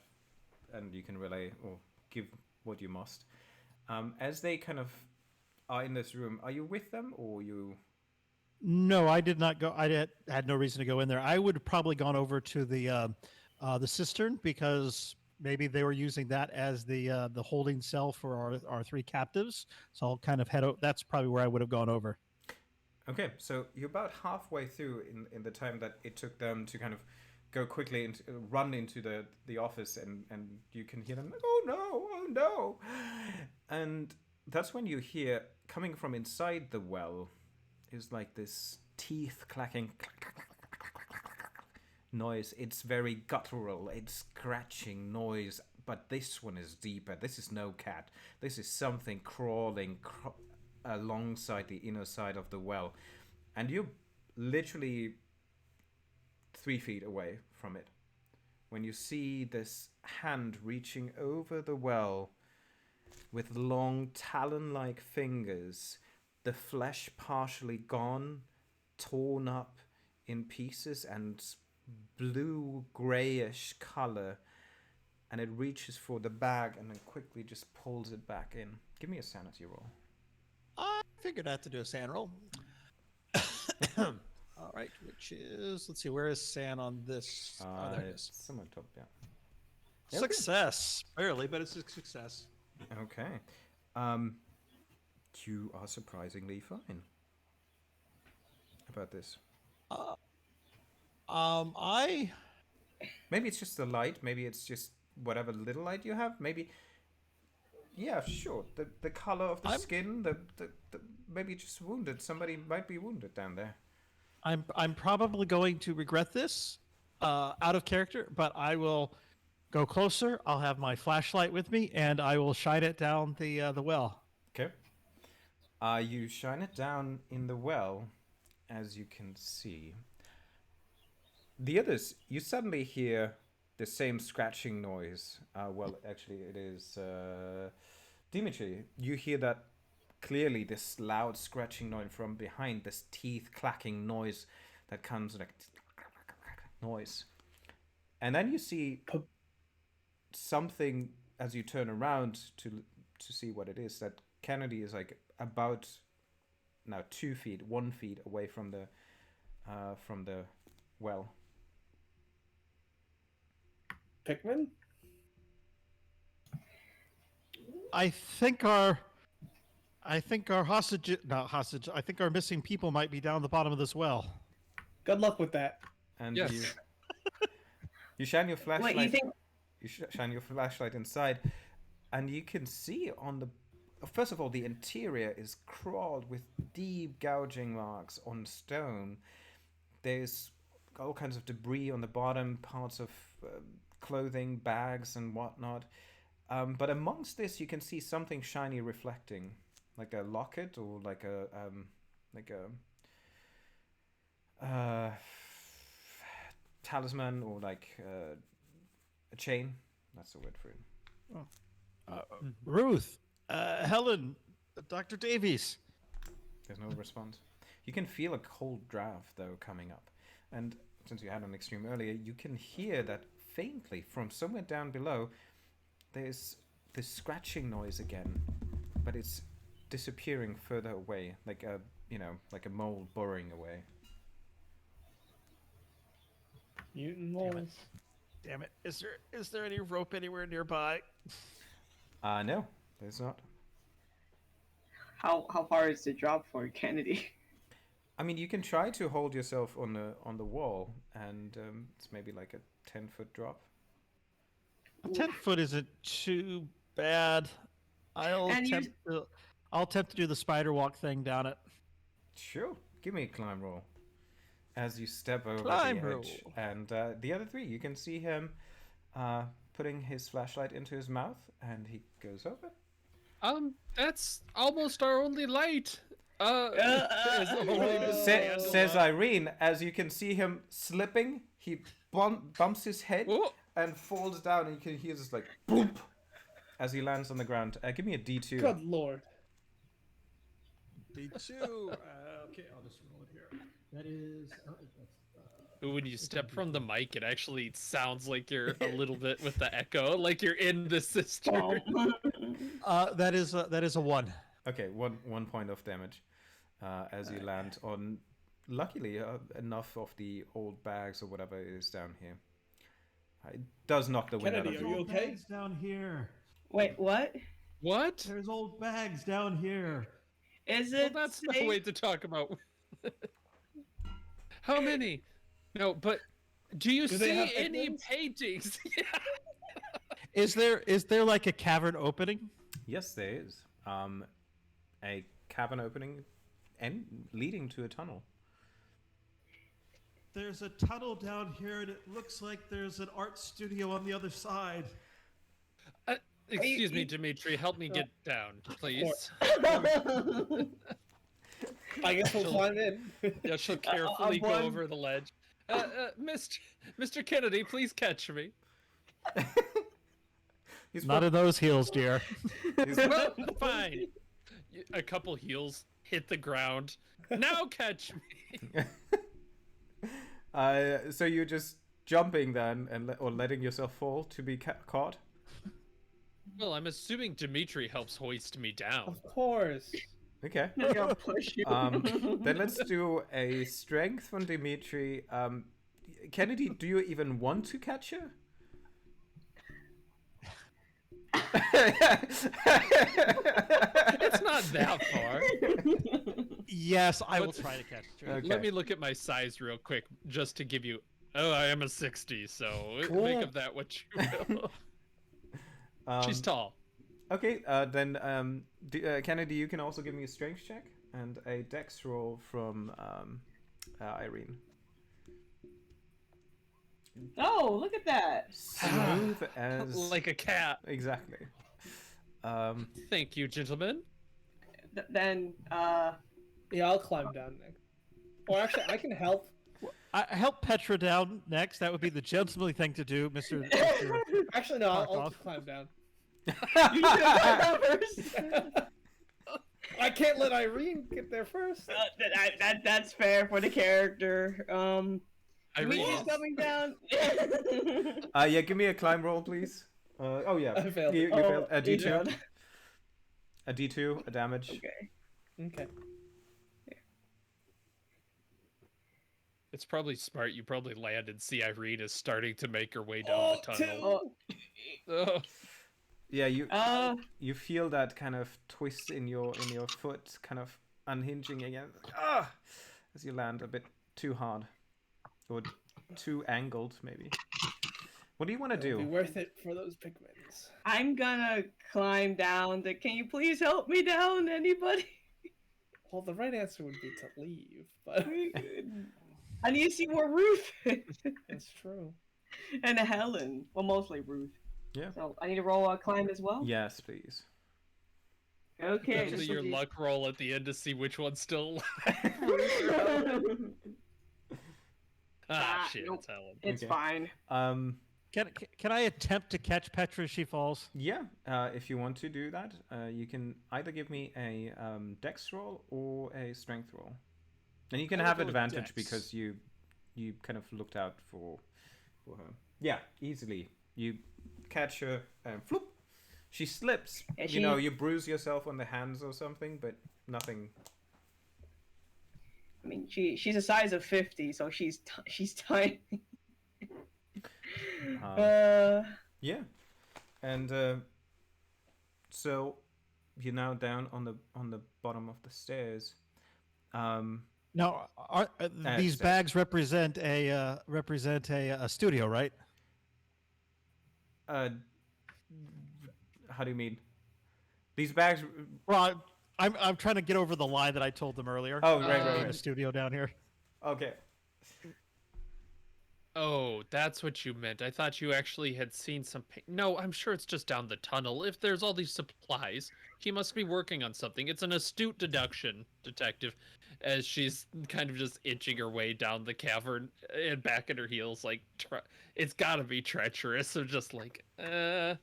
Speaker 1: and you can relay or give what you must. As they kind of are in this room, are you with them, or you...
Speaker 3: No, I did not go. I had no reason to go in there. I would have probably gone over to the cistern, because maybe they were using that as the holding cell for our three captives. So I'll kind of head out. That's probably where I would have gone over.
Speaker 1: Okay, so you're about halfway through in the time that it took them to kind of go quickly and run into the office, and you can hear them like, oh no, and that's when you hear, coming from inside the well, is like this teeth clacking noise. It's very guttural, it's scratching noise, but this one is deeper. This is no cat. This is something crawling alongside the inner side of the well, and you're literally 3 feet away from it, when you see this hand reaching over the well with long talon-like fingers, the flesh partially gone, torn up in pieces and blue grayish color, and it reaches for the bag and then quickly just pulls it back in. Give me a sanity roll.
Speaker 3: I figured I had to do a SAN roll. All right, which is, let's see, where is SAN on this? Oh, there it is.
Speaker 1: Somewhere top, yeah.
Speaker 3: Success. Barely, but it's a success.
Speaker 1: Okay. You are surprisingly fine about this.
Speaker 3: I
Speaker 1: Maybe it's just the light. Maybe it's just whatever little light you have. Maybe. Yeah, sure. The color of the skin. The maybe just wounded. Somebody might be wounded down there.
Speaker 3: I'm probably going to regret this, out of character, but I will go closer. I'll have my flashlight with me, and I will shine it down the well.
Speaker 1: Okay. You shine it down in the well, as you can see. The others, you suddenly hear the same scratching noise. Well, actually, it is Dimitri. You hear that clearly, this loud scratching noise from behind, this teeth clacking noise that comes like noise. And then you see something as you turn around to see what it is. That Kennedy is like about now 2 feet, 1 feet away from the well.
Speaker 5: Pickman?
Speaker 3: I think our hostage, not hostage. I think our missing people might be down the bottom of this well.
Speaker 5: Good luck with that.
Speaker 1: And
Speaker 2: Yes.
Speaker 1: you shine your flashlight.
Speaker 4: Wait, you think?
Speaker 1: You shine your flashlight inside, and you can see on the. First of all, the interior is crawled with deep gouging marks on stone. There's all kinds of debris on the bottom, parts of clothing, bags, and whatnot. But amongst this, you can see something shiny reflecting, like a locket or like a talisman or like a chain. That's the word for it.
Speaker 3: Ruth, Helen, Dr. Davies.
Speaker 1: There's no response. You can feel a cold draft though coming up, and since you had an extreme earlier, you can hear that faintly from somewhere down below. There's this scratching noise again, but it's disappearing further away, like a like a mole burrowing away.
Speaker 5: Mutant moles.
Speaker 3: Damn it! Is there any rope anywhere nearby?
Speaker 1: No, there's not.
Speaker 4: How far is the drop for Kennedy?
Speaker 1: I mean, you can try to hold yourself on the wall, and it's maybe like a 10-foot drop.
Speaker 3: 10 foot isn't too bad. I'll
Speaker 4: And you-
Speaker 3: attempt to do the spider walk thing down it.
Speaker 1: Sure, give me a climb roll. As you step over
Speaker 3: Climb
Speaker 1: the
Speaker 3: roll.
Speaker 1: edge, and the other three, you can see him putting his flashlight into his mouth, and he goes over.
Speaker 2: That's almost our only light.
Speaker 1: Says Irene, as you can see him slipping, he bumps his head
Speaker 2: Whoa.
Speaker 1: and falls down, and you can hear this like boom as he lands on the ground. Give me a D2.
Speaker 5: Good lord.
Speaker 3: D2. Okay, I'll just roll it here. That is.
Speaker 2: When you step from the mic, it actually sounds like you're a little bit with the echo, like you're in the cistern.
Speaker 3: That is a 1.
Speaker 1: Okay, one point of damage as you land on, luckily, enough of the old bags or whatever is down here. It does knock the wind out
Speaker 5: Kennedy,
Speaker 1: of
Speaker 5: are
Speaker 1: you.
Speaker 5: you okay?
Speaker 3: Bags down here.
Speaker 4: Wait, what?
Speaker 2: What?
Speaker 3: There's old bags down here.
Speaker 4: Is
Speaker 2: Well,
Speaker 4: it?
Speaker 2: that's
Speaker 4: safe?
Speaker 2: no way to talk about. How many? No, but do you
Speaker 5: Do they
Speaker 2: see
Speaker 5: have
Speaker 2: any
Speaker 5: Pickmans?
Speaker 2: paintings?
Speaker 3: Is there like a cavern opening?
Speaker 1: Yes, there is. A cavern opening and leading to a tunnel.
Speaker 3: There's a tunnel down here, and it looks like there's an art studio on the other side.
Speaker 2: Excuse me, Dimitri. Help me get down, please.
Speaker 5: I guess we'll climb in.
Speaker 2: Yeah, she'll carefully go
Speaker 4: one-
Speaker 2: over the ledge. Mr. Kennedy, please catch me.
Speaker 1: He's
Speaker 3: Not in those heels, dear.
Speaker 2: Well, fine. A couple heels hit the ground. Now catch me.
Speaker 1: So you're just jumping then, or letting yourself fall to be caught?
Speaker 2: Well, I'm assuming Dimitri helps hoist me down.
Speaker 5: Of course.
Speaker 1: Okay.
Speaker 4: I'm gonna push you.
Speaker 1: Then let's do a strength from Dimitri. Kennedy, do you even want to catch her?
Speaker 2: It's not that far.
Speaker 3: Yes, I will try to catch her.
Speaker 1: Okay.
Speaker 2: Let me look at my size real quick, just to give you. Oh, I am a 60, so
Speaker 5: Cool.
Speaker 2: make of that what you will. She's tall.
Speaker 1: Okay, then Kennedy, you can also give me a strength check and a dex roll from Irene.
Speaker 4: Oh, look at that.
Speaker 1: Smooth as...
Speaker 2: Like a cat.
Speaker 1: Exactly.
Speaker 2: Thank you, gentlemen.
Speaker 4: Then,
Speaker 5: Yeah, I'll climb down next. Or actually, I can help.
Speaker 3: I help Petra down next. That would be the gentlemanly thing to do, Mr.
Speaker 5: Actually, no, I'll
Speaker 3: off.
Speaker 5: climb down.
Speaker 4: you should have gone first.
Speaker 5: I can't let Irene get there first.
Speaker 4: That's fair for the character.
Speaker 2: Irene,
Speaker 4: Dimitri's coming down.
Speaker 1: Yeah, give me a climb roll, please. Oh yeah,
Speaker 5: I failed.
Speaker 1: you failed. A
Speaker 4: you
Speaker 1: D2.
Speaker 4: failed.
Speaker 1: A D2, a damage.
Speaker 4: Okay.
Speaker 5: Okay.
Speaker 2: it's probably smart. You probably land and see Irene is starting to make her way down the tunnel. Oh.
Speaker 1: Yeah, you
Speaker 4: Uh,
Speaker 1: you feel that kind of twist in your foot, kind of unhinging again. Ah, as you land a bit too hard, or too angled, maybe. What do you want to
Speaker 5: It'll be
Speaker 1: do?
Speaker 5: worth it for those Pickmans.
Speaker 4: I'm gonna climb down. Can you please help me down, anybody?
Speaker 5: Well, the right answer would be to leave, but
Speaker 4: I need to see more Ruth
Speaker 5: it's true.
Speaker 4: and Helen. Well, mostly Ruth.
Speaker 1: Yeah.
Speaker 4: So I need to roll a climb as well.
Speaker 1: Yes, please.
Speaker 4: Okay.
Speaker 2: Usually
Speaker 4: this
Speaker 2: your
Speaker 4: will be-
Speaker 2: luck roll at the end to see which one's still alive. Shit,
Speaker 4: nope.
Speaker 2: it's Helen.
Speaker 4: It's
Speaker 1: Okay.
Speaker 4: fine.
Speaker 3: Can I attempt to catch Petra as she falls?
Speaker 1: Yeah. If you want to do that, you can either give me a dex roll or a strength roll, and you can
Speaker 3: I will
Speaker 1: have
Speaker 3: go with
Speaker 1: advantage
Speaker 3: dex.
Speaker 1: because you kind of looked out for her. Yeah, easily. You catch her and floop. She slips.
Speaker 4: Yeah,
Speaker 1: You know, you bruise yourself on the hands or something, but nothing.
Speaker 4: I mean, she's a size of 50, so she's tiny.
Speaker 1: Yeah, and so you're now down on the bottom of the stairs.
Speaker 3: Now, these
Speaker 1: so-
Speaker 3: bags represent a studio, right?
Speaker 1: How do you mean? These bags?
Speaker 3: Well, I'm trying to get over the lie that I told them earlier.
Speaker 1: Oh, right,
Speaker 3: Being
Speaker 1: right,
Speaker 3: a studio down here.
Speaker 1: Okay.
Speaker 2: Oh, that's what you meant. I thought you actually had seen some. No, I'm sure it's just down the tunnel. If there's all these supplies, he must be working on something. It's an astute deduction, detective, as she's kind of just inching her way down the cavern and back at her heels, like it's got to be treacherous. So just like,
Speaker 5: I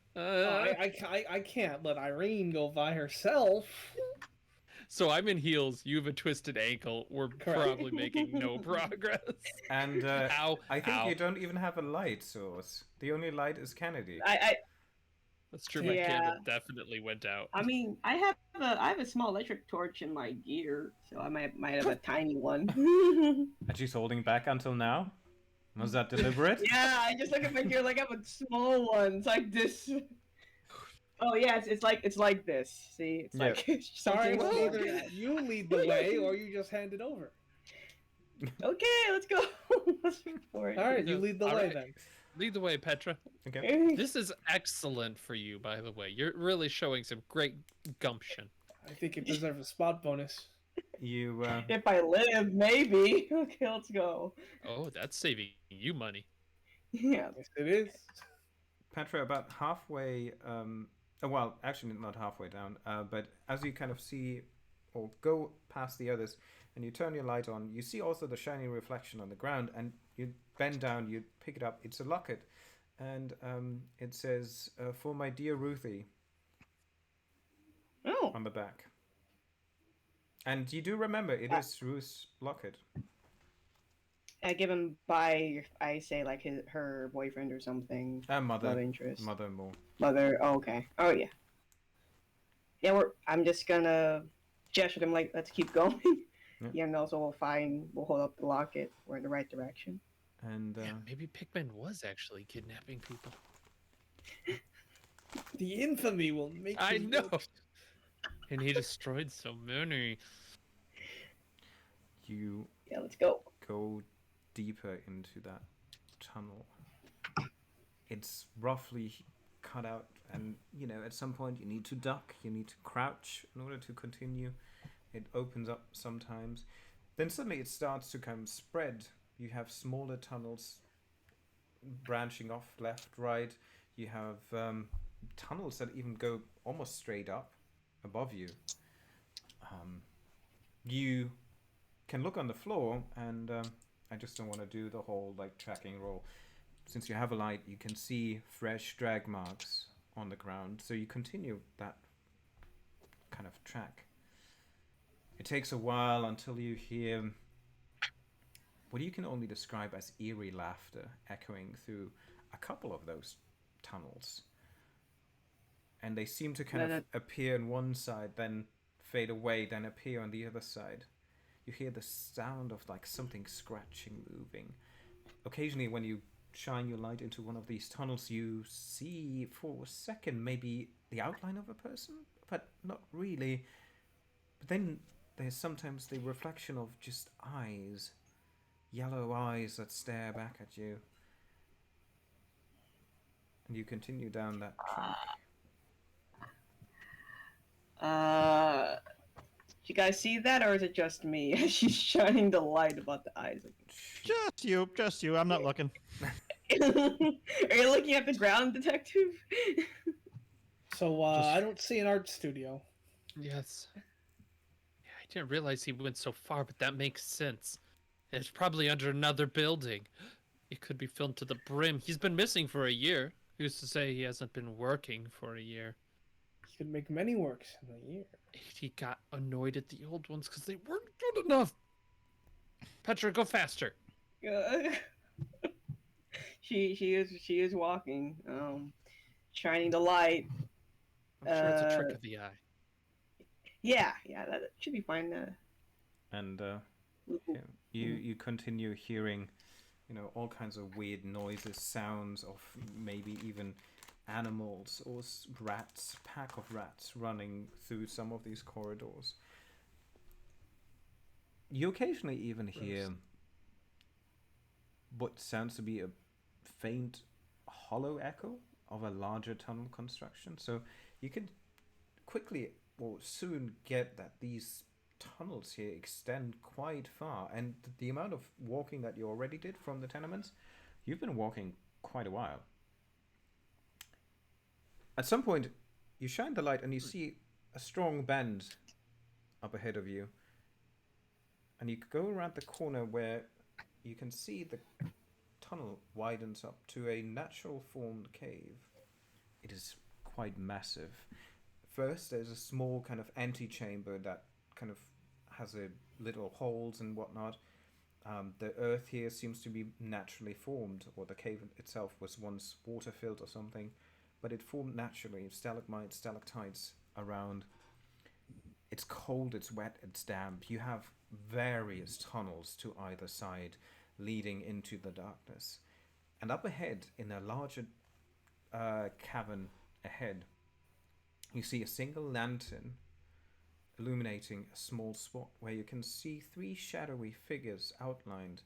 Speaker 5: can't let Irene go by herself.
Speaker 2: So I'm in heels. You have a twisted ankle. We're probably making no progress.
Speaker 1: And
Speaker 2: Ow,
Speaker 1: I think
Speaker 2: ow.
Speaker 1: you don't even have a light source. The only light is Kennedy.
Speaker 2: That's true. My
Speaker 4: Yeah.
Speaker 2: candle definitely went out.
Speaker 4: I mean, I have a small electric torch in my gear, so I might have a tiny one.
Speaker 1: And she's holding back until now? Was that deliberate?
Speaker 4: Yeah, I just look at my gear like I have a small one. It's like this. Oh yeah, it's like this. See, it's
Speaker 1: Yeah.
Speaker 4: like
Speaker 5: Sorry,
Speaker 4: something.
Speaker 5: well, either you lead the way or you just hand it over.
Speaker 4: Okay, let's go. Let's report.
Speaker 5: All right, you lead the
Speaker 2: All
Speaker 5: way
Speaker 2: right.
Speaker 5: then.
Speaker 2: Lead the way, Petra.
Speaker 1: Okay.
Speaker 2: This is excellent for you, by the way. You're really showing some great gumption.
Speaker 5: I think it deserves a spot bonus.
Speaker 1: You
Speaker 4: If I live, maybe. Okay, let's go.
Speaker 2: Oh, that's saving you money.
Speaker 4: Yeah.
Speaker 5: Yes, it is.
Speaker 1: Petra, about halfway, well, actually not halfway down, but as you kind of see or go past the others, and you turn your light on. You see also the shiny reflection on the ground, and you bend down, you pick it up. It's a locket, and it says, "For my dear Ruthie," on the back. And you do remember, it is Ruth's locket.
Speaker 4: I give him by, I say, like, her boyfriend or something.
Speaker 1: Mother.
Speaker 4: Love interest.
Speaker 1: Mother-in-law.
Speaker 4: Mother, oh, okay. Oh, yeah. Yeah, I'm just gonna gesture them, like, let's keep going.
Speaker 1: Yeah.
Speaker 4: And also we'll hold up the locket. We're in the right direction.
Speaker 1: And
Speaker 2: Yeah, maybe Pickman was actually kidnapping people.
Speaker 5: The infamy will make
Speaker 2: I
Speaker 5: him
Speaker 2: know.
Speaker 5: look-
Speaker 2: And he destroyed so many.
Speaker 1: you
Speaker 4: Yeah, let's go.
Speaker 1: go deeper into that tunnel. It's roughly cut out, and at some point you need to duck, you need to crouch in order to continue. It opens up sometimes, then suddenly it starts to kind of spread. You have smaller tunnels branching off left, right. You have tunnels that even go almost straight up above you. You can look on the floor, and I just don't want to do the whole tracking roll. Since you have a light, you can see fresh drag marks on the ground, so you continue that kind of track. It takes a while until you hear what you can only describe as eerie laughter echoing through a couple of those tunnels. And they seem to kind of appear on one side, then fade away, then appear on the other side. You hear the sound of something scratching, moving. Occasionally when you shine your light into one of these tunnels, you see for a second maybe the outline of a person, but not really. But then there's sometimes the reflection of just eyes, yellow eyes that stare back at you. And you continue down that track.
Speaker 4: You guys see that, or is it just me? She's shining the light about the eyes.
Speaker 3: Just you. I'm not looking.
Speaker 4: Are you looking at the ground, detective?
Speaker 5: So I don't see an art studio.
Speaker 2: Yes. Yeah, I didn't realize he went so far, but that makes sense. It's probably under another building. It could be filled to the brim. He's been missing for a year. Who's to say he hasn't been working for a year?
Speaker 5: He could make many works in a year.
Speaker 2: He got annoyed at the old ones because they weren't good enough. Petra, go faster.
Speaker 4: She is walking, shining the light.
Speaker 2: I'm sure it's a trick of the eye.
Speaker 4: Yeah, that should be fine.
Speaker 1: And you continue hearing, all kinds of weird noises, sounds of maybe even animals or rats, pack of rats running through some of these corridors. You occasionally even hear what sounds to be a faint hollow echo of a larger tunnel construction. So you can quickly or soon get that these tunnels here extend quite far, and the amount of walking that you already did from the tenements, you've been walking quite a while. At some point, you shine the light and you see a strong bend up ahead of you. And you go around the corner where you can see the tunnel widens up to a natural formed cave. It is quite massive. First, there's a small kind of antechamber that kind of has a little holes and whatnot. The earth here seems to be naturally formed, or the cave itself was once water-filled or something. But it formed naturally, stalagmites, stalactites around. It's cold, it's wet, it's damp. You have various tunnels to either side leading into the darkness. And up ahead, in a larger cavern ahead, you see a single lantern illuminating a small spot where you can see 3 shadowy figures outlined.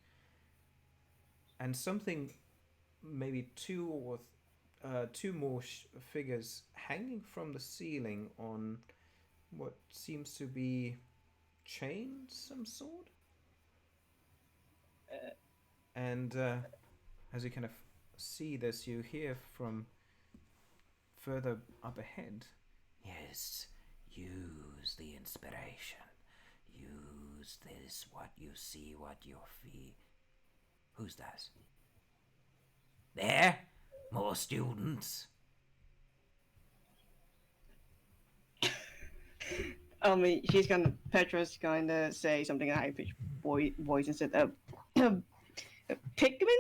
Speaker 1: And something, maybe 2 or 2 more figures hanging from the ceiling on what seems to be chains, some sort. And as you kind of see this, you hear from further up ahead, "Yes, use the inspiration. Use
Speaker 6: Who's this? What you see, what you feel. Who's that? There? More students?
Speaker 4: Petra's going to say something in a high-pitched voice and said, Pickman?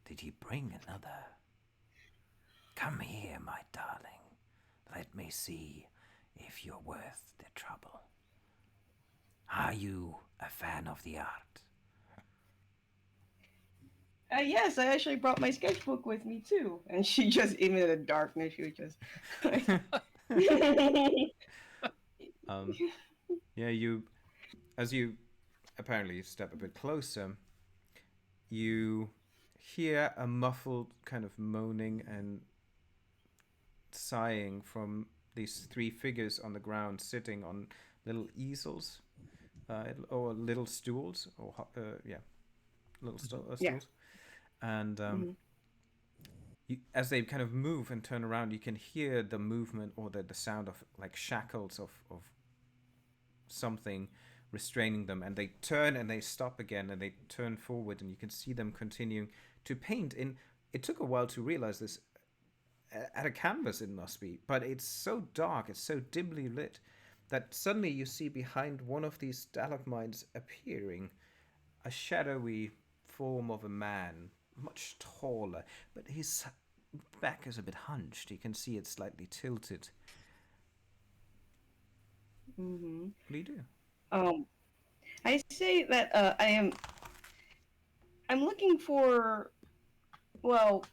Speaker 6: Did he bring another? Come here, my darling. Let me see if you're worth the trouble. Are you a fan of the art?
Speaker 4: Yes, I actually brought my sketchbook with me too. And she just, even in the darkness, she was just.
Speaker 1: Yeah, as you apparently step a bit closer, you hear a muffled kind of moaning and sighing from these three figures on the ground sitting on little easels, or little stools, or little stools.
Speaker 4: Yeah.
Speaker 1: And as they kind of move and turn around, you can hear the movement or the sound of like shackles of something restraining them, and they turn and they stop again and they turn forward, and you can see them continuing to paint in. It took a while to realize this. At a canvas it must be, but it's so dark, it's so dimly lit, that suddenly you see behind one of these stalagmites appearing a shadowy form of a man, much taller, but his back is a bit hunched. You can see it slightly tilted.
Speaker 4: Mm-hmm.
Speaker 1: What do you do?
Speaker 4: I say that I'm looking for, well,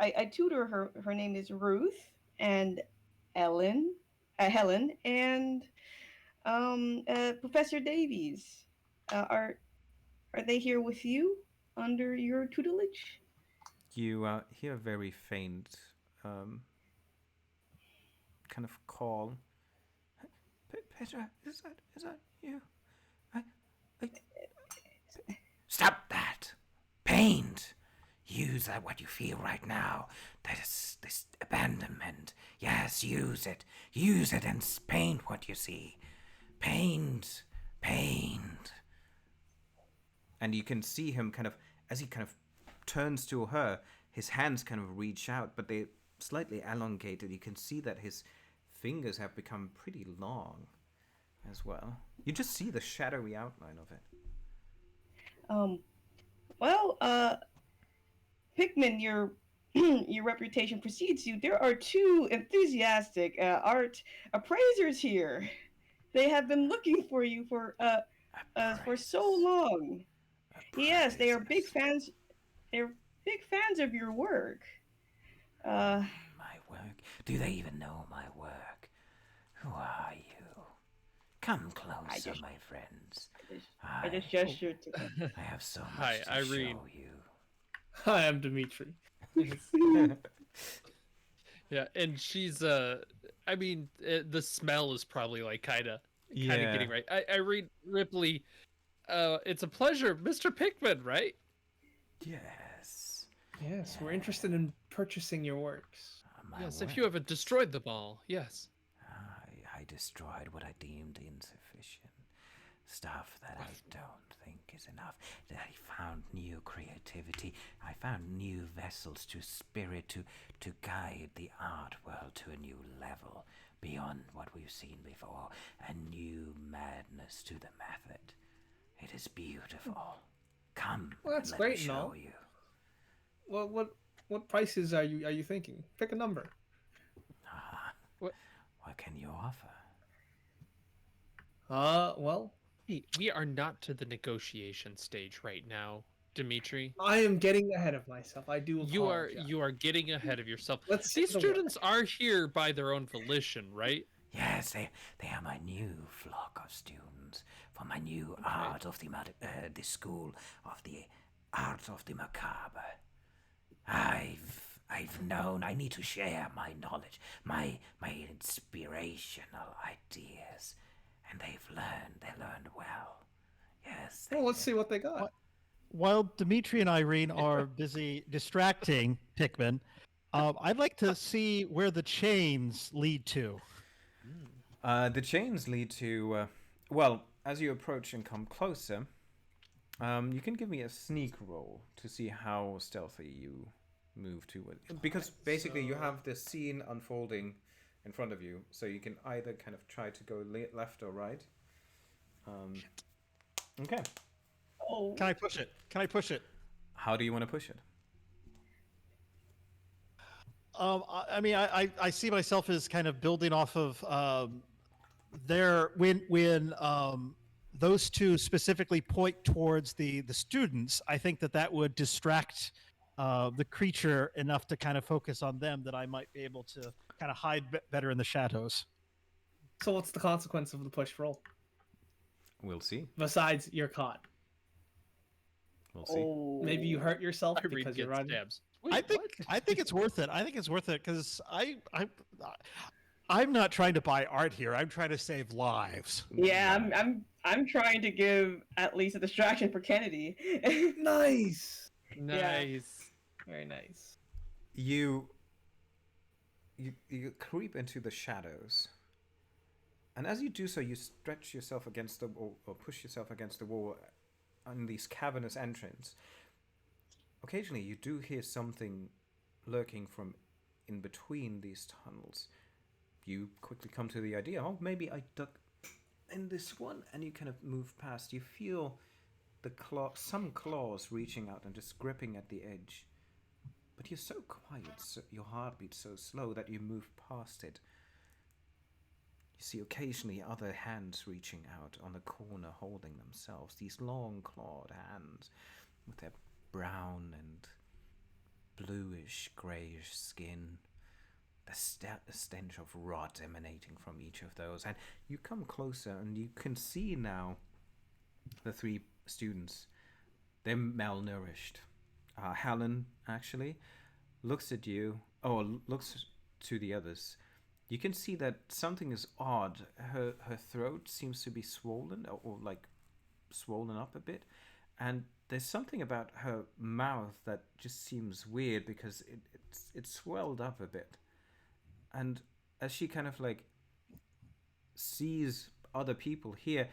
Speaker 4: I tutor her. Her name is Ruth and Helen, and Professor Davies. Are they here with you under your tutelage?
Speaker 1: You hear a very faint kind of call. Petra, is that you? I...
Speaker 6: Stop that! Paint! Use that what you feel right now. That is this abandonment. Yes, use it. Use it and paint what you see. Paint. Paint.
Speaker 1: And you can see him kind of, as he kind of turns to her, his hands kind of reach out, but they're slightly elongated. You can see that his fingers have become pretty long as well. You just see the shadowy outline of it.
Speaker 4: Pickman, your your reputation precedes you. There are two enthusiastic art appraisers here. They have been looking for you for so long. Yes, they are big fans. They're big fans of your work.
Speaker 6: My work? Do they even know my work? Who are you? Come closer, my friends.
Speaker 4: I just gestured to them.
Speaker 6: I have so much
Speaker 2: Hi,
Speaker 6: to
Speaker 2: Irene.
Speaker 6: show you.
Speaker 5: Hi, I'm Dimitri.
Speaker 2: Yeah, and she's I mean, the smell is probably like kind of getting right. Irene Ripley, it's a pleasure, Mr. Pickman, right?
Speaker 6: Yes.
Speaker 5: Yes, we're interested in purchasing your works.
Speaker 2: Yes, if you haven't destroyed them all, yes.
Speaker 6: I destroyed what I deemed insufficient. Stuff that I don't think is enough. I found new creativity. I found new vessels to spirit, to guide the art world to a new level, beyond what we've seen before. A new madness to the method. It is beautiful. Come,
Speaker 5: Well, that's
Speaker 6: let
Speaker 5: great
Speaker 6: me
Speaker 5: and all.
Speaker 6: show you.
Speaker 5: Well, what prices are you thinking? Pick a number.
Speaker 6: What can you offer?
Speaker 5: Well,
Speaker 2: Hey, we are not to the negotiation stage right now, Dimitri.
Speaker 5: I am getting ahead of myself. I do apologize.
Speaker 2: You are getting ahead of yourself.
Speaker 5: Let's see
Speaker 2: These
Speaker 5: the work.
Speaker 2: students are here by their own volition, right?
Speaker 6: Yes, they are my new flock of students for my new art of the school of the art of the macabre. I've known I need to share my knowledge, my inspirational ideas, and they learned well. Yes.
Speaker 5: Well, let's see what they got.
Speaker 3: While Dimitri and Irene are busy distracting Pickman, I'd like to see where the chains lead to.
Speaker 1: The chains lead to, well, as you approach and come closer, you can give me a sneak roll to see how stealthy you move to it. Because basically you have this scene unfolding in front of you, so you can either kind of try to go left or right. Okay.
Speaker 4: Oh.
Speaker 3: Can I push it? Can I push it?
Speaker 1: How do you want to push it?
Speaker 3: I mean, I see myself as kind of building off of there when those two specifically point towards the students. I think that would distract the creature enough to kind of focus on them, that I might be able to kind of hide better in the shadows.
Speaker 5: So what's the consequence of the push roll?
Speaker 1: We'll see.
Speaker 5: Besides, you're caught.
Speaker 1: We'll see.
Speaker 4: Oh.
Speaker 5: Maybe you hurt yourself
Speaker 2: I read
Speaker 5: because you're
Speaker 2: get
Speaker 5: running.
Speaker 2: stabs.
Speaker 3: I think it's worth it. I think it's worth it because I'm not trying to buy art here. I'm trying to save lives.
Speaker 4: Yeah, I'm trying to give at least a distraction for Kennedy.
Speaker 5: Nice.
Speaker 2: Nice.
Speaker 5: Very nice.
Speaker 1: You creep into the shadows, and as you do so, you stretch yourself against the wall, or push yourself against the wall on these cavernous entrance. Occasionally, you do hear something lurking from in between these tunnels. You quickly come to the idea, oh, maybe I duck in this one, and you kind of move past. You feel the some claws reaching out and just gripping at the edge. But you're so quiet, your heartbeat's so slow that you move past it. You see occasionally other hands reaching out on the corner, holding themselves. These long clawed hands with their brown and bluish, greyish skin. The stench of rot emanating from each of those. And you come closer and you can see now the three students. They're malnourished. Helen, actually, looks at you, or looks to the others. You can see that something is odd. Her throat seems to be swollen, or like swollen up a bit. And there's something about her mouth that just seems weird because it's swelled up a bit. And as she kind of like sees other people here,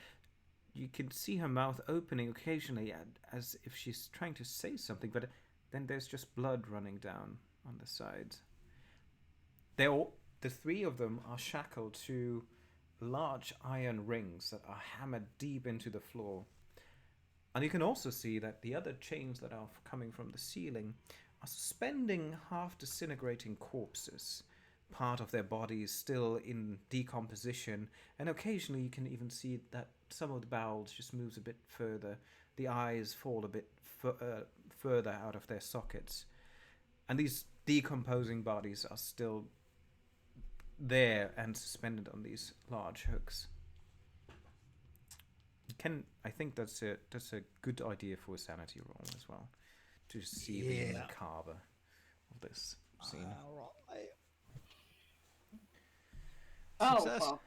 Speaker 1: you can see her mouth opening occasionally as if she's trying to say something, but then there's just blood running down on the sides. The three of them are shackled to large iron rings that are hammered deep into the floor. And you can also see that the other chains that are coming from the ceiling are suspending half disintegrating corpses, part of their bodies still in decomposition, and occasionally you can even see that some of the bowels just moves a bit further. The eyes fall a bit further out of their sockets. And these decomposing bodies are still there and suspended on these large hooks. I think that's a good idea for a sanity roll as well, to see the macabre of this scene.
Speaker 4: Oh,
Speaker 3: Success.
Speaker 4: well,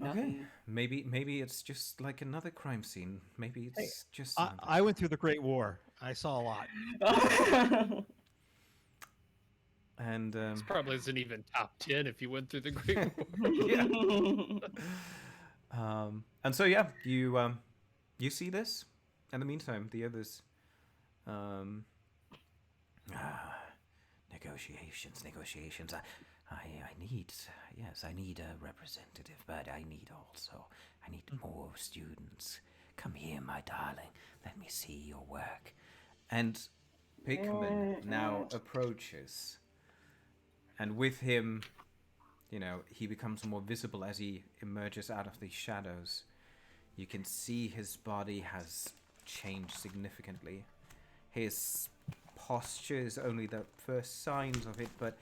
Speaker 1: Okay,
Speaker 4: nothing.
Speaker 1: maybe it's just like another crime scene. Maybe it's just.
Speaker 3: I went through the Great War. I saw a lot.
Speaker 1: And
Speaker 2: This probably isn't even top 10 if you went through the Great War.
Speaker 1: and so yeah, you see this. In the meantime, the others.
Speaker 6: Negotiations. I need a representative, but I need more students. Come here, my darling. Let me see your work.
Speaker 1: And Pickman now approaches. And with him, he becomes more visible as he emerges out of the shadows. You can see his body has changed significantly. His posture is only the first signs of it, but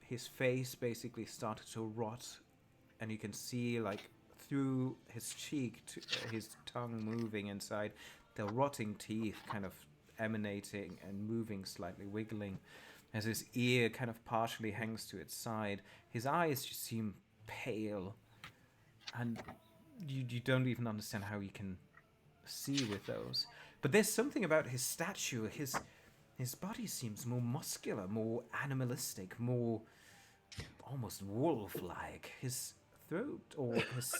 Speaker 1: his face basically started to rot, and you can see like through his cheek to his tongue moving inside, the rotting teeth kind of emanating and moving slightly, wiggling, as his ear kind of partially hangs to its side. His eyes just seem pale, and you don't even understand how you can see with those. But there's something about his stature, his body seems more muscular, more animalistic, more almost wolf-like. His throat or his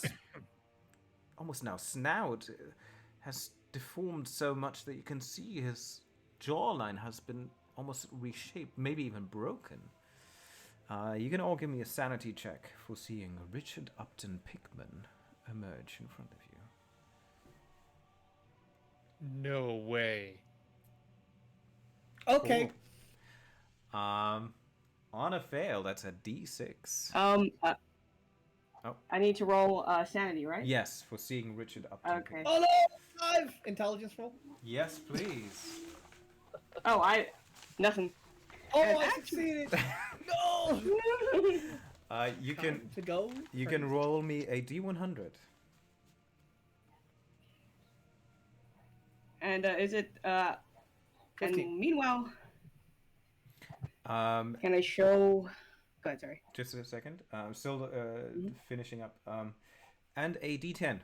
Speaker 1: almost now snout has deformed so much that you can see his jawline has been almost reshaped, maybe even broken. You can all give me a sanity check for seeing Richard Upton Pickman emerge in front of you.
Speaker 2: No way.
Speaker 5: Okay.
Speaker 1: Cool. On a fail, that's a D6.
Speaker 4: I need to roll sanity, right?
Speaker 1: Yes, for seeing Richard Upton.
Speaker 4: Okay.
Speaker 5: Oh no! 5! Intelligence roll.
Speaker 1: Yes, please.
Speaker 4: Oh, nothing.
Speaker 5: Oh,
Speaker 4: And
Speaker 5: I
Speaker 4: actually-
Speaker 5: succeeded! No!
Speaker 1: You can
Speaker 5: Time to go.
Speaker 1: you can roll me a D100.
Speaker 4: And is it? And
Speaker 5: 15.
Speaker 4: meanwhile,
Speaker 1: Um,
Speaker 4: can I show? Go ahead, sorry.
Speaker 1: just a second. I'm still finishing up. And a D10.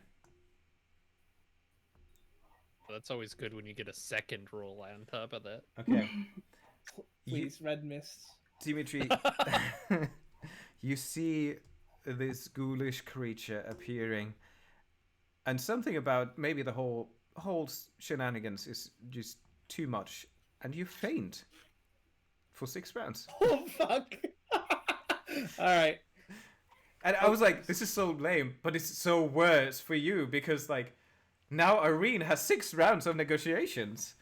Speaker 2: That's always good when you get a second roll on top of that.
Speaker 1: Okay.
Speaker 5: Please, red mists.
Speaker 1: Dimitri, you see this ghoulish creature appearing, and something about maybe the whole shenanigans is just too much, and you faint for 6 rounds.
Speaker 5: Oh, fuck! Alright.
Speaker 1: And I was like, this is so lame, but it's so worse for you because like now Irene has 6 rounds of negotiations.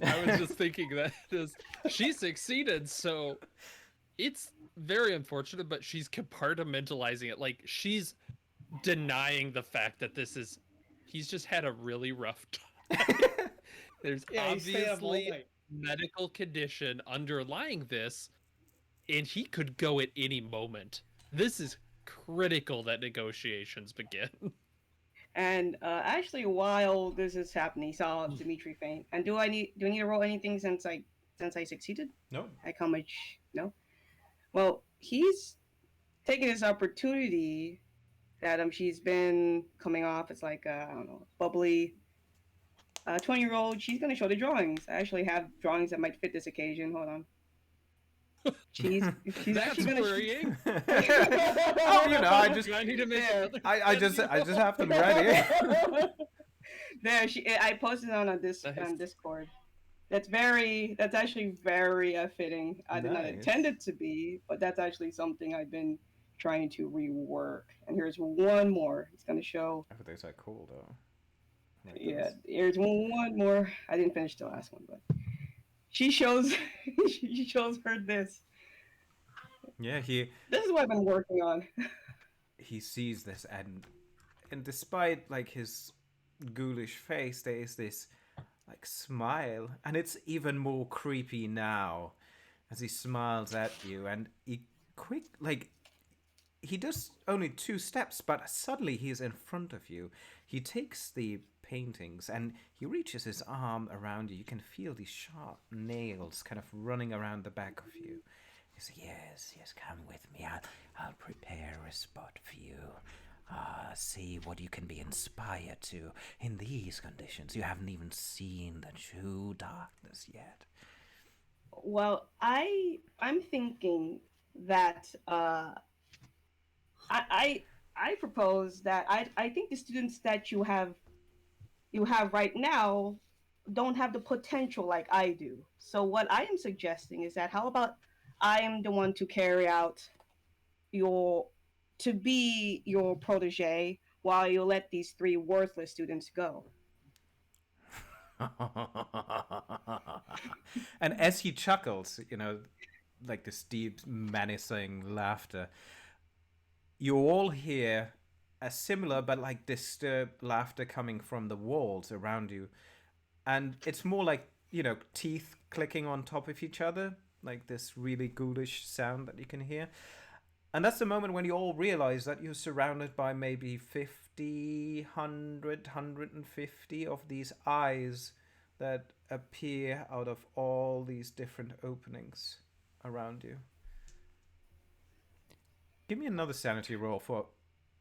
Speaker 2: I was just thinking that she succeeded, so it's very unfortunate, but she's compartmentalizing it. Like, she's denying the fact that he's just had a really rough time. There's
Speaker 5: Yeah, he stayed up all
Speaker 2: obviously
Speaker 5: night.
Speaker 2: medical condition underlying this, and he could go at any moment. This is critical that negotiations begin.
Speaker 4: And actually, while this is happening, he saw Dimitri faint. And do I need to roll anything since I succeeded?
Speaker 1: No.
Speaker 4: Like how much? No. Well, he's taking this opportunity that she's been coming off. It's like I don't know, bubbly 20-year-old. She's gonna show the drawings. I actually have drawings that might fit this occasion. Hold on. She's
Speaker 2: That's
Speaker 4: actually gonna.
Speaker 2: worrying.
Speaker 1: Oh, you know, I
Speaker 2: need to make another-
Speaker 1: I just have them ready.
Speaker 4: There, I posted it on Discord. That's actually very fitting. I did not
Speaker 1: Nice.
Speaker 4: intend it to be, but that's actually something I've been trying to rework. And here's one more. It's gonna show.
Speaker 1: Everything's like cool though. Like
Speaker 4: Yeah,
Speaker 1: this.
Speaker 4: here's one more. I didn't finish the last one, but she shows her this.
Speaker 1: Yeah,
Speaker 4: This is what I've been working on.
Speaker 1: he sees this and despite like his ghoulish face, there is this like smile, and it's even more creepy now as he smiles at you, and he does only 2 steps, but suddenly he's in front of you. He takes the paintings and he reaches his arm around you. You can feel these sharp nails kind of running around the back of you. He says, yes, come with me. I'll prepare a spot for you. See what you can be inspired to in these conditions. You haven't even seen the true darkness yet.
Speaker 4: Well, I'm thinking that I propose that I think the students that you have right now don't have the potential like I do. So what I am suggesting is that how about I am the one to carry out to be your protege while you let these 3 worthless students go.
Speaker 1: And as he chuckles, like this deep, menacing laughter, you all hear a similar but like disturbed laughter coming from the walls around you. And it's more like, teeth clicking on top of each other, like this really ghoulish sound that you can hear. And that's the moment when you all realize that you're surrounded by maybe 50, 100, 150 of these eyes that appear out of all these different openings around you. Give me another sanity roll for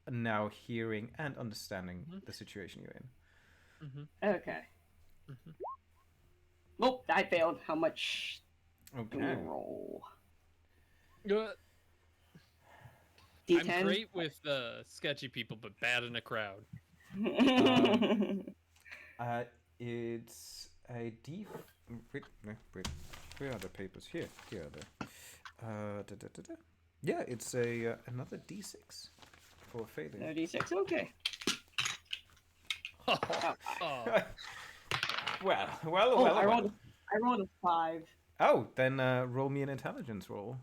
Speaker 1: now hearing and understanding the situation you're in.
Speaker 4: Okay. Nope, I failed. How much do we
Speaker 1: Okay.
Speaker 4: roll? D10.
Speaker 2: I'm great with sketchy people, but bad in a crowd.
Speaker 1: It's a D. Wait, no, wait. Where are the papers? Here are they. Yeah, it's another D6 for failing.
Speaker 4: No D6. Okay.
Speaker 2: Oh,
Speaker 1: Well.
Speaker 4: I rolled a 5.
Speaker 1: Oh, then roll me an intelligence roll.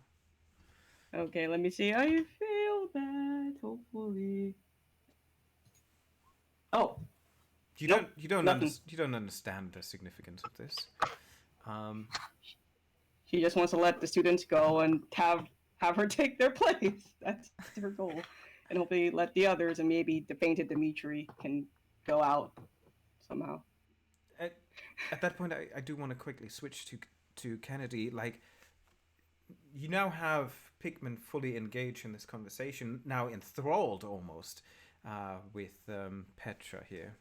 Speaker 4: Okay, let me see. I failed that. Hopefully. Oh.
Speaker 1: You
Speaker 4: Nope,
Speaker 1: don't
Speaker 4: nothing.
Speaker 1: you don't understand the significance of this.
Speaker 4: She just wants to let the students go and have her take their place. That's her goal. And hopefully let the others and maybe the fainted Dimitri can go out somehow.
Speaker 1: At that point, I do want to quickly switch to Kennedy. Like, you now have Pickman fully engaged in this conversation, now enthralled almost with Petra here.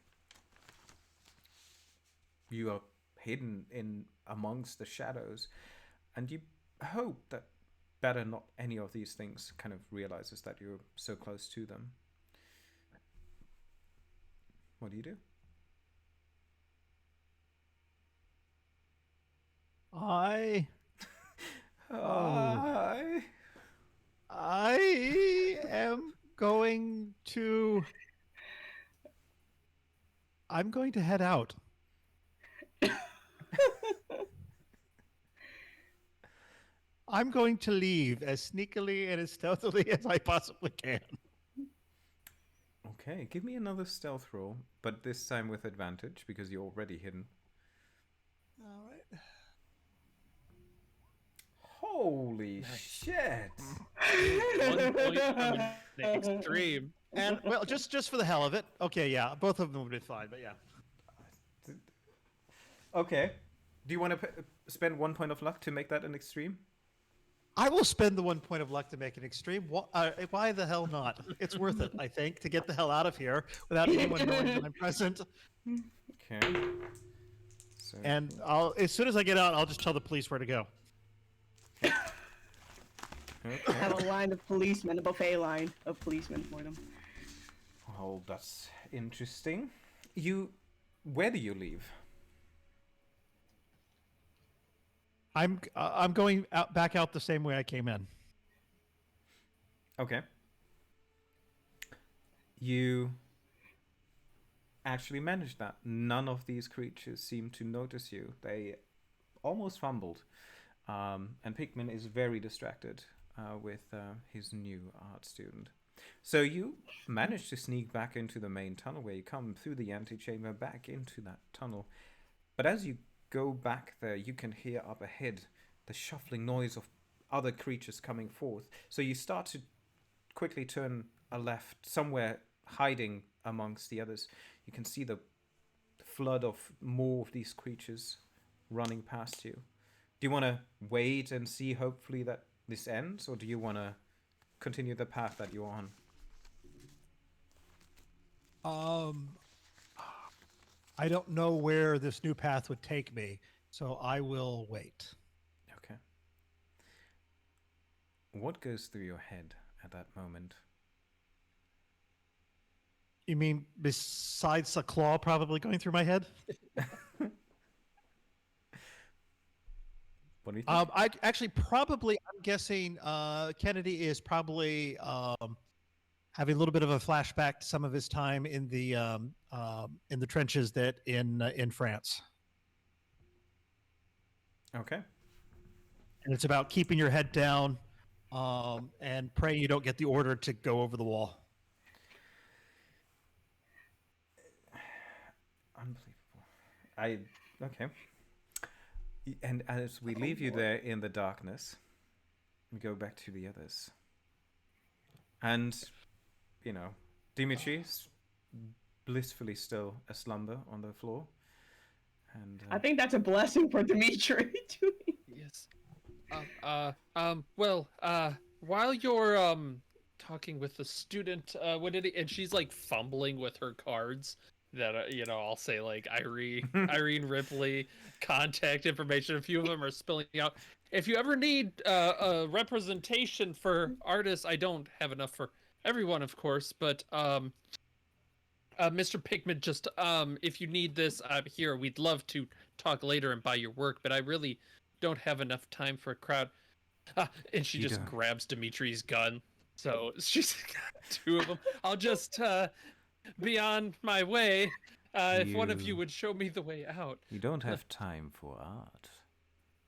Speaker 1: You are hidden in amongst the shadows, and you hope that better not any of these things kind of realizes that you're so close to them. What do you do?
Speaker 3: I I'm going to head out. I'm going to leave as sneakily and as stealthily as I possibly can.
Speaker 1: Okay, give me another stealth roll, but this time with advantage because you're already hidden.
Speaker 3: All right.
Speaker 1: Holy shit!
Speaker 2: 1 point from an extreme.
Speaker 3: And well, just for the hell of it. Okay, yeah, both of them would be fine, but yeah.
Speaker 1: Okay. Do you want to spend 1 point of luck to make that an extreme?
Speaker 3: I will spend the 1 point of luck to make an extreme. Why the hell not? It's worth it, I think, to get the hell out of here without anyone knowing that I'm present.
Speaker 1: Okay. So,
Speaker 3: And as soon as I get out, I'll just tell the police where to go.
Speaker 1: okay.
Speaker 4: Have a line of policemen, a buffet line of policemen for them.
Speaker 1: Oh, that's interesting. Where do you leave?
Speaker 3: I'm going back out the same way I came in.
Speaker 1: Okay. You actually managed that. None of these creatures seem to notice you. They almost fumbled. And Pickman is very distracted with his new art student. So you manage to sneak back into the main tunnel where you come through the antechamber back into that tunnel. But as you go back there, you can hear up ahead the shuffling noise of other creatures coming forth. So you start to quickly turn a left, somewhere hiding amongst the others. You can see the flood of more of these creatures running past you. Do you want to wait and see hopefully that this ends, or do you want to continue the path that you're on?
Speaker 3: I don't know where this new path would take me, so I will wait.
Speaker 1: Okay. What goes through your head at that moment?
Speaker 3: You mean besides a claw probably going through my head?
Speaker 1: What do you think?
Speaker 3: I'm guessing Kennedy is probably having a little bit of a flashback to some of his time in the trenches in France.
Speaker 1: Okay.
Speaker 3: And it's about keeping your head down and praying you don't get the order to go over the wall.
Speaker 1: Unbelievable. Okay. And as we leave you there in the darkness, we go back to the others. And, Dimitri's blissfully still aslumber on the floor. And
Speaker 4: I think that's a blessing for Dimitri too.
Speaker 2: Yes. While you're talking with the student, and she's like fumbling with her cards, that I'll say like Irene Ripley, contact information. A few of them are spilling out. If you ever need a representation for artists, I don't have enough for everyone, of course, but Mr. Pickman, just if you need this, I'm here. We'd love to talk later and buy your work, but I really don't have enough time for a crowd. And she just grabs Dimitri's gun. So she's got two of them. I'll just be on my way. If one of you would show me the way out.
Speaker 6: You don't have time for art,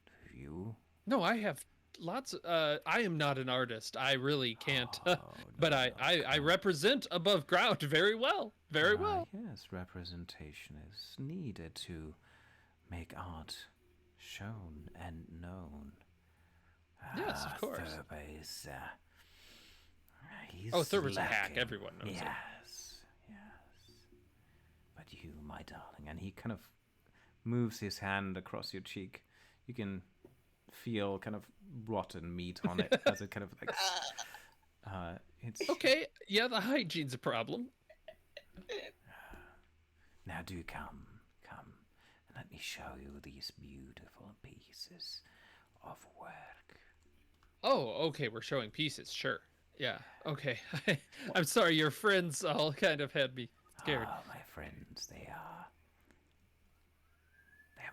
Speaker 6: do you?
Speaker 2: No, I have lots. I am not an artist. I really can't. But I represent above ground very well. Very well.
Speaker 6: Yes, representation is needed to make art shown and known.
Speaker 2: Yes, of course.
Speaker 6: Thurber is, he's
Speaker 2: Thurber's a hack.
Speaker 6: lacking.
Speaker 2: Everyone knows it.
Speaker 6: Yes. But you, my darling, and he kind of moves his hand across your cheek. You can feel kind of rotten meat on it as it kind of like. It's
Speaker 2: Okay. Yeah, the hygiene's a problem.
Speaker 6: Now do come, and let me show you these beautiful pieces of work.
Speaker 2: Oh, okay. We're showing pieces. Sure. Yeah. Okay. I'm sorry. Your friends all kind of had me scared.
Speaker 6: Ah, my friends, they're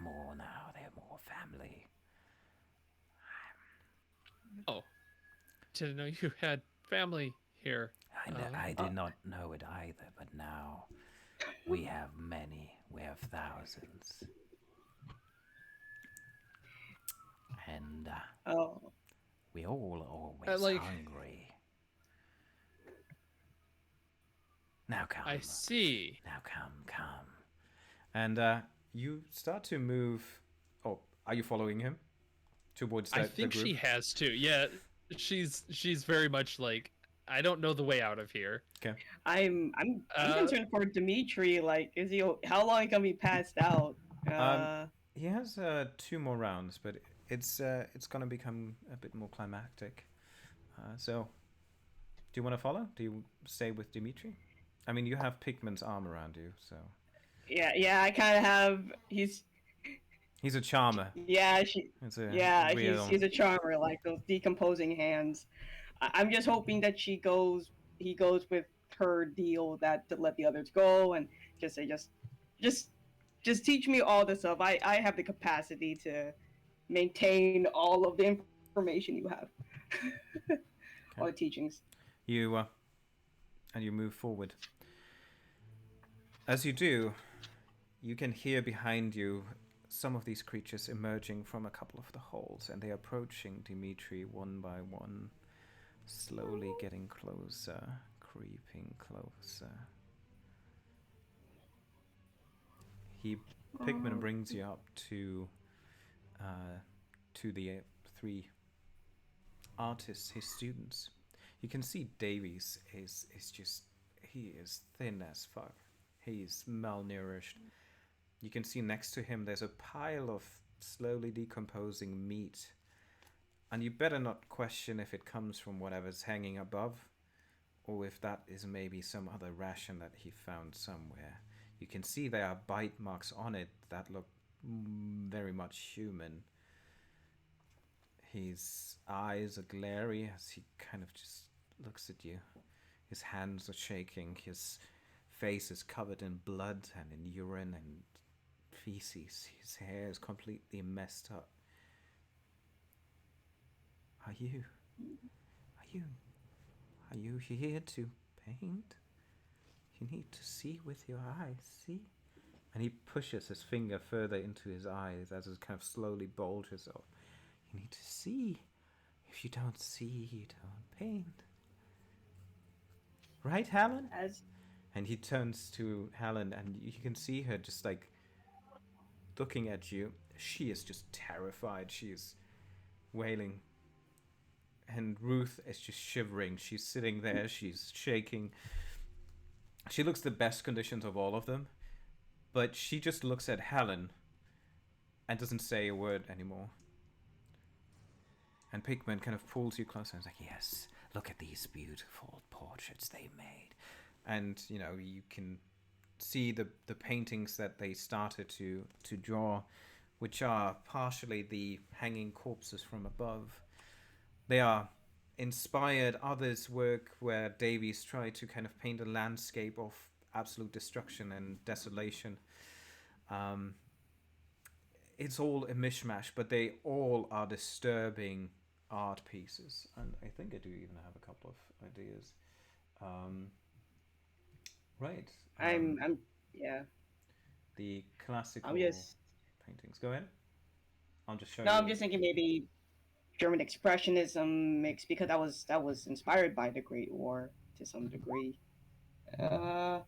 Speaker 6: more now. They're more family.
Speaker 2: Oh, didn't know you had family here.
Speaker 6: I did not know it either, but now we have many. We have thousands. And we all always hungry. Now come.
Speaker 2: I see.
Speaker 6: Now come.
Speaker 1: And you start to move. Oh, are you following him towards
Speaker 2: I
Speaker 1: the
Speaker 2: think
Speaker 1: group?
Speaker 2: she has to. Yeah, she's very much like, I don't know the way out of here.
Speaker 1: Okay.
Speaker 4: I'm concerned for Dimitri. Like, how long can he be passed out?
Speaker 1: He has 2 more rounds, but it's going to become a bit more climactic. So, do you want to follow? Do you stay with Dimitri? I mean, you have Pickman's arm around you, so.
Speaker 4: Yeah. I kind of have.
Speaker 1: He's a charmer.
Speaker 4: Yeah,
Speaker 1: It's a
Speaker 4: he's a charmer. Like those decomposing hands. I'm just hoping that he goes with her deal that to let the others go and just say just teach me all this stuff. I have the capacity to maintain all of the information you have. All the teachings.
Speaker 1: You and you move forward. As you do, you can hear behind you some of these creatures emerging from a couple of the holes, and they're approaching Dimitri one by one, slowly getting closer, creeping closer. Pickman brings you up to the 3 artists, his students. You can see Davies is he is thin as fuck. He's malnourished. You can see next to him there's a pile of slowly decomposing meat. And you better not question if it comes from whatever's hanging above, or if that is maybe some other ration that he found somewhere. You can see there are bite marks on it that look very much human. His eyes are glary as he kind of just looks at you. His hands are shaking. His face is covered in blood and in urine and feces. His hair is completely messed up. Are you here to paint? You need to see with your eyes, see? And he pushes his finger further into his eyes as it kind of slowly bulges off. You need to see. If you don't see, you don't paint. Right, Helen? And he turns to Helen, and you can see her just like looking at you. She is just terrified. She is wailing. And Ruth is just shivering. She's sitting there. She's shaking. She looks the best conditions of all of them. But she just looks at Helen and doesn't say a word anymore. And Pickman kind of pulls you closer and is like, yes, look at these beautiful portraits they made. And, you can see the paintings that they started to draw, which are partially the hanging corpses from above. They are inspired others' work where Davies tried to kind of paint a landscape of absolute destruction and desolation. It's all a mishmash, but they all are disturbing art pieces, and I think I do even have a couple of ideas. Right.
Speaker 4: I'm yeah.
Speaker 1: The classical
Speaker 4: I'm just
Speaker 1: paintings. Go ahead. I'm just showing
Speaker 4: no.
Speaker 1: you.
Speaker 4: I'm just thinking maybe German expressionism mixed because that was inspired by the Great War to some degree. A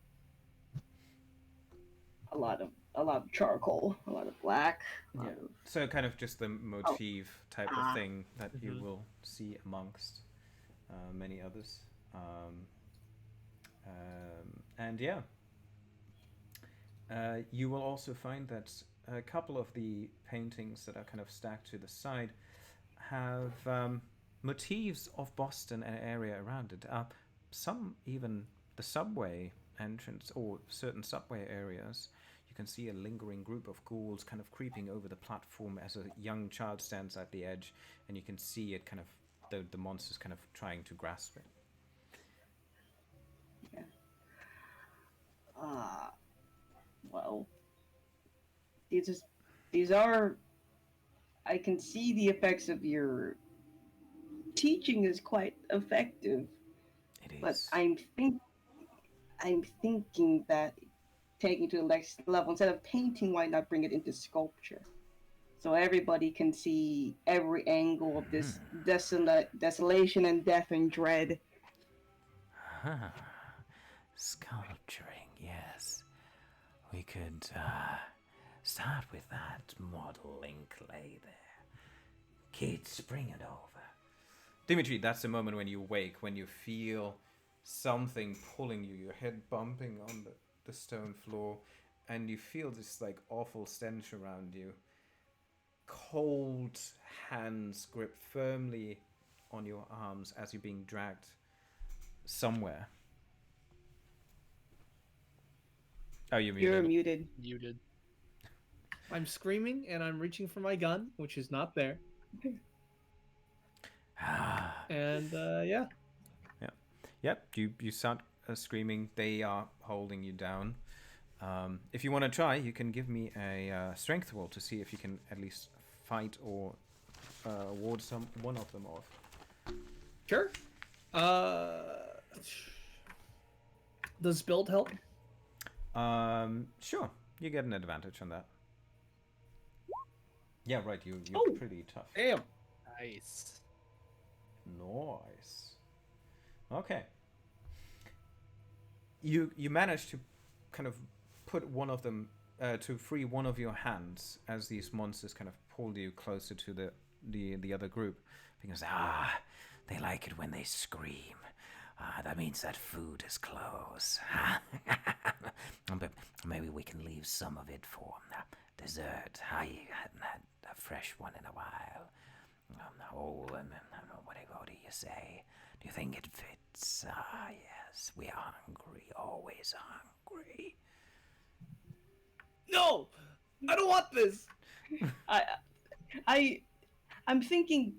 Speaker 4: lot of charcoal, a lot of black.
Speaker 1: Yeah. So kind of just the motif type of thing that you will see amongst many others. And yeah, you will also find that a couple of the paintings that are kind of stacked to the side have motifs of Boston and area around it. Some even the subway entrance or certain subway areas. You can see a lingering group of ghouls kind of creeping over the platform as a young child stands at the edge, and you can see it kind of the monsters kind of trying to grasp it.
Speaker 4: Yeah. Well, these are. I can see the effects of your teaching is quite effective.
Speaker 6: It is.
Speaker 4: But I'm thinking that taking it to the next level, instead of painting, why not bring it into sculpture? So everybody can see every angle of this desolation and death and dread.
Speaker 6: Sculpturing, yes. We could start with that modeling clay there. Kids, bring it over.
Speaker 1: Dimitri, that's the moment when you wake, when you feel something pulling you, your head bumping on the stone floor, and you feel this like awful stench around you. Cold hands grip firmly on your arms as you're being dragged somewhere. Oh, you're muted.
Speaker 4: You're muted.
Speaker 2: Muted.
Speaker 5: I'm screaming and I'm reaching for my gun, which is not there. And yeah.
Speaker 1: Yep, you start screaming. They are holding you down. If you want to try, you can give me a strength roll to see if you can at least fight or ward one of them off.
Speaker 5: Sure. Does build help?
Speaker 1: Sure. You get an advantage on that. Yeah, right. You're pretty tough.
Speaker 5: Damn.
Speaker 2: Nice.
Speaker 1: Nice. Okay. You manage to kind of put one of them to free one of your hands as these monsters kind of pull you closer to the other group,
Speaker 6: Because, they like it when they scream. That means that food is close. But maybe we can leave some of it for dessert. I hadn't had a fresh one in a while. What do you say? Do you think it fits? Yes, we are hungry, always hungry.
Speaker 5: No! I don't want this!
Speaker 4: I'm thinking,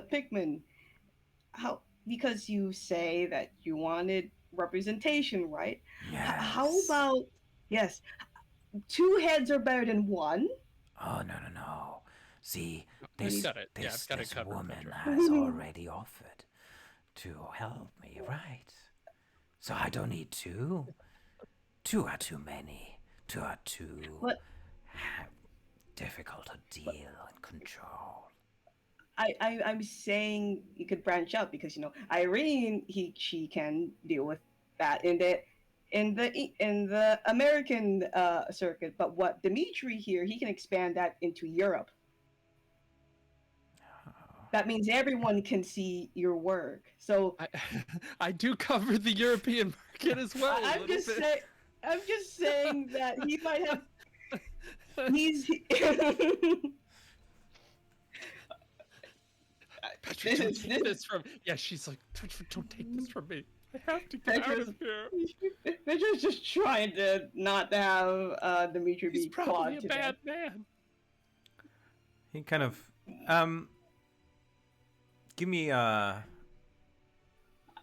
Speaker 4: Pickman, because you say that you wanted representation, right?
Speaker 6: Yes.
Speaker 4: How about, yes, 2 heads are better than 1?
Speaker 6: Oh, no. See,
Speaker 2: I've
Speaker 6: this
Speaker 2: got it covered,
Speaker 6: woman
Speaker 2: Petra.
Speaker 6: has already offered to help me, right? So I don't need 2. 2 are too many. 2 are too difficult to deal and control.
Speaker 4: I'm saying you could branch out because Irene she can deal with that in the American circuit, but what Dimitri here, he can expand that into Europe. That means everyone can see your work. So
Speaker 2: I do cover the European market as well.
Speaker 4: I'm just saying that he might have. He's.
Speaker 2: Petra, don't take this from. Yeah, she's like, don't take this from me. I have to get out of here.
Speaker 4: Petra's just trying to not have Dimitri
Speaker 2: He's
Speaker 4: be
Speaker 2: probably
Speaker 4: clawed
Speaker 2: a
Speaker 4: to
Speaker 2: bad
Speaker 4: death.
Speaker 2: man.
Speaker 1: He kind of give me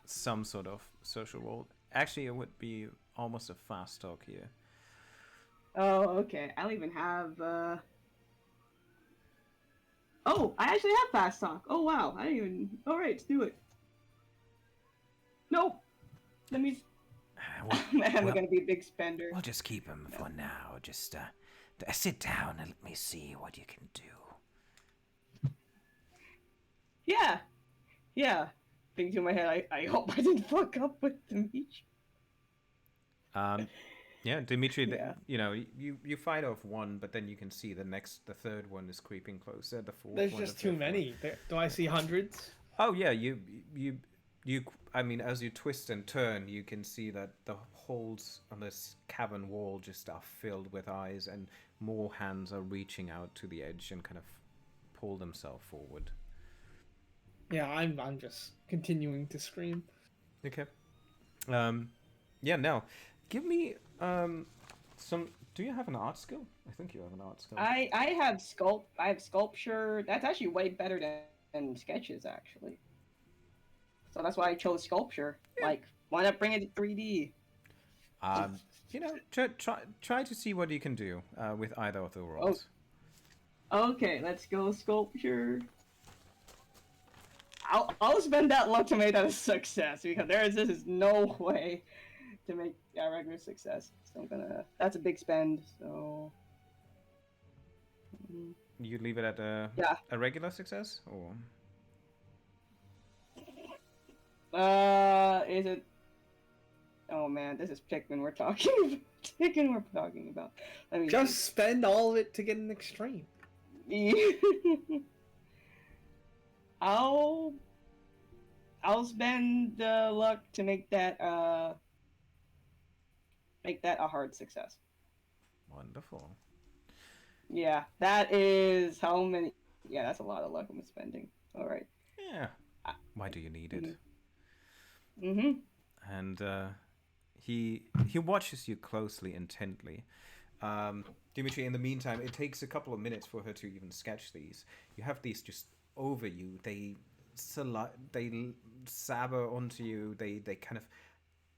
Speaker 1: some sort of social role. Actually, it would be almost a fast talk here.
Speaker 4: Oh, okay. I'll even have. Oh, I actually have fast talk. Oh wow, I didn't even. All right, let's do it. Nope. Let me. I'm
Speaker 6: well-
Speaker 4: gonna be a big spender.
Speaker 6: We'll just keep him for now. Just sit down and let me see what you can do.
Speaker 4: Yeah. Yeah. Thinking to my head, I hope I didn't fuck up with Dimitri.
Speaker 1: Yeah, Dimitri.
Speaker 4: Yeah.
Speaker 1: You know, you fight off one, but then you can see the third one is creeping closer. The fourth.
Speaker 5: There's
Speaker 1: one,
Speaker 5: just
Speaker 1: the
Speaker 5: too
Speaker 1: fifth one.
Speaker 5: many. Do I see hundreds?
Speaker 1: Oh yeah, you. I mean, as you twist and turn, you can see that the holes on this cavern wall just are filled with eyes, and more hands are reaching out to the edge and kind of pull themselves forward.
Speaker 5: Yeah, I'm just continuing to scream.
Speaker 1: Okay. Yeah. Now, give me some. Do you have an art skill? I think you have an art skill.
Speaker 4: I have sculpture. That's actually way better than sketches, actually. So that's why I chose sculpture. Like, why not bring it to 3D?
Speaker 1: You know, try to see what you can do with either of the
Speaker 4: Oh.
Speaker 1: roles.
Speaker 4: Okay, let's go sculpture. I'll spend that luck to make that a success because this is no way to make a regular success. So that's a big spend. So
Speaker 1: You leave it at a regular success, or
Speaker 4: is it? Oh man, this is Pickman we're talking about. Pickman we're talking about. Let me
Speaker 5: Just spend all of it to get an extreme.
Speaker 4: I'll spend the luck to make that a hard success.
Speaker 1: wonderful.
Speaker 4: Yeah, that is how many. Yeah, that's a lot of luck I'm spending. All right.
Speaker 1: Yeah. Why do you need it?
Speaker 4: Mhm.
Speaker 1: And he watches you closely, intently. Dimitri, in the meantime, it takes a couple of minutes for her to even sketch these. You have these just over you. They sabber onto you. They kind of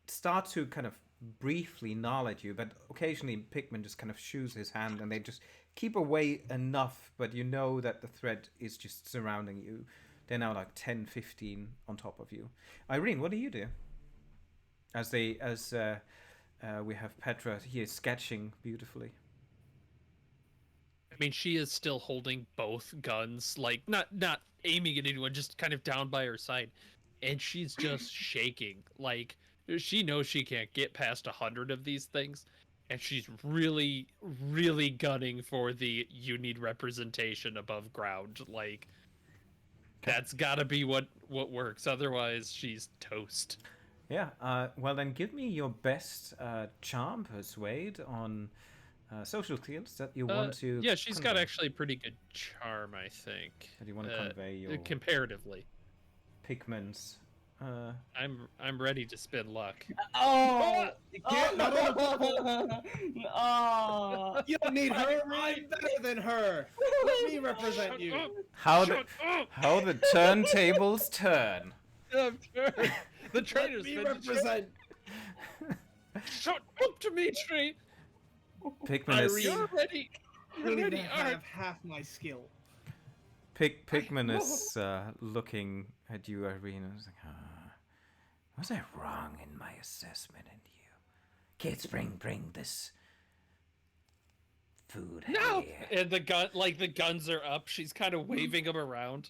Speaker 1: start to kind of briefly gnaw at you, but occasionally Pickman just kind of shoos his hand, and they just keep away enough, but you know that the threat is just surrounding you. They're now like 10, 15 on top of you. Irene, what do you do? As we have Petra here sketching beautifully.
Speaker 2: I mean, she is still holding both guns, like not aiming at anyone, just kind of down by her side, and she's just shaking. Like she knows she can't get past 100 of these things, and she's really, really gunning for the "you need representation above ground." Like that's got to be what works. Otherwise, she's toast.
Speaker 1: Yeah. Well, then give me your best charm persuade on social skills that you want to.
Speaker 2: Yeah, she's got
Speaker 1: convey.
Speaker 2: actually pretty good charm, I think.
Speaker 1: That you want to convey your
Speaker 2: comparatively.
Speaker 1: Pickman's.
Speaker 2: I'm ready to spin luck.
Speaker 4: Oh.
Speaker 5: You can't.
Speaker 4: Oh.
Speaker 5: You don't need her. I'm better than her. Let me represent you.
Speaker 1: How the turntables turn.
Speaker 2: The traitor's
Speaker 5: Let me
Speaker 2: been
Speaker 5: represent.
Speaker 2: Shut up, Dimitri!
Speaker 1: Pickman is
Speaker 2: You're ready.
Speaker 5: You
Speaker 2: You're
Speaker 5: don't even
Speaker 2: ready.
Speaker 5: have half my skill.
Speaker 1: Pickman is looking at you, Irene, and is like,
Speaker 6: Was I wrong in my assessment in you? Kids, bring this food
Speaker 2: No!
Speaker 6: here.
Speaker 2: And the guns are up. She's kind of waving them around.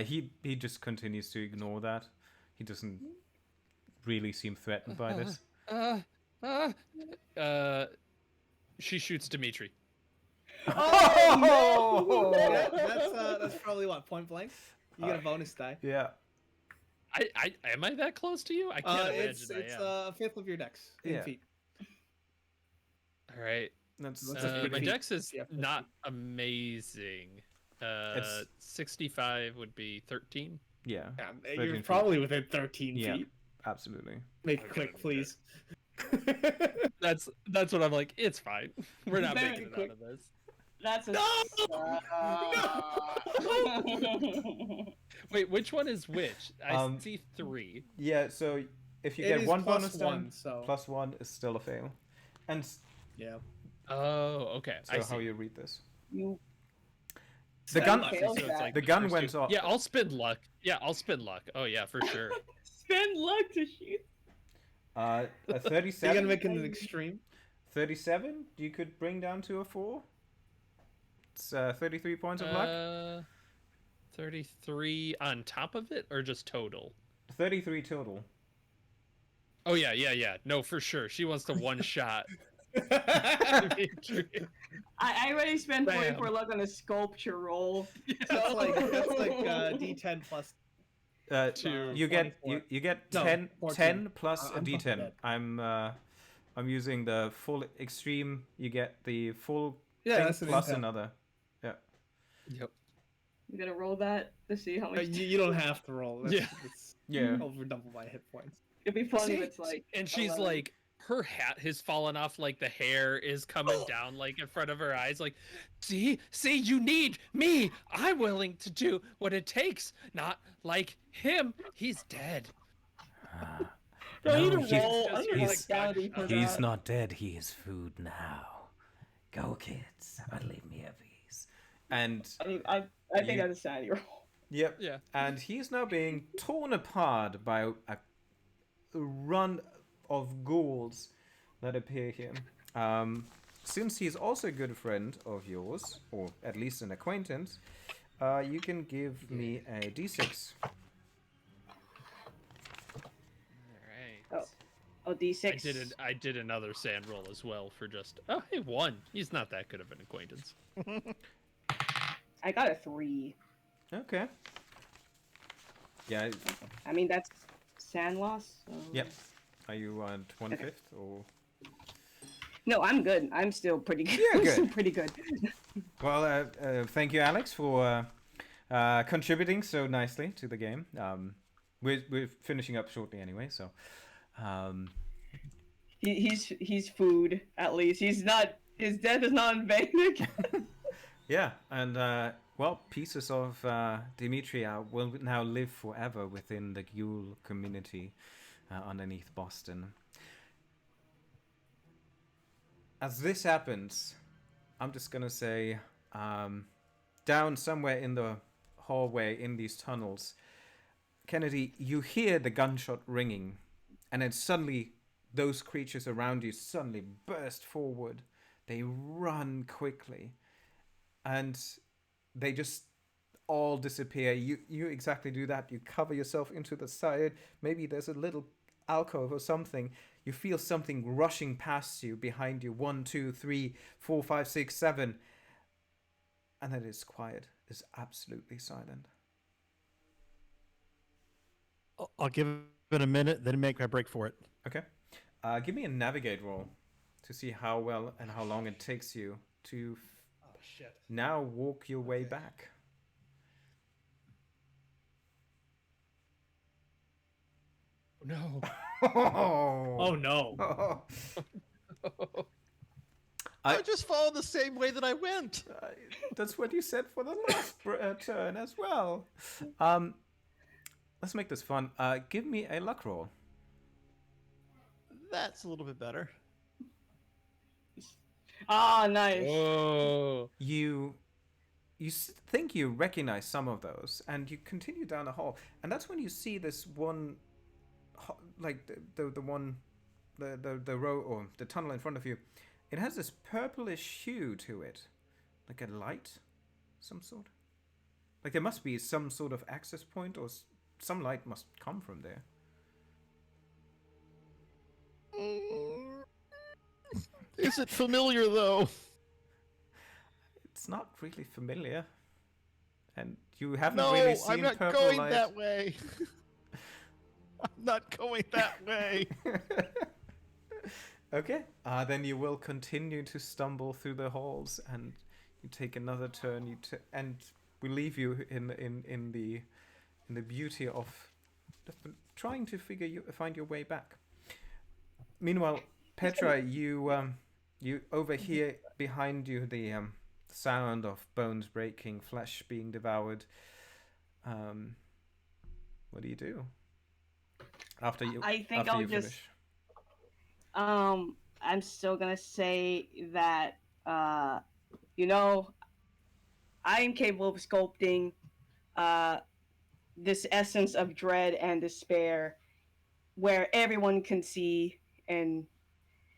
Speaker 1: he just continues to ignore that. He doesn't really seem threatened by this.
Speaker 2: She shoots Dimitri.
Speaker 1: Oh!
Speaker 5: Yeah, that's probably what, point blank. You get a bonus die.
Speaker 1: Yeah.
Speaker 2: I am I that close to you? I can't imagine
Speaker 5: It's
Speaker 2: I am.
Speaker 5: a fifth of your dex in
Speaker 1: Yeah.
Speaker 5: feet.
Speaker 2: All right.
Speaker 1: That's
Speaker 5: pretty
Speaker 2: My
Speaker 5: feat.
Speaker 2: dex is
Speaker 5: Yeah, that's
Speaker 2: not amazing.
Speaker 1: It's-
Speaker 2: 65 would be 13.
Speaker 1: yeah.
Speaker 5: 13
Speaker 1: 13
Speaker 5: you're
Speaker 1: feet.
Speaker 5: probably within 13
Speaker 1: Yeah.
Speaker 5: feet.
Speaker 1: Absolutely.
Speaker 5: Make it quick, please.
Speaker 2: That's what I'm like. It's fine. We're not
Speaker 4: Very
Speaker 2: making it
Speaker 4: quick.
Speaker 2: out of this.
Speaker 4: That's a.
Speaker 2: Wait, which one is which? I see 3.
Speaker 1: Yeah, so if you
Speaker 5: It
Speaker 1: get
Speaker 5: is
Speaker 1: one
Speaker 5: plus
Speaker 1: bonus
Speaker 5: one,
Speaker 1: down,
Speaker 5: so-
Speaker 1: plus 1 is still a fail. And
Speaker 5: Yeah.
Speaker 2: Oh, okay.
Speaker 1: so
Speaker 2: I see.
Speaker 1: how you read this?
Speaker 4: You
Speaker 1: The gun,
Speaker 4: failed
Speaker 2: So it's
Speaker 4: that.
Speaker 2: like
Speaker 1: the gun
Speaker 2: first
Speaker 1: went
Speaker 2: two-
Speaker 1: off.
Speaker 2: Yeah, I'll spin luck. Yeah, I'll spin luck. Oh yeah, for sure.
Speaker 4: Spend luck to shoot.
Speaker 1: A
Speaker 5: You're
Speaker 1: 37.
Speaker 5: gonna make it an extreme.
Speaker 1: 37. You could bring down to a 4. It's 33 points of luck.
Speaker 2: 33 on top of it, or just total?
Speaker 1: 33 total.
Speaker 2: Oh yeah. No, for sure. She wants to one shot.
Speaker 4: I already spent
Speaker 5: Bam.
Speaker 4: 44 luck on a sculpture roll.
Speaker 5: That's like D10 plus.
Speaker 1: You get
Speaker 5: 24.
Speaker 1: you get
Speaker 5: No,
Speaker 1: 10
Speaker 5: 14.
Speaker 1: 10 plus a
Speaker 5: I'm fucking
Speaker 1: d10.
Speaker 5: dead.
Speaker 1: I'm using the full extreme. You get the full
Speaker 5: Yeah,
Speaker 1: thing
Speaker 5: that's an
Speaker 1: plus
Speaker 5: intent.
Speaker 1: another. Yeah.
Speaker 2: Yep.
Speaker 4: You gonna roll that to see how much.
Speaker 5: You don't have to roll. That's,
Speaker 2: Yeah.
Speaker 5: It's
Speaker 1: Yeah.
Speaker 5: over double my hit points.
Speaker 4: It'd be funny
Speaker 2: See?
Speaker 4: if it's like.
Speaker 2: And she's
Speaker 4: 11.
Speaker 2: like, her hat has fallen off, like the hair is coming down, like in front of her eyes. Like, see, you need me. I'm willing to do what it takes. Not like him. He's dead.
Speaker 4: Do I need to
Speaker 6: No,
Speaker 4: roll? I need to roll
Speaker 6: he's-
Speaker 4: sanity for
Speaker 6: He's
Speaker 4: that.
Speaker 6: not dead. He is food now. Go, kids. But leave me a piece.
Speaker 1: And
Speaker 4: I think
Speaker 1: You-
Speaker 4: that's a sanity roll.
Speaker 1: yep.
Speaker 2: Yeah.
Speaker 1: And he's now being torn apart by a run of ghouls that appear here. Since he's also a good friend of yours, or at least an acquaintance, you can give me a d6.
Speaker 2: All right.
Speaker 4: Oh, D6.
Speaker 2: I did another sand roll as well for just. Oh, hey, 1. He's not that good of an acquaintance.
Speaker 4: I got a 3.
Speaker 1: Okay. Yeah.
Speaker 4: I mean, that's sand loss. So...
Speaker 1: Yep. Are you on 25th or?
Speaker 4: No, I'm good. I'm still pretty good.
Speaker 1: Yeah,
Speaker 4: I'm still
Speaker 1: good.
Speaker 4: pretty good.
Speaker 1: Well, thank you, Alex, for contributing so nicely to the game. We're finishing up shortly anyway, so.
Speaker 4: He's food at least. He's not. His death is not in vain.
Speaker 1: Yeah, and well, pieces of Demetria will now live forever within the Ghoul community underneath Boston. As this happens, I'm just gonna say, down somewhere in the hallway in these tunnels, Kennedy, you hear the gunshot ringing, and then suddenly those creatures around you suddenly burst forward. They run quickly, and they just all disappear. You exactly do that. You cover yourself into the side. Maybe there's a little alcove or something. You feel something rushing past you, behind you. 1, 2, 3, 4, 5, 6, 7. And then it's quiet. It's absolutely silent.
Speaker 3: I'll give it a minute, then make my break for it.
Speaker 1: Okay. Give me a navigate roll to see how well and how long it takes you to
Speaker 3: Oh shit.
Speaker 1: now walk your way back.
Speaker 2: No.
Speaker 5: Oh no.
Speaker 3: I just followed the same way that I went.
Speaker 1: That's what you said for the last turn as well. Let's make this fun. Give me a luck roll.
Speaker 3: That's a little bit better.
Speaker 4: Ah, nice.
Speaker 2: Whoa.
Speaker 1: You think you recognize some of those, and you continue down the hall, and that's when you see this one, like the row or the tunnel in front of you. It has this purplish hue to it, like a light, some sort. Like there must be some sort of access point, or some light must come from there.
Speaker 3: Is it familiar though?
Speaker 1: It's not really familiar, and you haven't
Speaker 3: No,
Speaker 1: really seen
Speaker 3: I'm not
Speaker 1: purple
Speaker 3: going
Speaker 1: light.
Speaker 3: that way. I'm not going that way.
Speaker 1: Okay, then you will continue to stumble through the halls, and you take another turn. And we leave you in the beauty of trying to find your way back. Meanwhile, Petra, you overhear behind you the sound of bones breaking, flesh being devoured. What do you do after you?
Speaker 4: I think
Speaker 1: after
Speaker 4: I'll
Speaker 1: you
Speaker 4: just.
Speaker 1: finish?
Speaker 4: I'm still gonna say that you know, I am capable of sculpting this essence of dread and despair where everyone can see and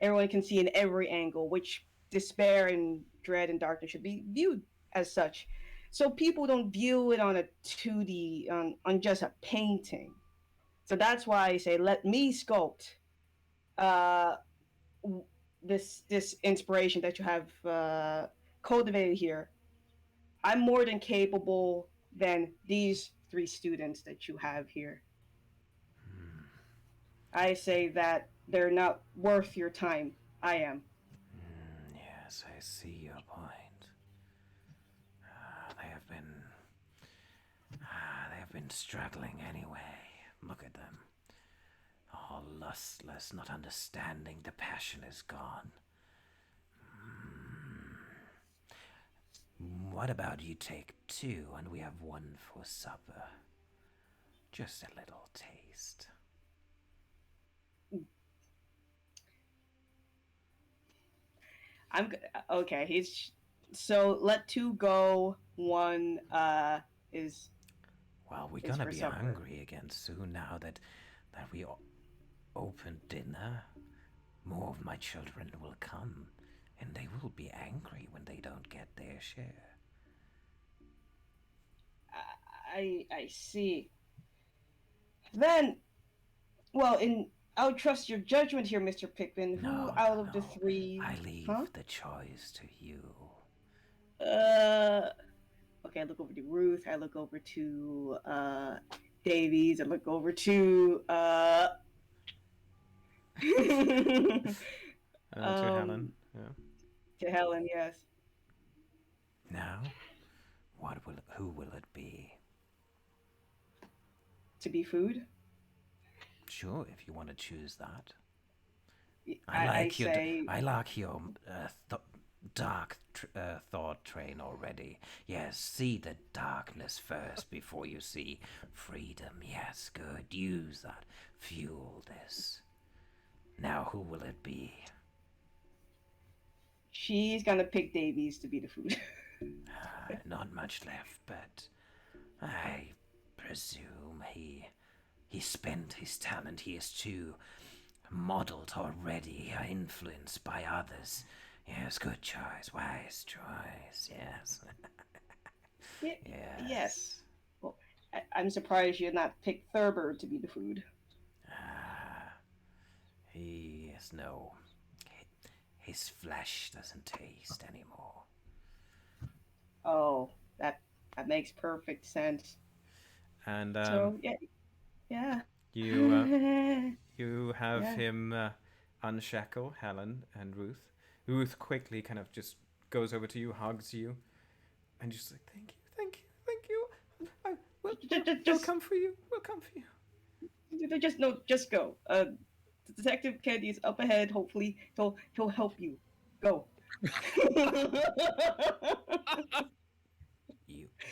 Speaker 4: everyone can see in every angle, which despair and dread and darkness should be viewed as such. So people don't view it on a 2D, on just a painting. So that's why I say, let me sculpt uh, this inspiration that you have cultivated here. I'm more than capable than these 3 students that you have here. I say that they're not worth your time. I am.
Speaker 6: Yes, I see your point. They have been struggling anyway. Look at them. All lustless, not understanding the passion is gone. What about you take 2 and we have 1 for supper? Just a little taste.
Speaker 4: Okay. He's so let 2 go. 1 is.
Speaker 6: Well, we're
Speaker 4: It's
Speaker 6: gonna
Speaker 4: for
Speaker 6: be
Speaker 4: supper.
Speaker 6: hungry again soon now that we opened dinner. More of my children will come, and they will be angry when they don't get their share.
Speaker 4: I see. Then, well, I'll trust your judgment here, Mr. Pickman. Who
Speaker 6: No,
Speaker 4: out
Speaker 6: no,
Speaker 4: of the
Speaker 6: no.
Speaker 4: 3?
Speaker 6: I leave
Speaker 4: Huh?
Speaker 6: the choice to you.
Speaker 4: Okay, I look over to Ruth. I look over to Davies. I look over to
Speaker 1: To Helen. Yeah.
Speaker 4: to Helen. Yes.
Speaker 6: Now, who will it be?
Speaker 4: To be food.
Speaker 6: Sure, if you want to choose that.
Speaker 4: I say.
Speaker 6: I like your dark thought train already. Yes, see the darkness first before you see freedom. Yes, good. Use that. Fuel this. Now, who will it be?
Speaker 4: She's gonna pick Davies to be the food.
Speaker 6: Not much left, but I presume he spent his talent. He is too modeled already, influenced by others. Yes, good choice, wise choice. Yes.
Speaker 4: Yes. Well, I'm surprised you did not pick Thurber to be the food.
Speaker 6: He is no. His flesh doesn't taste anymore.
Speaker 4: Oh, that makes perfect sense.
Speaker 1: And
Speaker 4: So yeah.
Speaker 1: you have
Speaker 4: Yeah.
Speaker 1: him unshackle Helen and Ruth. Ruth quickly kind of just goes over to you, hugs you, and just like, thank you. We'll come for you. We'll come for you.
Speaker 4: Just go. Detective Kennedy is up ahead. Hopefully, he'll help you. Go.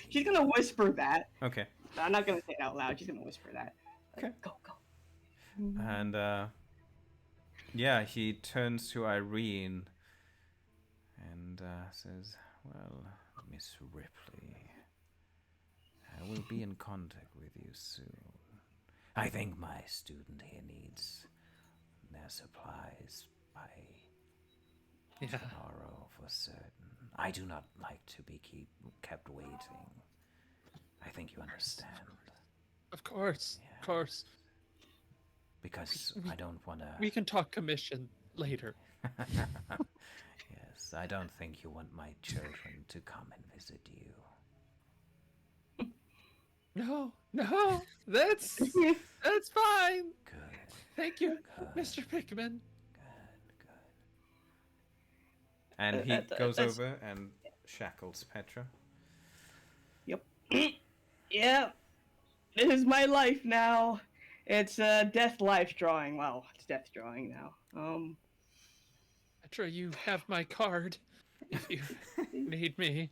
Speaker 4: She's gonna whisper that.
Speaker 1: Okay.
Speaker 4: I'm not gonna say it out loud. She's gonna whisper that.
Speaker 1: Okay.
Speaker 4: Go.
Speaker 1: And yeah, he turns to Irene and says, "Well, Miss Ripley, I will be in contact with you soon. I think my student here needs their supplies by tomorrow for certain. I do not like to be kept waiting. I think you understand.
Speaker 2: Of course.
Speaker 6: Yeah.
Speaker 2: Of course.
Speaker 6: Because I don't want to...
Speaker 2: We can talk commission later.
Speaker 6: Yes, I don't think you want my children to come and visit you.
Speaker 2: No, that's fine.
Speaker 6: Good.
Speaker 2: Thank you,
Speaker 6: Good.
Speaker 2: Mr. Pickman.
Speaker 6: Good.
Speaker 1: And he goes
Speaker 4: that's-
Speaker 1: over and shackles Petra.
Speaker 4: Yep. Yeah. This is my life now. It's death life drawing. Well, it's death drawing now.
Speaker 2: Petra, you have my card. If you need me.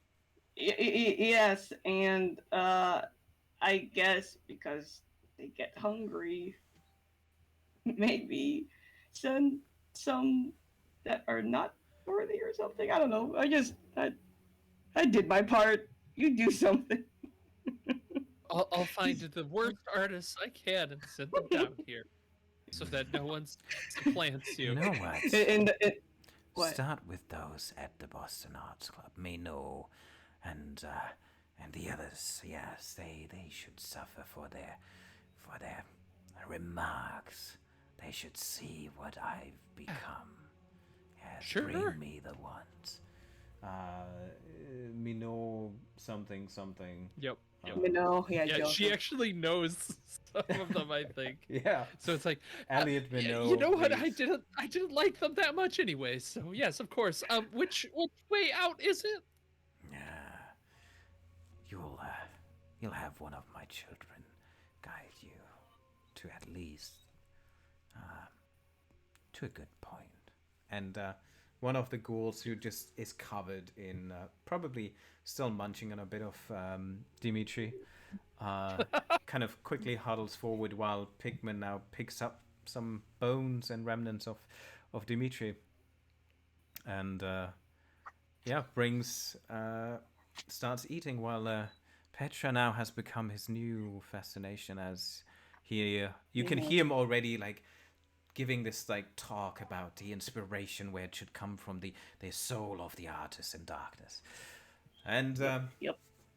Speaker 4: Yes, and I guess because they get hungry, maybe send some that are not worthy or something. I don't know. I did my part. You do something.
Speaker 2: I'll find the worst artists I can and send them down here, so that no one supplants you.
Speaker 6: You know what?
Speaker 4: What?
Speaker 6: Start with those at the Boston Arts Club. Mino and the others. Yes, they should suffer for their remarks. They should see what I've become. Yes,
Speaker 2: Sure.
Speaker 6: bring me the ones.
Speaker 1: Mino something.
Speaker 2: Yep.
Speaker 4: No, yeah,
Speaker 2: Yeah,
Speaker 4: Joseph.
Speaker 2: she actually knows some of them, I think.
Speaker 1: Yeah.
Speaker 2: So it's like
Speaker 1: Elliot Minot.
Speaker 2: You know what?
Speaker 1: please.
Speaker 2: I didn't like them that much anyway. So yes, of course. Which way out is it?
Speaker 6: You'll have one of my children guide you to at least to a good point.
Speaker 1: And one of the ghouls who just is covered in probably still munching on a bit of Dimitri kind of quickly huddles forward while Pickman now picks up some bones and remnants of Dimitri and starts eating while Petra now has become his new fascination as you can hear him already like giving this like talk about the inspiration where it should come from the soul of the artist in darkness. And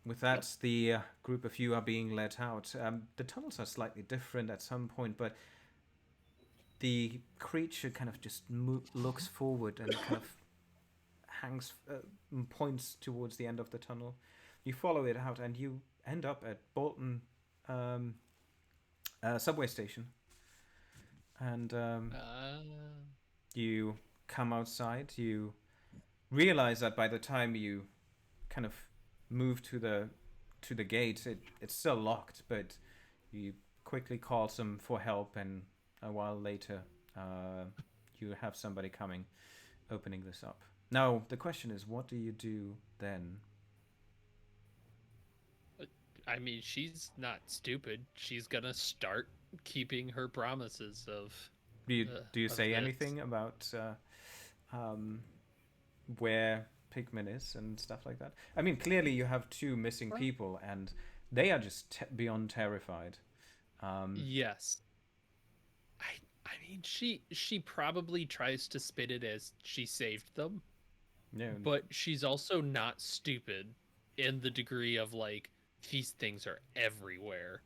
Speaker 1: with that, the group of you are being led out. The tunnels are slightly different at some point, but the creature kind of just looks forward and kind of points towards the end of the tunnel. You follow it out, and you end up at Bolton subway station. And you come outside. You realize that by the time you kind of move to the gate, it's still locked. But you quickly call some for help, and a while later, you have somebody coming, opening this up. Now the question is, what do you do then?
Speaker 2: I mean, she's not stupid. She's gonna start keeping her promises of.
Speaker 1: Do you say
Speaker 2: this.
Speaker 1: anything about where Pickman is and stuff like that? I mean, clearly you have two missing people, and they are just beyond terrified.
Speaker 2: Yes. I mean, she probably tries to spin it as she saved them,
Speaker 1: Yeah,
Speaker 2: but she's also not stupid in the degree of like these things are everywhere.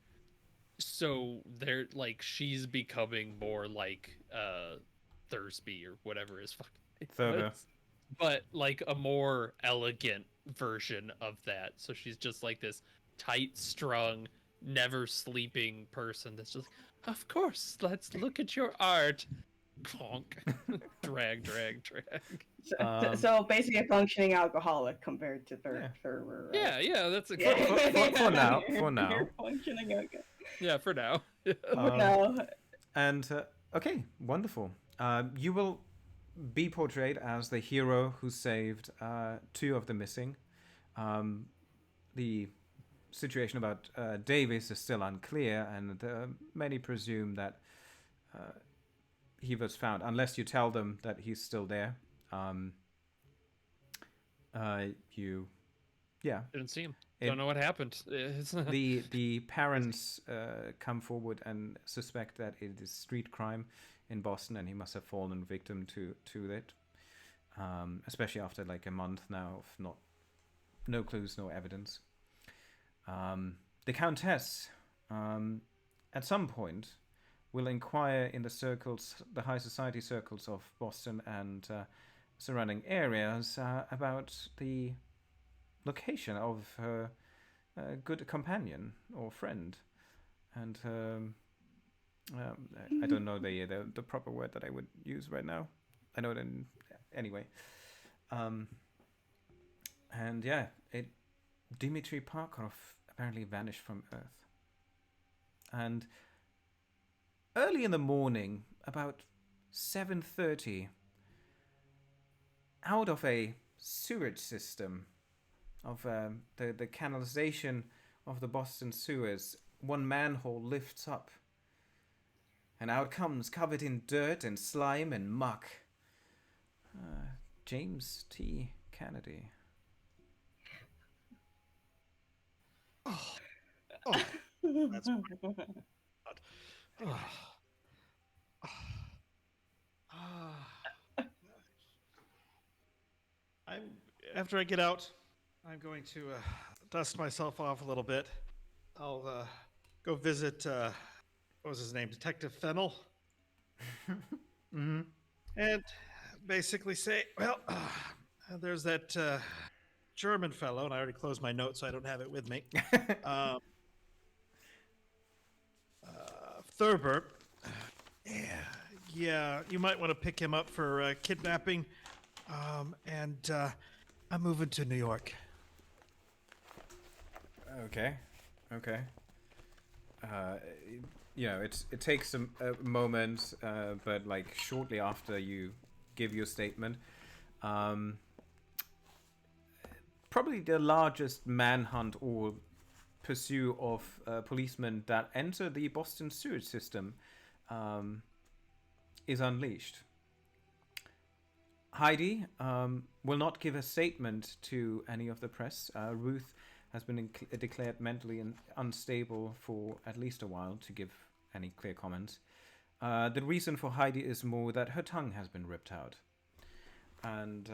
Speaker 2: So they're like she's becoming more like Thursby or whatever his fucking name
Speaker 1: Thurber.
Speaker 2: was. But like a more elegant version of that. So she's just like this tight strung, never sleeping person that's just of course, let's look at your art. Conk. drag.
Speaker 4: So basically a functioning alcoholic compared to Thurber. Right?
Speaker 2: Yeah, that's a
Speaker 1: for now.
Speaker 4: You're functioning alcoholic.
Speaker 2: Yeah, for now.
Speaker 4: No.
Speaker 1: And okay, wonderful. You will be portrayed as the hero who saved two of the missing. The situation about Davis is still unclear, and many presume that he was found, unless you tell them that he's still there.
Speaker 2: Didn't see him. Don't know what happened.
Speaker 1: The parents come forward and suspect that it is street crime in Boston, and he must have fallen victim to it. Especially after like a month now of no clues, no evidence. The Countess, at some point, will inquire in the high society circles of Boston and surrounding areas about the location of her good companion or friend, and I don't know the proper word that I would use right now. I know it anyway. And yeah, Dmitry Parkov apparently vanished from Earth, and early in the morning, about 7:30, out of a sewage system of the canalization of the Boston sewers, one manhole lifts up, and out comes, covered in dirt and slime and muck, James T. Kennedy.
Speaker 3: Oh, that's oh. After I get out, I'm going to dust myself off a little bit. I'll go visit, what was his name, Detective Fennel.
Speaker 1: Mm-hmm.
Speaker 3: And basically say, well, there's that German fellow, and I already closed my notes, so I don't have it with me. Thurber. Yeah, you might want to pick him up for kidnapping. And I'm moving to New York.
Speaker 1: Okay. It takes a moment, but like shortly after you give your statement, probably the largest manhunt or pursuit of policemen that enter the Boston sewage system is unleashed. Heidi will not give a statement to any of the press. Ruth has been declared mentally unstable for at least a while to give any clear comments. The reason for Heidi is more that her tongue has been ripped out. And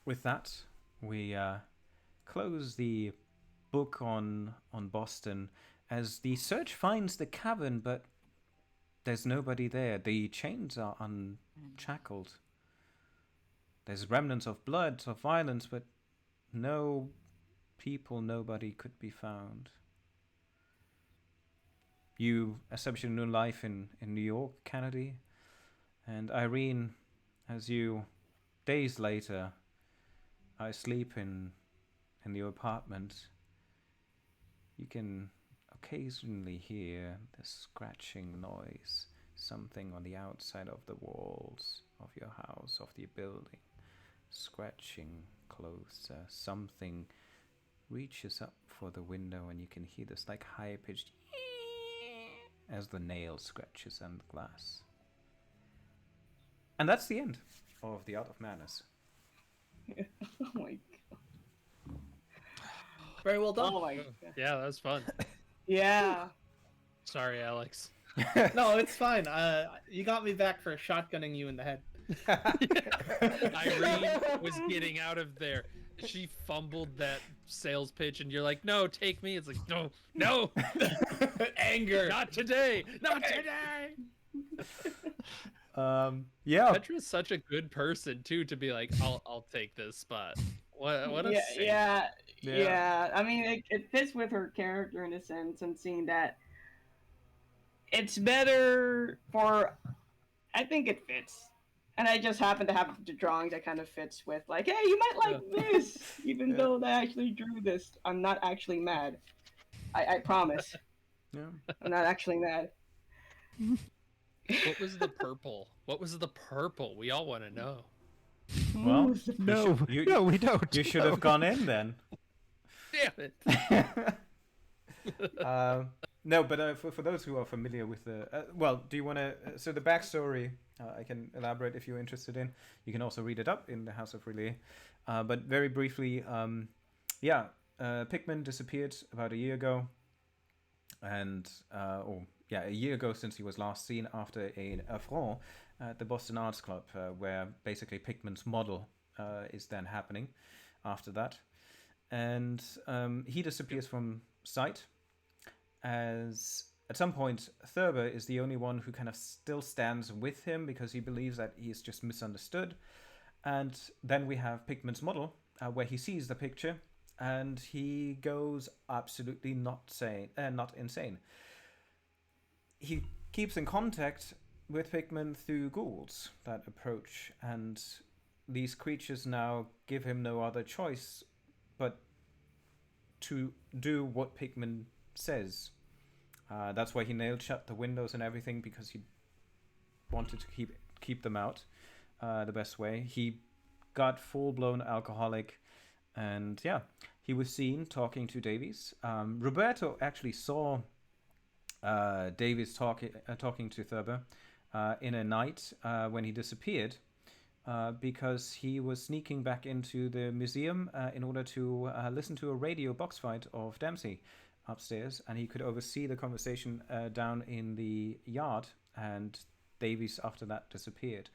Speaker 1: with that, we close the book on Boston as the search finds the cavern, but there's nobody there. The chains are unshackled. There's remnants of blood, of violence, but no people, nobody could be found. You establish a new life in New York, Kennedy, and Irene, as you, days later, I sleep in your apartment, you can occasionally hear the scratching noise, something on the outside of the walls of your house, of the building, scratching closer. Something reaches up for the window and you can hear this like high-pitched as the nail scratches on the glass. And that's the end of The Art of Madness.
Speaker 4: Oh my god.
Speaker 5: Very well done.
Speaker 4: Oh my god.
Speaker 2: Yeah, that was fun.
Speaker 4: Yeah.
Speaker 2: Sorry, Alex.
Speaker 5: No, it's fine. You got me back for shotgunning you in the head.
Speaker 2: Irene was getting out of there. She fumbled that sales pitch, and you're like, "No, take me." It's like, no,
Speaker 5: Anger.
Speaker 2: not today, not today.
Speaker 1: Yeah.
Speaker 2: Petra's such a good person too to be like, I'll take this spot. What a saint.
Speaker 4: Yeah. I mean, it fits with her character in a sense, and seeing that it's better for. I think it fits. And I just happen to have the drawing that kind of fits with, like, hey, you might like this, even though they actually drew this. I'm not actually mad. I promise.
Speaker 1: Yeah.
Speaker 4: I'm not actually mad.
Speaker 2: What was the purple? What was the purple? We all want to know.
Speaker 1: Well,
Speaker 3: No, we don't.
Speaker 1: You should have gone in then.
Speaker 2: Damn it.
Speaker 1: No, but for those who are familiar with the... do you want to... So the backstory, I can elaborate if you're interested in. You can also read it up in the House of Relay. But very briefly, Pickman disappeared about a year ago. And, a year ago since he was last seen after an affront at the Boston Arts Club, where basically Pickman's model is then happening after that. And he disappears from sight. As at some point, Thurber is the only one who kind of still stands with him because he believes that he is just misunderstood. And then we have Pickman's model, where he sees the picture and he goes absolutely not insane. He keeps in contact with Pickman through ghouls that approach, and these creatures now give him no other choice but to do what Pickman says. That's why he nailed shut the windows and everything, because he wanted to keep them out the best way. He got full-blown alcoholic, and yeah, he was seen talking to Davies. Roberto actually saw Davies talking to Thurber in a night when he disappeared, because he was sneaking back into the museum in order to listen to a radio box fight of Dempsey upstairs, and he could oversee the conversation down in the yard, and Davies after that disappeared.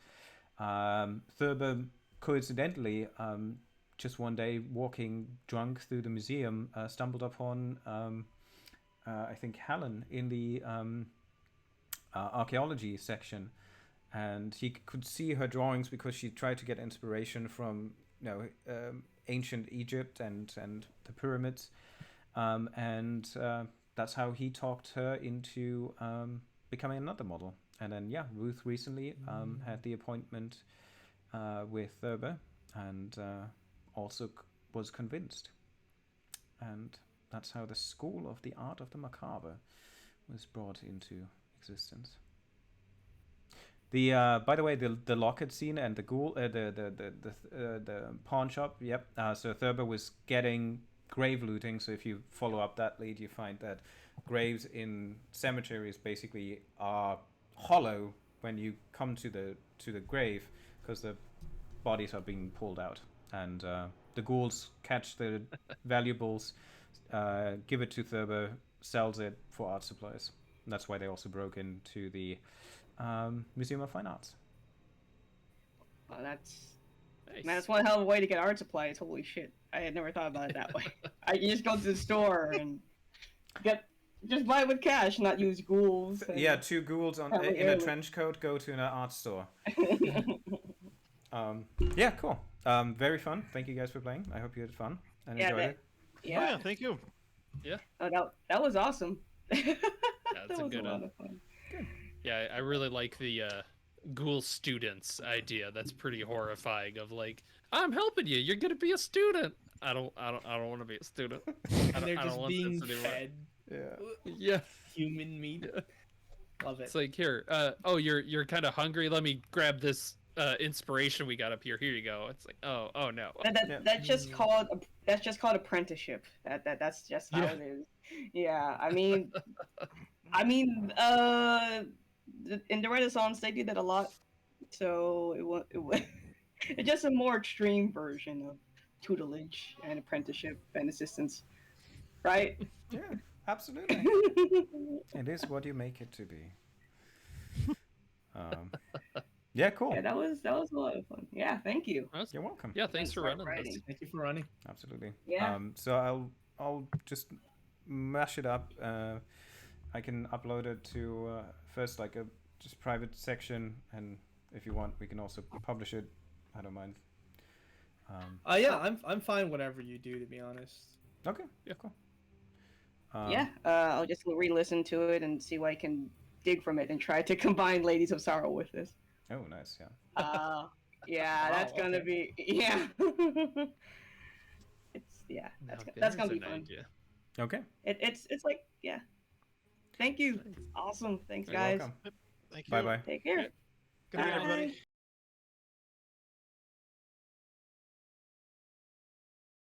Speaker 1: Thurber coincidentally, just one day walking drunk through the museum, stumbled upon I think Helen in the archaeology section, and he could see her drawings because she tried to get inspiration from ancient Egypt and the pyramids, and that's how he talked her into becoming another model. And then Ruth recently had the appointment with Thurber, and also was convinced, and that's how the School of the Art of the Macabre was brought into existence. The by the way, the locket scene and the ghoul, the pawn shop. Yep. So Thurber was getting grave looting. So if you follow up that lead, you find that graves in cemeteries basically are hollow when you come to the grave, because the bodies are being pulled out, and the ghouls catch the valuables, give it to Thurber, sells it for art supplies. And that's why they also broke into the Museum of Fine Arts.
Speaker 4: Well, that's
Speaker 2: Nice.
Speaker 4: man, that's one hell of a way to get art supplies. Holy shit! I had never thought about it that way. You just go to the store and just buy it with cash, not use ghouls. And...
Speaker 1: Yeah, two ghouls in a trench coat go to an art store. Yeah, cool. Very fun. Thank you guys for playing. I hope you had fun and enjoyed it.
Speaker 3: Yeah, thank you.
Speaker 2: Yeah.
Speaker 4: Oh, that was awesome.
Speaker 2: That's
Speaker 4: that
Speaker 2: a
Speaker 4: was
Speaker 2: good
Speaker 4: a lot
Speaker 2: one.
Speaker 4: of fun.
Speaker 2: Yeah, I really like the ghoul students idea. That's pretty horrifying. Of like, I'm helping you. You're gonna be a student. I don't want to be a student.
Speaker 5: And they're just being fed
Speaker 2: Yeah.
Speaker 5: human meat. Love it.
Speaker 2: It's like, here. You're kind of hungry. Let me grab this inspiration we got up here. Here you go. It's like, oh no.
Speaker 4: That's just called apprenticeship. That's just how it is. Yeah, I mean, in the Renaissance they did that a lot, so it was it's just a more extreme version of tutelage and apprenticeship and assistance, right?
Speaker 1: Yeah, absolutely. It is what you make it to be. Yeah, cool.
Speaker 4: Yeah, that was a lot of fun. Yeah, thank you.
Speaker 1: You're welcome.
Speaker 2: Yeah, thanks for running this.
Speaker 5: Thank you for running.
Speaker 1: Absolutely.
Speaker 4: Yeah.
Speaker 1: So I'll just mash it up. I can upload it to first like a just private section, and if you want, we can also publish it. I don't mind.
Speaker 5: Yeah, I'm fine whatever you do, to be honest.
Speaker 1: Okay. Yeah. Cool.
Speaker 4: I'll just re-listen to it and see what I can dig from it, and try to combine Ladies of Sorrow with this.
Speaker 1: Oh, nice. Yeah.
Speaker 4: Yeah,
Speaker 5: Wow,
Speaker 4: that's gonna be that's gonna be fun.
Speaker 2: Idea.
Speaker 1: Okay.
Speaker 4: It's like Thank you. Awesome. Thanks,
Speaker 1: You're
Speaker 4: guys.
Speaker 1: welcome.
Speaker 3: Thank you.
Speaker 1: Bye bye.
Speaker 4: Take care.
Speaker 3: Good night,
Speaker 4: Bye.
Speaker 3: everybody.